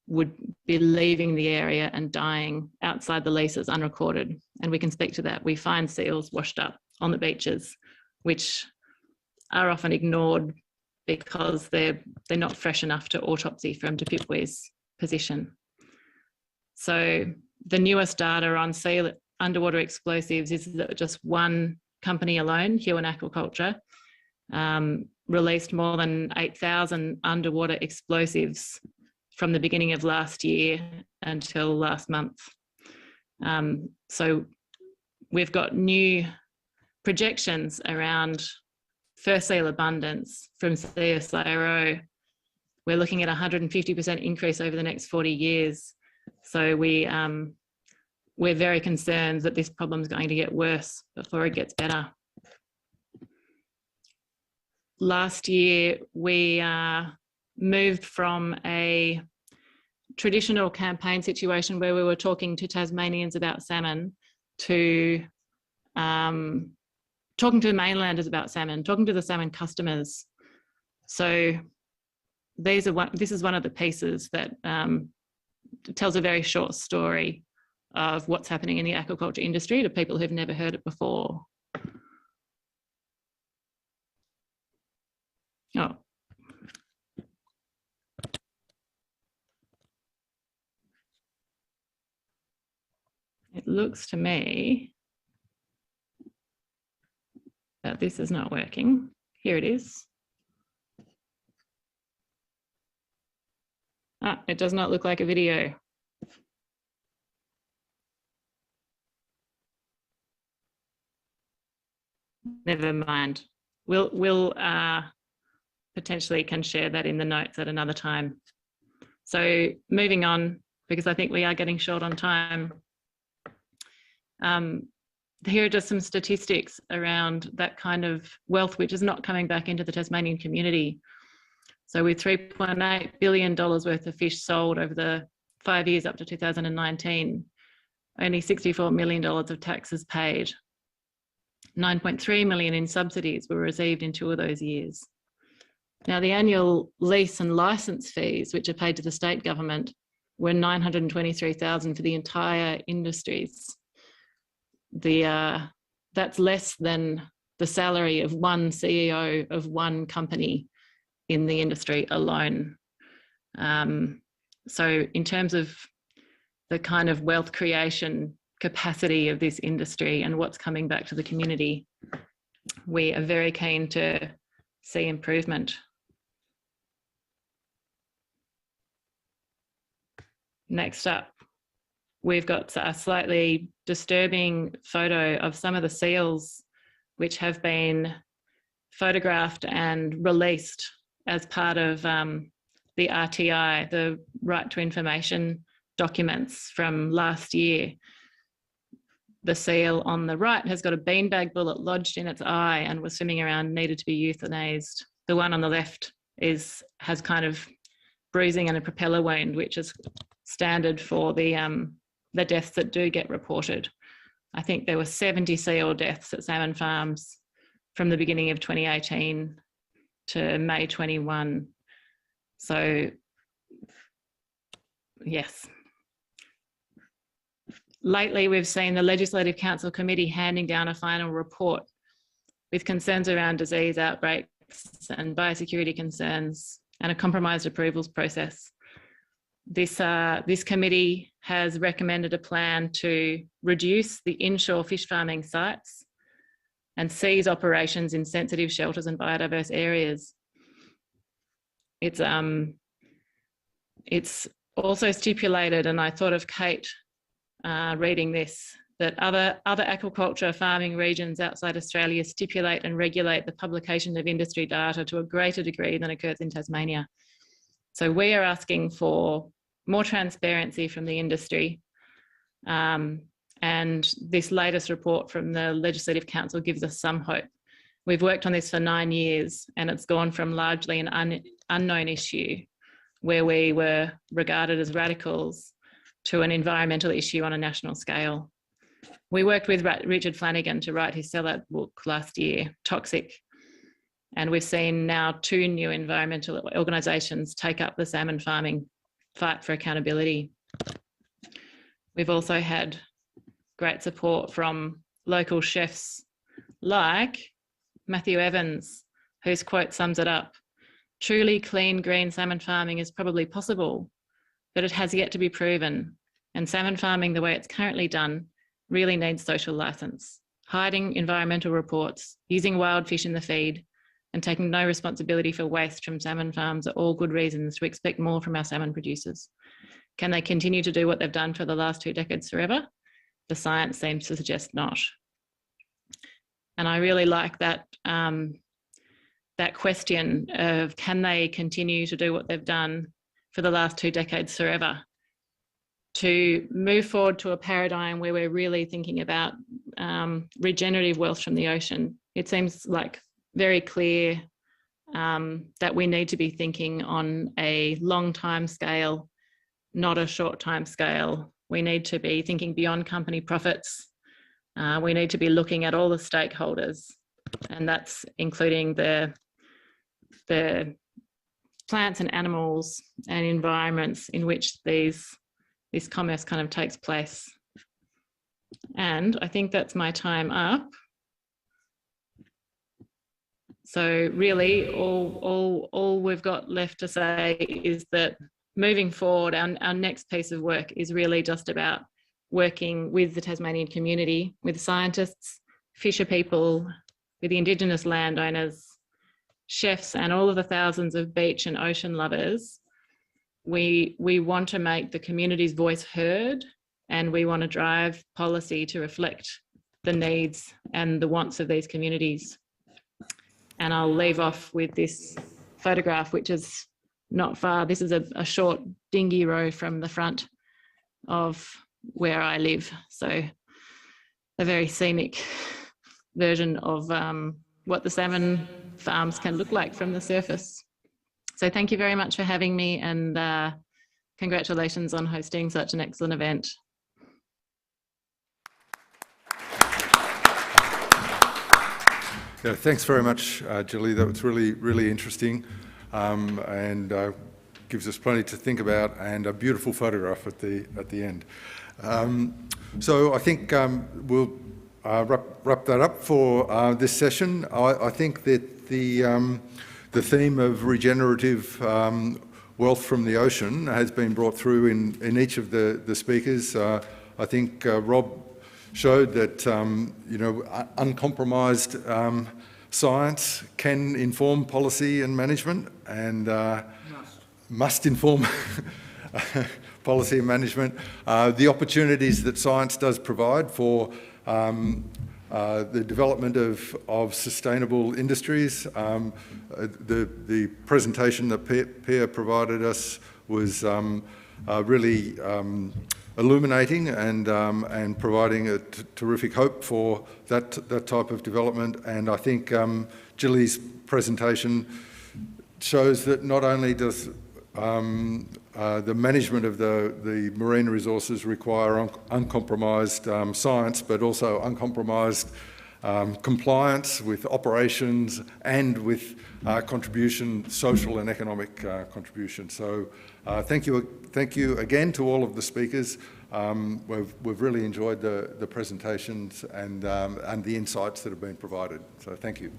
would be leaving the area and dying outside the leases unrecorded. And we can speak to that. We find seals washed up on the beaches, which are often ignored because they're not fresh enough to autopsy from Dupipwe's position. So the newest data on seal underwater explosives is that just one company alone, Huon Aquaculture, released more than 8,000 underwater explosives from the beginning of last year until last month. So we've got new projections around fur seal abundance from CSIRO. We're looking at 150% increase over the next 40 years. So we're very concerned that this problem is going to get worse before it gets better. Last year, we moved from a traditional campaign situation where we were talking to Tasmanians about salmon to talking to mainlanders about salmon, talking to the salmon customers. So this is one of the pieces that tells a very short story of what's happening in the aquaculture industry to people who've never heard it before. Oh. It looks to me that this is not working. Here it is. Ah, it does not look like a video. Never mind. We'll potentially can share that in the notes at another time. So moving on, because I think we are getting short on time. Here are just some statistics around that kind of wealth, which is not coming back into the Tasmanian community. So with $3.8 billion worth of fish sold over the 5 years up to 2019, only $64 million of taxes paid. 9.3 million in subsidies were received in 2 of those years. Now, the annual lease and license fees, which are paid to the state government, were $923,000 for the entire industries. That's less than the salary of one CEO of one company in the industry alone. So in terms of the kind of wealth creation capacity of this industry and what's coming back to the community, we are very keen to see improvement. Next up, we've got a slightly disturbing photo of some of the seals which have been photographed and released as part of the RTI, the Right to Information documents from last year. The seal on the right has got a beanbag bullet lodged in its eye and was swimming around, needed to be euthanized. The one on the left has kind of bruising and a propeller wound, which is standard for the deaths that do get reported. I think there were 70 seal deaths at salmon farms from the beginning of 2018 to May 21. So, yes. Lately, we've seen the Legislative Council Committee handing down a final report with concerns around disease outbreaks and biosecurity concerns and a compromised approvals process. This committee has recommended a plan to reduce the inshore fish farming sites and cease operations in sensitive shelters and biodiverse areas. It's also stipulated, and I thought of Kate reading this, that other aquaculture farming regions outside Australia stipulate and regulate the publication of industry data to a greater degree than occurs in Tasmania. So we are asking for more transparency from the industry. And this latest report from the Legislative Council gives us some hope. We've worked on this for 9 years and it's gone from largely an unknown issue where we were regarded as radicals to an environmental issue on a national scale. We worked with Richard Flanagan to write his sellout book last year, Toxic, and we've seen now 2 new environmental organisations take up the salmon farming fight for accountability. We've also had great support from local chefs like Matthew Evans, whose quote sums it up: "Truly clean green salmon farming is probably possible, but it has yet to be proven, and salmon farming the way it's currently done really needs social licence. Hiding environmental reports, using wild fish in the feed, and taking no responsibility for waste from salmon farms are all good reasons to expect more from our salmon producers. Can they continue to do what they've done for the last 2 decades forever? The science seems to suggest not." And I really like that, that question of, can they continue to do what they've done for the last 2 decades forever? To move forward to a paradigm where we're really thinking about regenerative wealth from the ocean. It seems like very clear that we need to be thinking on a long time scale, not a short time scale. We need to be thinking beyond company profits. We need to be looking at all the stakeholders, and that's including the plants and animals and environments in which this commerce kind of takes place. And I think that's my time up. So really all we've got left to say is that moving forward, our next piece of work is really just about working with the Tasmanian community, with scientists, fisher people, with the Indigenous landowners, chefs, and all of the thousands of beach and ocean lovers. We want to make the community's voice heard, and we want to drive policy to reflect the needs and the wants of these communities. And I'll leave off with this photograph, which is not far. This is a short dinghy row from the front of where I live. So a very scenic version of what the salmon farms can look like from the surface. So thank you very much for having me, and congratulations on hosting such an excellent event. Yeah, thanks very much, Julie. That was really, really interesting, and gives us plenty to think about, and a beautiful photograph at the end. So I think we'll wrap that up for this session. I think that the theme of regenerative wealth from the ocean has been brought through in each of the speakers. I think Rob showed that uncompromised science can inform policy and management, and must inform policy and management. The opportunities that science does provide for the development of sustainable industries. The presentation that Pia provided us was really illuminating and providing a terrific hope for that type of development. And I think Gilly's presentation shows that not only does the management of the marine resources require uncompromised science, but also uncompromised compliance with operations and with contribution, social and economic contribution. So thank you again to all of the speakers. We've really enjoyed the presentations and the insights that have been provided. So thank you.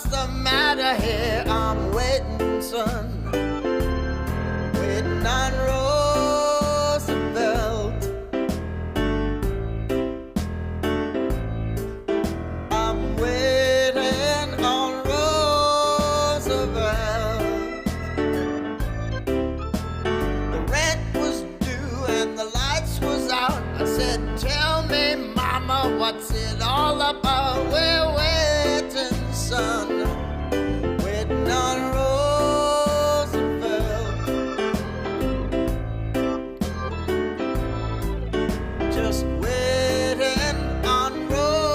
what's the matter here? I'm waiting, son, waiting on Roosevelt. I'm waiting on Roosevelt. The rent was due and the lights was out. I said, tell me, mama, what's it all about? We're waiting, son, waiting on Roosevelt. Just waiting on Roosevelt.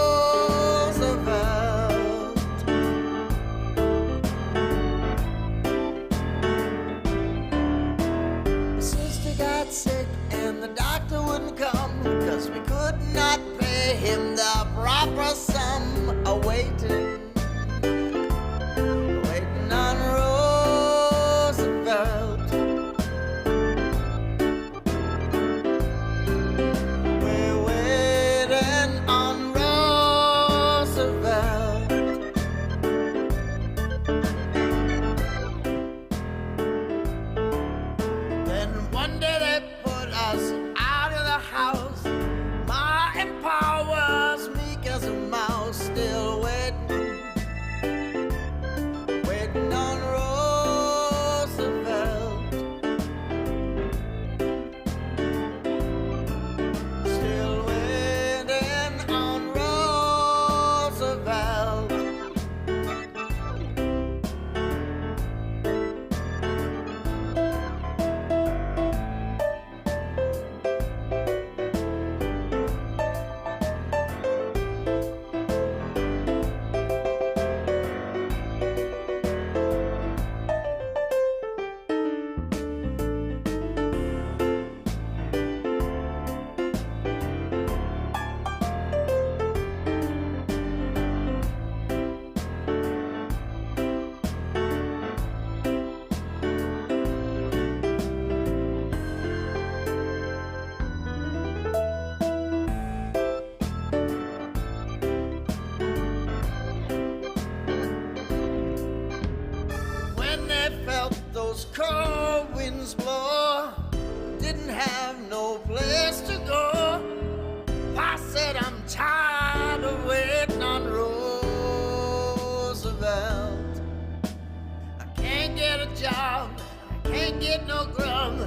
My sister got sick and the doctor wouldn't come because we could not pay him the proper sum. Awaiting, waiting on Roosevelt. We're waiting on Roosevelt. Then one day they put us out of the house. Ma and Pa was meek as a mouse, still waiting, waiting on Roosevelt. Still waiting on Roosevelt. When they felt those cold winds blow, didn't have no place to go. Pa said, I'm tired of waiting on Roosevelt. I can't get a job, I can't get no grub.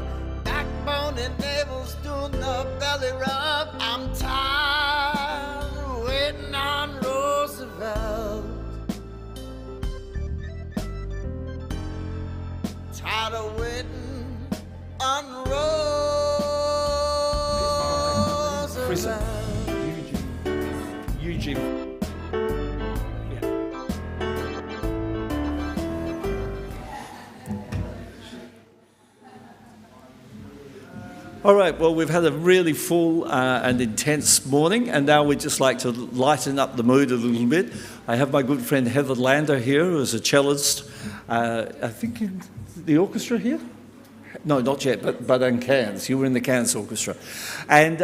Backbone and navel's doing the belly rub. I'm tired of waiting on Roosevelt. Tired of waiting on Roosevelt. Eugene. All right, well, we've had a really full and intense morning, and now we'd just like to lighten up the mood a little bit. I have my good friend Heather Lander here, who's a cellist, I think in the orchestra here? No, not yet, but in Cairns. You were in the Cairns Orchestra. And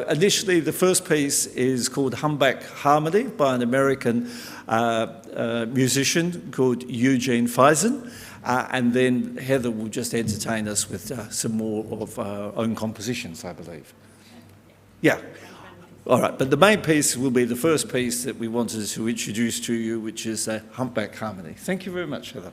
initially, the first piece is called Humpback Harmony by an American musician called Eugene Feisen. And then Heather will just entertain us with some more of our own compositions, I believe. Yeah. All right, but the main piece will be the first piece that we wanted to introduce to you, which is Humpback Harmony. Thank you very much, Heather.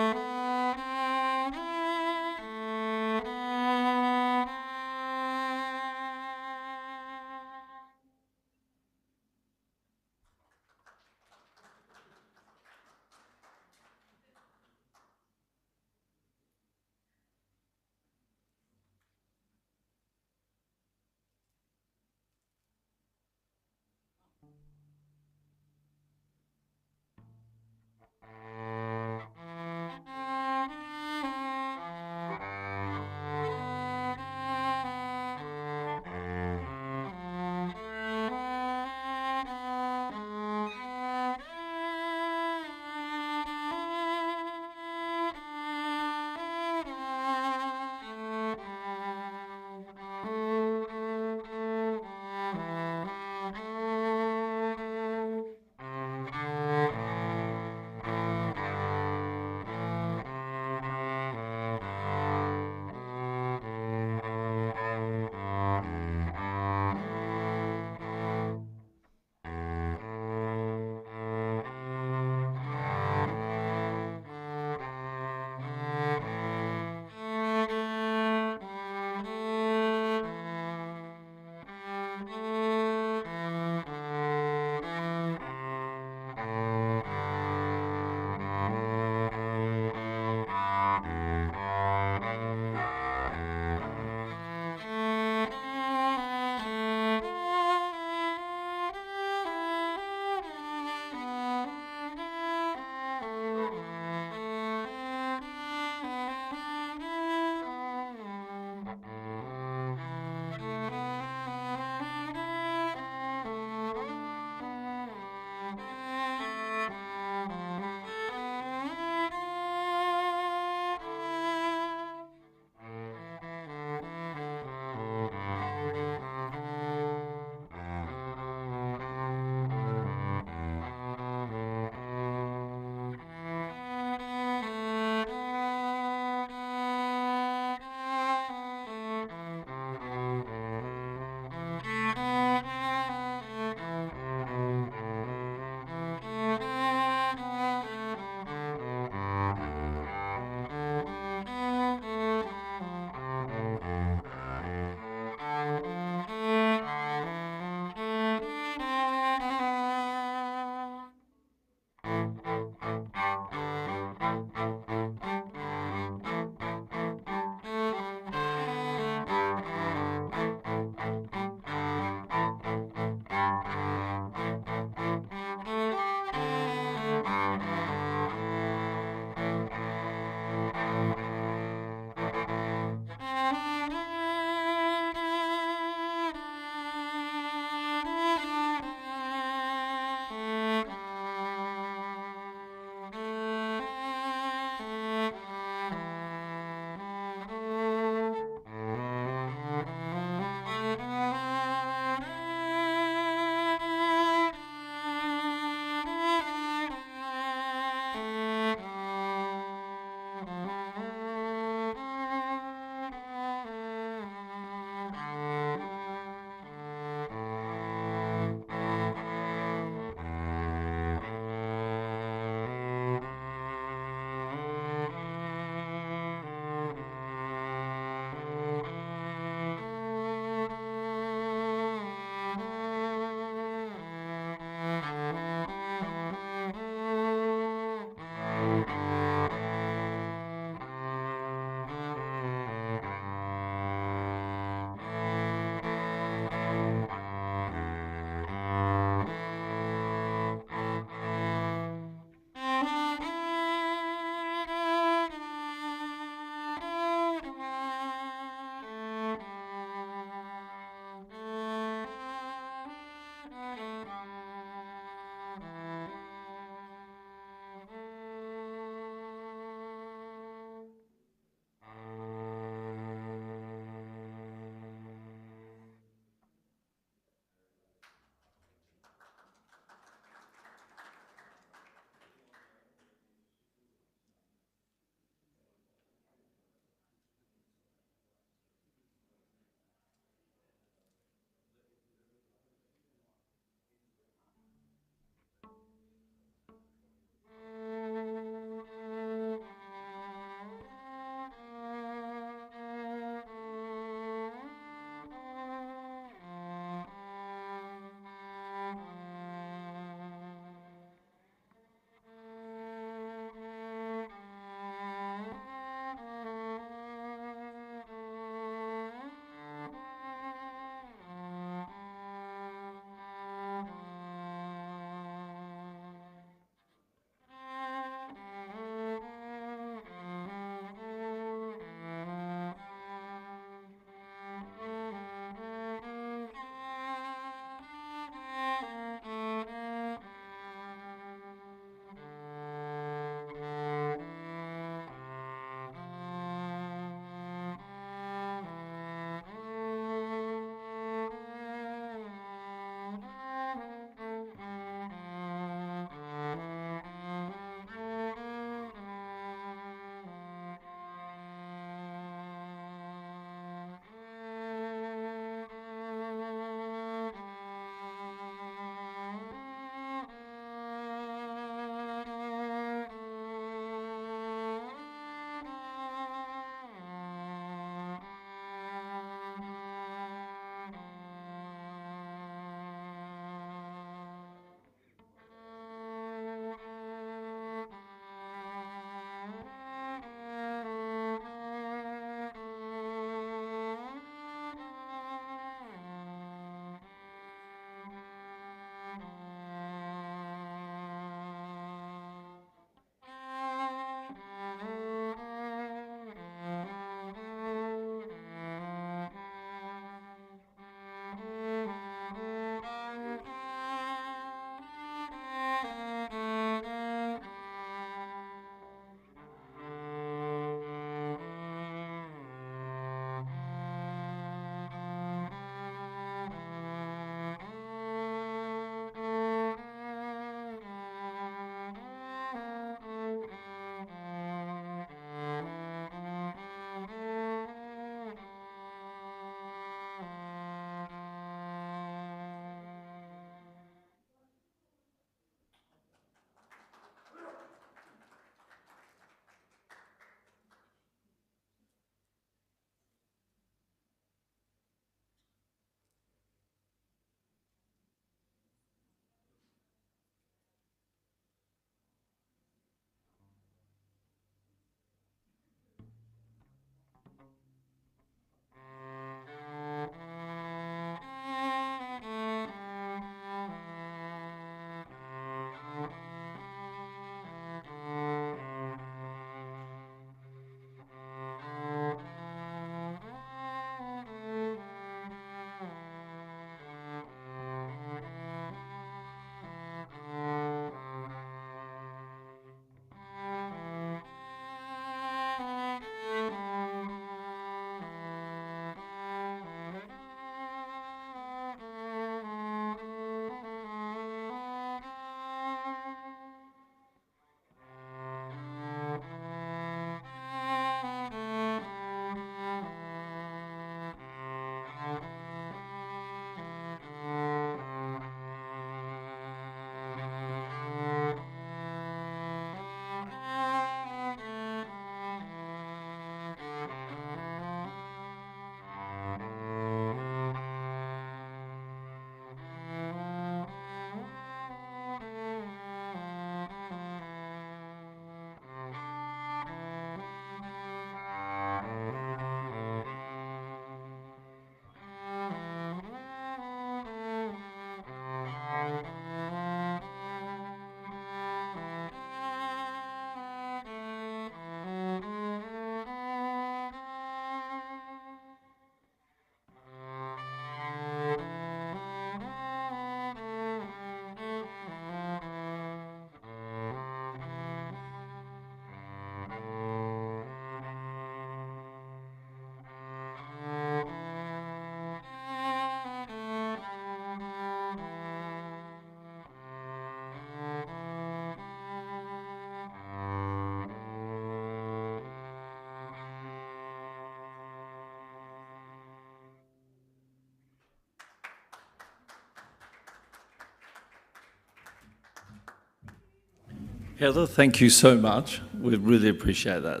Heather, thank you so much. We really appreciate that.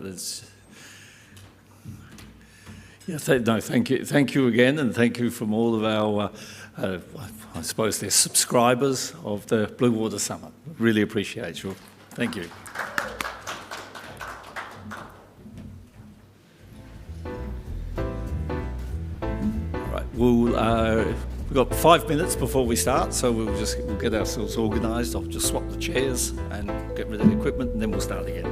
Thank you again, and thank you from all of our, I suppose they're subscribers of the Blue Water Summit. Really appreciate you. Thank you. All right, we've got 5 minutes before we start, so we'll get ourselves organised. I'll just swap the chairs and get rid of the equipment, and then we'll start again.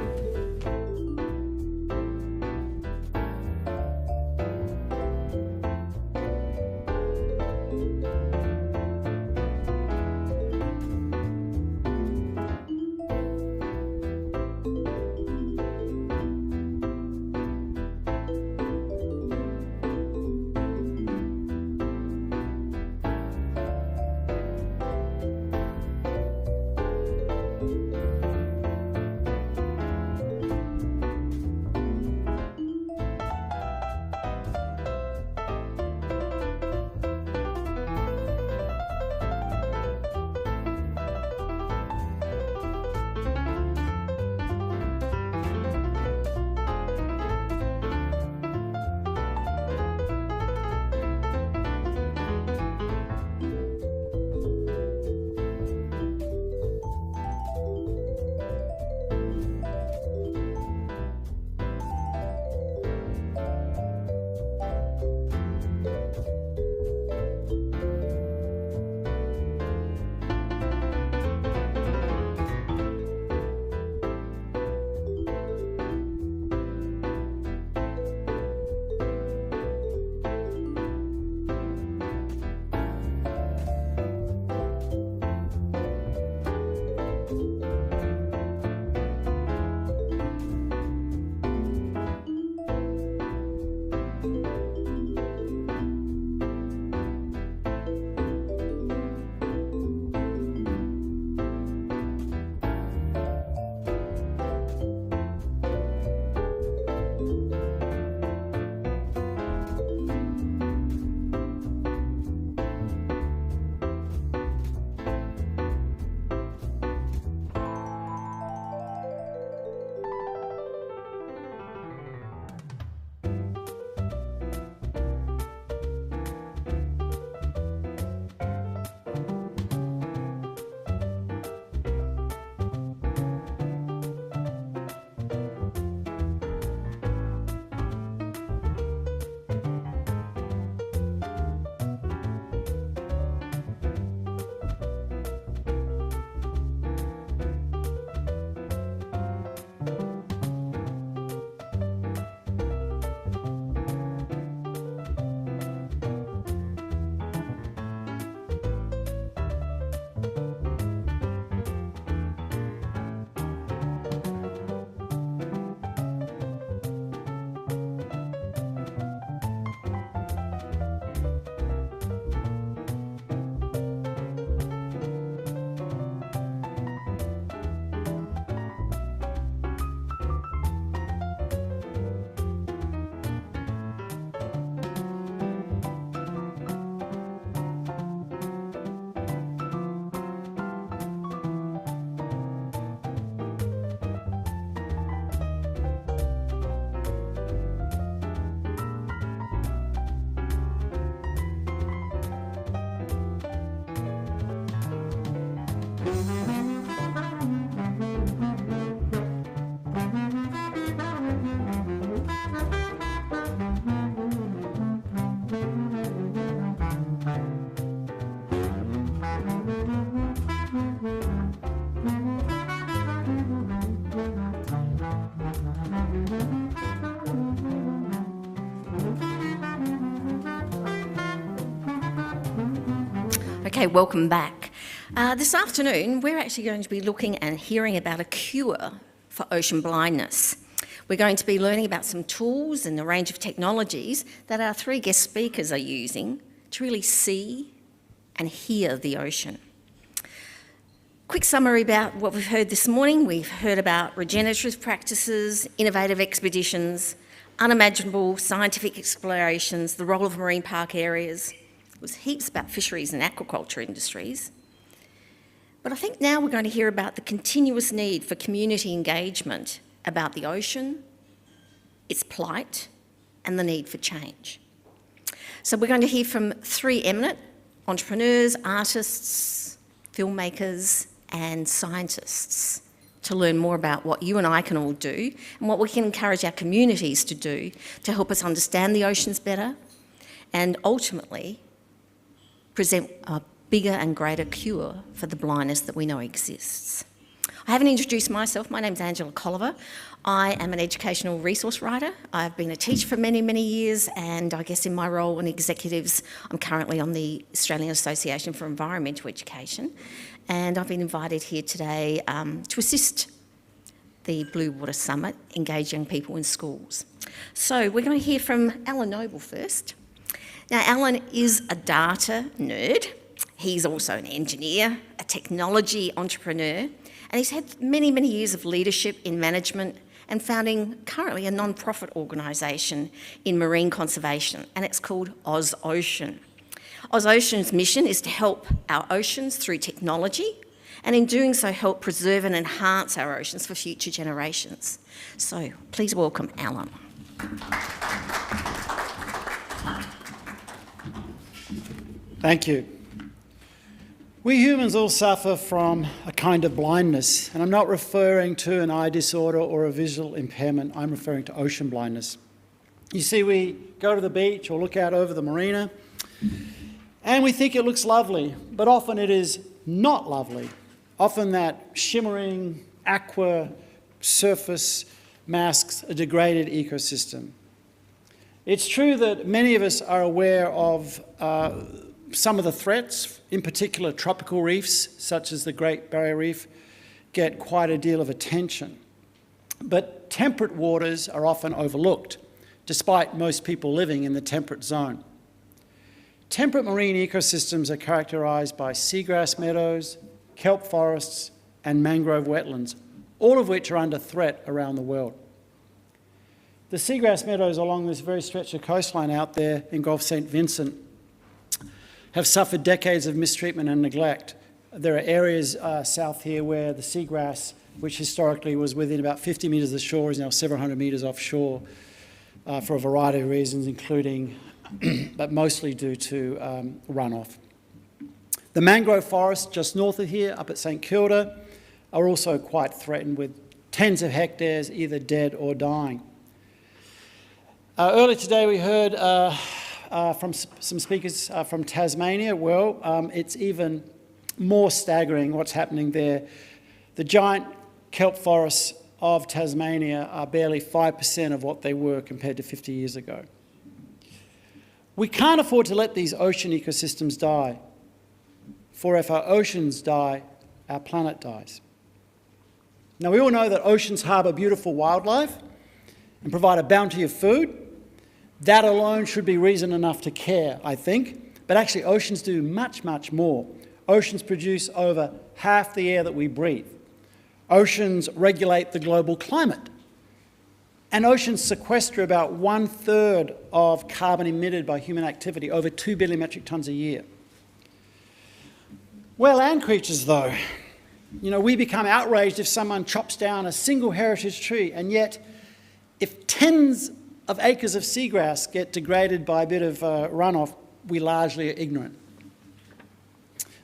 Okay, welcome back. This afternoon, we're actually going to be looking and hearing about a cure for ocean blindness. We're going to be learning about some tools and a range of technologies that our three guest speakers are using to really see and hear the ocean. Quick summary about what we've heard this morning. We've heard about regenerative practices, innovative expeditions, unimaginable scientific explorations, the role of marine park areas. It was heaps about fisheries and aquaculture industries. But I think now we're going to hear about the continuous need for community engagement about the ocean, its plight, and the need for change. So we're going to hear from three eminent entrepreneurs, artists, filmmakers, and scientists to learn more about what you and I can all do and what we can encourage our communities to do to help us understand the oceans better and ultimately present a bigger and greater cure for the blindness that we know exists. I haven't introduced myself. My name's Angela Colliver. I am an educational resource writer. I've been a teacher for many, many years, and I guess in my role in executives, I'm currently on the Australian Association for Environmental Education, and I've been invited here today to assist the Blue Water Summit, engage young people in schools. So we're going to hear from Alan Noble first. Now, Alan is a data nerd. He's also an engineer, a technology entrepreneur, and he's had many, many years of leadership in management and founding currently a non-profit organisation in marine conservation, and it's called Oz Ocean. Oz Ocean's mission is to help our oceans through technology, and in doing so help preserve and enhance our oceans for future generations. So please welcome Alan. Thank you. We humans all suffer from a kind of blindness, and I'm not referring to an eye disorder or a visual impairment, I'm referring to ocean blindness. You see, we go to the beach or look out over the marina, and we think it looks lovely, but often it is not lovely. Often that shimmering aqua surface masks a degraded ecosystem. It's true that many of us are aware of some of the threats, in particular tropical reefs, such as the Great Barrier Reef, get quite a deal of attention. But temperate waters are often overlooked, despite most people living in the temperate zone. Temperate marine ecosystems are characterised by seagrass meadows, kelp forests, and mangrove wetlands, all of which are under threat around the world. The seagrass meadows along this very stretch of coastline out there in Gulf St. Vincent have suffered decades of mistreatment and neglect. There are areas south here where the seagrass, which historically was within about 50 metres of the shore, is now several hundred metres offshore for a variety of reasons, including, but mostly due to runoff. The mangrove forests just north of here, up at St Kilda, are also quite threatened, with tens of hectares either dead or dying. Earlier today we heard from some speakers from Tasmania. Well, it's even more staggering what's happening there. The giant kelp forests of Tasmania are barely 5% of what they were compared to 50 years ago. We can't afford to let these ocean ecosystems die, for if our oceans die, our planet dies. Now, we all know that oceans harbour beautiful wildlife and provide a bounty of food. That alone should be reason enough to care, I think. But actually, oceans do much, much more. Oceans produce over half the air that we breathe. Oceans regulate the global climate. And oceans sequester about 1/3 of carbon emitted by human activity, over 2 billion metric tonnes a year. We're land creatures, though. You know, we become outraged if someone chops down a single heritage tree, and yet if tens of acres of seagrass get degraded by a bit of runoff, we largely are ignorant.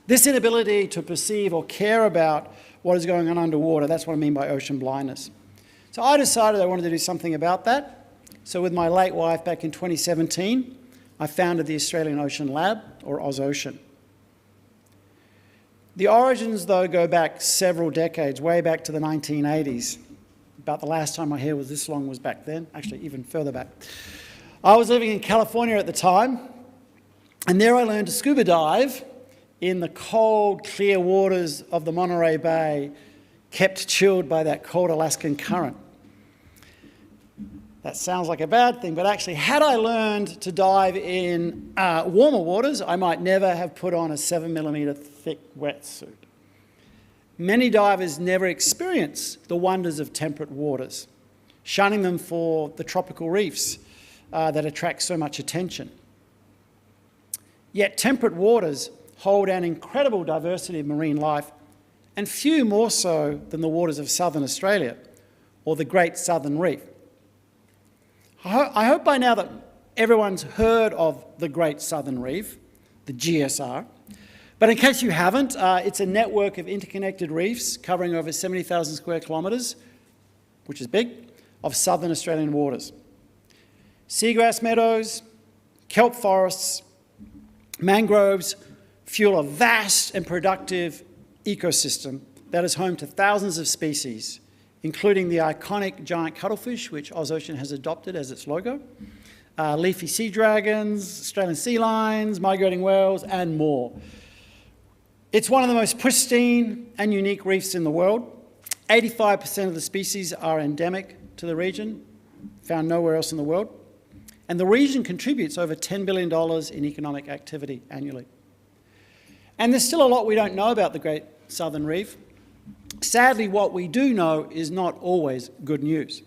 This inability to perceive or care about what is going on underwater, that's what I mean by ocean blindness. So I decided I wanted to do something about that. So with my late wife back in 2017, I founded the Australian Ocean Lab, or Oz Ocean. The origins, though, go back several decades, way back to the 1980s. About the last time my hair was this long was back then, actually even further back. I was living in California at the time, and there I learned to scuba dive in the cold, clear waters of the Monterey Bay, kept chilled by that cold Alaskan current. That sounds like a bad thing, but actually, had I learned to dive in warmer waters, I might never have put on a 7mm thick wetsuit. Many divers never experience the wonders of temperate waters, shunning them for the tropical reefs that attract so much attention. Yet temperate waters hold an incredible diversity of marine life and few more so than the waters of southern Australia or the Great Southern Reef. I hope by now that everyone's heard of the Great Southern Reef, the GSR, but in case you haven't, it's a network of interconnected reefs covering over 70,000 square kilometres, which is big, of southern Australian waters. Seagrass meadows, kelp forests, mangroves fuel a vast and productive ecosystem that is home to thousands of species, including the iconic giant cuttlefish, which OzOcean has adopted as its logo, leafy sea dragons, Australian sea lions, migrating whales, and more. It's one of the most pristine and unique reefs in the world. 85% of the species are endemic to the region, found nowhere else in the world. And the region contributes over $10 billion in economic activity annually. And there's still a lot we don't know about the Great Southern Reef. Sadly, what we do know is not always good news.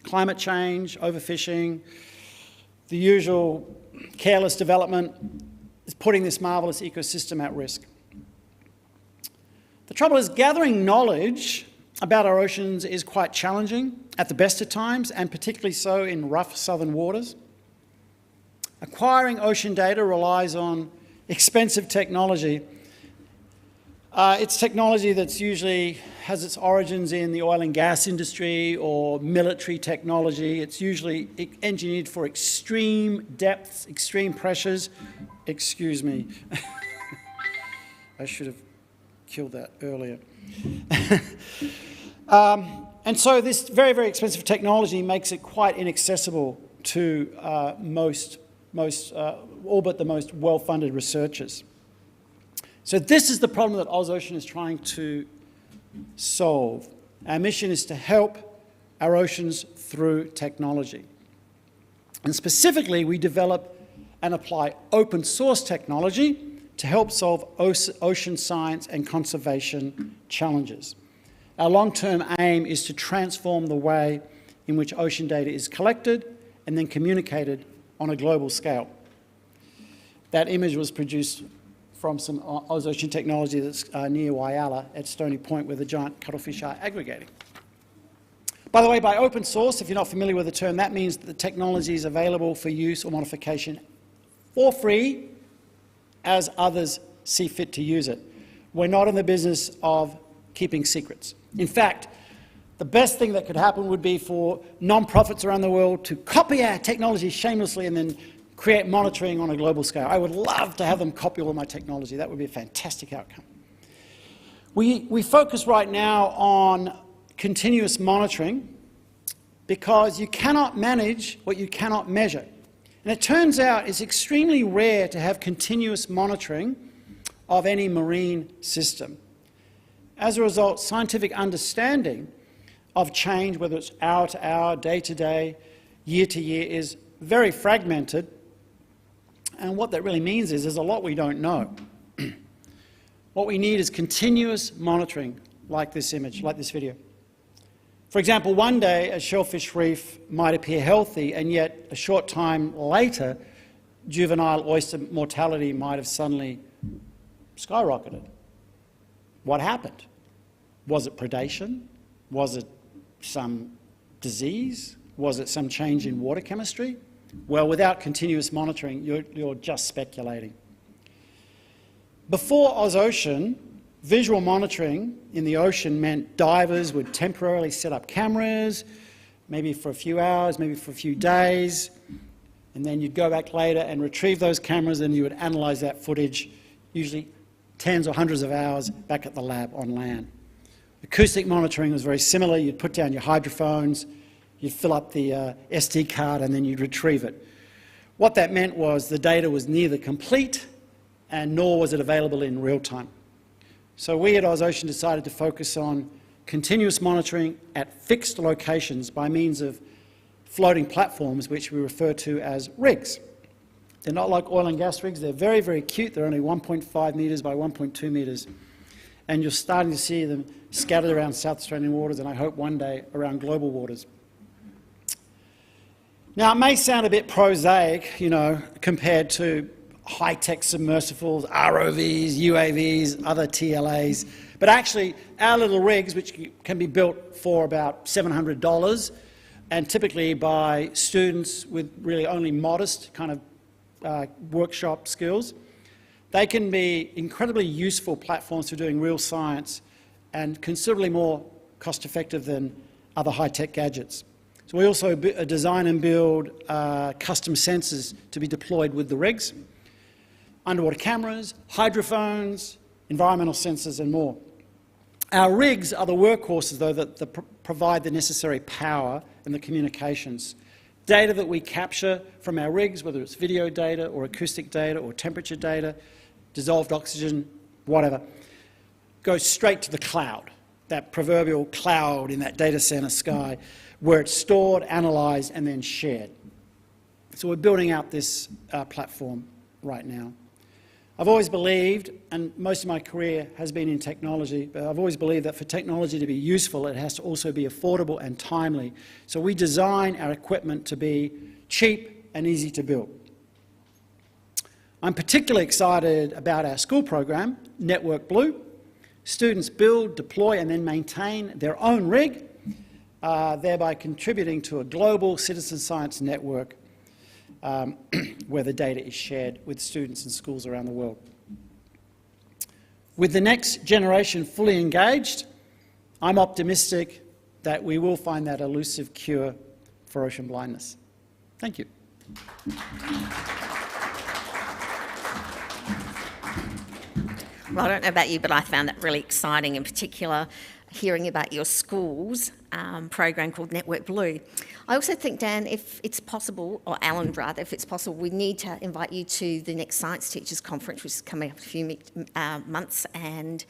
Climate change, overfishing, the usual careless development is putting this marvellous ecosystem at risk. The trouble is, gathering knowledge about our oceans is quite challenging at the best of times, and particularly so in rough southern waters. Acquiring ocean data relies on expensive technology. It's technology that's usually has its origins in the oil and gas industry or military technology. It's usually engineered for extreme depths, extreme pressures. Excuse me. I should have killed that earlier. And so this very, very expensive technology makes it quite inaccessible to all but the most well-funded researchers. So this is the problem that OzOcean is trying to solve. Our mission is to help our oceans through technology. And specifically, we develop and apply open source technology to help solve ocean science and conservation challenges. Our long-term aim is to transform the way in which ocean data is collected and then communicated on a global scale. That image was produced from some OzOcean technology that's near Whyalla at Stony Point, where the giant cuttlefish are aggregating. By the way, by open source, if you're not familiar with the term, that means that the technology is available for use or modification for free as others see fit to use it. We're not in the business of keeping secrets. In fact, the best thing that could happen would be for non-profits around the world to copy our technology shamelessly and then create monitoring on a global scale. I would love to have them copy all of my technology. That would be a fantastic outcome. We focus right now on continuous monitoring because you cannot manage what you cannot measure. And it turns out it's extremely rare to have continuous monitoring of any marine system. As a result, scientific understanding of change, whether it's hour to hour, day to day, year to year, is very fragmented. And what that really means is there's a lot we don't know. What we need is continuous monitoring, like this image, like this video. For example, one day a shellfish reef might appear healthy, and yet a short time later, juvenile oyster mortality might have suddenly skyrocketed. What happened? Was it predation? Was it some disease? Was it some change in water chemistry? Well, without continuous monitoring, you're just speculating. Before OzOcean, visual monitoring in the ocean meant divers would temporarily set up cameras, maybe for a few hours, maybe for a few days, and then you'd go back later and retrieve those cameras and you would analyse that footage, usually tens or hundreds of hours back at the lab on land. Acoustic monitoring was very similar. You'd put down your hydrophones, you'd fill up the SD card, and then you'd retrieve it. What that meant was the data was neither complete and nor was it available in real time. So we at OzOcean decided to focus on continuous monitoring at fixed locations by means of floating platforms, which we refer to as rigs. They're not like oil and gas rigs. They're very, very cute. They're only 1.5 metres by 1.2 metres. And you're starting to see them scattered around South Australian waters, and I hope one day around global waters. Now, it may sound a bit prosaic, compared to high-tech submersibles, ROVs, UAVs, other TLAs, But actually, our little rigs, which can be built for about $700, and typically by students with really only modest kind of workshop skills, they can be incredibly useful platforms for doing real science and considerably more cost-effective than other high-tech gadgets. So we also design and build custom sensors to be deployed with the rigs, underwater cameras, hydrophones, environmental sensors and more. Our rigs are the workhorses, though, that provide the necessary power and the communications. Data that we capture from our rigs, whether it's video data or acoustic data or temperature data, dissolved oxygen, whatever, goes straight to the cloud, that proverbial cloud in that data center sky, where it's stored, analysed and then shared. So we're building out this platform right now. I've always believed, and most of my career has been in technology, but I've always believed that for technology to be useful, it has to also be affordable and timely. So we design our equipment to be cheap and easy to build. I'm particularly excited about our school program, Network Blue. Students build, deploy and then maintain their own rig, thereby contributing to a global citizen science network where the data is shared with students and schools around the world. With the next generation fully engaged, I'm optimistic that we will find that elusive cure for ocean blindness. Thank you. Well, I don't know about you, but I found that really exciting, in particular hearing about your school's program called Network Blue. I also think, Dan, if it's possible, or Alan rather, if it's possible, we need to invite you to the next Science Teachers Conference, which is coming up in a few months, and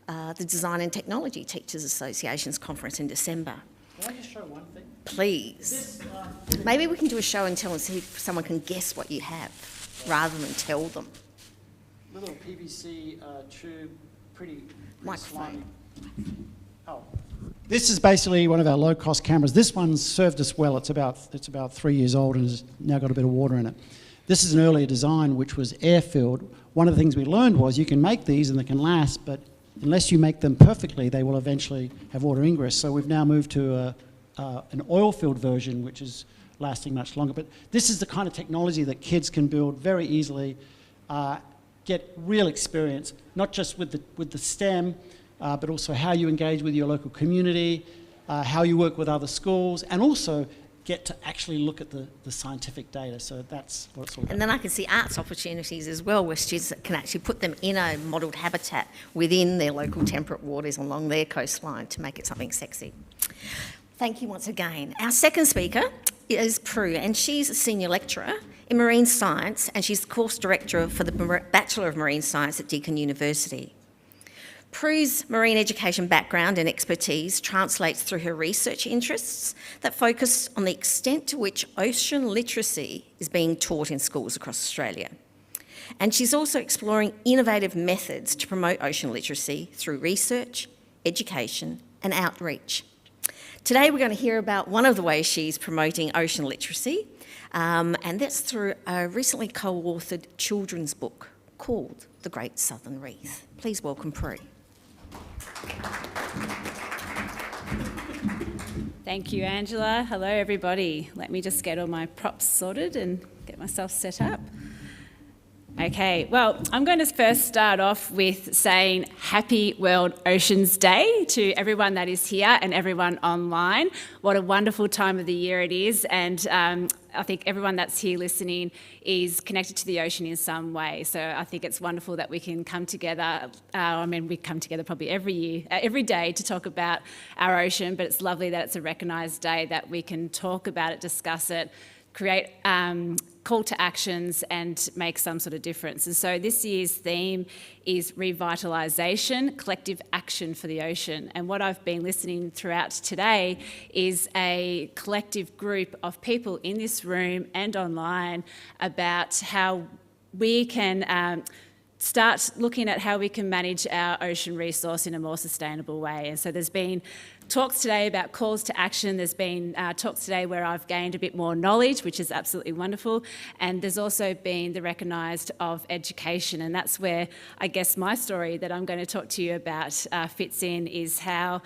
the Design and Technology Teachers Association's conference in December. Can I just show one thing? Please. Maybe we can do a show and tell and see if someone can guess what you have, rather than tell them. Little PVC tube, pretty microphone. Oh. This is basically one of our low-cost cameras. This one's served us well. It's about 3 years old and has now got a bit of water in it. This is an earlier design which was air-filled. One of the things we learned was you can make these and they can last, but unless you make them perfectly, they will eventually have water ingress. So we've now moved to an oil-filled version, which is lasting much longer. But this is the kind of technology that kids can build very easily, get real experience, not just with the STEM, but also how you engage with your local community, how you work with other schools, and also get to actually look at the scientific data. So that's what it's all about. And then I can see arts opportunities as well, where students can actually put them in a modelled habitat within their local temperate waters along their coastline to make it something sexy. Thank you once again. Our second speaker is Prue, and she's a senior lecturer in marine science, and she's the course director for the Bachelor of Marine Science at Deakin University. Prue's marine education background and expertise translates through her research interests that focus on the extent to which ocean literacy is being taught in schools across Australia. And she's also exploring innovative methods to promote ocean literacy through research, education and outreach. Today we're going to hear about one of the ways she's promoting ocean literacy, and that's through a recently co-authored children's book called The Great Southern Reef. Please welcome Prue. Thank you, Angela. Hello, everybody. Let me just get all my props sorted and get myself set up. Okay, well, I'm going to first start off with saying Happy World Oceans Day to everyone that is here and everyone online. What a wonderful time of the year it is, and I think everyone that's here listening is connected to the ocean in some way. So I think it's wonderful that we can come together. We come together probably every day to talk about our ocean, but it's lovely that it's a recognised day that we can talk about it, discuss it, create call to actions and make some sort of difference. And so this year's theme is revitalisation, collective action for the ocean. And what I've been listening throughout today is a collective group of people in this room and online about how we can start looking at how we can manage our ocean resource in a more sustainable way. And so there's been talks today about calls to action. There's been talks today where I've gained a bit more knowledge, which is absolutely wonderful. And there's also been the recognised of education. And that's where I guess my story that I'm going to talk to you about fits in, is how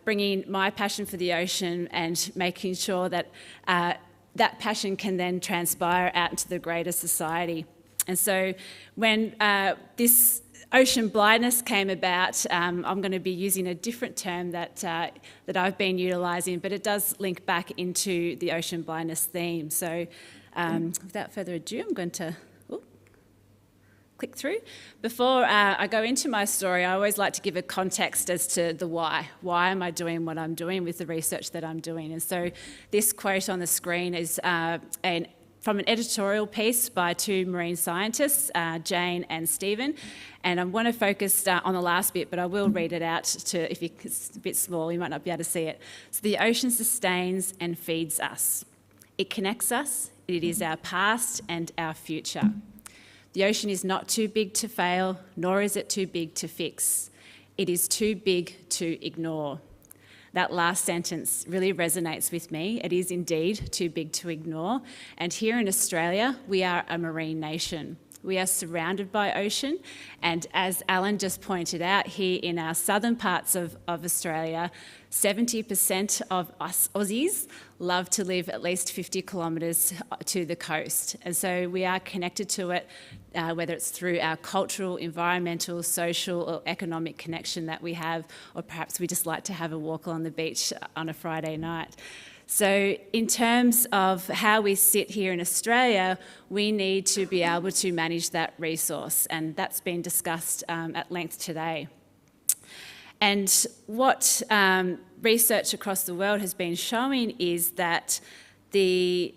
bringing my passion for the ocean and making sure that that passion can then transpire out into the greater society. And so when this ocean blindness came about, I'm going to be using a different term that I've been utilising, but it does link back into the ocean blindness theme. So without further ado, I'm going to click through. Before I go into my story, I always like to give a context as to the why. Why am I doing what I'm doing with the research that I'm doing? And so this quote on the screen is from an editorial piece by two marine scientists, Jane and Stephen. And I want to focus on the last bit, but I will read it out to, if it's a bit small, you might not be able to see it. So the ocean sustains and feeds us. It connects us. It is our past and our future. The ocean is not too big to fail, nor is it too big to fix. It is too big to ignore. That last sentence really resonates with me. It is indeed too big to ignore. And here in Australia, we are a marine nation. We are surrounded by ocean. And as Alan just pointed out, here in our southern parts of Australia, 70% of us Aussies love to live at least 50 kilometres to the coast. And so we are connected to it, whether it's through our cultural, environmental, social or economic connection that we have, or perhaps we just like to have a walk along the beach on a Friday night. So in terms of how we sit here in Australia, we need to be able to manage that resource, and that's been discussed at length today. And what research across the world has been showing is that the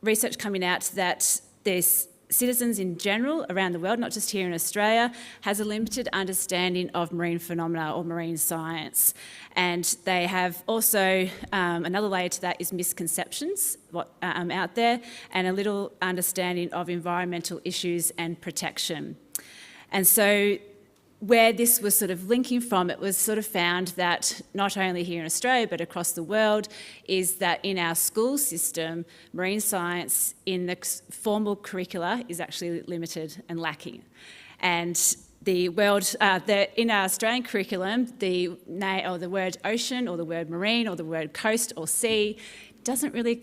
research coming out that there's citizens in general around the world, not just here in Australia, has a limited understanding of marine phenomena or marine science. And they have also, another layer to that is misconceptions out there, and a little understanding of environmental issues and protection. And so where this was sort of linking from, it was sort of found that not only here in Australia but across the world, is that in our school system, marine science in the formal curricula is actually limited and lacking. And the world, in our Australian curriculum, the word ocean or the word marine or the word coast or sea doesn't really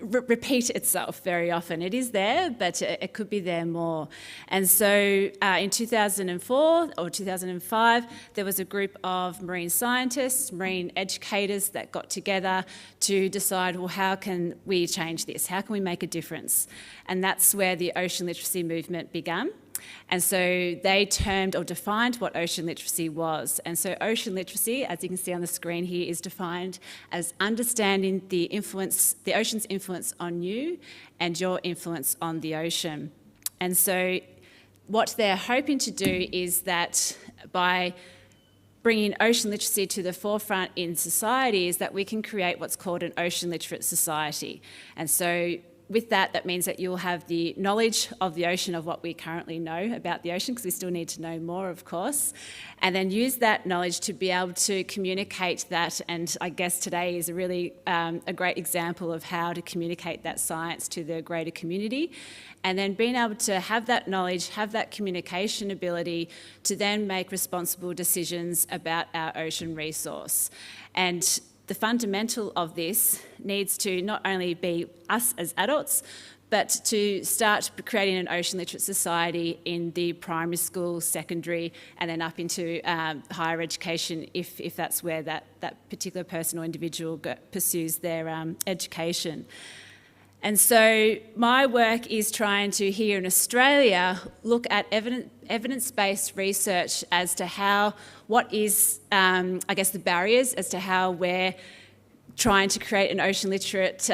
repeat itself very often. It is there, but it could be there more. And so in 2004 or 2005, there was a group of marine scientists, marine educators that got together to decide, well, how can we change this? How can we make a difference? And that's where the ocean literacy movement began. And so they termed or defined what ocean literacy was. And so ocean literacy, as you can see on the screen here, is defined as understanding the ocean's influence on you and your influence on the ocean. And so what they're hoping to do is that by bringing ocean literacy to the forefront in society, is that we can create what's called an ocean literate society. And so with that, that means that you'll have the knowledge of the ocean, of what we currently know about the ocean, because we still need to know more, of course, and then use that knowledge to be able to communicate that. And I guess today is a really a great example of how to communicate that science to the greater community, and then being able to have that knowledge, have that communication ability to then make responsible decisions about our ocean resource. And the fundamental of this needs to not only be us as adults, but to start creating an ocean literate society in the primary school, secondary, and then up into higher education if that's where that particular person or individual pursues their education. And so my work is trying to, here in Australia, look at evidence-based research as to what is, I guess, the barriers as to how we're trying to create an ocean literate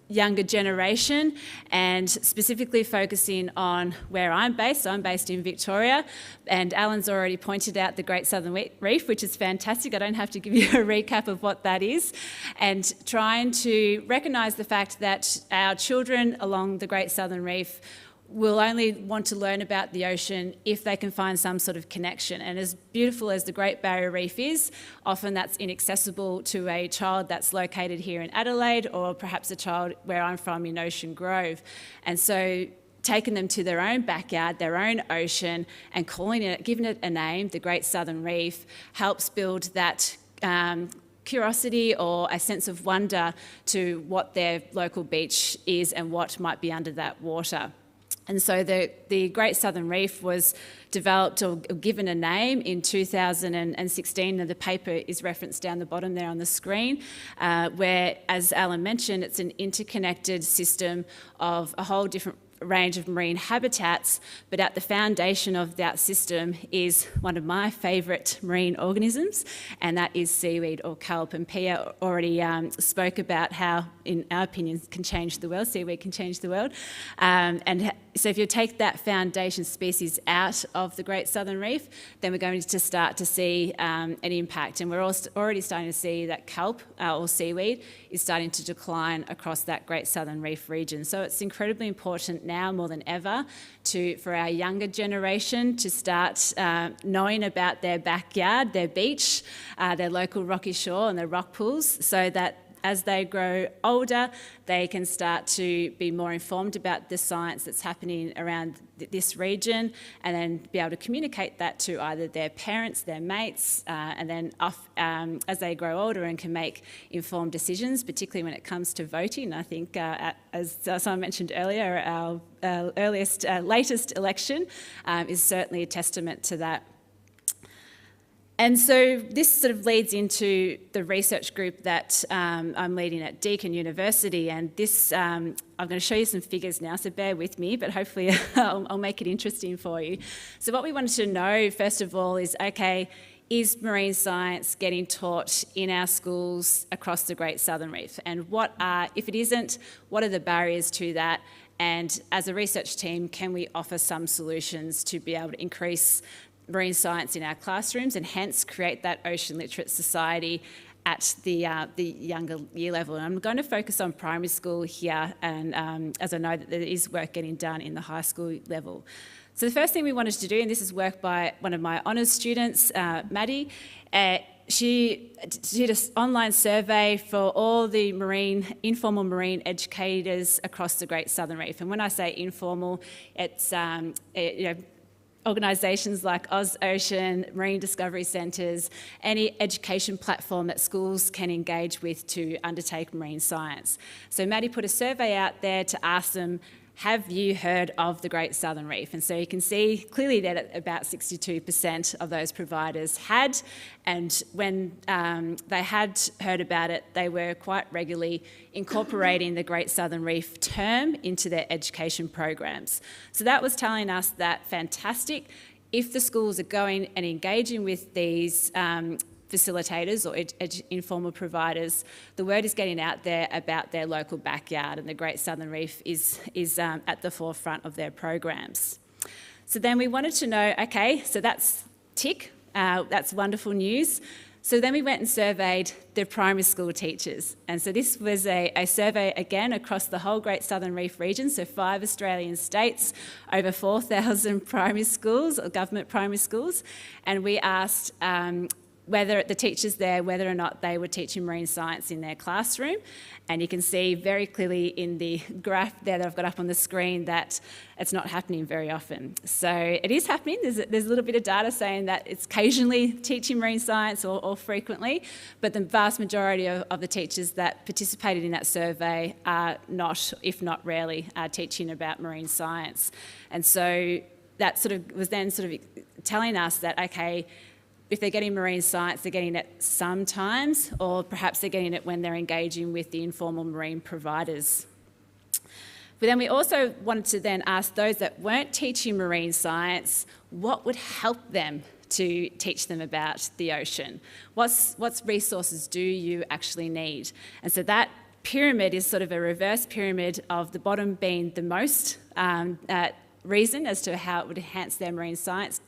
younger generation, and specifically focusing on where I'm based. So I'm based in Victoria, and Alan's already pointed out the Great Southern Reef, which is fantastic. I don't have to give you a recap of what that is, and trying to recognise the fact that our children along the Great Southern Reef will only want to learn about the ocean if they can find some sort of connection. And as beautiful as the Great Barrier Reef is, often that's inaccessible to a child that's located here in Adelaide, or perhaps a child where I'm from in Ocean Grove. And so taking them to their own backyard, their own ocean, and giving it a name, the Great Southern Reef, helps build that curiosity or a sense of wonder to what their local beach is and what might be under that water. And so the Great Southern Reef was developed or given a name in 2016, and the paper is referenced down the bottom there on the screen, where, as Alan mentioned, it's an interconnected system of a whole different range of marine habitats, but at the foundation of that system is one of my favourite marine organisms, and that is seaweed or kelp. And Pia already spoke about how, in our opinion, can change the world. Seaweed can change the world. So if you take that foundation species out of the Great Southern Reef, then we're going to start to see an impact. And we're already starting to see that kelp or seaweed is starting to decline across that Great Southern Reef region. So it's incredibly important now more than ever for our younger generation to start knowing about their backyard, their beach, their local rocky shore and their rock pools, so that as they grow older, they can start to be more informed about the science that's happening around this region, and then be able to communicate that to either their parents, their mates, and then as they grow older and can make informed decisions, particularly when it comes to voting. I think, as someone mentioned earlier, our latest election is certainly a testament to that. And so this sort of leads into the research group that I'm leading at Deakin University, and this, I'm going to show you some figures now, so bear with me, but hopefully I'll make it interesting for you. So what we wanted to know, first of all, is, okay, is marine science getting taught in our schools across the Great Southern Reef? And if it isn't, what are the barriers to that? And as a research team, can we offer some solutions to be able to increase marine science in our classrooms and hence create that ocean literate society at the younger year level? And I'm going to focus on primary school here, and as I know that there is work getting done in the high school level. So the first thing we wanted to do, and this is work by one of my honours students, Maddie, she did an online survey for all the informal marine educators across the Great Southern Reef. And when I say informal, it's organisations like OzOcean, Marine Discovery Centres, any education platform that schools can engage with to undertake marine science. So Maddie put a survey out there to ask them, have you heard of the Great Southern Reef? And so you can see clearly that about 62% of those providers had, and when they had heard about it, they were quite regularly incorporating the Great Southern Reef term into their education programs. So that was telling us that, fantastic, if the schools are going and engaging with these facilitators or informal providers, the word is getting out there about their local backyard, and the Great Southern Reef is at the forefront of their programs. So then we wanted to know, okay, so that's tick, that's wonderful news. So then we went and surveyed the primary school teachers. And so this was a survey, again, across the whole Great Southern Reef region, so 5 Australian states, over 4,000 primary schools, or government primary schools. And we asked whether the teachers there, whether or not they were teaching marine science in their classroom. And you can see very clearly in the graph there that I've got up on the screen that it's not happening very often. So it is happening. There's a little bit of data saying that it's occasionally teaching marine science or frequently, but the vast majority of the teachers that participated in that survey are not, if not rarely, teaching about marine science. And so that sort of was then sort of telling us that, okay, if they're getting marine science, they're getting it sometimes, or perhaps they're getting it when they're engaging with the informal marine providers. But then we also wanted to then ask those that weren't teaching marine science, what would help them to teach them about the ocean? What resources do you actually need? And so that pyramid is sort of a reverse pyramid of the bottom being the most reason as to how it would enhance their marine science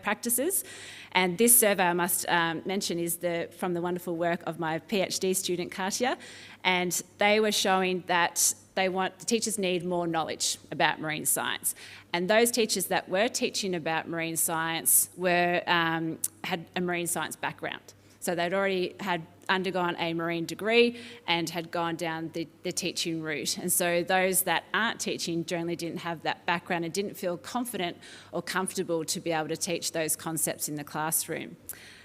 practices. And this survey, I must mention, is from the wonderful work of my PhD student, Katia, and they were showing that the teachers need more knowledge about marine science. And those teachers that were teaching about marine science had a marine science background. So they'd already undergone a marine degree and had gone down the teaching route. And so those that aren't teaching generally didn't have that background and didn't feel confident or comfortable to be able to teach those concepts in the classroom.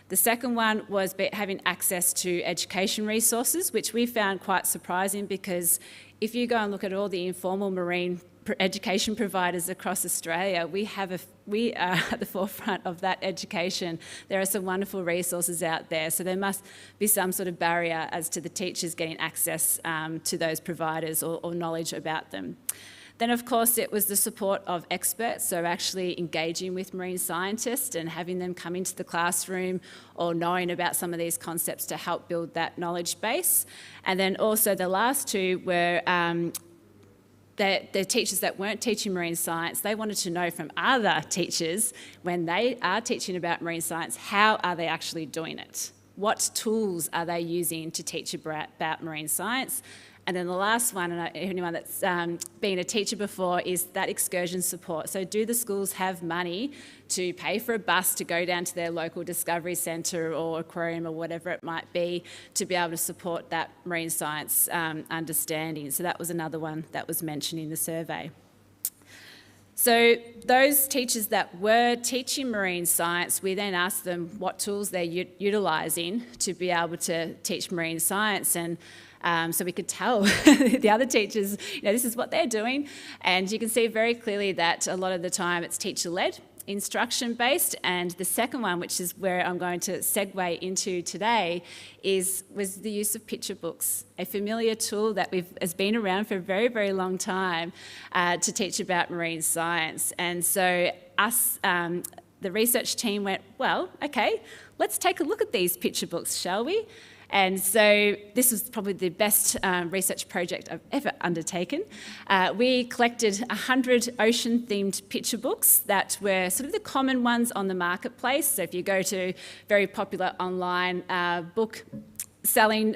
The second one was having access to education resources, which we found quite surprising, because if you go and look at all the informal marine education providers across Australia, we are at the forefront of that education. There are some wonderful resources out there, so there must be some sort of barrier as to the teachers getting access to those providers or knowledge about them. Then, of course, it was the support of experts, so actually engaging with marine scientists and having them come into the classroom or knowing about some of these concepts to help build that knowledge base. And then also the last two were the teachers that weren't teaching marine science. They wanted to know from other teachers, when they are teaching about marine science, how are they actually doing it? What tools are they using to teach about marine science? And then the last one, and anyone that's been a teacher before, is that excursion support. So do the schools have money to pay for a bus to go down to their local discovery centre or aquarium or whatever it might be to be able to support that marine science understanding? So that was another one that was mentioned in the survey. So those teachers that were teaching marine science, we then asked them what tools they're utilising to be able to teach marine science, and so we could tell the other teachers, this is what they're doing. And you can see very clearly that a lot of the time it's teacher-led, instruction-based, and the second one, which is where I'm going to segue into today, was the use of picture books, a familiar tool that has been around for a very, very long time to teach about marine science. And so the research team went, well, okay, let's take a look at these picture books, shall we? And so this was probably the best research project I've ever undertaken. We collected 100 ocean-themed picture books that were sort of the common ones on the marketplace. So if you go to very popular online book selling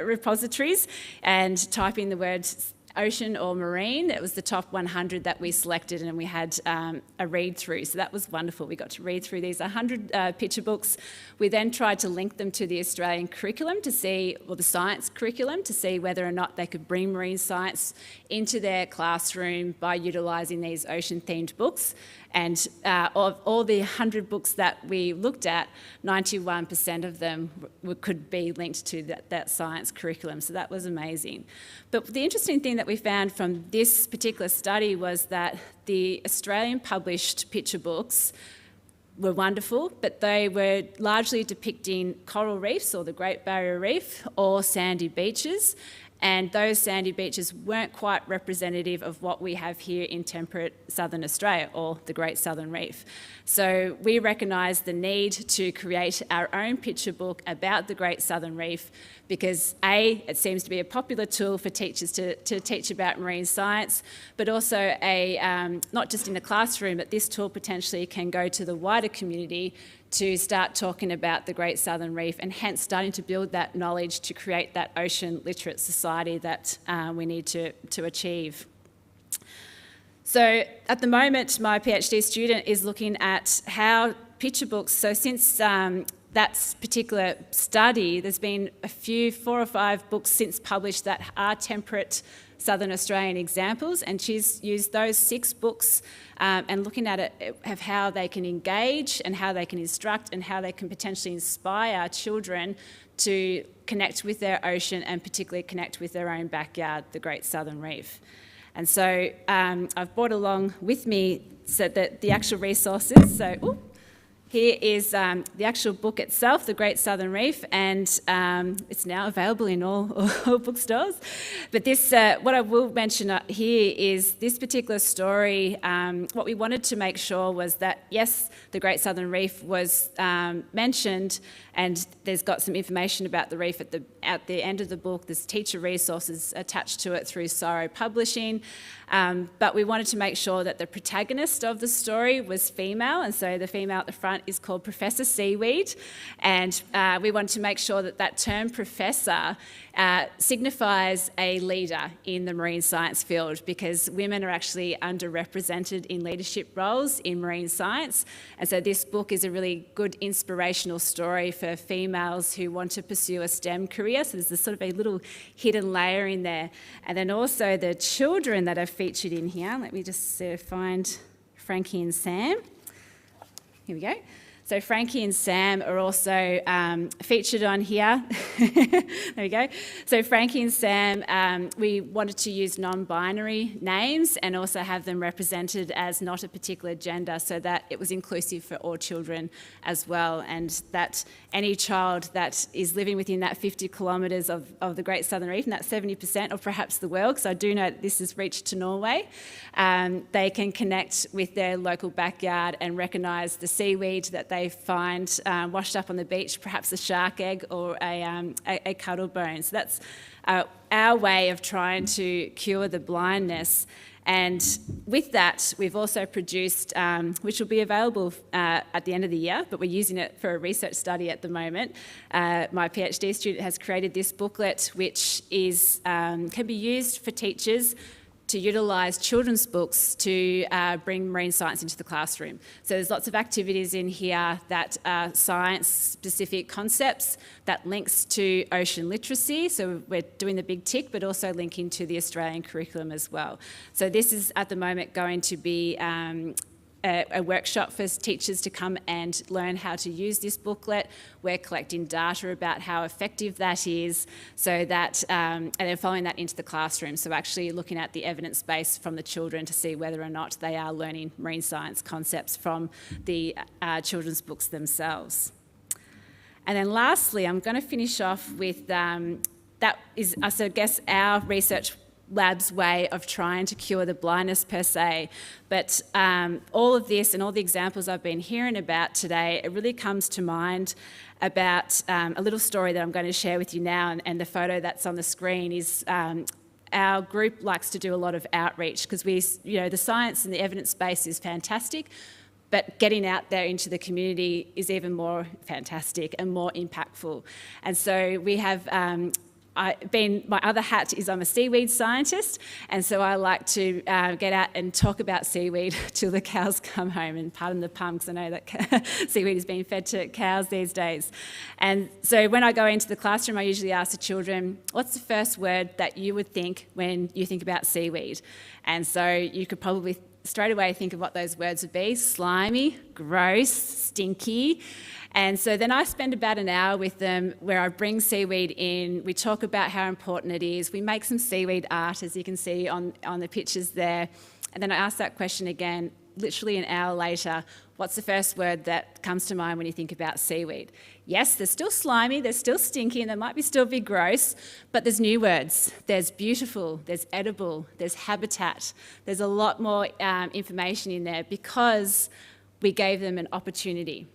repositories and type in the words ocean or marine, it was the top 100 that we selected, and we had a read through. So that was wonderful. We got to read through these 100 picture books. We then tried to link them to the Australian curriculum to see, or the science curriculum, to see whether or not they could bring marine science into their classroom by utilising these ocean-themed books. And of all the 100 books that we looked at, 91% of them could be linked to that science curriculum. So that was amazing. But the interesting thing that we found from this particular study was that the Australian published picture books were wonderful, but they were largely depicting coral reefs or the Great Barrier Reef or sandy beaches. And those sandy beaches weren't quite representative of what we have here in temperate southern Australia, or the Great Southern Reef. So we recognised the need to create our own picture book about the Great Southern Reef because A, it seems to be a popular tool for teachers to teach about marine science, but also not just in the classroom, but this tool potentially can go to the wider community to start talking about the Great Southern Reef, and hence starting to build that knowledge to create that ocean literate society that we need to achieve. So at the moment, my PhD student is looking at how picture books, so since that particular study, there's been 4 or 5 books since published that are temperate Southern Australian examples, and she's used those 6 books and looking at it of how they can engage and how they can instruct and how they can potentially inspire children to connect with their ocean and particularly connect with their own backyard, the Great Southern Reef. And so I've brought along with me so that the actual resources. So Here is the actual book itself, The Great Southern Reef, and it's now available in all bookstores. But this, what I will mention here is this particular story. What we wanted to make sure was that, yes, the Great Southern Reef was mentioned, and there's got some information about the reef at the end of the book. There's teacher resources attached to it through Sorrow Publishing. But we wanted to make sure that the protagonist of the story was female, and so the female at the front is called Professor Seaweed, and we wanted to make sure that that term professor signifies a leader in the marine science field, because women are actually underrepresented in leadership roles in marine science, and so this book is a really good inspirational story for females who want to pursue a STEM career. So there's this sort of a little hidden layer in there, and then also the children that are featured in here. Let me just find Frankie and Sam. Here we go. So Frankie and Sam are also featured on here. There we go. So Frankie and Sam, we wanted to use non-binary names and also have them represented as not a particular gender, so that it was inclusive for all children as well, and that any child that is living within that 50 kilometres of the Great Southern Reef, and that's 70% or perhaps the world, because I do know that this has reached to Norway, they can connect with their local backyard and recognise the seaweed that they find washed up on the beach, perhaps a shark egg or a cuttle bone. So that's our way of trying to cure the blindness. And with that, we've also produced, which will be available at the end of the year, but we're using it for a research study at the moment. My PhD student has created this booklet, which is can be used for teachers to utilise children's books to bring marine science into the classroom. So there's lots of activities in here that are science-specific concepts that links to ocean literacy. So we're doing the big tick, but also linking to the Australian curriculum as well. So this is at the moment going to be a workshop for teachers to come and learn how to use this booklet. We're collecting data about how effective that is, so that, and then following that into the classroom. So actually looking at the evidence base from the children to see whether or not they are learning marine science concepts from the children's books themselves. And then lastly, I'm going to finish off with, that is, I guess, our research lab's way of trying to cure the blindness per se. But all of this and all the examples I've been hearing about today, it really comes to mind about a little story that I'm going to share with you now, and the photo that's on the screen is our group likes to do a lot of outreach, because the science and the evidence base is fantastic, but getting out there into the community is even more fantastic and more impactful. And so we have my other hat is I'm a seaweed scientist, and so I like to get out and talk about seaweed till the cows come home, and pardon the pun, because I know that seaweed is being fed to cows these days. And so when I go into the classroom, I usually ask the children, what's the first word that you would think when you think about seaweed? And so you could probably straight away think of what those words would be: slimy, gross, stinky. And so then I spend about an hour with them where I bring seaweed in, we talk about how important it is, we make some seaweed art, as you can see on the pictures there, and then I ask that question again, literally an hour later: what's the first word that comes to mind when you think about seaweed? Yes, they're still slimy, they're still stinky, and they might still be gross, but there's new words. There's beautiful, there's edible, there's habitat. There's a lot more information in there because we gave them an opportunity.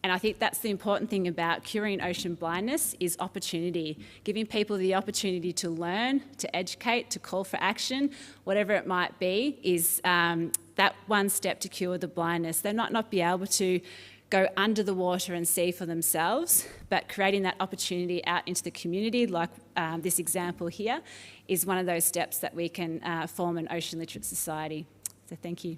And I think that's the important thing about curing ocean blindness is opportunity, giving people the opportunity to learn, to educate, to call for action, whatever it might be, is that one step to cure the blindness. They might not be able to go under the water and see for themselves, but creating that opportunity out into the community, like this example here, is one of those steps that we can form an ocean literate society. So thank you.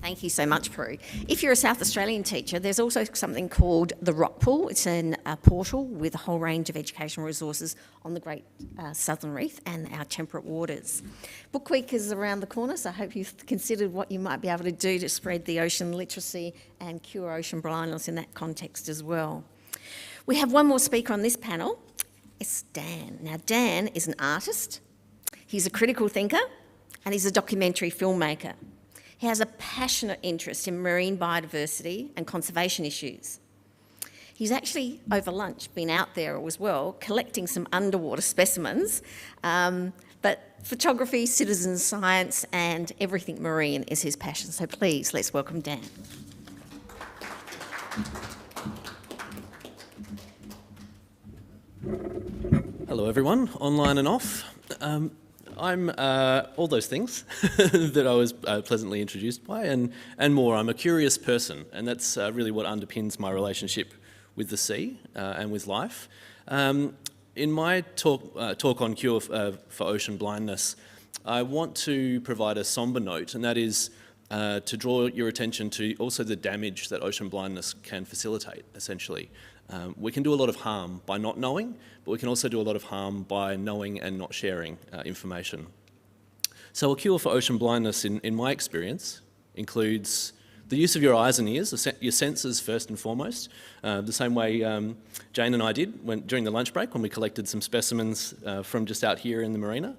Thank you so much, Prue. If you're a South Australian teacher, there's also something called the Rock Pool. It's a portal with a whole range of educational resources on the Great Southern Reef and our temperate waters. Book Week is around the corner, so I hope you've considered what you might be able to do to spread the ocean literacy and cure ocean blindness in that context as well. We have one more speaker on this panel. It's Dan. Now, Dan is an artist. He's a critical thinker, and he's a documentary filmmaker. He has a passionate interest in marine biodiversity and conservation issues. He's actually, over lunch, been out there as well, collecting some underwater specimens, but photography, citizen science, and everything marine is his passion. So please, let's welcome Dan. Hello everyone, online and off. I'm all those things that I was pleasantly introduced by and more. I'm a curious person, and that's really what underpins my relationship with the sea and with life. In my talk on cure for ocean blindness, I want to provide a sombre note, and that is to draw your attention to also the damage that ocean blindness can facilitate, essentially. We can do a lot of harm by not knowing, but we can also do a lot of harm by knowing and not sharing information. So a cure for ocean blindness, in my experience, includes the use of your eyes and ears, your senses first and foremost, the same way Jane and I did during the lunch break when we collected some specimens from just out here in the marina.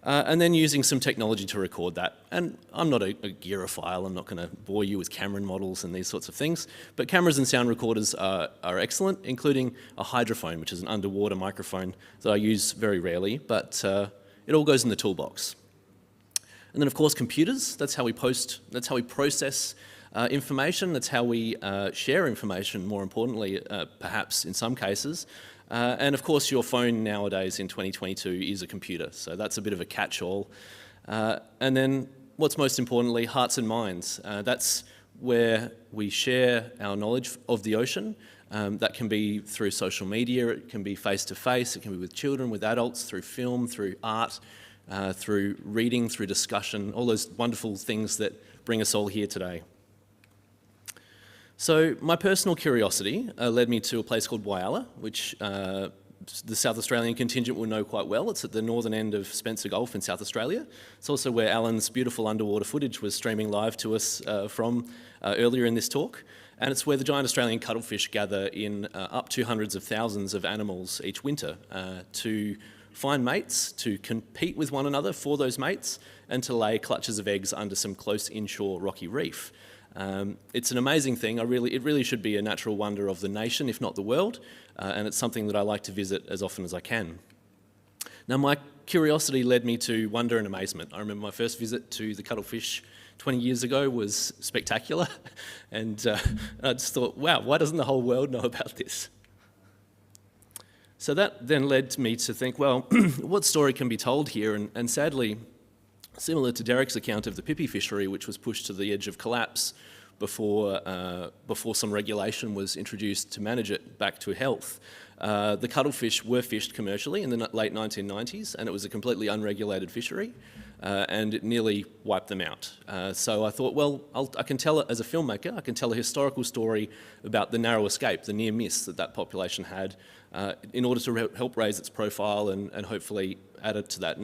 And then using some technology to record that. And I'm not a gearophile, I'm not going to bore you with Cameron models and these sorts of things, but cameras and sound recorders are excellent, including a hydrophone, which is an underwater microphone that I use very rarely, but it all goes in the toolbox. And then of course computers, that's how we process information, that's how we share information, more importantly, perhaps in some cases. And of course your phone nowadays in 2022 is a computer, so that's a bit of a catch-all. And then what's most importantly, hearts and minds. That's where we share our knowledge of the ocean. That can be through social media, it can be face-to-face, it can be with children, with adults, through film, through art, through reading, through discussion, all those wonderful things that bring us all here today. So my personal curiosity led me to a place called Whyalla, which the South Australian contingent will know quite well. It's at the northern end of Spencer Gulf in South Australia. It's also where Alan's beautiful underwater footage was streaming live to us from earlier in this talk. And it's where the giant Australian cuttlefish gather in up to hundreds of thousands of animals each winter to find mates, to compete with one another for those mates, and to lay clutches of eggs under some close inshore rocky reef. It's an amazing thing. It really should be a natural wonder of the nation, if not the world, and it's something that I like to visit as often as I can. Now, my curiosity led me to wonder and amazement. I remember my first visit to the cuttlefish 20 years ago was spectacular, and I just thought, wow, why doesn't the whole world know about this? So that then led me to think, well, what story can be told here? And sadly, similar to Derek's account of the pipi fishery, which was pushed to the edge of collapse before some regulation was introduced to manage it back to health, the cuttlefish were fished commercially in the late 1990s, and it was a completely unregulated fishery, and it nearly wiped them out. So I thought, well, I can tell it as a filmmaker, I can tell a historical story about the narrow escape, the near miss that population had, in order to help raise its profile and hopefully add it to that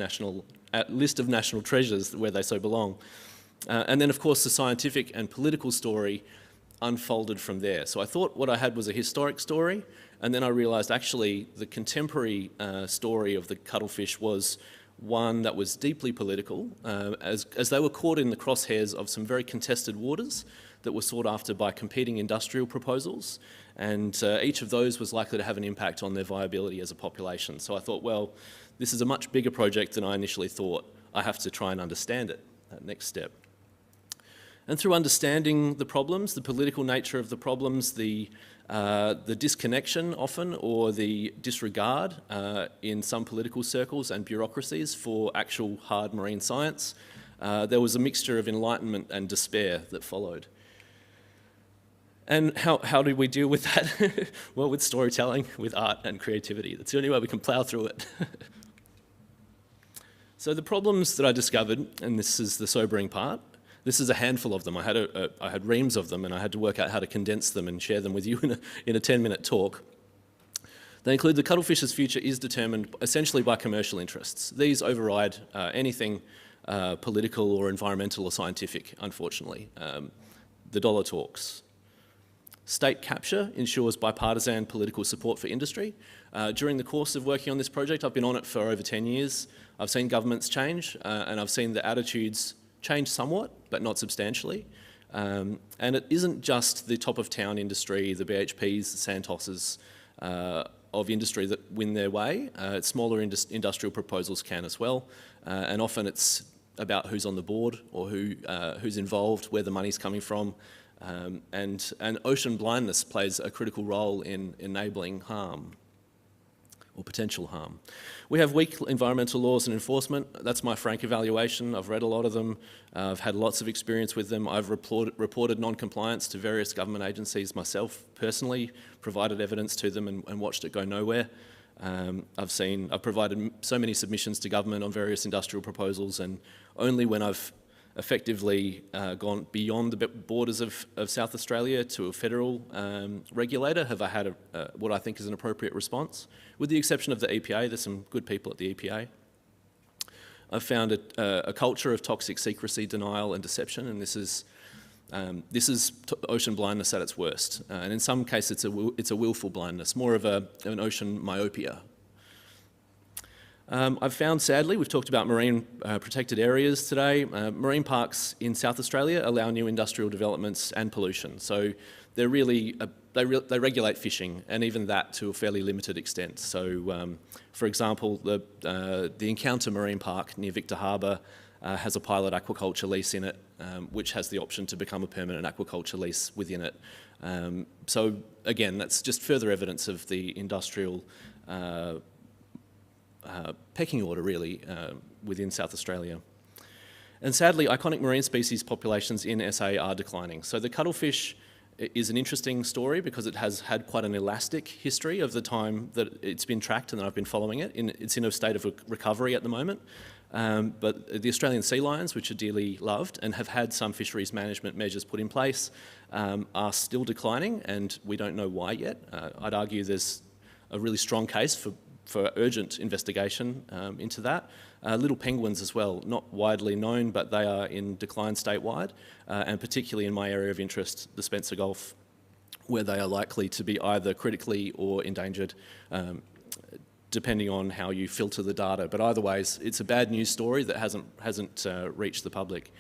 list of national treasures where they so belong. And then, of course, the scientific and political story unfolded from there. So I thought what I had was a historic story, and then I realised actually the contemporary story of the cuttlefish was one that was deeply political, as they were caught in the crosshairs of some very contested waters that were sought after by competing industrial proposals, and each of those was likely to have an impact on their viability as a population. So I thought, well, this is a much bigger project than I initially thought. I have to try and understand it, that next step. And through understanding the problems, the political nature of the problems, the disconnection often, or the disregard in some political circles and bureaucracies for actual hard marine science, there was a mixture of enlightenment and despair that followed. And how do we deal with that? Well, with storytelling, with art and creativity. That's the only way we can plough through it. So the problems that I discovered, and this is the sobering part, this is a handful of them. I had reams of them, and I had to work out how to condense them and share them with you in a 10-minute talk. They include the cuttlefish's future is determined essentially by commercial interests. These override anything political or environmental or scientific, unfortunately. The dollar talks. State capture ensures bipartisan political support for industry. During the course of working on this project, I've been on it for over 10 years. I've seen governments change, and I've seen the attitudes change somewhat, but not substantially. And it isn't just the top of town industry, the BHPs, the Santos's of industry that win their way. Smaller industrial proposals can as well. And often it's about who's on the board or who's involved, where the money's coming from. And ocean blindness plays a critical role in enabling harm or potential harm. We have weak environmental laws and enforcement. That's my frank evaluation. I've read a lot of them. I've had lots of experience with them. I've reported non-compliance to various government agencies myself personally, provided evidence to them and watched it go nowhere. I've provided so many submissions to government on various industrial proposals, and only when I've effectively gone beyond the borders of South Australia to a federal regulator have I had what I think is an appropriate response. With the exception of the EPA, there's some good people at the EPA. I've found a culture of toxic secrecy, denial and deception, and this is ocean blindness at its worst. And in some cases it's a willful blindness, more of an ocean myopia. I've found, sadly, we've talked about marine protected areas today. Marine parks in South Australia allow new industrial developments and pollution. So they're really, they regulate fishing, and even that to a fairly limited extent. So, for example, the Encounter Marine Park near Victor Harbour has a pilot aquaculture lease in it, which has the option to become a permanent aquaculture lease within it. So again, that's just further evidence of the industrial pecking order, really, within South Australia. And sadly, iconic marine species populations in SA are declining. So the cuttlefish is an interesting story because it has had quite an elastic history of the time that it's been tracked and that I've been following it. It's in a state of recovery at the moment. But the Australian sea lions, which are dearly loved and have had some fisheries management measures put in place, are still declining, and we don't know why yet. I'd argue there's a really strong case for urgent investigation into that. Little penguins as well, not widely known, but they are in decline statewide, and particularly in my area of interest, the Spencer Gulf, where they are likely to be either critically or endangered, depending on how you filter the data. But either way, it's a bad news story that hasn't reached the public.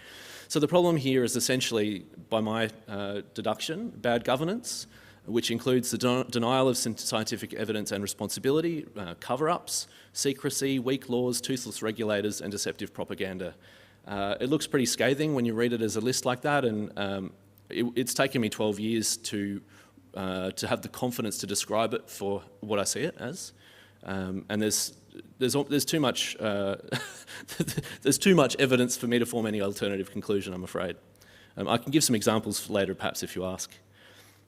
So the problem here is essentially, by my deduction, bad governance, which includes the denial of scientific evidence and responsibility, cover-ups, secrecy, weak laws, toothless regulators and deceptive propaganda. It looks pretty scathing when you read it as a list like that, and it's taken me 12 years to have the confidence to describe it for what I see it as. And there's too much there's too much evidence for me to form any alternative conclusion, I'm afraid. I can give some examples later, perhaps, if you ask.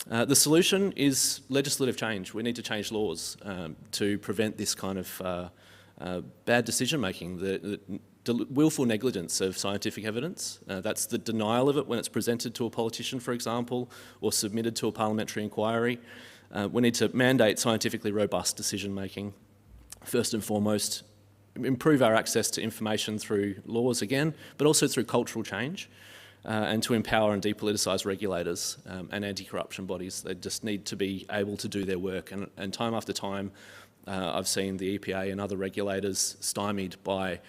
The solution is legislative change. We need to change laws to prevent this kind of bad decision-making, the willful negligence of scientific evidence. That's the denial of it when it's presented to a politician, for example, or submitted to a parliamentary inquiry. We need to mandate scientifically robust decision-making, first and foremost, improve our access to information through laws again, but also through cultural change. And to empower and depoliticise regulators and anti-corruption bodies. They just need to be able to do their work. And time after time, I've seen the EPA and other regulators stymied by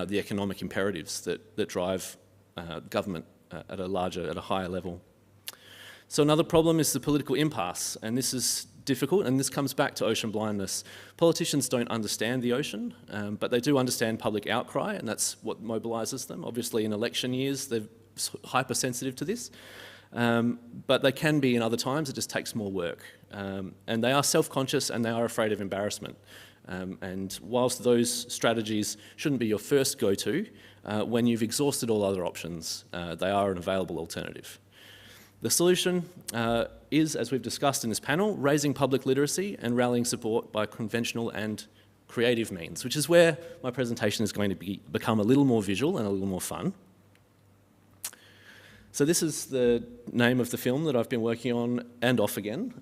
the economic imperatives that drive government at a higher level. So another problem is the political impasse, and this is difficult, and this comes back to ocean blindness. Politicians don't understand the ocean, but they do understand public outcry, and that's what mobilises them. Obviously, in election years, they're hypersensitive to this, but they can be in other times. It just takes more work, and they are self-conscious and they are afraid of embarrassment. And whilst those strategies shouldn't be your first go-to, when you've exhausted all other options, they are an available alternative. The solution is, as we've discussed in this panel, raising public literacy and rallying support by conventional and creative means, which is where my presentation is going to become a little more visual and a little more fun. So this is the name of the film that I've been working on and off again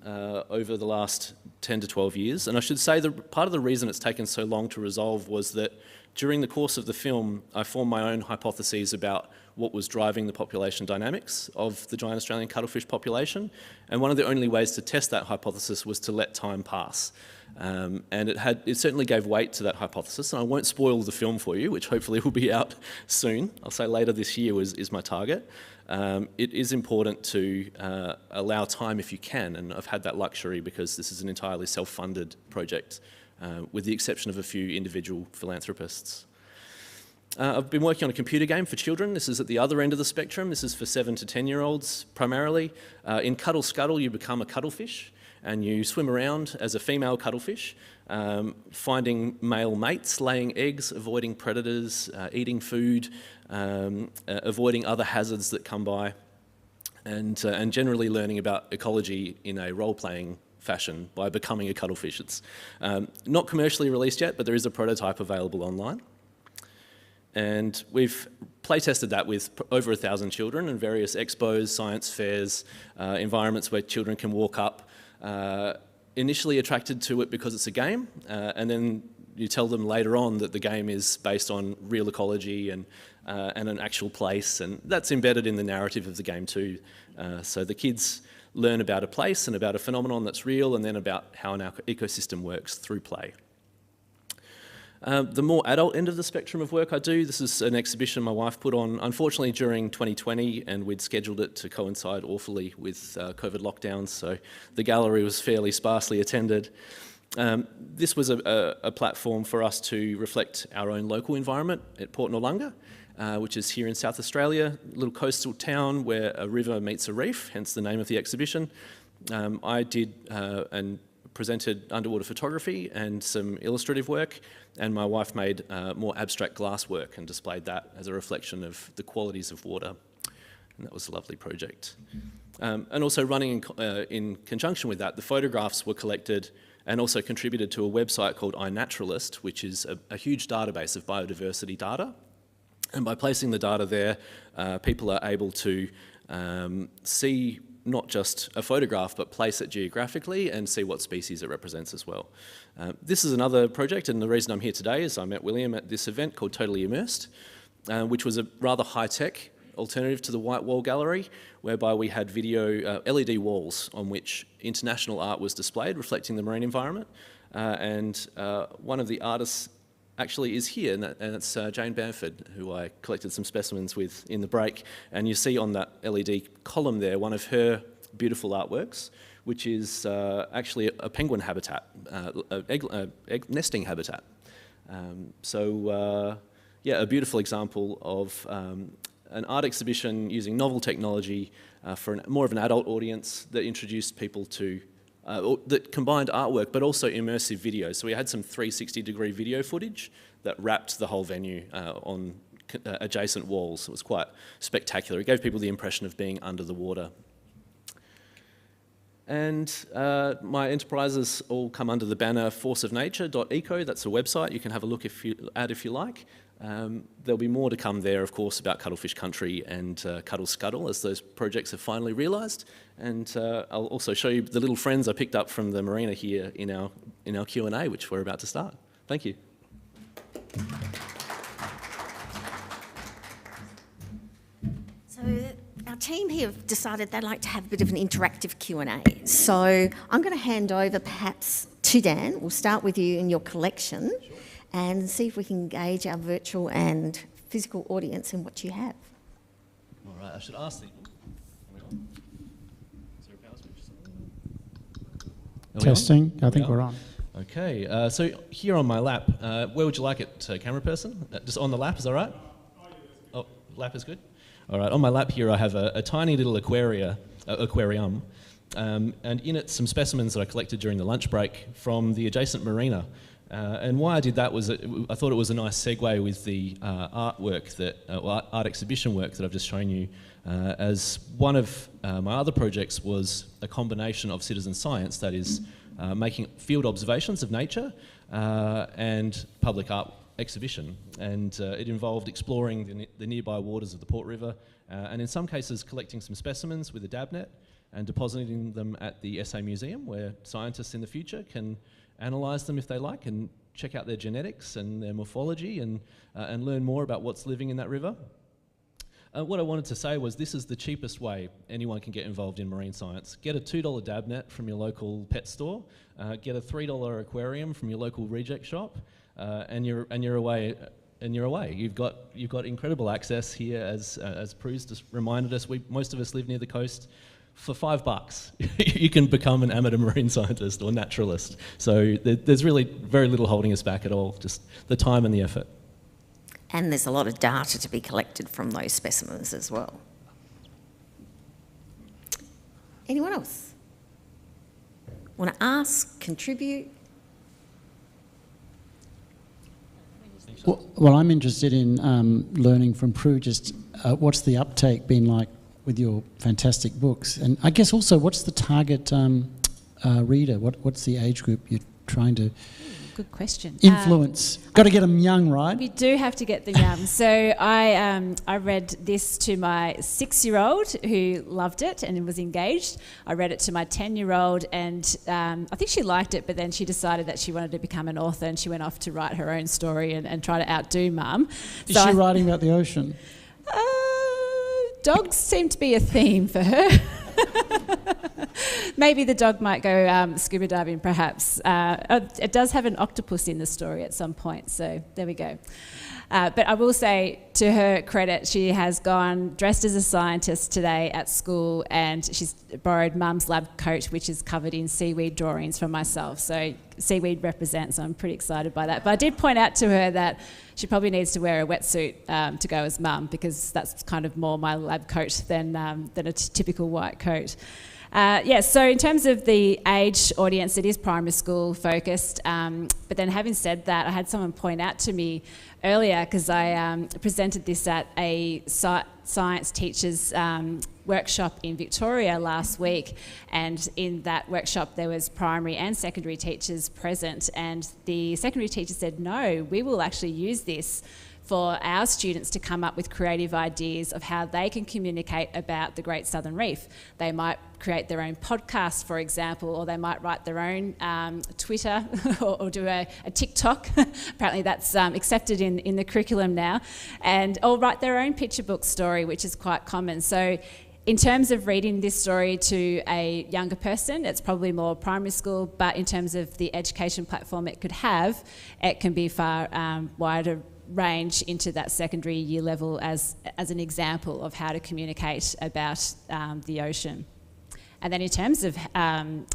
over the last 10 to 12 years. And I should say that part of the reason it's taken so long to resolve was that During the course of the film, I formed my own hypotheses about what was driving the population dynamics of the giant Australian cuttlefish population, and one of the only ways to test that hypothesis was to let time pass. And it certainly gave weight to that hypothesis, and I won't spoil the film for you, which hopefully will be out soon. I'll say later this year is my target. It is important to allow time if you can, and I've had that luxury because this is an entirely self-funded project, with the exception of a few individual philanthropists. I've been working on a computer game for children. This is at the other end of the spectrum. This is for 7 to 10-year-olds primarily. In Cuddle Scuttle, you become a cuttlefish and you swim around as a female cuttlefish, finding male mates, laying eggs, avoiding predators, eating food, avoiding other hazards that come by, and generally learning about ecology in a role-playing fashion by becoming a cuttlefish. It's not commercially released yet, but there is a prototype available online. And we've play-tested that with over 1,000 children in various expos, science fairs, environments where children can walk up, initially attracted to it because it's a game, and then you tell them later on that the game is based on real ecology and an actual place, and that's embedded in the narrative of the game too. So the kids learn about a place and about a phenomenon that's real, and then about how an ecosystem works through play. The more adult end of the spectrum of work I do, this is an exhibition my wife put on, unfortunately during 2020, and we'd scheduled it to coincide awfully with COVID lockdowns, so the gallery was fairly sparsely attended. This was a platform for us to reflect our own local environment at Port Noarlunga, which is here in South Australia, a little coastal town where a river meets a reef, hence the name of the exhibition. I did and presented underwater photography and some illustrative work, and my wife made more abstract glass work and displayed that as a reflection of the qualities of water. And that was a lovely project. And also running in conjunction with that, the photographs were collected and also contributed to a website called iNaturalist, which is a huge database of biodiversity data. And by placing the data there, people are able to see not just a photograph, but place it geographically and see what species it represents as well. This is another project, and the reason I'm here today is I met William at this event called Totally Immersed, which was a rather high-tech alternative to the White Wall Gallery, whereby we had video LED walls on which international art was displayed, reflecting the marine environment. And one of the artists actually is here, and it's Jane Bamford, who I collected some specimens with in the break. And you see on that LED column there one of her beautiful artworks, which is actually a penguin habitat, egg nesting habitat. Yeah, a beautiful example of an art exhibition using novel technology for more of an adult audience that introduced people to that combined artwork but also immersive video. So we had some 360-degree video footage that wrapped the whole venue on adjacent walls. It was quite spectacular. It gave people the impression of being under the water. And my enterprises all come under the banner forceofnature.eco. That's a website. You can have a look if you like. There'll be more to come there, of course, about Cuttlefish Country and Cuddle Scuttle as those projects are finally realised. And I'll also show you the little friends I picked up from the marina here in our Q&A, which we're about to start. Thank you. So our team here have decided they'd like to have a bit of an interactive Q&A. So I'm going to hand over perhaps to Dan. We'll start with you in your collection and see if we can gauge our virtual and physical audience in what you have. All right, I should ask them. Is there a power switch? Testing, I think we're on. Okay, so here on my lap, where would you like it, camera person? Just on the lap, is that right? Oh, lap is good. All right, on my lap here I have a tiny little aquarium, and in it some specimens that I collected during the lunch break from the adjacent marina. And why I did that was I thought it was a nice segue with the art exhibition work that I've just shown you, as one of my other projects was a combination of citizen science, that is making field observations of nature and public art exhibition, and it involved exploring the nearby waters of the Port River, and in some cases collecting some specimens with a dab net and depositing them at the SA Museum, where scientists in the future can analyse them if they like and check out their genetics and their morphology and learn more about what's living in that river. What I wanted to say was this is the cheapest way anyone can get involved in marine science. Get a $2 dab net from your local pet store, get a $3 aquarium from your local reject shop, and you're away. And you're away. You've got incredible access here, as Prue's just reminded us. Most of us live near the coast. For $5, you can become an amateur marine scientist or naturalist. So there's really very little holding us back at all. Just the time and the effort. And there's a lot of data to be collected from those specimens as well. Anyone else want to ask, contribute? Well, I'm interested in learning from Prue just what's the uptake been like with your fantastic books, and I guess also what's the target reader? What's the age group you're trying to Good question. influence? Got to get them young, right? We do have to get them young. So I read this to my 6-year-old who loved it and was engaged. I read it to my 10-year-old and I think she liked it, but then she decided that she wanted to become an author and she went off to write her own story and try to outdo Mum. Is she writing about the ocean? Dogs seem to be a theme for her. Maybe the dog might go scuba diving, perhaps. It does have an octopus in the story at some point, so there we go. But I will say, to her credit, she has gone dressed as a scientist today at school, and she's borrowed Mum's lab coat, which is covered in seaweed drawings from myself. So seaweed represents, so I'm pretty excited by that. But I did point out to her that she probably needs to wear a wetsuit to go as Mum, because that's kind of more my lab coat than a typical white coat. So in terms of the age audience, it is primary school focused. But then having said that, I had someone point out to me earlier, because I presented this at a science teachers workshop in Victoria last week, and in that workshop there was primary and secondary teachers present, and the secondary teacher said, no, we will actually use this for our students to come up with creative ideas of how they can communicate about the Great Southern Reef. They might create their own podcast, for example, or they might write their own Twitter or do a TikTok. Apparently that's accepted in the curriculum now. Or write their own picture book story, which is quite common. So in terms of reading this story to a younger person, it's probably more primary school, but in terms of the education platform it could have, it can be far wider range into that secondary year level as an example of how to communicate about the ocean. And then in terms of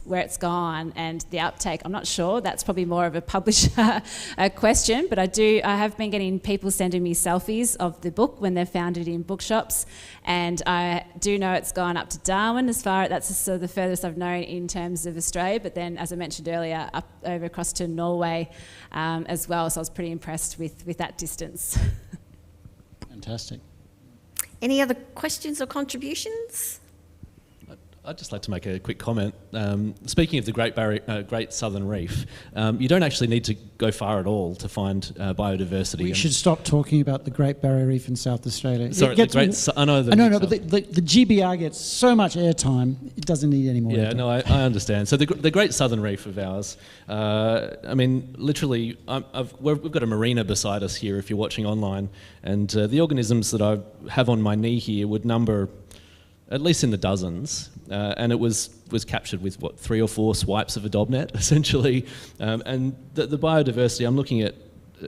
where it's gone and the uptake, I'm not sure. That's probably more of a publisher question, but I have been getting people sending me selfies of the book when they've found it in bookshops, and I do know it's gone up to Darwin that's sort of the furthest I've known in terms of Australia, but then, as I mentioned earlier, up over across to Norway as well, so I was pretty impressed with that distance. Fantastic. Any other questions or contributions? I'd just like to make a quick comment. Speaking of the Great Southern Reef, you don't actually need to go far at all to find biodiversity. We should stop talking about the Great Barrier Reef in South Australia. Sorry, but the GBR gets so much airtime, it doesn't need any more. Yeah, no, I understand. So the Great Southern Reef of ours, literally, we've got a marina beside us here if you're watching online, and the organisms that I have on my knee here would number at least in the dozens, and it was captured with 3 or 4 swipes of a dob net, essentially. And the biodiversity, I'm looking at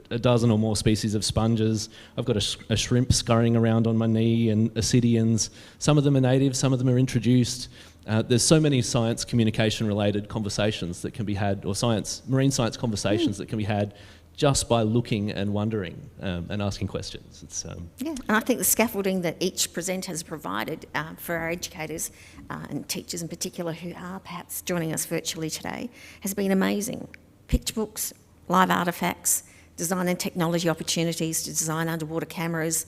a dozen or more species of sponges. I've got a shrimp scurrying around on my knee, and ascidians. Some of them are native, some of them are introduced. There's so many science communication related conversations that can be had, or marine science conversations that can be had just by looking and wondering and asking questions. And I think the scaffolding that each presenter has provided for our educators and teachers in particular who are perhaps joining us virtually today has been amazing. Picture books, live artefacts, design and technology opportunities to design underwater cameras,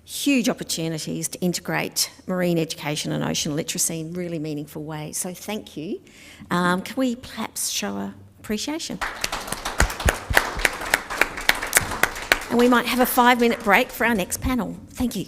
huge opportunities to integrate marine education and ocean literacy in really meaningful ways. So thank you. Can we perhaps show our appreciation? And we might have a 5-minute break for our next panel. Thank you.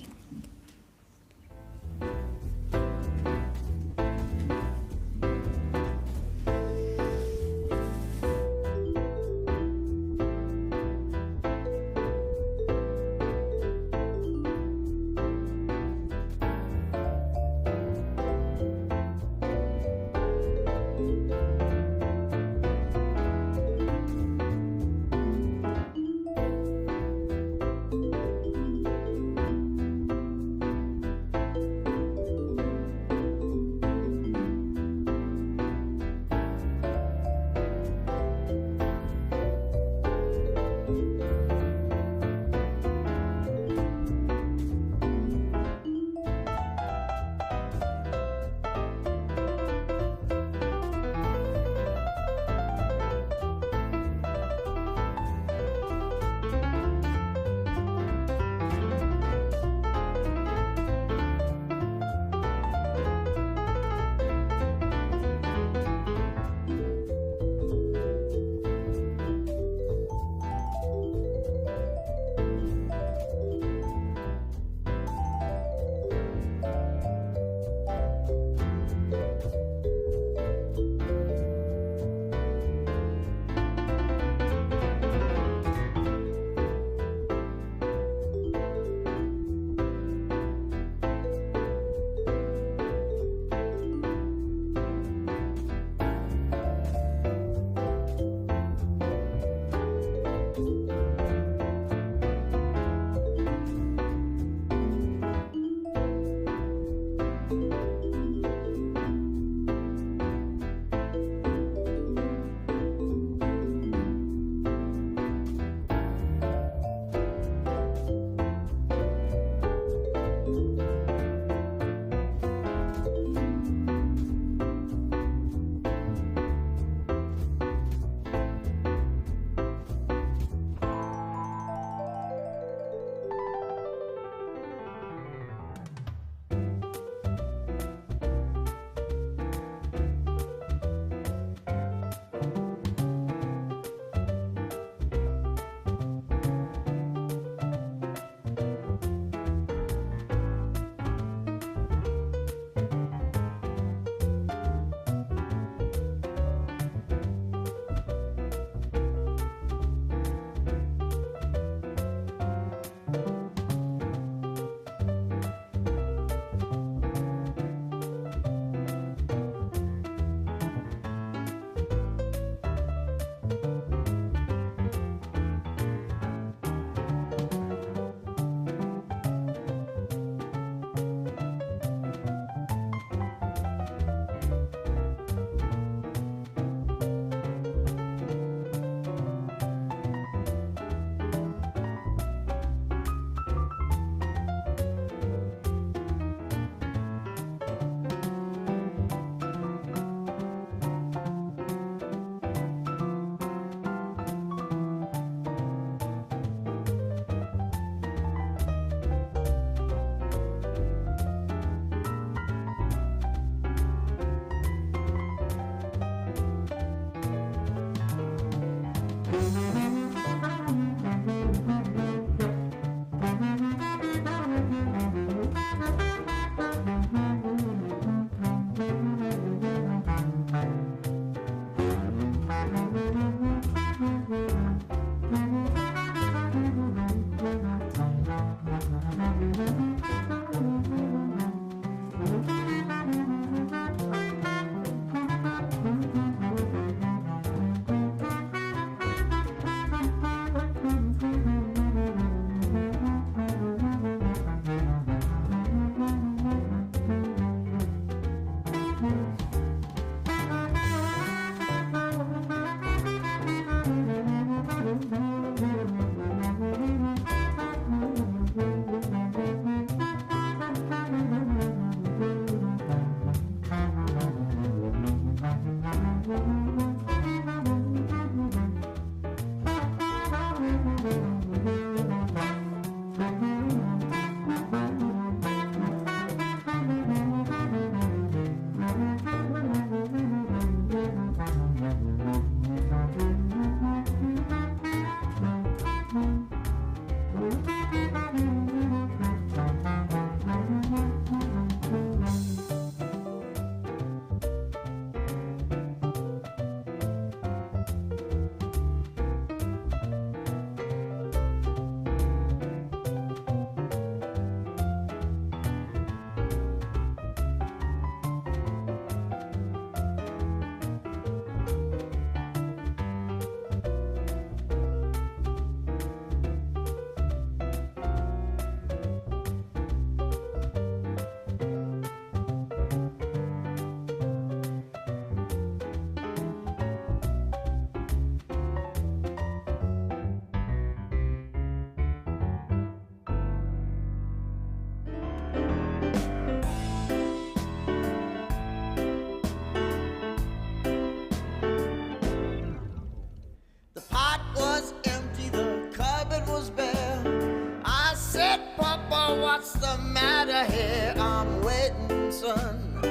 what's the matter here? I'm waiting, son,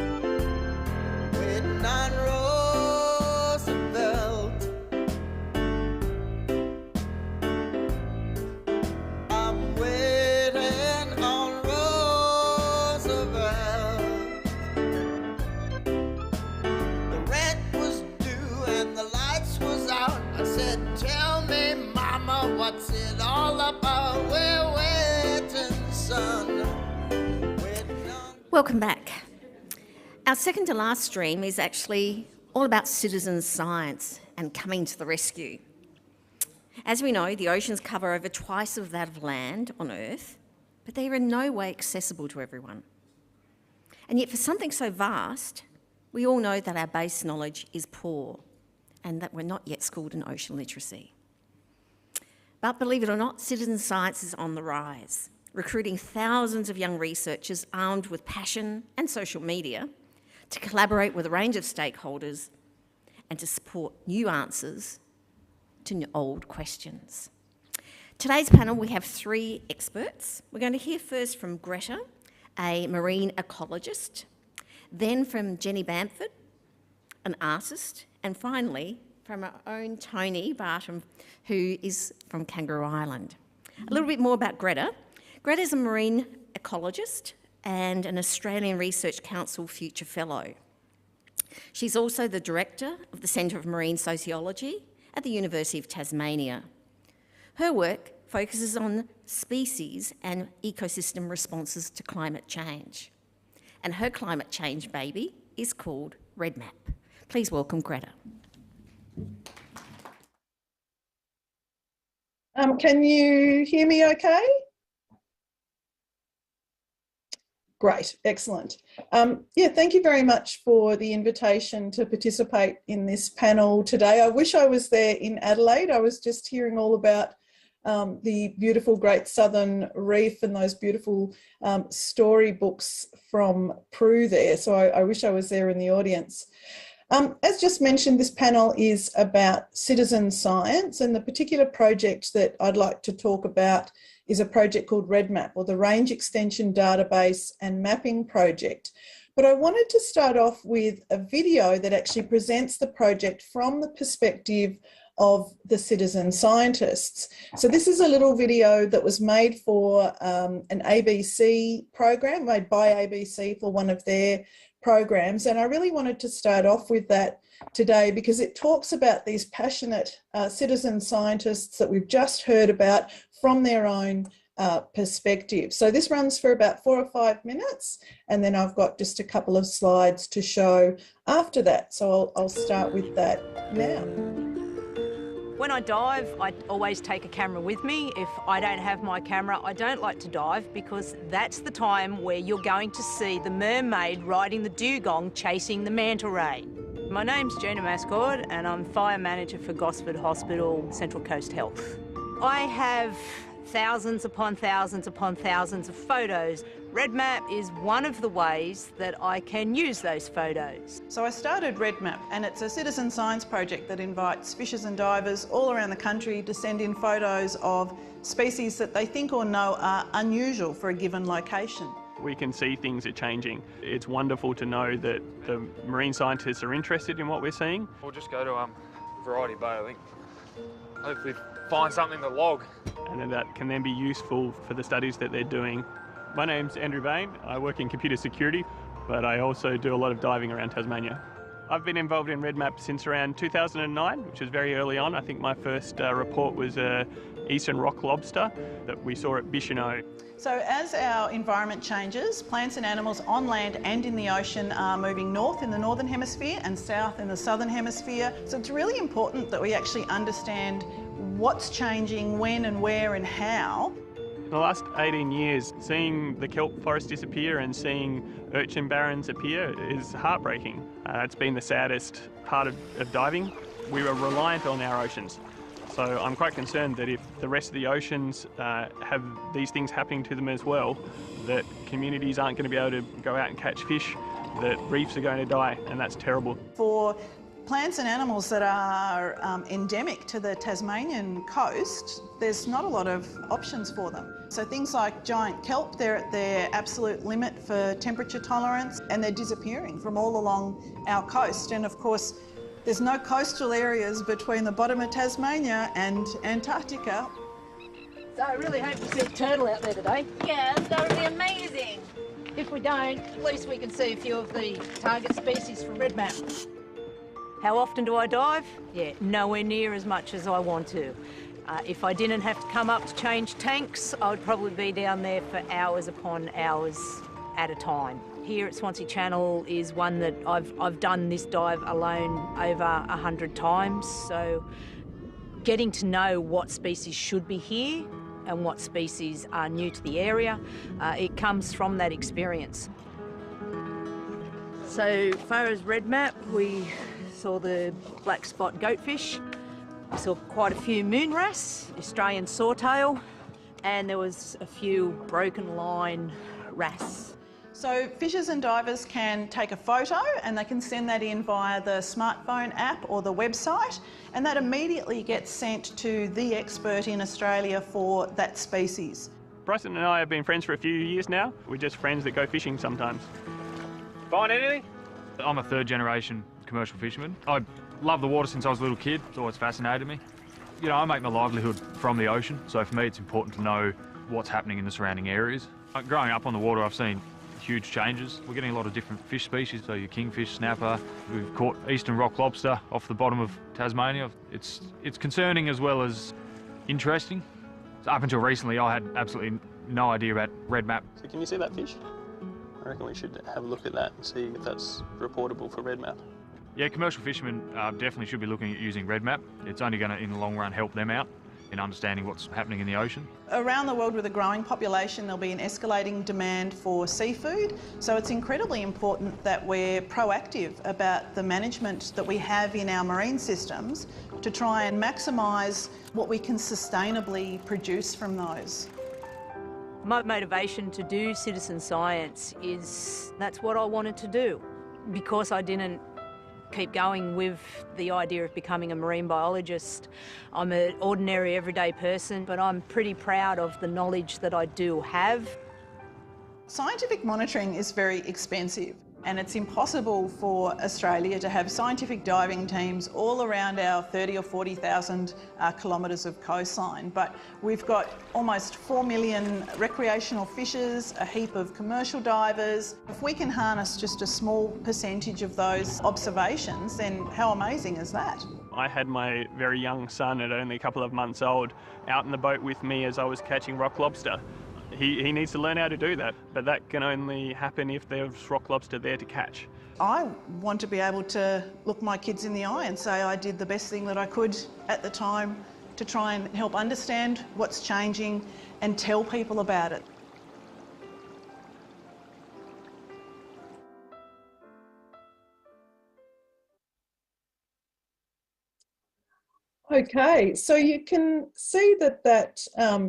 waiting on Roosevelt. I'm waiting on Roosevelt. The rent was due and the lights was out. I said, tell me, mama, what's it all about? We're waiting, son. Welcome back. Our second to last stream is actually all about citizen science and coming to the rescue. As we know, the oceans cover over twice of that of land on Earth, but they are in no way accessible to everyone. And yet for something so vast, we all know that our base knowledge is poor and that we're not yet schooled in ocean literacy. But believe it or not, citizen science is on the rise, recruiting thousands of young researchers armed with passion and social media to collaborate with a range of stakeholders and to support new answers to old questions. Today's panel, we have 3 experts. We're going to hear first from Greta, a marine ecologist, then from Jenny Bamford, an artist, and finally from our own Tony Barton, who is from Kangaroo Island. A little bit more about Greta. Greta is a marine ecologist and an Australian Research Council Future Fellow. She's also the director of the Centre of Marine Sociology at the University of Tasmania. Her work focuses on species and ecosystem responses to climate change. And her climate change baby is called REDMAP. Please welcome Greta. Can you hear me okay? Great, excellent. Yeah, thank you very much for the invitation to participate in this panel today. I wish I was there in Adelaide. I was just hearing all about the beautiful Great Southern Reef and those beautiful storybooks from Prue there. So I wish I was there in the audience. As just mentioned, this panel is about citizen science, and the particular project that I'd like to talk about is a project called REDMAP, or the Range Extension Database and Mapping Project. But I wanted to start off with a video that actually presents the project from the perspective of the citizen scientists. So this is a little video that was made for an ABC program, made by ABC for one of their programs. And I really wanted to start off with that today because it talks about these passionate citizen scientists that we've just heard about from their own perspective. So this runs for about 4 or 5 minutes, and then I've got just a couple of slides to show after that. So I'll start with that now. When I dive, I always take a camera with me. If I don't have my camera, I don't like to dive because that's the time where you're going to see the mermaid riding the dugong chasing the manta ray. My name's Gina Mascord and I'm Fire Manager for Gosford Hospital, Central Coast Health. I have thousands upon thousands upon thousands of photos. REDMAP is one of the ways that I can use those photos. So I started REDMAP, and it's a citizen science project that invites fishers and divers all around the country to send in photos of species that they think or know are unusual for a given location. We can see things are changing. It's wonderful to know that the marine scientists are interested in what we're seeing. We'll just go to Variety Bay, I think. Hopefully find something to log. And then that can then be useful for the studies that they're doing. My name's Andrew Bain. I work in computer security, but I also do a lot of diving around Tasmania. I've been involved in REDMAP since around 2009, which was very early on. I think my first report was eastern rock lobster that we saw at Bicheno. So as our environment changes, plants and animals on land and in the ocean are moving north in the northern hemisphere and south in the southern hemisphere. So it's really important that we actually understand what's changing, when and where and how. In the last 18 years, seeing the kelp forest disappear and seeing urchin barrens appear is heartbreaking. It's been the saddest part of diving. We were reliant on our oceans. So I'm quite concerned that if the rest of the oceans have these things happening to them as well, that communities aren't going to be able to go out and catch fish, that reefs are going to die, and that's terrible. For Plants and animals that are endemic to the Tasmanian coast, there's not a lot of options for them. So things like giant kelp, they're at their absolute limit for temperature tolerance, and they're disappearing from all along our coast. And of course, there's no coastal areas between the bottom of Tasmania and Antarctica. So I really hope to see a turtle out there today. Yeah, that would be amazing. If we don't, at least we can see a few of the target species from Red Map. How often do I dive? Yeah, nowhere near as much as I want to. If I didn't have to come up to change tanks, I would probably be down there for hours upon hours at a time. Here at Swansea Channel is one that I've done this dive alone over 100 times, so getting to know what species should be here and what species are new to the area, it comes from that experience. So far as Red Map, we saw the black spot goatfish. We saw quite a few moon wrasse, Australian sawtail, and there was a few broken line wrasse. So fishers and divers can take a photo and they can send that in via the smartphone app or the website, and that immediately gets sent to the expert in Australia for that species. Bryson and I have been friends for a few years now. We're just friends that go fishing sometimes. Find anything? I'm a third generation commercial fisherman. I love the water since I was a little kid. It's always fascinated me. You know, I make my livelihood from the ocean, so for me it's important to know what's happening in the surrounding areas. Growing up on the water, I've seen huge changes. We're getting a lot of different fish species, so your kingfish, snapper. We've caught eastern rock lobster off the bottom of Tasmania. It's concerning as well as interesting. So up until recently, I had absolutely no idea about Red Map. So can you see that fish? I reckon we should have a look at that and see if that's reportable for Red Map. Yeah, commercial fishermen definitely should be looking at using Red Map. It's only going to, in the long run, help them out in understanding what's happening in the ocean. Around the world with a growing population, there'll be an escalating demand for seafood, so it's incredibly important that we're proactive about the management that we have in our marine systems to try and maximise what we can sustainably produce from those. My motivation to do citizen science is that's what I wanted to do. Because I didn't keep going with the idea of becoming a marine biologist, I'm an ordinary everyday person, but I'm pretty proud of the knowledge that I do have. Scientific monitoring is very expensive, and it's impossible for Australia to have scientific diving teams all around our 30 or 40,000 kilometres of coastline. But we've got almost 4 million recreational fishers, a heap of commercial divers. If we can harness just a small percentage of those observations, then how amazing is that? I had my very young son at only a couple of months old out in the boat with me as I was catching rock lobster. He needs to learn how to do that, but that can only happen if there's rock lobster there to catch. I want to be able to look my kids in the eye and say I did the best thing that I could at the time to try and help understand what's changing and tell people about it. Okay, so you can see that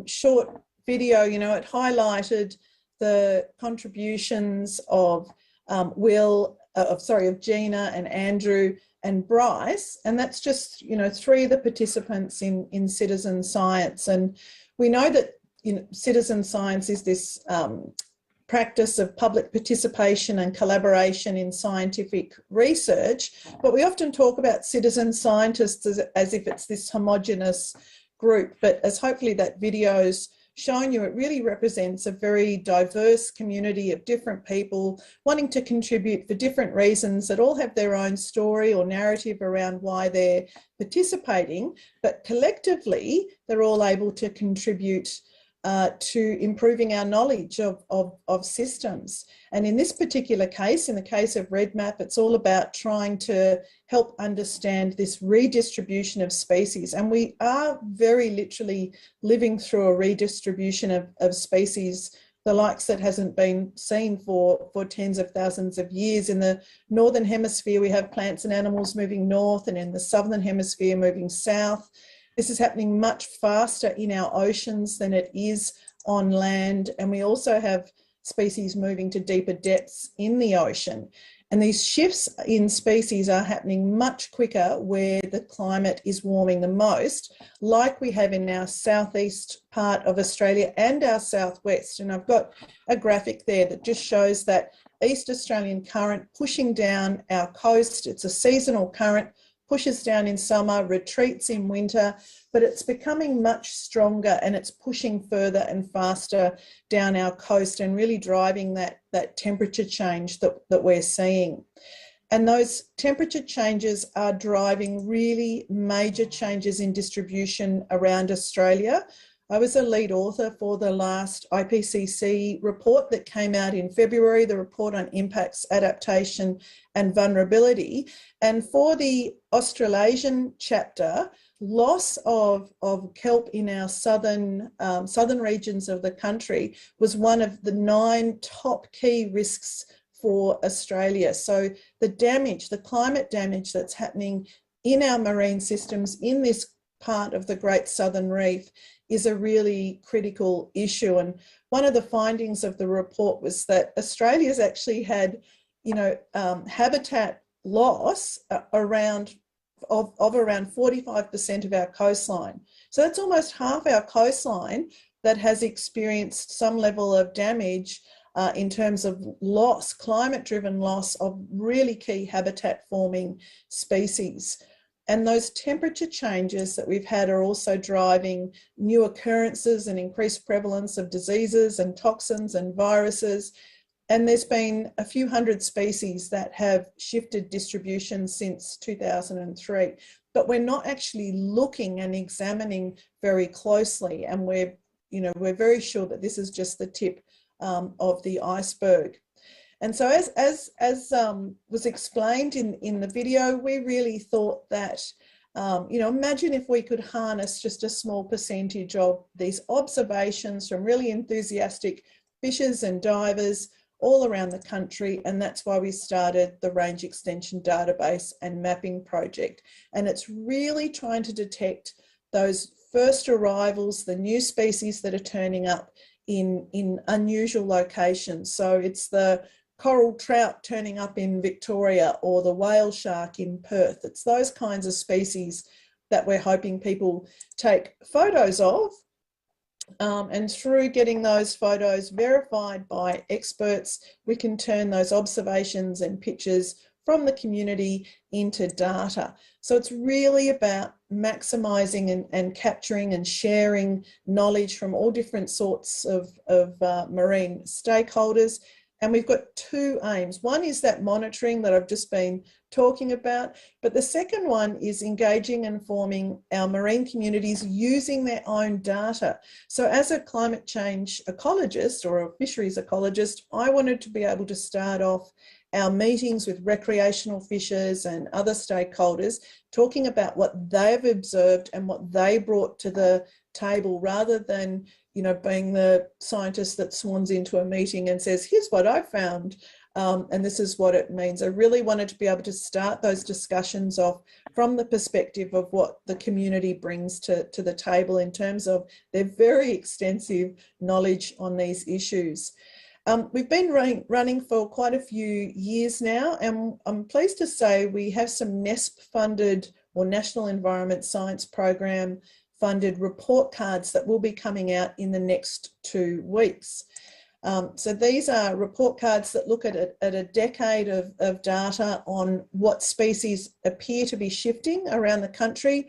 short video, you know, it highlighted the contributions of of Gina and Andrew and Bryce, and that's just, you know, 3 of the participants in citizen science. And we know that, you know, citizen science is this practice of public participation and collaboration in scientific research, but we often talk about citizen scientists as if it's this homogenous group, but as hopefully that video's shown you, it really represents a very diverse community of different people wanting to contribute for different reasons that all have their own story or narrative around why they're participating, but collectively they're all able to contribute to improving our knowledge of systems. And in this particular case, in the case of Red Map, it's all about trying to help understand this redistribution of species. And we are very literally living through a redistribution of species, the likes that hasn't been seen for tens of thousands of years. In the northern hemisphere, we have plants and animals moving north, and in the southern hemisphere moving south. This is happening much faster in our oceans than it is on land. And we also have species moving to deeper depths in the ocean. And these shifts in species are happening much quicker where the climate is warming the most, like we have in our southeast part of Australia and our southwest. And I've got a graphic there that just shows that East Australian current pushing down our coast. It's a seasonal current, pushes down in summer, retreats in winter, but it's becoming much stronger and it's pushing further and faster down our coast and really driving that temperature change that we're seeing. And those temperature changes are driving really major changes in distribution around Australia. I was a lead author for the last IPCC report that came out in February, the report on impacts, adaptation and vulnerability. And for the Australasian chapter, loss of kelp in our southern regions of the country was one of the 9 top key risks for Australia. So the damage, the climate damage that's happening in our marine systems in this part of the Great Southern Reef is a really critical issue. And one of the findings of the report was that Australia's actually had, habitat loss around 45% of our coastline. So that's almost half our coastline that has experienced some level of damage in terms of loss, climate-driven loss of really key habitat-forming species. And those temperature changes that we've had are also driving new occurrences and increased prevalence of diseases and toxins and viruses. And there's been a few hundred species that have shifted distribution since 2003, but we're not actually looking and examining very closely. And we're very sure that this is just the tip of the iceberg. And so as was explained in the video, we really thought that, imagine if we could harness just a small percentage of these observations from really enthusiastic fishers and divers all around the country. And that's why we started the Range Extension Database and Mapping Project. And it's really trying to detect those first arrivals, the new species that are turning up in unusual locations. So it's the coral trout turning up in Victoria or the whale shark in Perth. It's those kinds of species that we're hoping people take photos of. And through getting those photos verified by experts, we can turn those observations and pictures from the community into data. So it's really about maximising and capturing and sharing knowledge from all different sorts of marine stakeholders. And we've got 2 aims. One is that monitoring that I've just been talking about, but the second one is engaging and informing our marine communities using their own data. So as a climate change ecologist or a fisheries ecologist, I wanted to be able to start off our meetings with recreational fishers and other stakeholders talking about what they've observed and what they brought to the table, rather than being the scientist that swans into a meeting and says, here's what I found, and this is what it means. I really wanted to be able to start those discussions off from the perspective of what the community brings to the table in terms of their very extensive knowledge on these issues. We've been running for quite a few years now, and I'm pleased to say we have some NESP-funded or National Environment Science Program funded report cards that will be coming out in the next 2 weeks. So these are report cards that look at a decade of data on what species appear to be shifting around the country.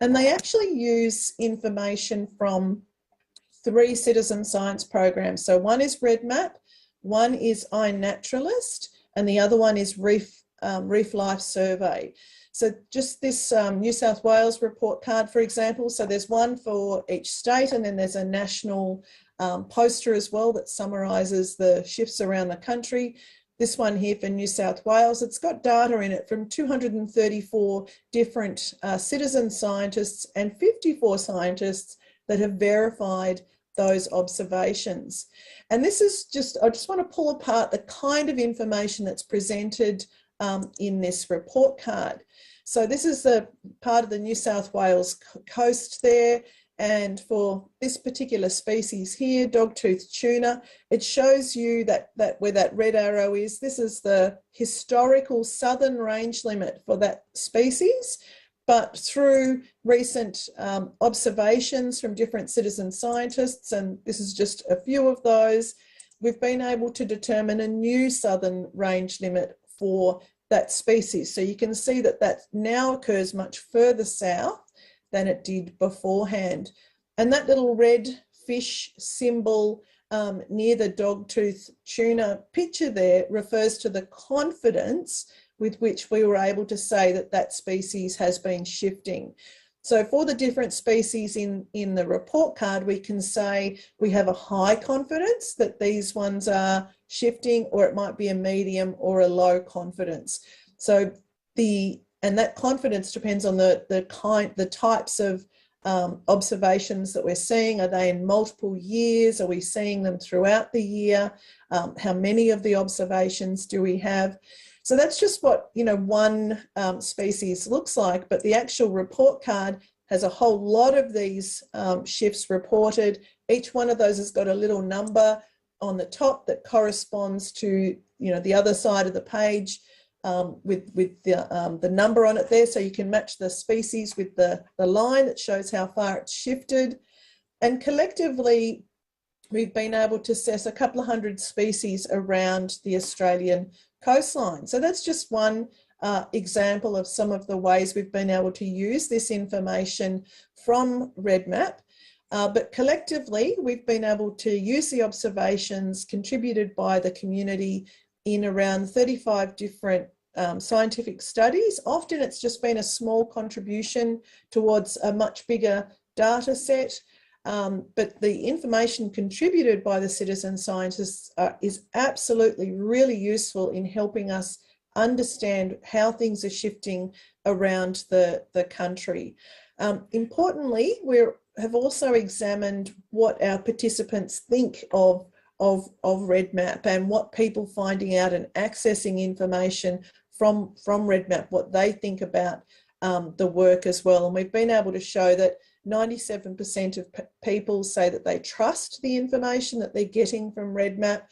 And they actually use information from 3 citizen science programs. So one is REDMAP, one is iNaturalist, and the other one is Reef Life Survey. So just this New South Wales report card, for example, so there's one for each state, and then there's a national poster as well that summarises the shifts around the country. This one here for New South Wales, it's got data in it from 234 different citizen scientists and 54 scientists that have verified those observations. And this is I just want to pull apart the kind of information that's presented in this report card. So this is the part of the New South Wales coast there, And for this particular species here, dog-toothed tuna, it shows you that where that red arrow is, this is the historical southern range limit for that species. But through recent observations from different citizen scientists, and this is just a few of those, we've been able to determine a new southern range limit for that species. So you can see that that now occurs much further south than it did beforehand. And that little red fish symbol near the dog-tooth tuna picture there refers to the confidence with which we were able to say that that species has been shifting. So for the different species in the report card, we can say we have a high confidence that these ones are shifting, or it might be a medium or a low confidence. So and that confidence depends on the types of observations that we're seeing. Are they in multiple years? Are we seeing them throughout the year? How many of the observations do we have? So that's just what one species looks like, but the actual report card has a whole lot of these shifts reported. Each one of those has got a little number on the top that corresponds to the other side of the page. With the number on it there, so you can match the species with the line that shows how far it's shifted. And collectively, we've been able to assess a couple of hundred species around the Australian coastline. So that's just one example of some of the ways we've been able to use this information from REDMAP. But collectively, we've been able to use the observations contributed by the community in around 35 different scientific studies. Often it's just been a small contribution towards a much bigger data set, but the information contributed by the citizen scientists is absolutely really useful in helping us understand how things are shifting around the country. Importantly, we have also examined what our participants think of REDMAP and what people finding out and accessing information from REDMAP, what they think about the work as well. And we've been able to show that 97% of people say that they trust the information that they're getting from REDMAP.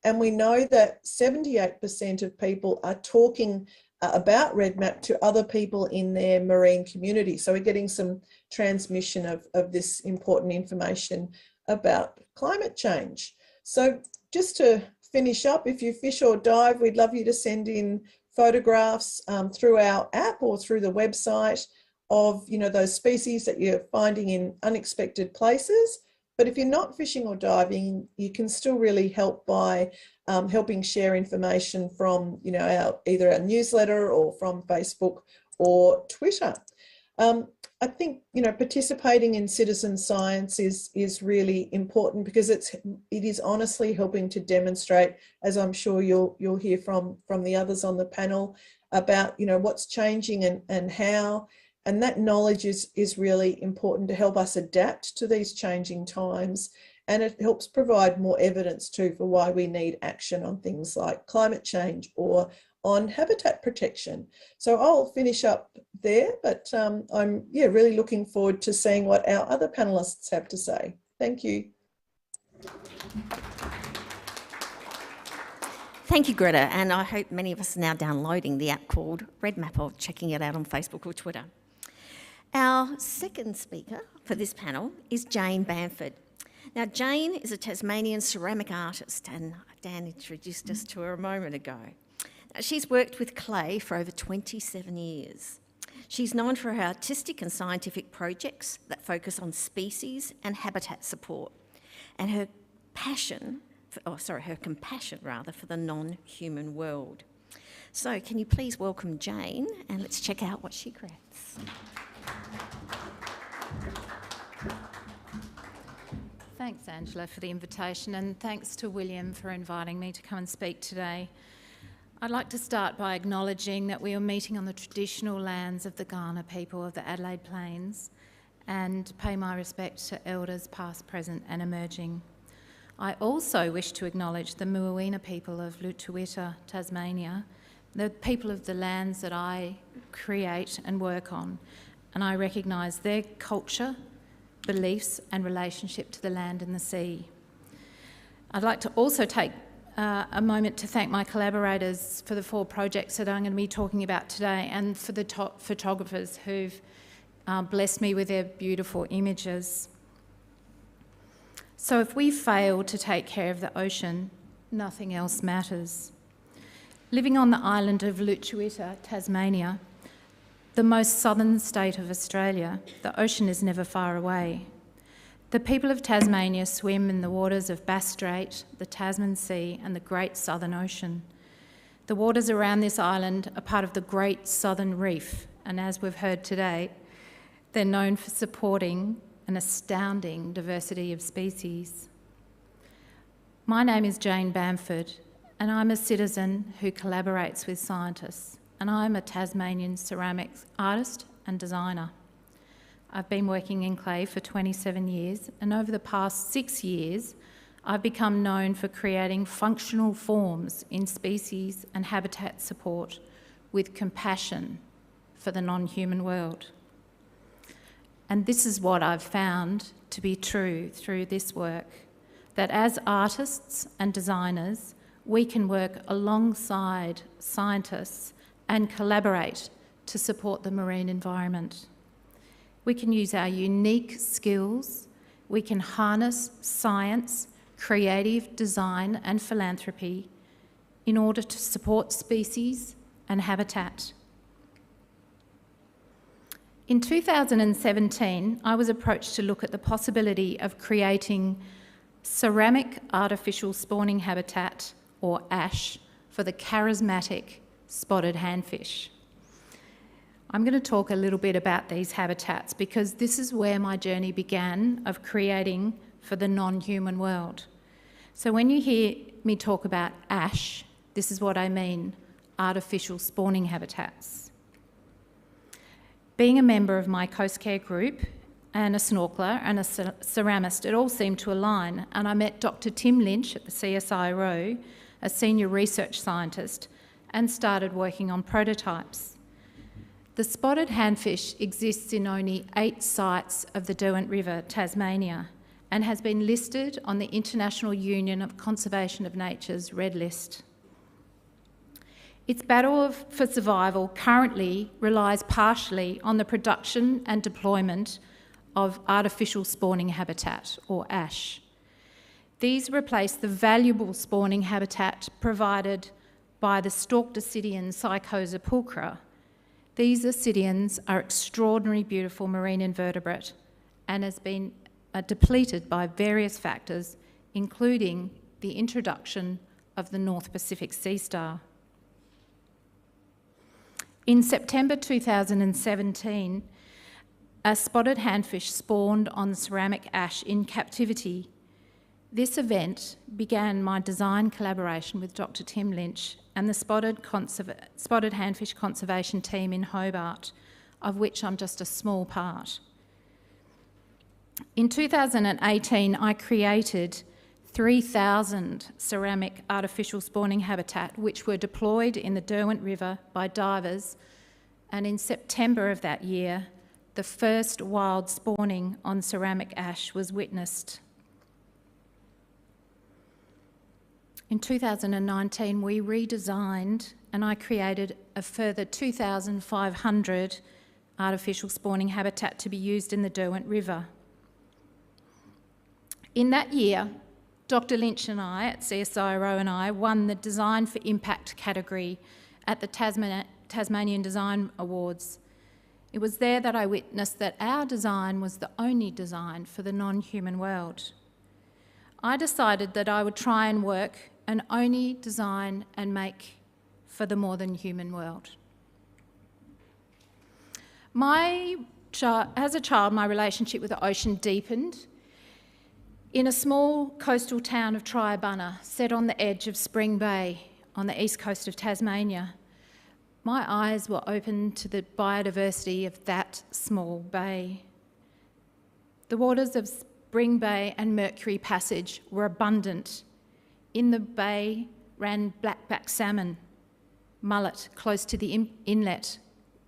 And we know that 78% of people are talking about REDMAP to other people in their marine community. So we're getting some transmission of this important information about climate change. So just to finish up, if you fish or dive, we'd love you to send in photographs through our app or through the website of those species that you're finding in unexpected places. But if you're not fishing or diving, you can still really help by helping share information from either our newsletter or from Facebook or Twitter. I think participating in citizen science is really important because it is honestly helping to demonstrate, as I'm sure you'll hear from the others on the panel, about what's changing and how. And that knowledge is really important to help us adapt to these changing times. And it helps provide more evidence too for why we need action on things like climate change or on habitat protection. So I'll finish up there, but I'm really looking forward to seeing what our other panelists have to say. Thank you. Thank you, Greta, and I hope many of us are now downloading the app called REDMAP or checking it out on Facebook or Twitter. Our second speaker for this panel is Jane Bamford. Now, Jane is a Tasmanian ceramic artist, and Dan introduced us to her a moment ago. She's worked with clay for over 27 years. She's known for her artistic and scientific projects that focus on species and habitat support, and her compassion for the non-human world. So can you please welcome Jane, and let's check out what she creates. Thanks, Angela, for the invitation, and thanks to William for inviting me to come and speak today. I'd like to start by acknowledging that we are meeting on the traditional lands of the Kaurna people of the Adelaide Plains and pay my respect to elders past, present and emerging. I also wish to acknowledge the Muwina people of Lutruwita, Tasmania, the people of the lands that I create and work on, and I recognise their culture, beliefs and relationship to the land and the sea. I'd like to also take a moment to thank my collaborators for the 4 projects that I'm going to be talking about today, and for the top photographers who've blessed me with their beautiful images. So if we fail to take care of the ocean, nothing else matters. Living on the island of Lutruwita, Tasmania, the most southern state of Australia, the ocean is never far away. The people of Tasmania swim in the waters of Bass Strait, the Tasman Sea and the Great Southern Ocean. The waters around this island are part of the Great Southern Reef, and as we've heard today, they're known for supporting an astounding diversity of species. My name is Jane Bamford, and I'm a citizen who collaborates with scientists, and I'm a Tasmanian ceramics artist and designer. I've been working in clay for 27 years, and over the past 6 years, I've become known for creating functional forms in species and habitat support with compassion for the non-human world. And this is what I've found to be true through this work, that as artists and designers, we can work alongside scientists and collaborate to support the marine environment. We can use our unique skills, we can harness science, creative design and philanthropy in order to support species and habitat. In 2017, I was approached to look at the possibility of creating ceramic artificial spawning habitat, or ASH, for the charismatic spotted handfish. I'm going to talk a little bit about these habitats because this is where my journey began of creating for the non-human world. So when you hear me talk about ASH, this is what I mean, artificial spawning habitats. Being a member of my Coast Care group and a snorkeler and a ceramist, it all seemed to align, and I met Dr. Tim Lynch at the CSIRO, a senior research scientist, and started working on prototypes. The spotted handfish exists in only 8 sites of the Derwent River, Tasmania, and has been listed on the International Union of Conservation of Nature's Red List. Its battle for survival currently relies partially on the production and deployment of artificial spawning habitat, or ASH. These replace the valuable spawning habitat provided by the stalked ascidian Psychosa pulchra. These ascidians are extraordinarily beautiful marine invertebrate and has been depleted by various factors, including the introduction of the North Pacific sea star. In September 2017, a spotted handfish spawned on ceramic ash in captivity. This event began my design collaboration with Dr. Tim Lynch and the spotted handfish conservation team in Hobart, of which I'm just a small part. In 2018, I created 3,000 ceramic artificial spawning habitat, which were deployed in the Derwent River by divers, and in September of that year, the first wild spawning on ceramic ash was witnessed. In 2019, we redesigned and I created a further 2,500 artificial spawning habitat to be used in the Derwent River. In that year, Dr. Lynch and I at CSIRO and I won the Design for Impact category at the Tasmanian Design Awards. It was there that I witnessed that our design was the only design for the non-human world. I decided that I would try and work and only design and make for the more than human world. As a child, my relationship with the ocean deepened. In a small coastal town of Triabunna, set on the edge of Spring Bay on the east coast of Tasmania, my eyes were opened to the biodiversity of that small bay. The waters of Spring Bay and Mercury Passage were abundant. In the bay ran blackback salmon, mullet close to the inlet,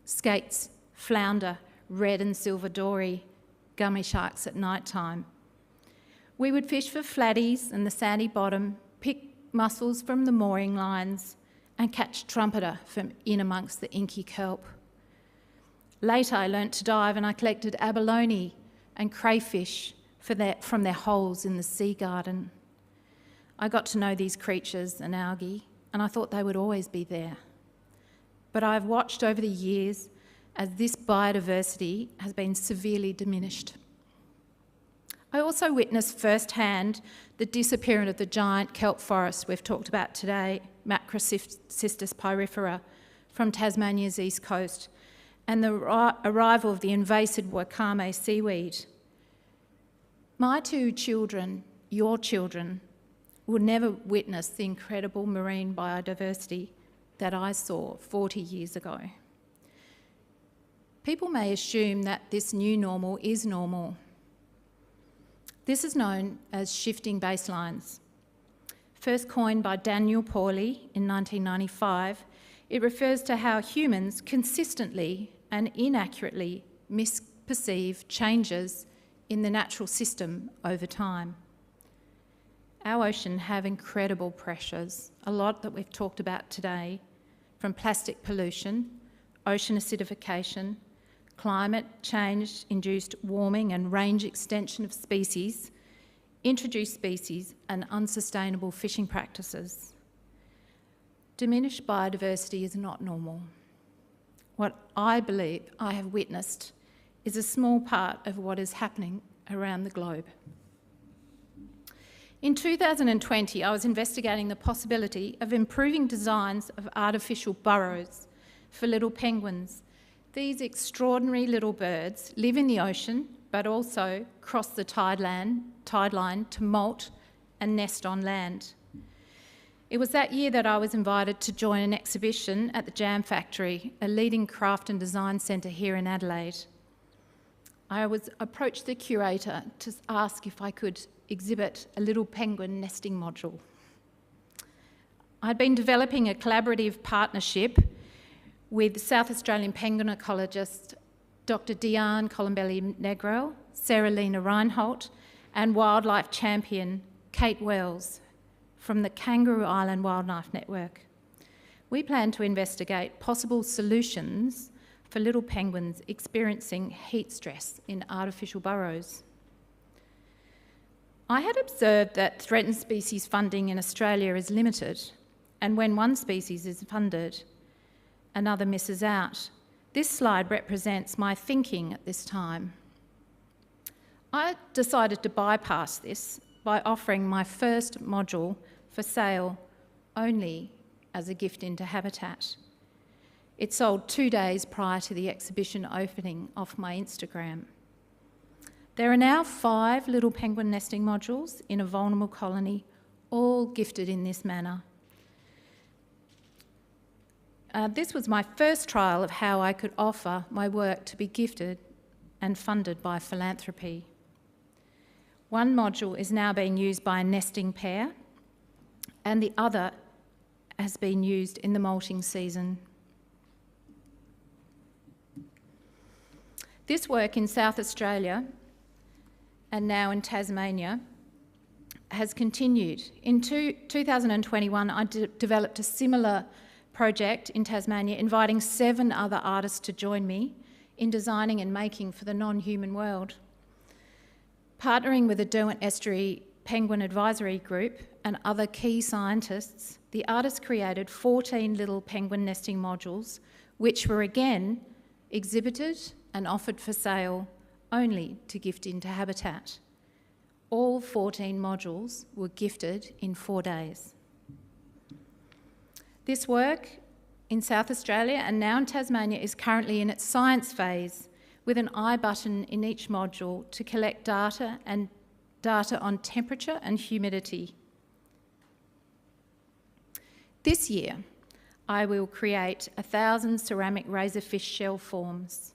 skates, flounder, red and silver dory, gummy sharks at night time. We would fish for flatties and the sandy bottom, pick mussels from the mooring lines, and catch trumpeter from in amongst the inky kelp. Later I learnt to dive and I collected abalone and crayfish from their holes in the sea garden. I got to know these creatures and algae, and I thought they would always be there. But I've watched over the years as this biodiversity has been severely diminished. I also witnessed firsthand the disappearance of the giant kelp forest we've talked about today, Macrocystis pyrifera, from Tasmania's east coast, and the arrival of the invasive wakame seaweed. My two children, your children, will never witness the incredible marine biodiversity that I saw 40 years ago. People may assume that this new normal is normal. This is known as shifting baselines. First coined by Daniel Pauly in 1995, it refers to how humans consistently and inaccurately misperceive changes in the natural system over time. Our ocean have incredible pressures, a lot that we've talked about today, from plastic pollution, ocean acidification, climate change-induced warming and range extension of species, introduced species and unsustainable fishing practices. Diminished biodiversity is not normal. What I believe I have witnessed is a small part of what is happening around the globe. In 2020, I was investigating the possibility of improving designs of artificial burrows for little penguins. These extraordinary little birds live in the ocean, but also cross the tide line to molt and nest on land. It was that year that I was invited to join an exhibition at the Jam Factory, a leading craft and design centre here in Adelaide. I approached the curator to ask if I could exhibit a little penguin nesting module. I'd been developing a collaborative partnership with South Australian penguin ecologist Dr. Diane Colombelli-Negrel, Sarah Lena Reinholdt, and wildlife champion Kate Wells from the Kangaroo Island Wildlife Network. We plan to investigate possible solutions for little penguins experiencing heat stress in artificial burrows. I had observed that threatened species funding in Australia is limited, and when one species is funded, another misses out. This slide represents my thinking at this time. I decided to bypass this by offering my first module for sale only as a gift into Habitat. It sold 2 days prior to the exhibition opening off my Instagram. There are now 5 little penguin nesting modules in a vulnerable colony, all gifted in this manner. This was my first trial of how I could offer my work to be gifted and funded by philanthropy. One module is now being used by a nesting pair, and the other has been used in the molting season. This work in South Australia and now in Tasmania has continued. In 2021, I developed a similar project in Tasmania, inviting 7 other artists to join me in designing and making for the non-human world. Partnering with the Derwent Estuary Penguin Advisory Group and other key scientists, the artists created 14 little penguin nesting modules, which were again exhibited and offered for sale only to gift into Habitat. All 14 modules were gifted in 4 days. This work in South Australia and now in Tasmania is currently in its science phase, with an I button in each module to collect data on temperature and humidity. This year, I will create 1,000 ceramic razorfish shell forms,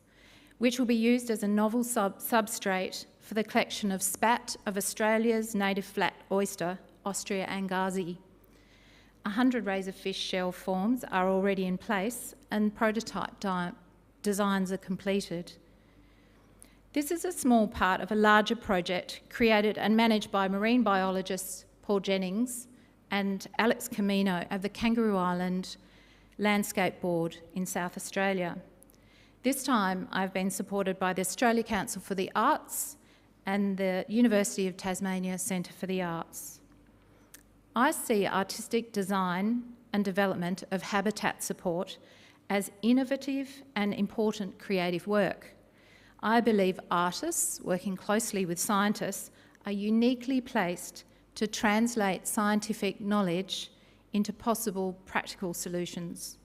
which will be used as a novel substrate for the collection of spat of Australia's native flat oyster, Ostrea angazi. 100 razorfish shell forms are already in place and prototype designs are completed. This is a small part of a larger project created and managed by marine biologists Paul Jennings and Alex Camino of the Kangaroo Island Landscape Board in South Australia. This time I've been supported by the Australia Council for the Arts and the University of Tasmania Centre for the Arts. I see artistic design and development of habitat support as innovative and important creative work. I believe artists, working closely with scientists, are uniquely placed to translate scientific knowledge into possible practical solutions.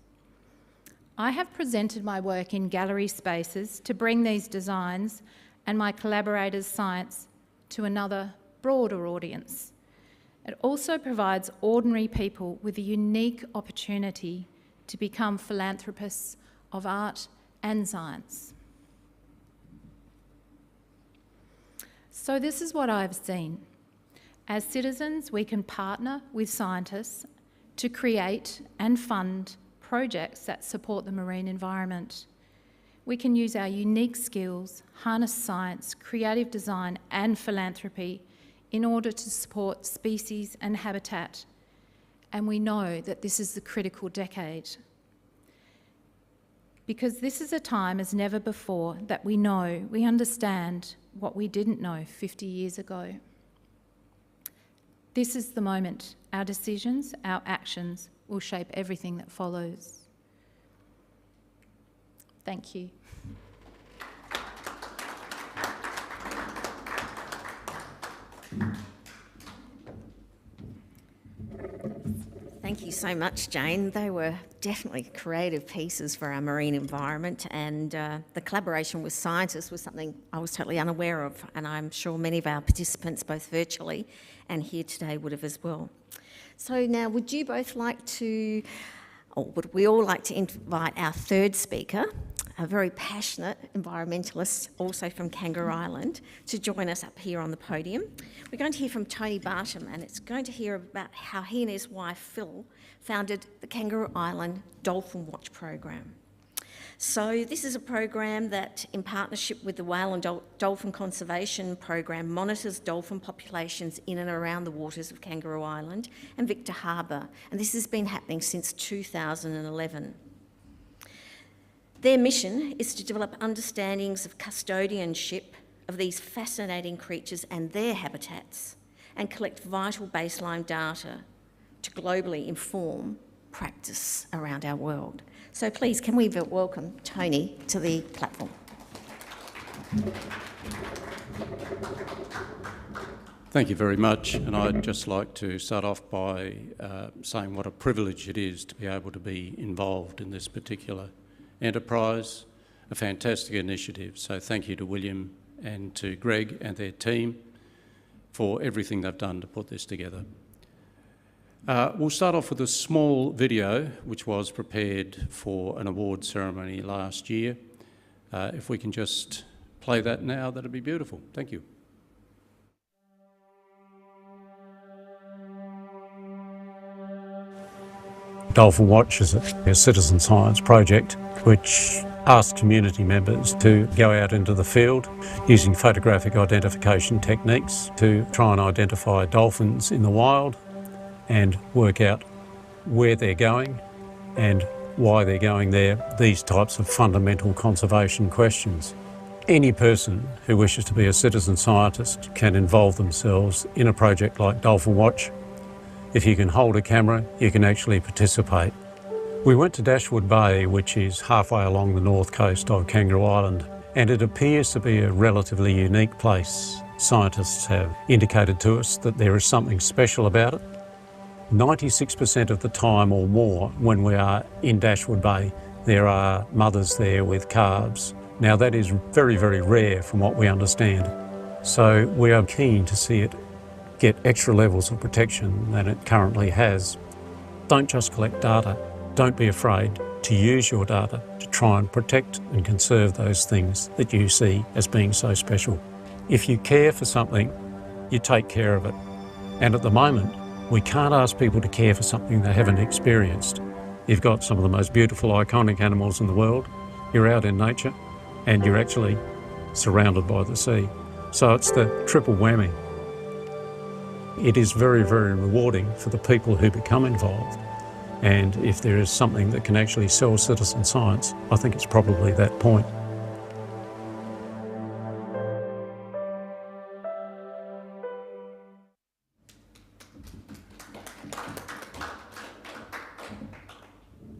I have presented my work in gallery spaces to bring these designs and my collaborators' science to another, broader audience. It also provides ordinary people with a unique opportunity to become philanthropists of art and science. So this is what I've seen. As citizens, we can partner with scientists to create and fund projects that support the marine environment. We can use our unique skills, harness science, creative design and philanthropy in order to support species and habitat. And we know that this is the critical decade. Because this is a time as never before that we know, we understand what we didn't know 50 years ago. This is the moment. Our decisions, our actions will shape everything that follows. Thank you. Thank you so much, Jane. They were definitely creative pieces for our marine environment, and the collaboration with scientists was something I was totally unaware of, and I'm sure many of our participants, both virtually and here today, would have as well. So now, would you both like to, or would we all like to invite our third speaker, a very passionate environmentalist, also from Kangaroo Island, to join us up here on the podium. We're going to hear from Tony Barsham, and it's going to hear about how he and his wife Phil founded the Kangaroo Island Dolphin Watch program. So this is a program that, in partnership with the Whale and Dolphin Conservation Program, monitors dolphin populations in and around the waters of Kangaroo Island and Victor Harbour, and this has been happening since 2011. Their mission is to develop understandings of custodianship of these fascinating creatures and their habitats, and collect vital baseline data to globally inform practice around our world. So please, can we welcome Tony to the platform? Thank you very much, and I'd just like to start off by saying what a privilege it is to be able to be involved in this particular enterprise, a fantastic initiative. So thank you to William and to Greg and their team for everything they've done to put this together. We'll start off with a small video which was prepared for an award ceremony last year. If we can just play that now, that'd be beautiful. Thank you. Dolphin Watch is a citizen science project which asks community members to go out into the field using photographic identification techniques to try and identify dolphins in the wild and work out where they're going and why they're going there, these types of fundamental conservation questions. Any person who wishes to be a citizen scientist can involve themselves in a project like Dolphin Watch. If you can hold a camera, you can actually participate. We went to Dashwood Bay, which is halfway along the north coast of Kangaroo Island, and it appears to be a relatively unique place. Scientists have indicated to us that there is something special about it. 96% of the time or more when we are in Dashwood Bay, there are mothers there with calves. Now that is very, very rare from what we understand. So we are keen to see it get extra levels of protection than it currently has. Don't just collect data. Don't be afraid to use your data to try and protect and conserve those things that you see as being so special. If you care for something, you take care of it. And at the moment, we can't ask people to care for something they haven't experienced. You've got some of the most beautiful, iconic animals in the world. You're out in nature and you're actually surrounded by the sea. So it's the triple whammy. It is very, very rewarding for the people who become involved. And if there is something that can actually sell citizen science, I think it's probably that point.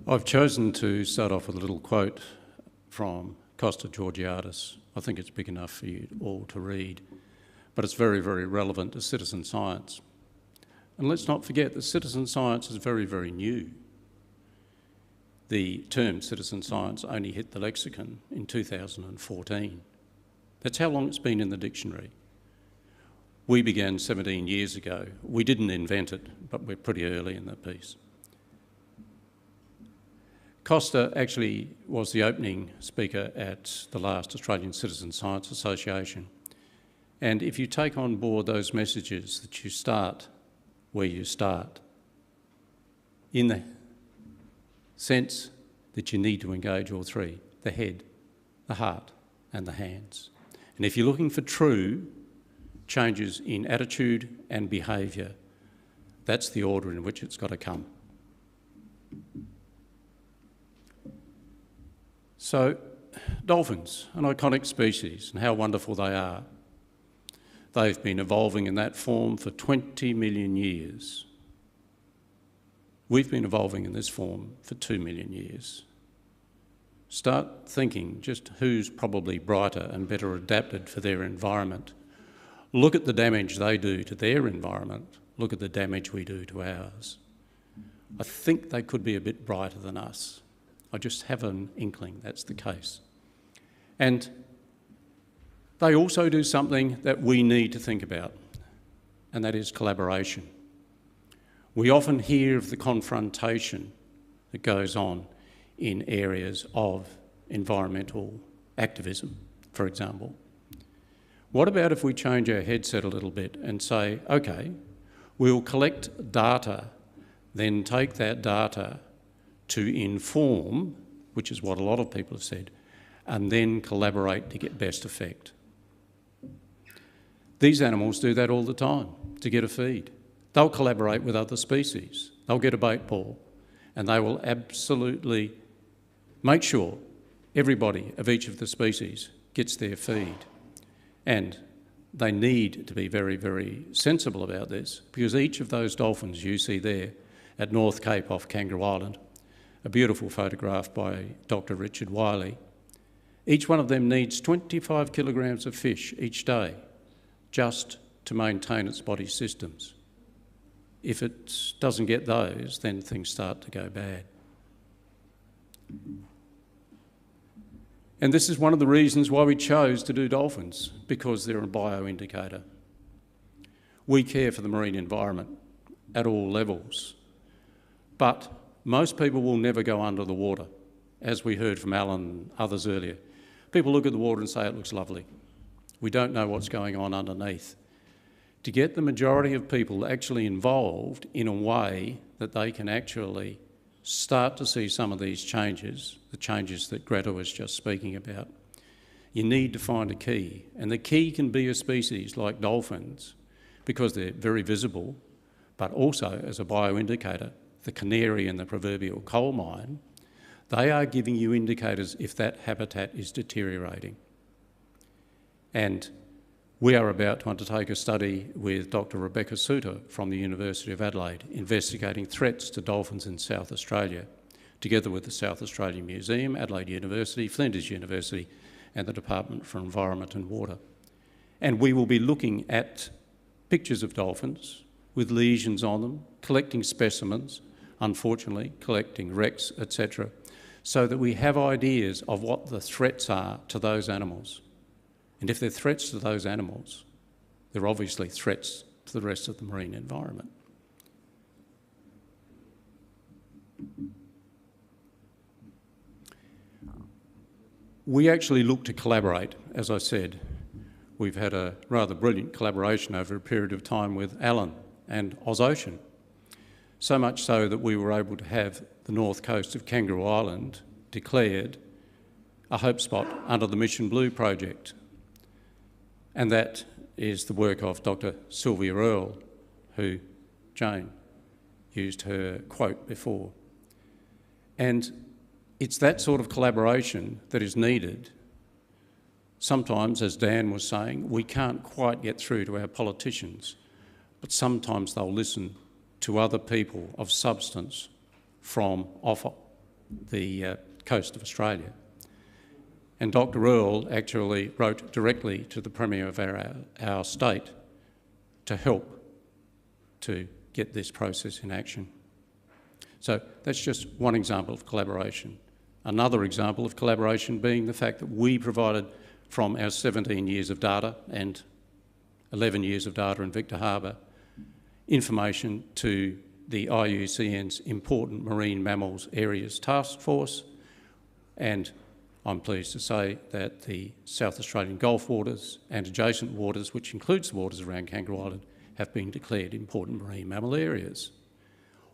I've chosen to start off with a little quote from Costa Georgiadis. I think it's big enough for you all to read, but it's very, very relevant to citizen science. And let's not forget that citizen science is very, very new. The term citizen science only hit the lexicon in 2014. That's how long it's been in the dictionary. We began 17 years ago. We didn't invent it, but we're pretty early in the piece. Costa actually was the opening speaker at the last Australian Citizen Science Association. And if you take on board those messages that you start where you start, in the sense that you need to engage all three, the head, the heart and the hands. And if you're looking for true changes in attitude and behaviour, that's the order in which it's got to come. So, dolphins, an iconic species, and how wonderful they are. They've been evolving in that form for 20 million years. We've been evolving in this form for 2 million years. Start thinking just who's probably brighter and better adapted for their environment. Look at the damage they do to their environment. Look at the damage we do to ours. I think they could be a bit brighter than us. I just have an inkling that's the case. And they also do something that we need to think about, and that is collaboration. We often hear of the confrontation that goes on in areas of environmental activism, for example. What about if we change our headset a little bit and say, okay, we'll collect data, then take that data to inform, which is what a lot of people have said, and then collaborate to get best effect. These animals do that all the time to get a feed. They'll collaborate with other species. They'll get a bait ball, and they will absolutely make sure everybody of each of the species gets their feed. And they need to be very, very sensible about this, because each of those dolphins you see there at North Cape off Kangaroo Island, a beautiful photograph by Dr. Richard Wiley, each one of them needs 25 kilograms of fish each day just to maintain its body systems. If it doesn't get those, then things start to go bad. And this is one of the reasons why we chose to do dolphins, because they're a bioindicator. We care for the marine environment at all levels, but most people will never go under the water, as we heard from Alan and others earlier. People look at the water and say it looks lovely. We don't know what's going on underneath. To get the majority of people actually involved in a way that they can actually start to see some of these changes, the changes that Greta was just speaking about, you need to find a key. And the key can be a species like dolphins, because they're very visible, but also as a bioindicator, the canary in the proverbial coal mine, they are giving you indicators if that habitat is deteriorating. And we are about to undertake a study with Dr. Rebecca Suter from the University of Adelaide, investigating threats to dolphins in South Australia, together with the South Australian Museum, Adelaide University, Flinders University, and the Department for Environment and Water. And we will be looking at pictures of dolphins with lesions on them, collecting specimens, unfortunately, collecting wrecks, etc., so that we have ideas of what the threats are to those animals. And if they're threats to those animals, they're obviously threats to the rest of the marine environment. We actually look to collaborate, as I said. We've had a rather brilliant collaboration over a period of time with Alan and OzOcean. So much so that we were able to have the north coast of Kangaroo Island declared a hope spot under the Mission Blue project. And that is the work of Dr. Sylvia Earle, who Jane used her quote before. And it's that sort of collaboration that is needed. Sometimes, as Dan was saying, we can't quite get through to our politicians, but sometimes they'll listen to other people of substance from off the coast of Australia. And Dr. Earle actually wrote directly to the Premier of our state to help to get this process in action. So that's just one example of collaboration. Another example of collaboration being the fact that we provided from our 17 years of data and 11 years of data in Victor Harbour information to the IUCN's Important Marine Mammals Areas Task Force, and I'm pleased to say that the South Australian Gulf waters and adjacent waters, which includes the waters around Kangaroo Island, have been declared important marine mammal areas.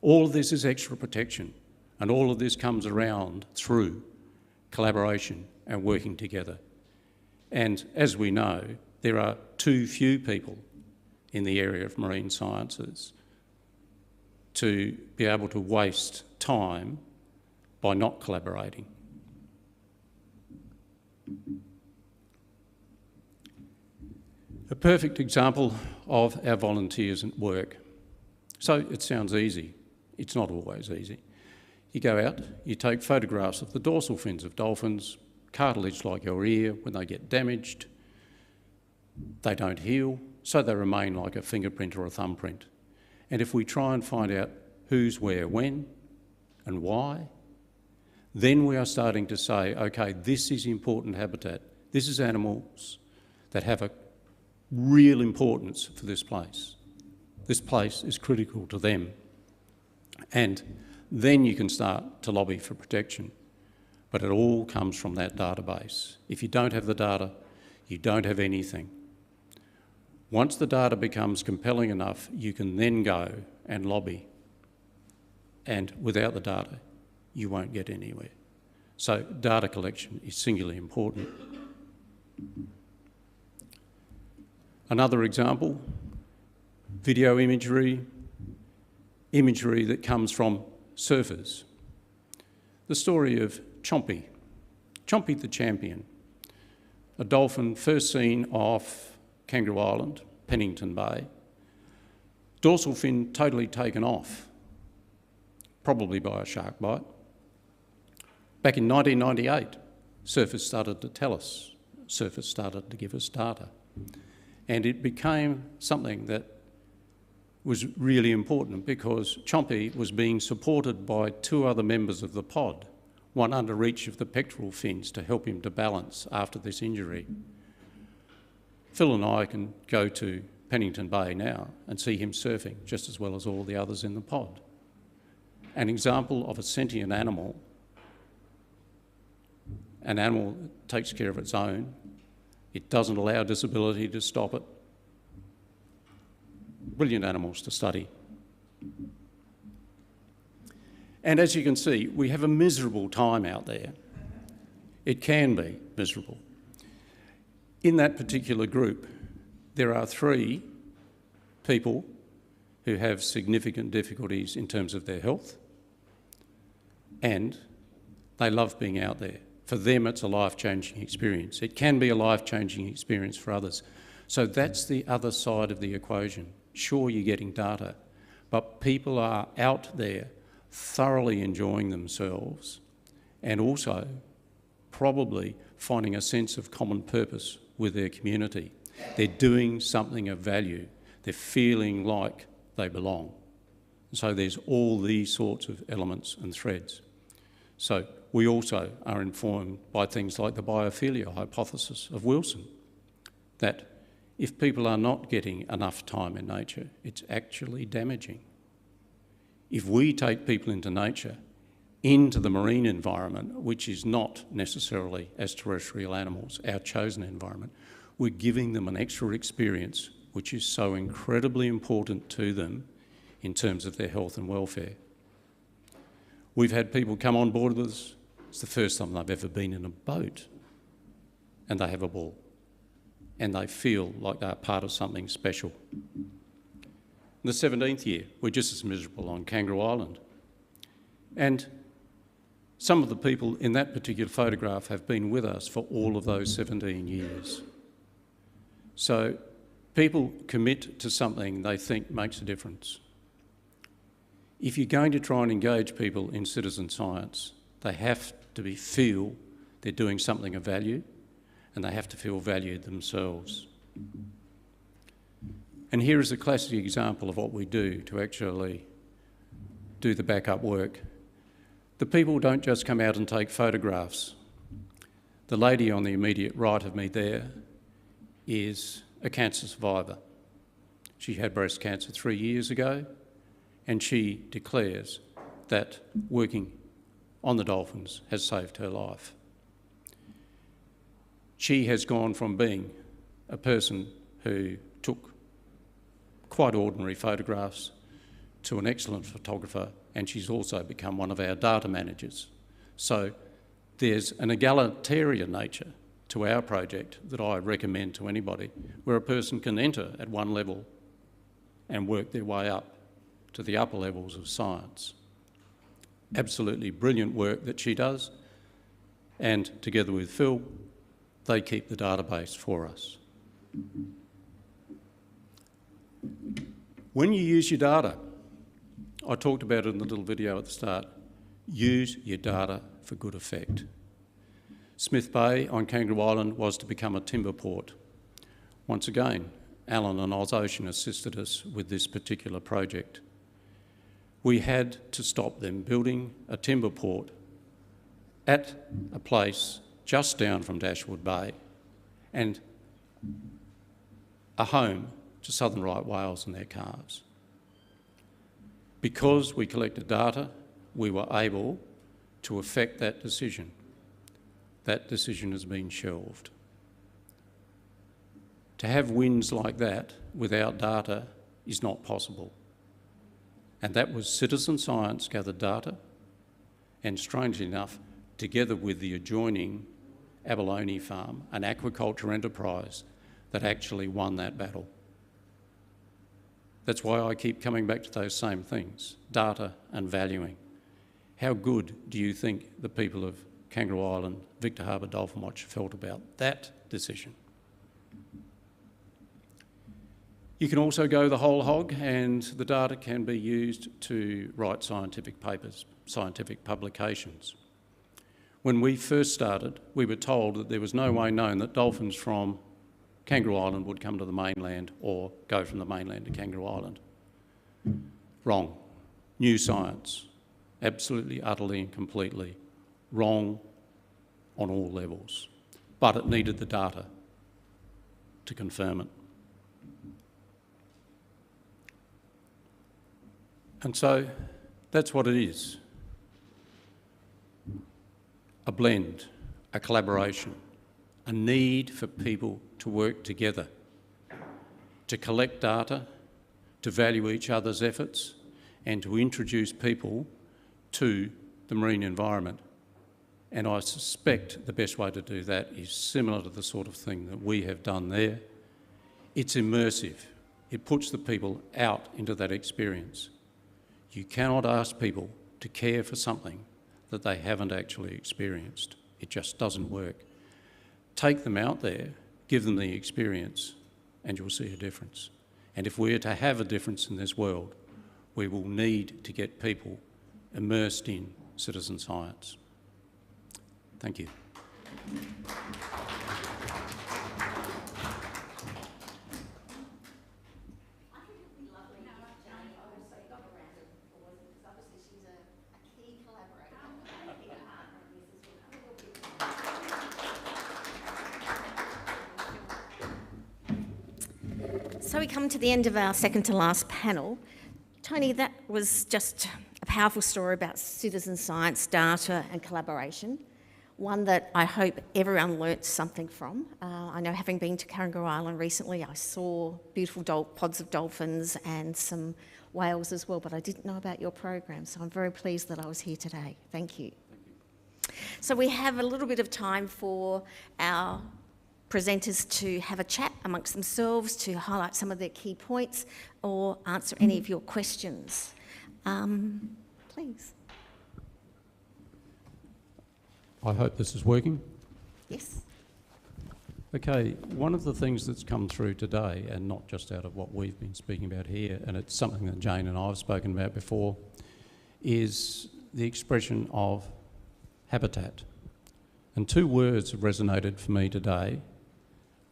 All of this is extra protection, and all of this comes around through collaboration and working together. And as we know, there are too few people in the area of marine sciences to be able to waste time by not collaborating. A perfect example of our volunteers at work. So it sounds easy. It's not always easy. You go out, you take photographs of the dorsal fins of dolphins, cartilage like your ear. When they get damaged, they don't heal, so they remain like a fingerprint or a thumbprint. And if we try and find out who's where, when and why, then we are starting to say, okay, this is important habitat. This is animals that have a real importance for this place. This place is critical to them. And then you can start to lobby for protection. But it all comes from that database. If you don't have the data, you don't have anything. Once the data becomes compelling enough, you can then go and lobby. And without the data, you won't get anywhere. So data collection is singularly important. Another example, video imagery, imagery that comes from surfers. The story of Chompy, Chompy the champion, a dolphin first seen off Kangaroo Island, Pennington Bay. Dorsal fin totally taken off, probably by a shark bite. Back in 1998, surfers started to tell us, surfers started to give us data. And it became something that was really important because Chompy was being supported by two other members of the pod, one under each of the pectoral fins to help him to balance after this injury. Phil and I can go to Pennington Bay now and see him surfing just as well as all the others in the pod. An example of a sentient animal, an animal that takes care of its own. It doesn't allow disability to stop it. Brilliant animals to study. And as you can see, we have a miserable time out there. It can be miserable. In that particular group, there are 3 people who have significant difficulties in terms of their health, and they love being out there. For them, it's a life-changing experience. It can be a life-changing experience for others. So that's the other side of the equation. Sure, you're getting data, but people are out there thoroughly enjoying themselves and also probably finding a sense of common purpose with their community. They're doing something of value. They're feeling like they belong. So there's all these sorts of elements and threads. So we also are informed by things like the biophilia hypothesis of Wilson, that if people are not getting enough time in nature, it's actually damaging. If we take people into nature, into the marine environment, which is not necessarily, as terrestrial animals, our chosen environment, we're giving them an extra experience which is so incredibly important to them in terms of their health and welfare. We've had people come on board with us. It's the first time they've ever been in a boat, and they have a ball. and they feel like they're part of something special. In the 17th year, we're just as miserable on Kangaroo Island. And some of the people in that particular photograph have been with us for all of those 17 years. So people commit to something they think makes a difference. If you're going to try and engage people in citizen science, they have to feel they're doing something of value, and they have to feel valued themselves. And here is a classic example of what we do to actually do the backup work. The people don't just come out and take photographs. The lady on the immediate right of me there is a cancer survivor. She had breast cancer 3 years ago, and she declares that working on the dolphins has saved her life. She has gone from being a person who took quite ordinary photographs to an excellent photographer, and she's also become one of our data managers. So there's an egalitarian nature to our project that I recommend to anybody, where a person can enter at one level and work their way up to the upper levels of science. Absolutely brilliant work that she does, and together with Phil, they keep the database for us. When you use your data, I talked about it in the little video at the start, use your data for good effect. Smith Bay on Kangaroo Island was to become a timber port. Once again, Alan and OzOcean assisted us with this particular project. We had to stop them building a timber port at a place just down from Dashwood Bay and a home to southern right whales and their calves. Because we collected data, we were able to affect that decision. That decision has been shelved. To have wins like that without data is not possible. And that was citizen science gathered data, and strangely enough, together with the adjoining abalone farm, an aquaculture enterprise that actually won that battle. That's why I keep coming back to those same things, data and valuing. How good do you think the people of Kangaroo Island, Victor Harbour Dolphin Watch felt about that decision? You can also go the whole hog, and the data can be used to write scientific papers, scientific publications. When we first started, we were told that there was no way known that dolphins from Kangaroo Island would come to the mainland or go from the mainland to Kangaroo Island. Wrong. New science. Absolutely, utterly and completely wrong on all levels. But it needed the data to confirm it. And so that's what it is. A blend, a collaboration, a need for people to work together, to collect data, to value each other's efforts, and to introduce people to the marine environment. And I suspect the best way to do that is similar to the sort of thing that we have done there. It's immersive. It puts the people out into that experience. You cannot ask people to care for something that they haven't actually experienced. It just doesn't work. Take them out there, give them the experience, and you'll see a difference. And if we're to have a difference in this world, we will need to get people immersed in citizen science. Thank you. So we come to the end of our second to last panel. Tony, that was just a powerful story about citizen science, data and collaboration, one that I hope everyone learnt something from. I know, having been to Kangaroo Island recently, I saw beautiful pods of dolphins and some whales as well, but I didn't know about your program, so I'm very pleased that I was here today. Thank you. So we have a little bit of time for our presenters to have a chat amongst themselves to highlight some of their key points or answer any of your questions. Please. I hope this is working. Yes. Okay, one of the things that's come through today, and not just out of what we've been speaking about here, and it's something that Jane and I have spoken about before, is the expression of habitat. And two words have resonated for me today: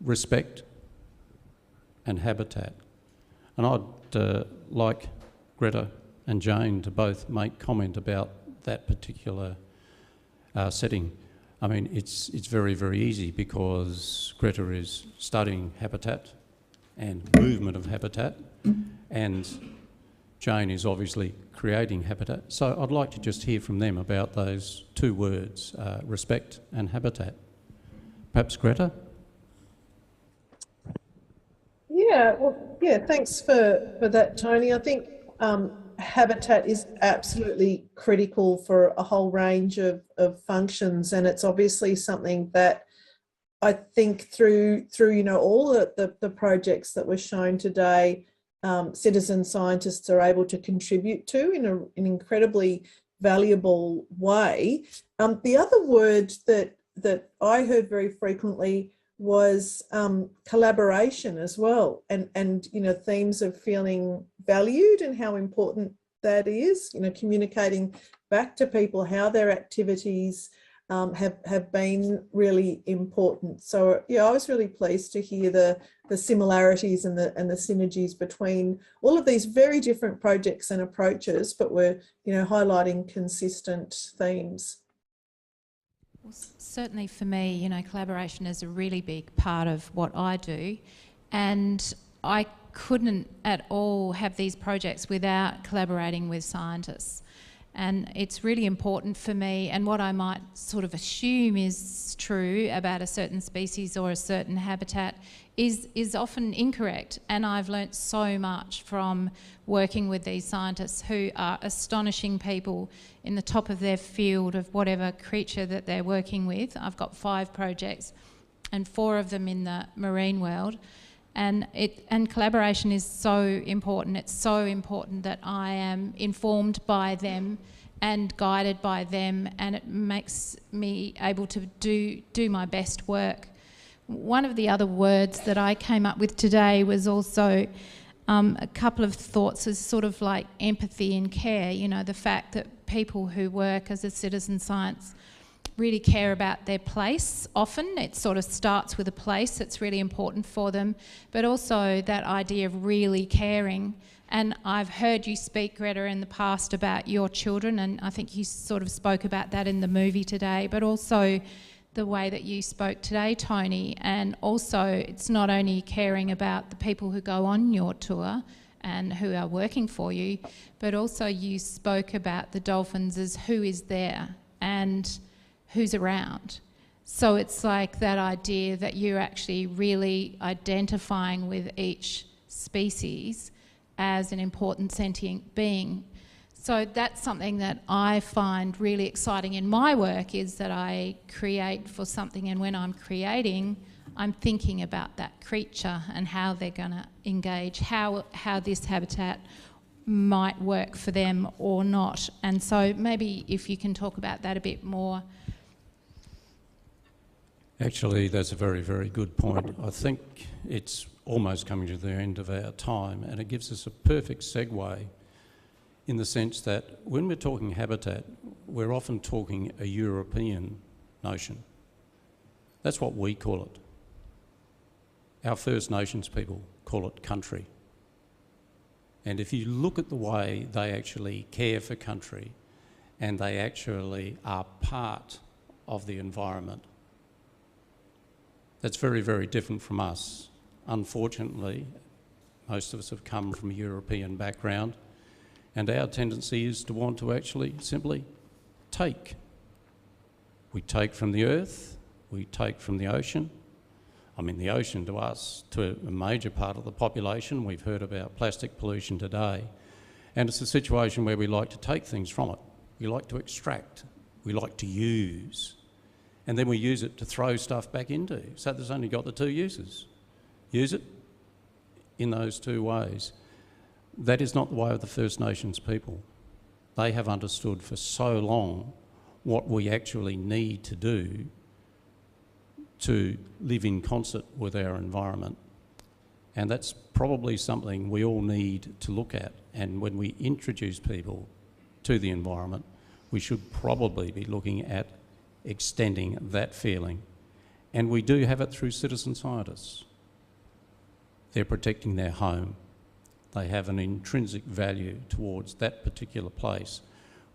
respect and habitat. And I'd like Greta and Jane to both make comment about that particular setting. I mean, it's very, very easy because Greta is studying habitat and movement of habitat, and Jane is obviously creating habitat. So I'd like to just hear from them about those two words, respect and habitat. Perhaps Greta? Yeah, well, yeah, thanks for that, Tony. I think habitat is absolutely critical for a whole range of functions, and it's obviously something that I think through all the projects that were shown today, citizen scientists are able to contribute to in an incredibly valuable way. The other word that I heard very frequently was collaboration as well, and themes of feeling valued and how important that is, communicating back to people how their activities have been really important. So yeah, I was really pleased to hear the similarities and the synergies between all of these very different projects and approaches, but we're highlighting consistent themes. Well, certainly for me, collaboration is a really big part of what I do, and I couldn't at all have these projects without collaborating with scientists. And it's really important for me, and what I might sort of assume is true about a certain species or a certain habitat is often incorrect. And I've learnt so much from working with these scientists who are astonishing people in the top of their field of whatever creature that they're working with. I've got 5 projects and 4 of them in the marine world. And collaboration is so important. It's so important that I am informed by them and guided by them, and it makes me able to do my best work. One of the other words that I came up with today was also a couple of thoughts as sort of like empathy and care. The fact that people who work as a citizen science really care about their place. Often it sort of starts with a place that's really important for them, but also that idea of really caring. And I've heard you speak, Greta, in the past about your children, and I think you sort of spoke about that in the movie today, but also the way that you spoke today, Tony. And also it's not only caring about the people who go on your tour and who are working for you, but also you spoke about the dolphins as who is there and who's around. So it's like that idea that you're actually really identifying with each species as an important sentient being. So that's something that I find really exciting in my work, is that I create for something, and when I'm creating, I'm thinking about that creature and how they're going to engage, how this habitat might work for them or not. And so maybe if you can talk about that a bit more. Actually, that's a very, very good point. I think it's almost coming to the end of our time, and it gives us a perfect segue in the sense that when we're talking habitat, we're often talking a European notion. That's what we call it. Our First Nations people call it country. And if you look at the way they actually care for country and they actually are part of the environment, that's very, very different from us. Unfortunately, most of us have come from a European background, and our tendency is to want to actually simply take. We take from the earth, we take from the ocean. I mean, the ocean to us, to a major part of the population, we've heard about plastic pollution today, and it's a situation where we like to take things from it. We like to extract, we like to use. and then we use it to throw stuff back into. So there's only got the two uses. Use it in those two ways. That is not the way of the First Nations people. They have understood for so long what we actually need to do to live in concert with our environment. And that's probably something we all need to look at. And when we introduce people to the environment, we should probably be looking at extending that feeling. And we do have it through citizen scientists. They're protecting their home. They have an intrinsic value towards that particular place,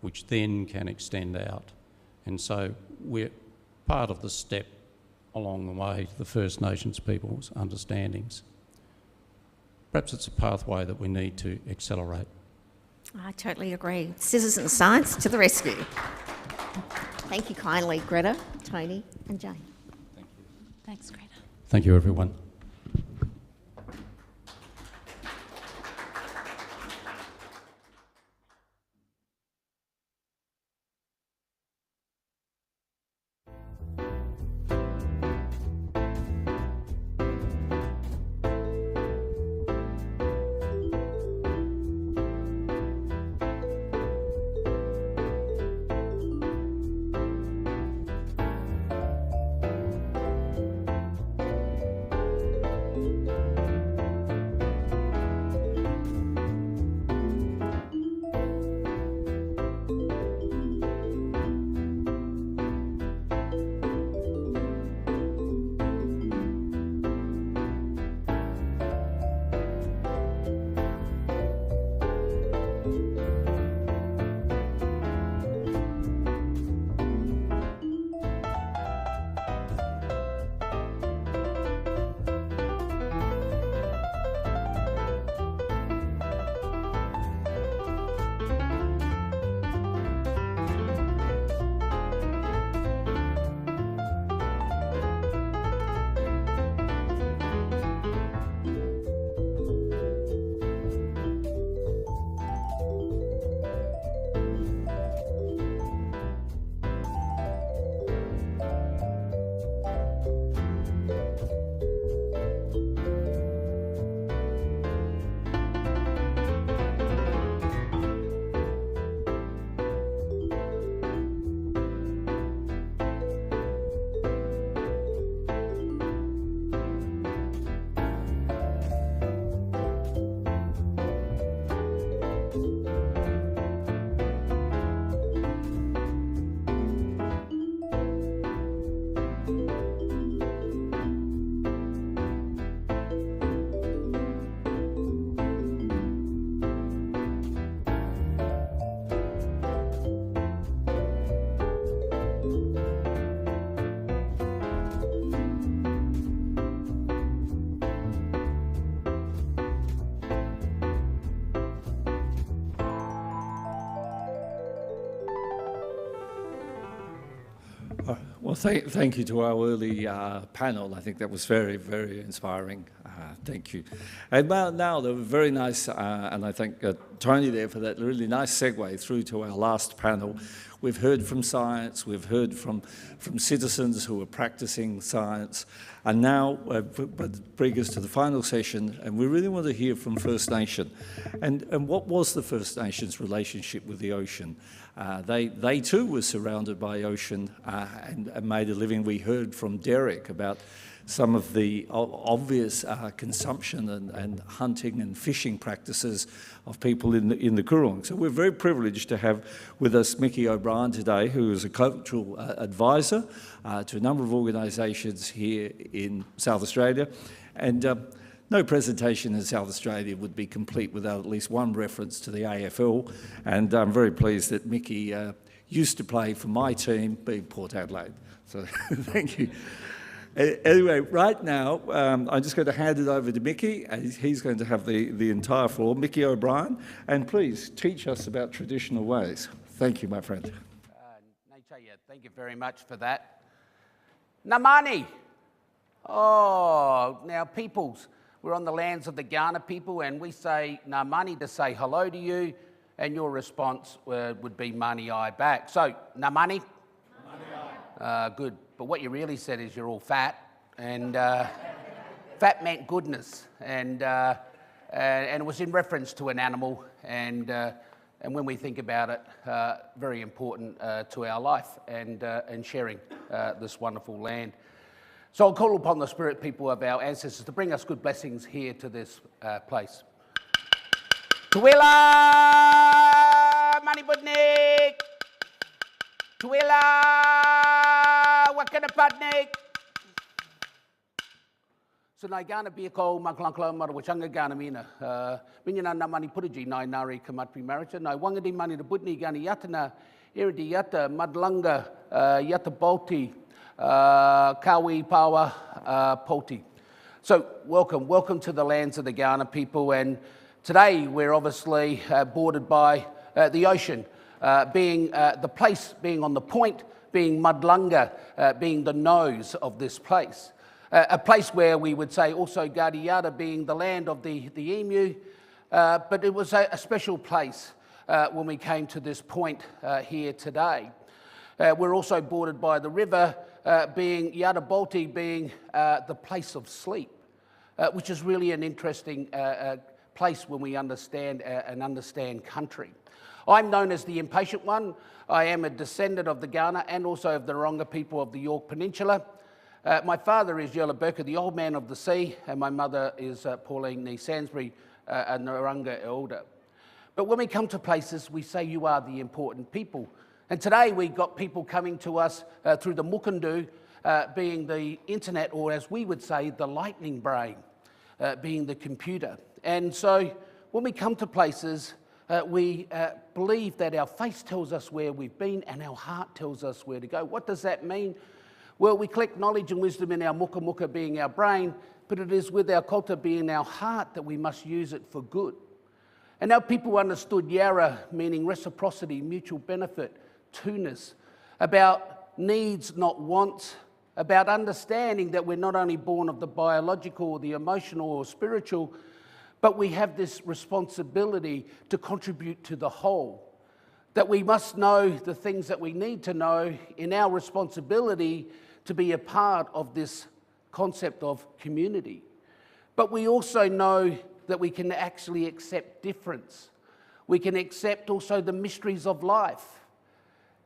which then can extend out. And so we're part of the step along the way to the First Nations people's understandings. Perhaps it's a pathway that we need to accelerate. I totally agree. Citizen science to the rescue. Thank you kindly, Greta, Tony and Jane. Thank you. Thanks, Greta. Thank you, everyone. Well, thank you to our early panel. I think that was very, very inspiring. Thank you. And now they were very nice, and I thank Tony there for that really nice segue through to our last panel. We've heard from science, we've heard from citizens who are practicing science, and now bring us to the final session, and we really want to hear from First Nation. And what was the First Nations' relationship with the ocean? They too were surrounded by ocean and made a living. We heard from Derek about some of the obvious consumption and hunting and fishing practices of people in the Coorong. So we're very privileged to have with us Mickey O'Brien today, who is a cultural advisor to a number of organisations here in South Australia. And no presentation in South Australia would be complete without at least one reference to the AFL. And I'm very pleased that Mickey used to play for my team, being Port Adelaide. So thank you. Anyway, right now, I'm just going to hand it over to Mickey, and he's going to have the entire floor. Mickey O'Brien, and please teach us about traditional ways. Thank you, my friend. Thank you very much for that. Namani. Oh, now peoples, we're on the lands of the Kaurna people, and we say Namani to say hello to you, and your response would be Mani ai back. So, Namani. Good. but what you really said is you're all fat, and fat meant goodness, and it was in reference to an animal, and when we think about it, very important to our life and sharing this wonderful land. So I'll call upon the spirit people of our ancestors to bring us good blessings here to this place. Tuwila Manibudnik, Tuwila Wakanapadnik. So nai gana biko maklankla marawachanga gana mina. Minyana na mani putaji nai nari kamatri marriage. Nai wangadi mani the budni gani yatana, iridi yata madlanga yata bolti. Kawi Pawa Poti. So welcome to the lands of the Kaurna people, and today we're obviously bordered by the ocean, being the place being on the point, being Mudlunga, being the nose of this place. A place where we would say also Gardiyada being the land of the emu, but it was a special place when we came to this point here today. We're also bordered by the river, being Yadabolti being the place of sleep, which is really an interesting place when we understand country. I'm known as the Impatient One. I am a descendant of the Kaurna and also of the Wurrunga people of the York Peninsula. My father is Yella Burka, the old man of the sea, and my mother is Pauline Nee Sansbury, a Wurrunga elder. But when we come to places, we say you are the important people. And today we've got people coming to us through the Mukundu, being the internet, or as we would say, the lightning brain, being the computer. And so when we come to places, we believe that our face tells us where we've been and our heart tells us where to go. What does that mean? Well, we collect knowledge and wisdom in our muka muka being our brain, but it is with our kulta being our heart that we must use it for good. And our people understood yara, meaning reciprocity, mutual benefit, two-ness, about needs, not wants, about understanding that we're not only born of the biological or the emotional or spiritual, but we have this responsibility to contribute to the whole, that we must know the things that we need to know in our responsibility to be a part of this concept of community. But we also know that we can actually accept difference. We can accept also the mysteries of life.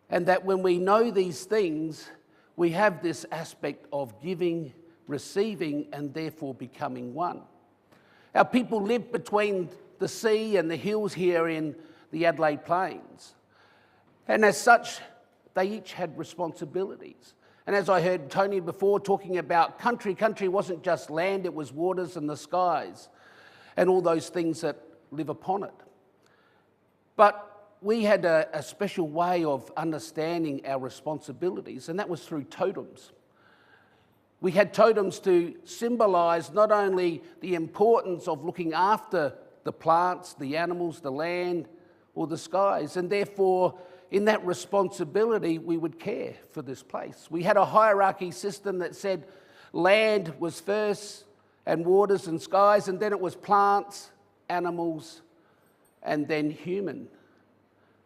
And that when we know these things, we have this aspect of giving, receiving, and therefore becoming one. Our people lived between the sea and the hills here in the Adelaide Plains. And as such, they each had responsibilities. And as I heard Tony before talking about country wasn't just land, it was waters and the skies and all those things that live upon it. But we had a special way of understanding our responsibilities, and that was through totems. We had totems to symbolise not only the importance of looking after the plants, the animals, the land, or the skies, and therefore in that responsibility we would care for this place. We had a hierarchy system that said land was first, and waters and skies, and then it was plants, animals, and then human.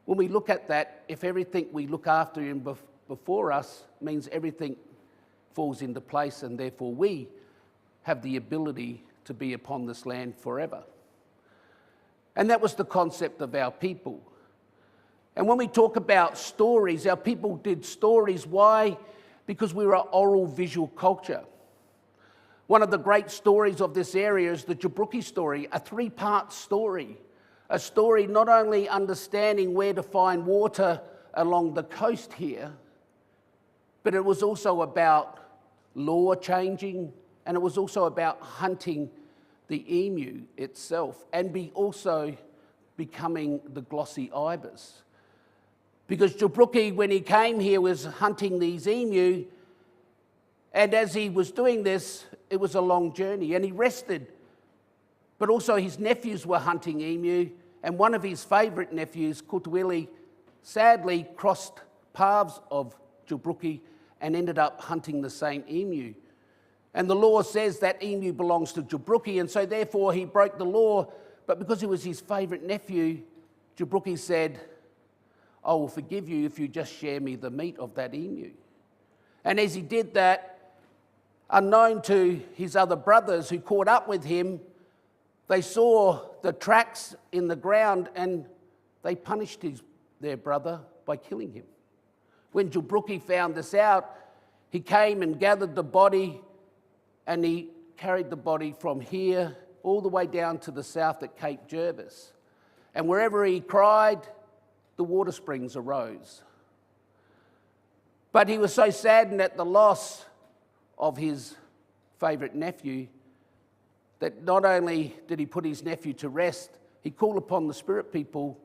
When we look at that, if everything we look after in before us means everything falls into place, and therefore we have the ability to be upon this land forever. And that was the concept of our people. And when we talk about stories, our people did stories. Why? Because we were an oral visual culture. One of the great stories of this area is the Jabruki story, a three-part story. A story not only understanding where to find water along the coast here, but it was also about law changing, and it was also about hunting the emu itself, and also becoming the glossy ibis. Because Jabruki, when he came here, was hunting these emu, and as he was doing this, it was a long journey, and he rested. But also his nephews were hunting emu, and one of his favourite nephews, Kutuwili, sadly crossed paths of Jabruki and ended up hunting the same emu. And the law says that emu belongs to Jabruki, and so therefore he broke the law, but because he was his favourite nephew, Jabruki said, I will forgive you if you just share me the meat of that emu. And as he did that, unknown to his other brothers who caught up with him, they saw the tracks in the ground and they punished their brother by killing him. When Jabruki found this out, he came and gathered the body and he carried the body from here all the way down to the south at Cape Jervis. And wherever he cried, the water springs arose. But he was so saddened at the loss of his favourite nephew that not only did he put his nephew to rest, he called upon the spirit people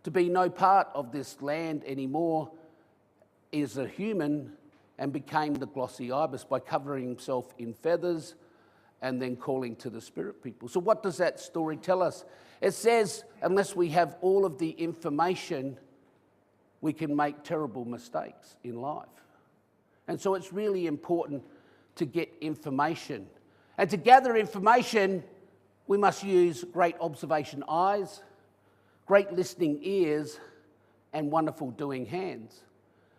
to be no part of this land anymore as a human, and became the glossy ibis by covering himself in feathers and then calling to the spirit people. So what does that story tell us? It says, unless we have all of the information, we can make terrible mistakes in life. And so it's really important to get information. And to gather information, we must use great observation eyes, great listening ears, and wonderful doing hands.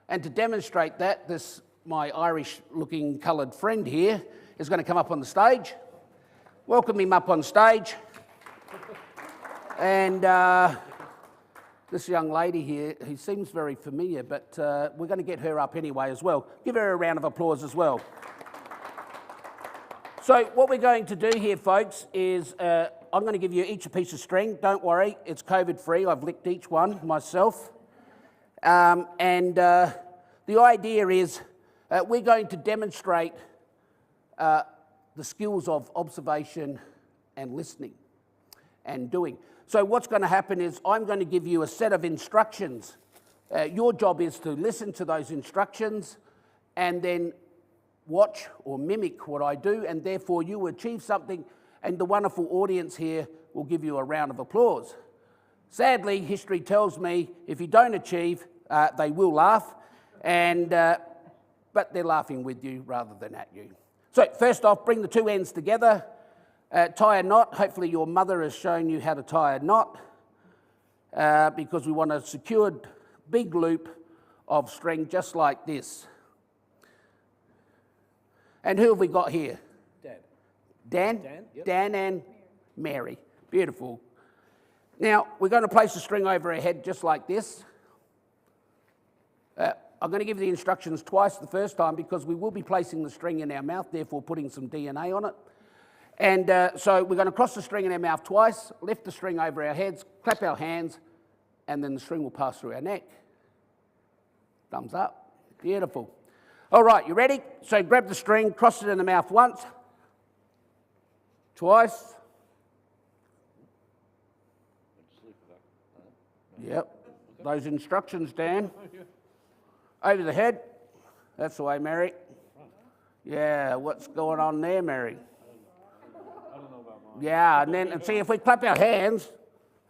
And to demonstrate that, my Irish-looking coloured friend here is going to come up on the stage. Welcome him up on stage. And this young lady here, who seems very familiar, but we're going to get her up anyway as well. Give her a round of applause as well. So what we're going to do here, folks, is I'm going to give you each a piece of string. Don't worry, it's COVID-free. I've licked each one myself. The idea is we're going to demonstrate the skills of observation and listening and doing. So what's going to happen is I'm going to give you a set of instructions. Your job is to listen to those instructions and then watch or mimic what I do, and therefore you achieve something, and the wonderful audience here will give you a round of applause. Sadly, history tells me if you don't achieve, they will laugh, but they're laughing with you rather than at you. So first off, bring the two ends together, tie a knot. Hopefully your mother has shown you how to tie a knot, because we want a secured big loop of string just like this. And who have we got here? Dan? Yep. Dan and Mary. Beautiful. Now, we're going to place the string over her head just like this. I'm going to give the instructions twice the first time because we will be placing the string in our mouth, therefore putting some DNA on it. And so we're going to cross the string in our mouth twice, lift the string over our heads, clap our hands, and then the string will pass through our neck. Thumbs up. Beautiful. All right, you ready? So grab the string, cross it in the mouth once, twice. Yep. Those instructions, Dan. Over the head. That's the way, Mary. Yeah, what's going on there, Mary? Yeah, and see, if we clap our hands,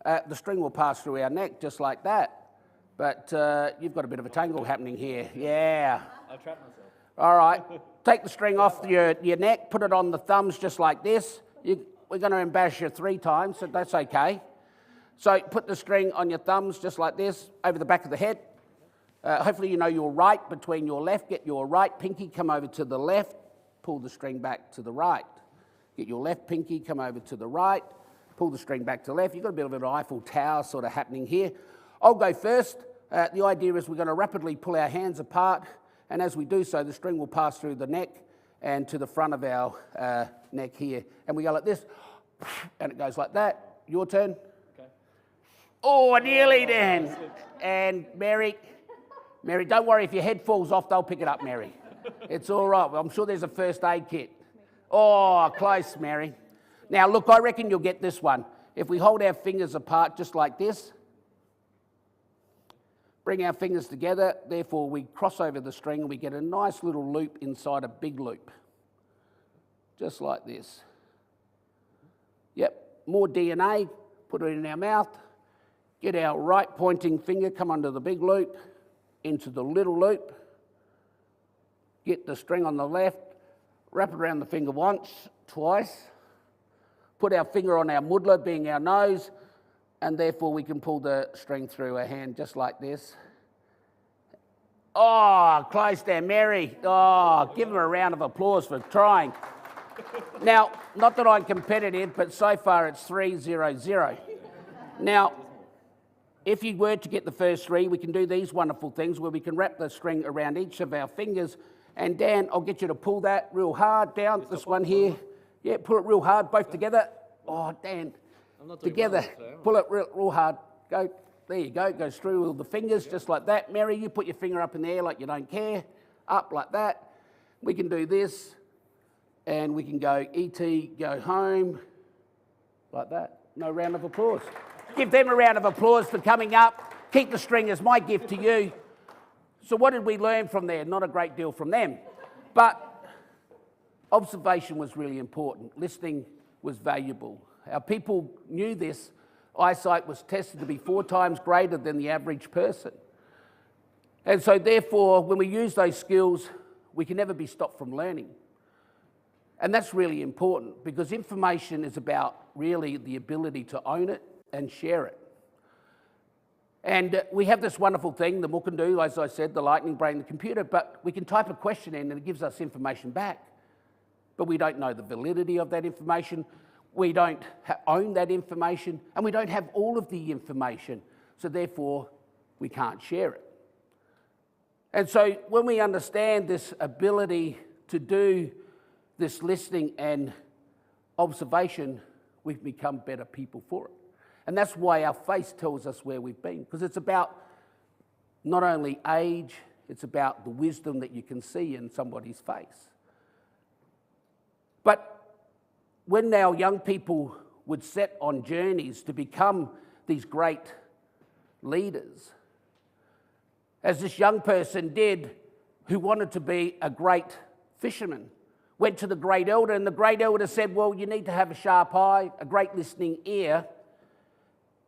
the string will pass through our neck just like that. But you've got a bit of a tangle happening here. Yeah. I trapped myself. All right. Take the string off your neck, put it on the thumbs just like this. We're going to embarrass you 3 times, so that's okay. So put the string on your thumbs just like this, over the back of the head. Hopefully you know your right between your left. Get your right pinky, come over to the left, pull the string back to the right. Get your left pinky, come over to the right, pull the string back to the left. You've got a bit of an Eiffel Tower sort of happening here. I'll go first. The idea is we're going to rapidly pull our hands apart, and as we do so, the string will pass through the neck and to the front of our neck here. And we go like this, and it goes like that. Your turn. Okay. Oh, nearly then. And Mary, don't worry if your head falls off, they'll pick it up, Mary. It's all right. I'm sure there's a first aid kit. Oh, close, Mary. Now, look, I reckon you'll get this one. If we hold our fingers apart just like this, bring our fingers together, therefore we cross over the string and we get a nice little loop inside a big loop. Just like this. Yep, more DNA, put it in our mouth, get our right pointing finger, come under the big loop, into the little loop, get the string on the left, wrap it around the finger once, twice, put our finger on our muddler, being our nose, and therefore we can pull the string through our hand just like this. Oh, close down, Mary. Oh, give them a round of applause for trying. Now, not that I'm competitive, but so far it's 3-0-0. Now, if you were to get the first three, we can do these wonderful things where we can wrap the string around each of our fingers. And Dan, I'll get you to pull that real hard down, this one here. Yeah, pull it real hard, both together. Oh, Dan, together. Pull it real hard. Go. There you go. Goes through all the fingers, just like that. Mary, you put your finger up in the air like you don't care. Up like that. We can do this. And we can go E.T., go home. Like that. No round of applause. Give them a round of applause for coming up. Keep the string as my gift to you. So what did we learn from there? Not a great deal from them. But observation was really important. Listening was valuable. Our people knew this. Eyesight was tested to be 4 times greater than the average person. And so therefore, when we use those skills, we can never be stopped from learning. And that's really important because information is about really the ability to own it and share it. And we have this wonderful thing, the Mook can do, as I said, the lightning brain, the computer, but we can type a question in and it gives us information back. But we don't know the validity of that information. We don't own that information, and we don't have all of the information, so therefore we can't share it. And so when we understand this ability to do this listening and observation, we've become better people for it. And that's why our face tells us where we've been, because it's about not only age, it's about the wisdom that you can see in somebody's face. But when our young people would set on journeys to become these great leaders, as this young person did who wanted to be a great fisherman, went to the great elder, and the great elder said, well, you need to have a sharp eye, a great listening ear,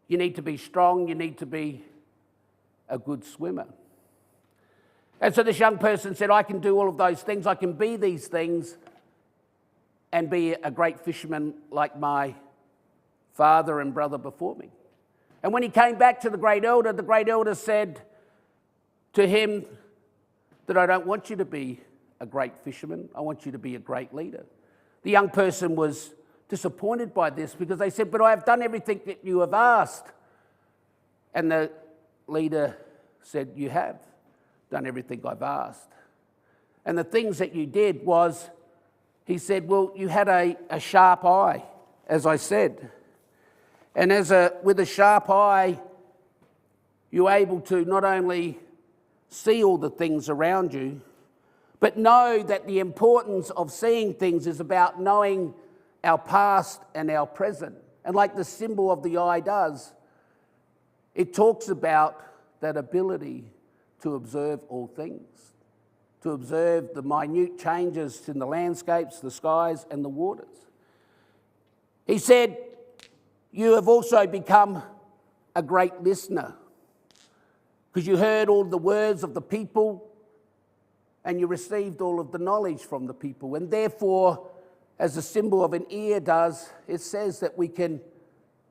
you need to be strong, you need to be a good swimmer. And so this young person said, I can do all of those things, I can be these things, and be a great fisherman like my father and brother before me. And when he came back to the great elder said to him that I don't want you to be a great fisherman, I want you to be a great leader. The young person was disappointed by this because they said, but I have done everything that you have asked. And the leader said, you have done everything I've asked. And the things that you did was, he said, well, you had a sharp eye, as I said. And with a sharp eye, you're able to not only see all the things around you, but know that the importance of seeing things is about knowing our past and our present. And like the symbol of the eye does, it talks about that ability to observe all things, to observe the minute changes in the landscapes, the skies, and the waters. He said, you have also become a great listener because you heard all the words of the people and you received all of the knowledge from the people. And therefore, as the symbol of an ear does, it says that we can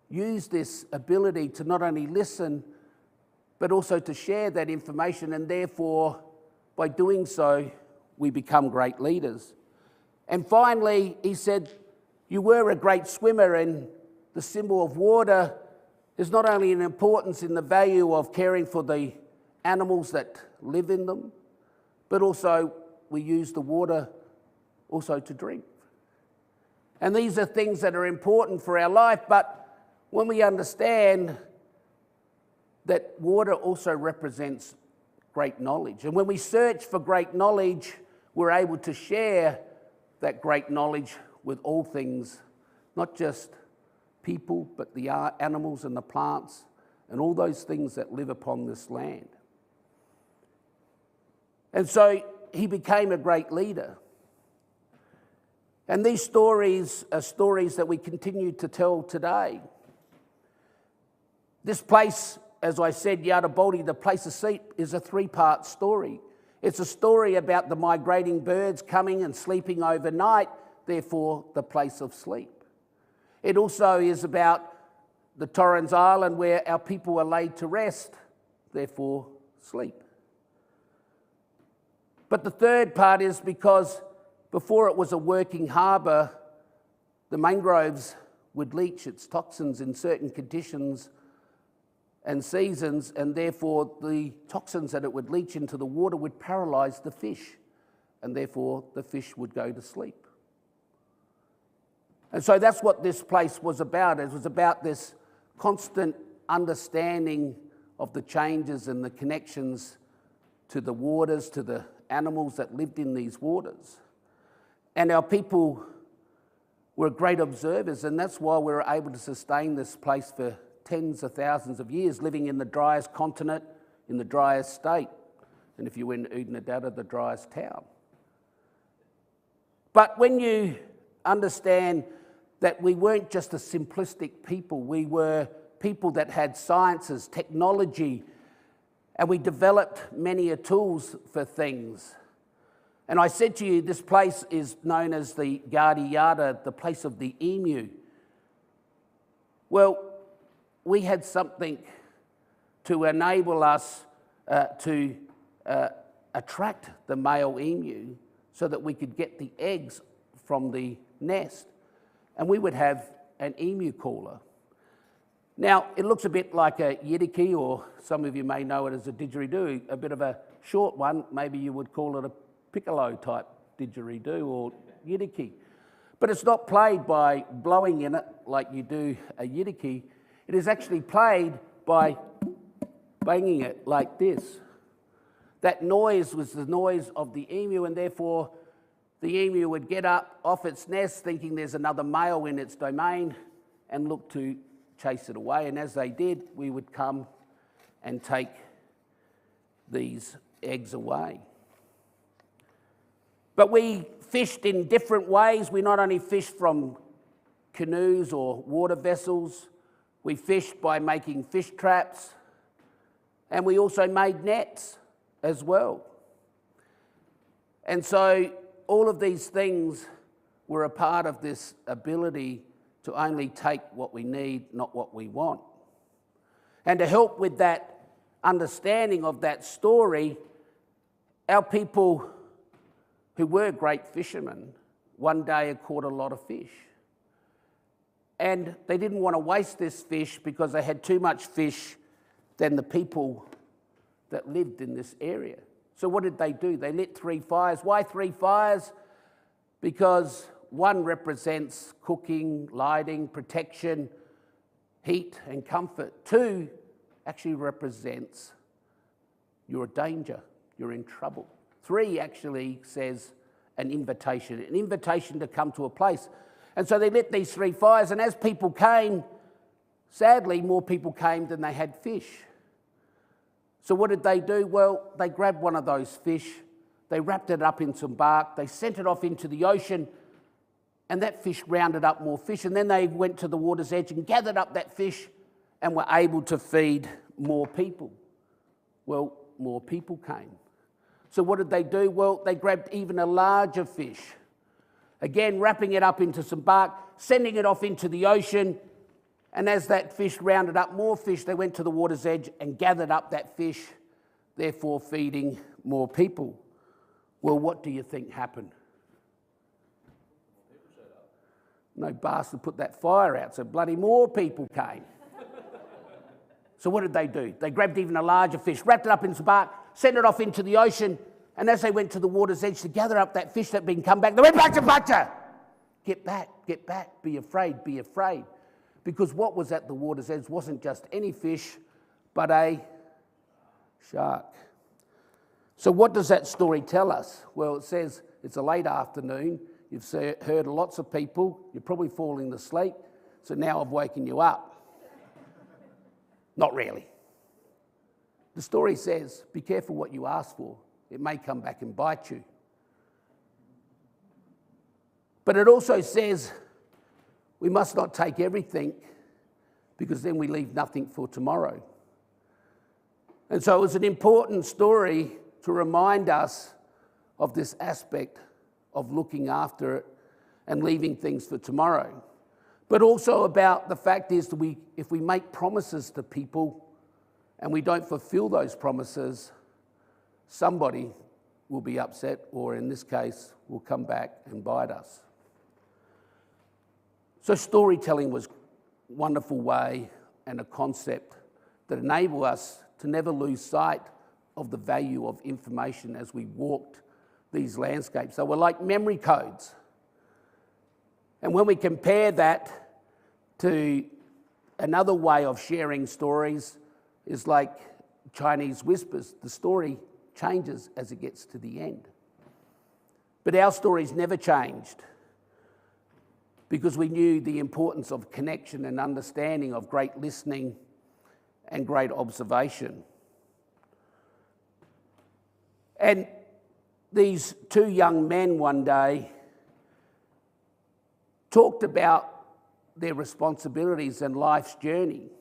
use this ability to not only listen, but also to share that information, and therefore, by doing so, we become great leaders. And finally, he said, you were a great swimmer, and the symbol of water is not only an importance in the value of caring for the animals that live in them, but also we use the water also to drink. And these are things that are important for our life, but when we understand that water also represents great knowledge. And when we search for great knowledge, we're able to share that great knowledge with all things, not just people, but the animals and the plants and all those things that live upon this land. And so he became a great leader. And these stories are stories that we continue to tell today. This place, as I said, Yadabaldi, the place of sleep, is a 3-part story. It's a story about the migrating birds coming and sleeping overnight, therefore the place of sleep. It also is about the Torrens Island where our people are laid to rest, therefore sleep. But the third part is because before it was a working harbour, the mangroves would leach its toxins in certain conditions and seasons, and therefore the toxins that it would leach into the water would paralyse the fish, and therefore the fish would go to sleep. And so that's what this place was about. It was about this constant understanding of the changes and the connections to the waters, to the animals that lived in these waters. And our people were great observers, and that's why we were able to sustain this place for tens of thousands of years, living in the driest continent, in the driest state, and if you went Oodnadatta, the driest town. But when you understand that we weren't just a simplistic people, we were people that had sciences, technology, and we developed many tools for things. And I said to you, this place is known as the Gardiyada, the place of the emu. Well, we had something to enable us to attract the male emu so that we could get the eggs from the nest. And we would have an emu caller. Now, it looks a bit like a yidiki, or some of you may know it as a didgeridoo, a bit of a short one. Maybe you would call it a piccolo type didgeridoo or yidiki. But it's not played by blowing in it like you do a yidiki. It is actually played by banging it like this. That noise was the noise of the emu, and therefore the emu would get up off its nest thinking there's another male in its domain and look to chase it away. And as they did, we would come and take these eggs away. But we fished in different ways. We not only fished from canoes or water vessels, we fished by making fish traps, and we also made nets as well. And so all of these things were a part of this ability to only take what we need, not what we want. And to help with that understanding of that story, our people who were great fishermen one day had caught a lot of fish. And they didn't want to waste this fish because they had too much fish than the people that lived in this area. So what did they do? They lit 3 fires. Why 3 fires? Because 1 represents cooking, lighting, protection, heat and comfort. 2 actually represents you're in danger, you're in trouble. 3 actually says an invitation to come to a place. And so they lit these 3 fires, and as people came, sadly, more people came than they had fish. So what did they do? Well, they grabbed one of those fish, they wrapped it up in some bark, they sent it off into the ocean, and that fish rounded up more fish, and then they went to the water's edge and gathered up that fish and were able to feed more people. Well, more people came. So what did they do? Well, they grabbed even a larger fish, again wrapping it up into some bark, sending it off into the ocean, and as that fish rounded up more fish, they went to the water's edge and gathered up that fish, therefore feeding more people. Well, what do you think happened? No bastard put that fire out, so bloody more people came. So what did they do? They grabbed even a larger fish, wrapped it up in some bark, sent it off into the ocean, and as they went to the water's edge to gather up that fish that had been come back, they went, "Butcher, butcher! Get back, be afraid, be afraid." Because what was at the water's edge wasn't just any fish, but a shark. So what does that story tell us? Well, it says it's a late afternoon, you've heard lots of people, you're probably falling asleep, so now I've woken you up. Not really. The story says, be careful what you ask for. It may come back and bite you. But it also says we must not take everything, because then we leave nothing for tomorrow. And so it was an important story to remind us of this aspect of looking after it and leaving things for tomorrow. But also about the fact is that if we make promises to people and we don't fulfill those promises, somebody will be upset, or in this case, will come back and bite us. So storytelling was a wonderful way and a concept that enabled us to never lose sight of the value of information as we walked these landscapes. They were like memory codes. And when we compare that to another way of sharing stories, is like Chinese whispers. The story changes as it gets to the end. But our stories never changed because we knew the importance of connection and understanding, of great listening and great observation. And these two young men one day talked about their responsibilities and life's journey.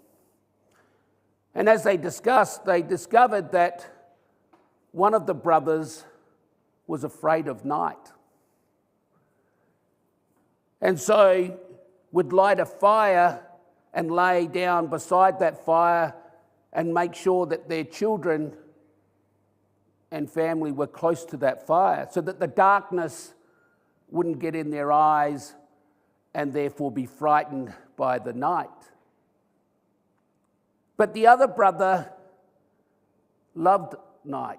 And as they discussed, they discovered that one of the brothers was afraid of night. And so would light a fire and lay down beside that fire and make sure that their children and family were close to that fire so that the darkness wouldn't get in their eyes and therefore be frightened by the night. But the other brother loved night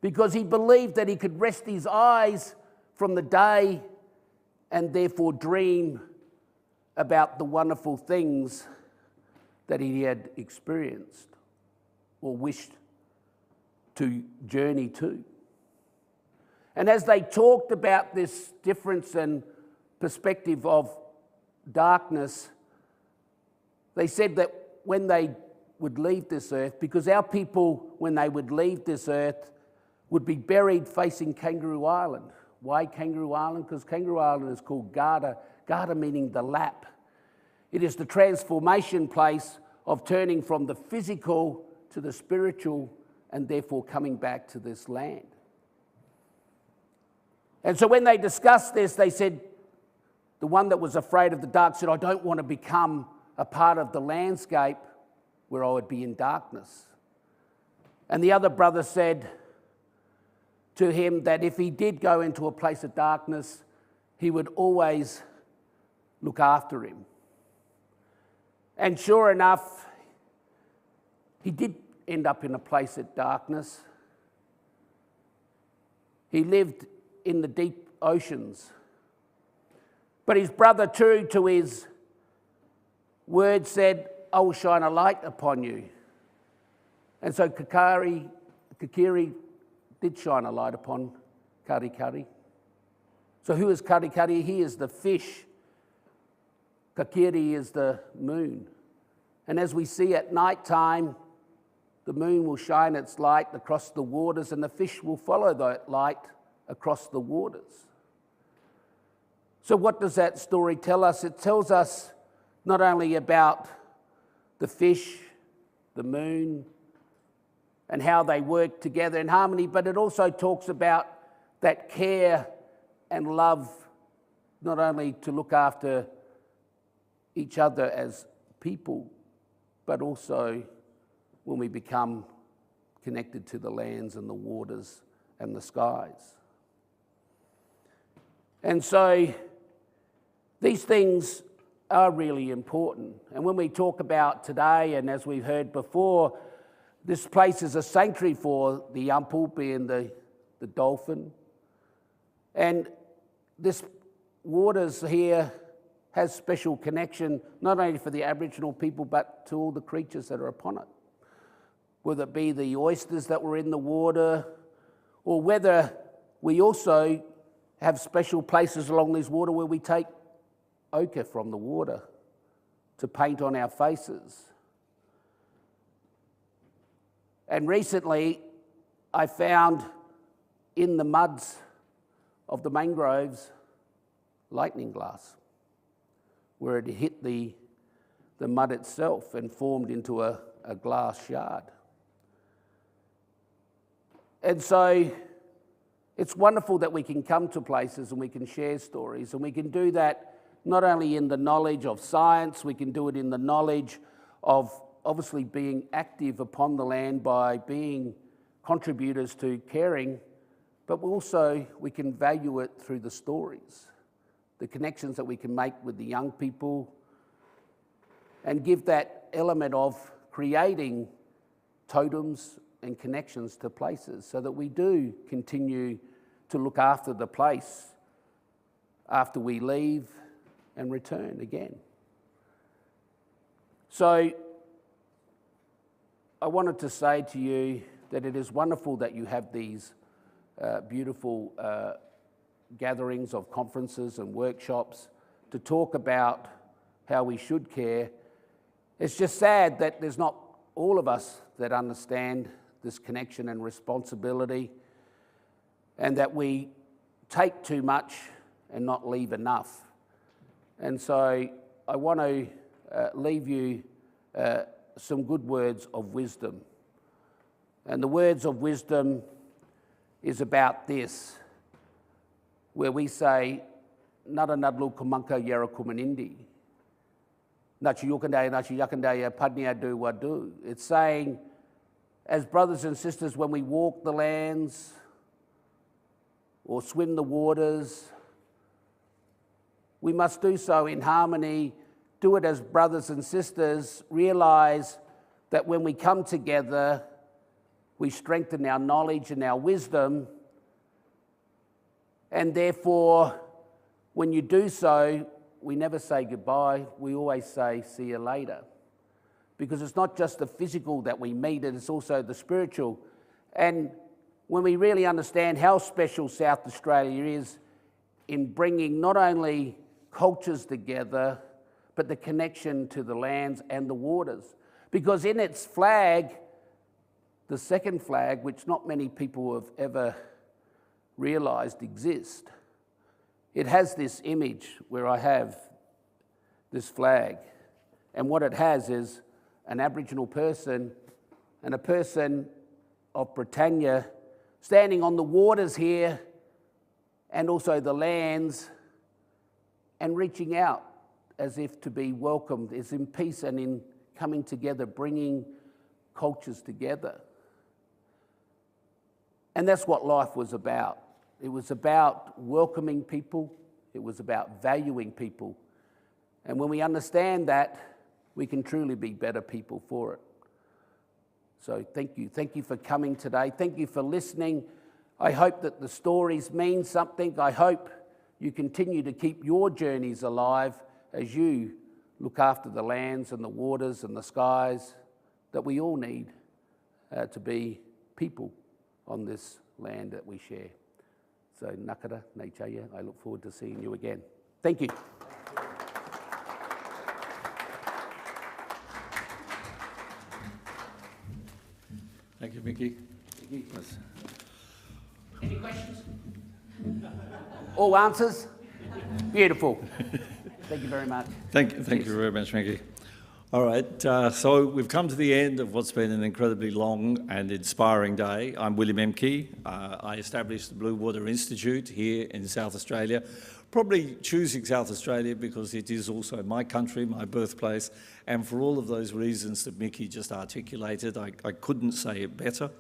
because he believed that he could rest his eyes from the day and therefore dream about the wonderful things that he had experienced or wished to journey to. And as they talked about this difference and perspective of darkness, they said that when they would leave this earth, because our people, when they would leave this earth, would be buried facing Kangaroo Island. Why Kangaroo Island? Because Kangaroo Island is called Garda, Garda meaning the lap. It is the transformation place of turning from the physical to the spiritual and therefore coming back to this land. And so when they discussed this, they said, the one that was afraid of the dark said, I don't want to become a part of the landscape where I would be in darkness. And the other brother said to him that if he did go into a place of darkness, he would always look after him. And sure enough, he did end up in a place of darkness. He lived in the deep oceans. But his brother, true to his word, said, I will shine a light upon you. And so Kakiri did shine a light upon Karikari. So who is Karikari? He is the fish. Kakiri is the moon. And as we see at night time, the moon will shine its light across the waters and the fish will follow that light across the waters. So what does that story tell us? It tells us not only about the fish, the moon, and how they work together in harmony, but it also talks about that care and love, not only to look after each other as people, but also when we become connected to the lands and the waters and the skies. And so these things are really important. And when we talk about today, and as we've heard before, this place is a sanctuary for the yampu, being the dolphin. And this waters here has special connection, not only for the Aboriginal people, but to all the creatures that are upon it. Whether it be the oysters that were in the water, or whether we also have special places along this water where we take ochre from the water to paint on our faces. And recently, I found in the muds of the mangroves lightning glass, where it hit the mud itself and formed into a glass shard. And so it's wonderful that we can come to places and we can share stories, and we can do that not only in the knowledge of science, we can do it in the knowledge of obviously being active upon the land by being contributors to caring, but also we can value it through the stories, the connections that we can make with the young people, and give that element of creating totems and connections to places so that we do continue to look after the place after we leave and return again. So I wanted to say to you that it is wonderful that you have these beautiful gatherings of conferences and workshops to talk about how we should care. It's just sad that there's not all of us that understand this connection and responsibility, and that we take too much and not leave enough. And so I want to leave you some good words of wisdom. And the words of wisdom is about this, where we say, Nara nadlu kumanka yara kumanindi. Nachi yukandaya, nachi yakandaya, padnia do wadu. It's saying, as brothers and sisters, when we walk the lands or swim the waters, we must do so in harmony, do it as brothers and sisters, realize that when we come together, we strengthen our knowledge and our wisdom, and therefore, when you do so, we never say goodbye, we always say, see you later. Because it's not just the physical that we meet, it's also the spiritual. And when we really understand how special South Australia is in bringing not only cultures together, but the connection to the lands and the waters. Because in its flag, the second flag, which not many people have ever realised exists, it has this image where I have this flag. And what it has is an Aboriginal person and a person of Britannia standing on the waters here and also the lands and reaching out as if to be welcomed, is in peace and in coming together, bringing cultures together. And that's what life was about. It was about welcoming people. It was about valuing people. And when we understand that, we can truly be better people for it. So thank you. Thank you for coming today. Thank you for listening. I hope that the stories mean something. I hope you continue to keep your journeys alive as you look after the lands and the waters and the skies that we all need to be people on this land that we share. So nakara, neichaya, I look forward to seeing you again. Thank you. Thank you, Mickey. Any questions? All answers? Beautiful. Thank you very much. Thank you very much, Mickey. All right, so we've come to the end of what's been an incredibly long and inspiring day. I'm William Emke. I established the Blue Water Institute here in South Australia, probably choosing South Australia because it is also my country, my birthplace, and for all of those reasons that Mickey just articulated, I couldn't say it better.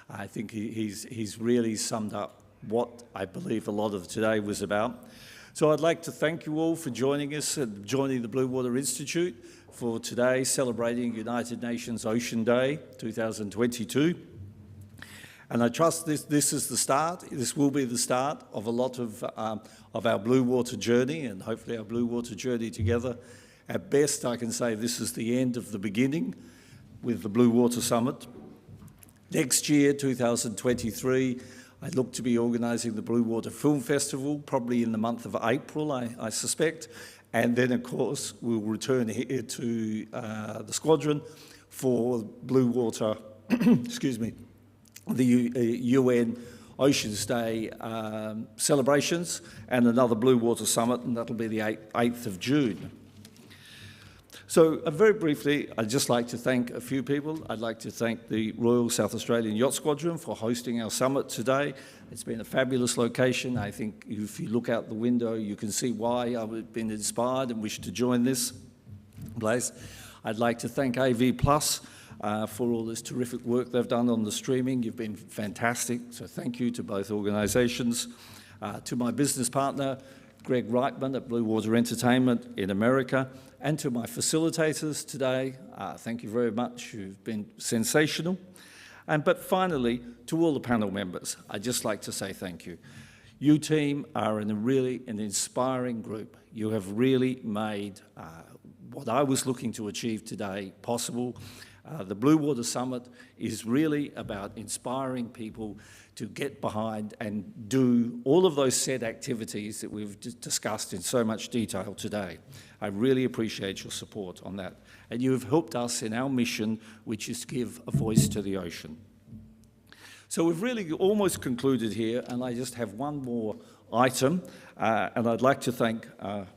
I think he's really summed up what I believe a lot of today was about. So I'd like to thank you all for joining us and joining the Blue Water Institute for today, celebrating United Nations Ocean Day 2022. And I trust this is the start. This will be the start of a lot of our Blue Water journey, and hopefully our Blue Water journey together. At best, I can say this is the end of the beginning with the Blue Water Summit. Next year, 2023, I look to be organising the Blue Water Film Festival, probably in the month of April, I suspect. And then, of course, we'll return here to the squadron for Blue Water, excuse me, the UN Oceans Day celebrations and another Blue Water Summit, and that'll be the 8th of June. So very briefly, I'd just like to thank a few people. I'd like to thank the Royal South Australian Yacht Squadron for hosting our summit today. It's been a fabulous location. I think if you look out the window, you can see why I've been inspired and wish to join this place. I'd like to thank AV Plus for all this terrific work they've done on the streaming. You've been fantastic, so thank you to both organisations. To my business partner, Greg Reitman at Blue Water Entertainment in America, and to my facilitators today, thank you very much. You've been sensational. But finally, to all the panel members, I'd just like to say thank you. You team are really an inspiring group. You have really made what I was looking to achieve today possible. The Blue Water Summit is really about inspiring people to get behind and do all of those set activities that we've discussed in so much detail today. I really appreciate your support on that. And you have helped us in our mission, which is to give a voice to the ocean. So we've really almost concluded here, and I just have one more item, and I'd like to thank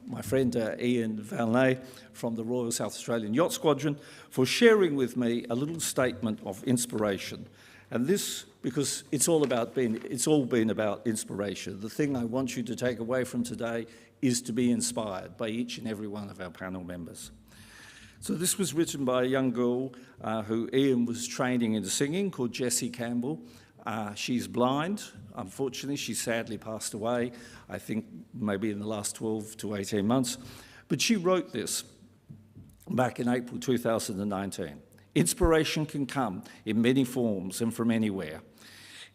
my friend Ian Valnay from the Royal South Australian Yacht Squadron for sharing with me a little statement of inspiration. And this, because it's all been about inspiration. The thing I want you to take away from today is to be inspired by each and every one of our panel members. So this was written by a young girl who Ian was training in singing, called Jessie Campbell. She's blind. Unfortunately, she sadly passed away, I think maybe in the last 12 to 18 months. But she wrote this back in April 2019. Inspiration can come in many forms and from anywhere.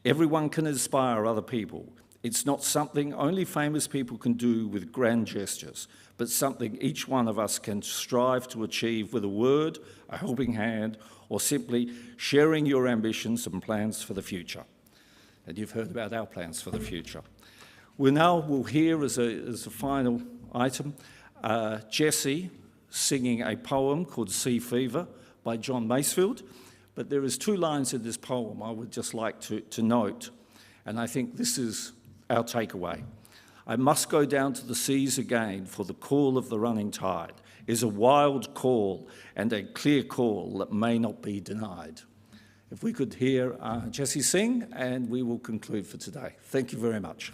Everyone can inspire other people. It's not something only famous people can do with grand gestures, but something each one of us can strive to achieve with a word, a helping hand, or simply sharing your ambitions and plans for the future. And you've heard about our plans for the future. We'll hear as a final item, Jessie singing a poem called Sea Fever by John Masefield. But there is 2 lines in this poem I would just like to note, and I think this is our takeaway. I must go down to the seas again, for the call of the running tide is a wild call and a clear call that may not be denied. If we could hear Jessie sing, and we will conclude for today. Thank you very much.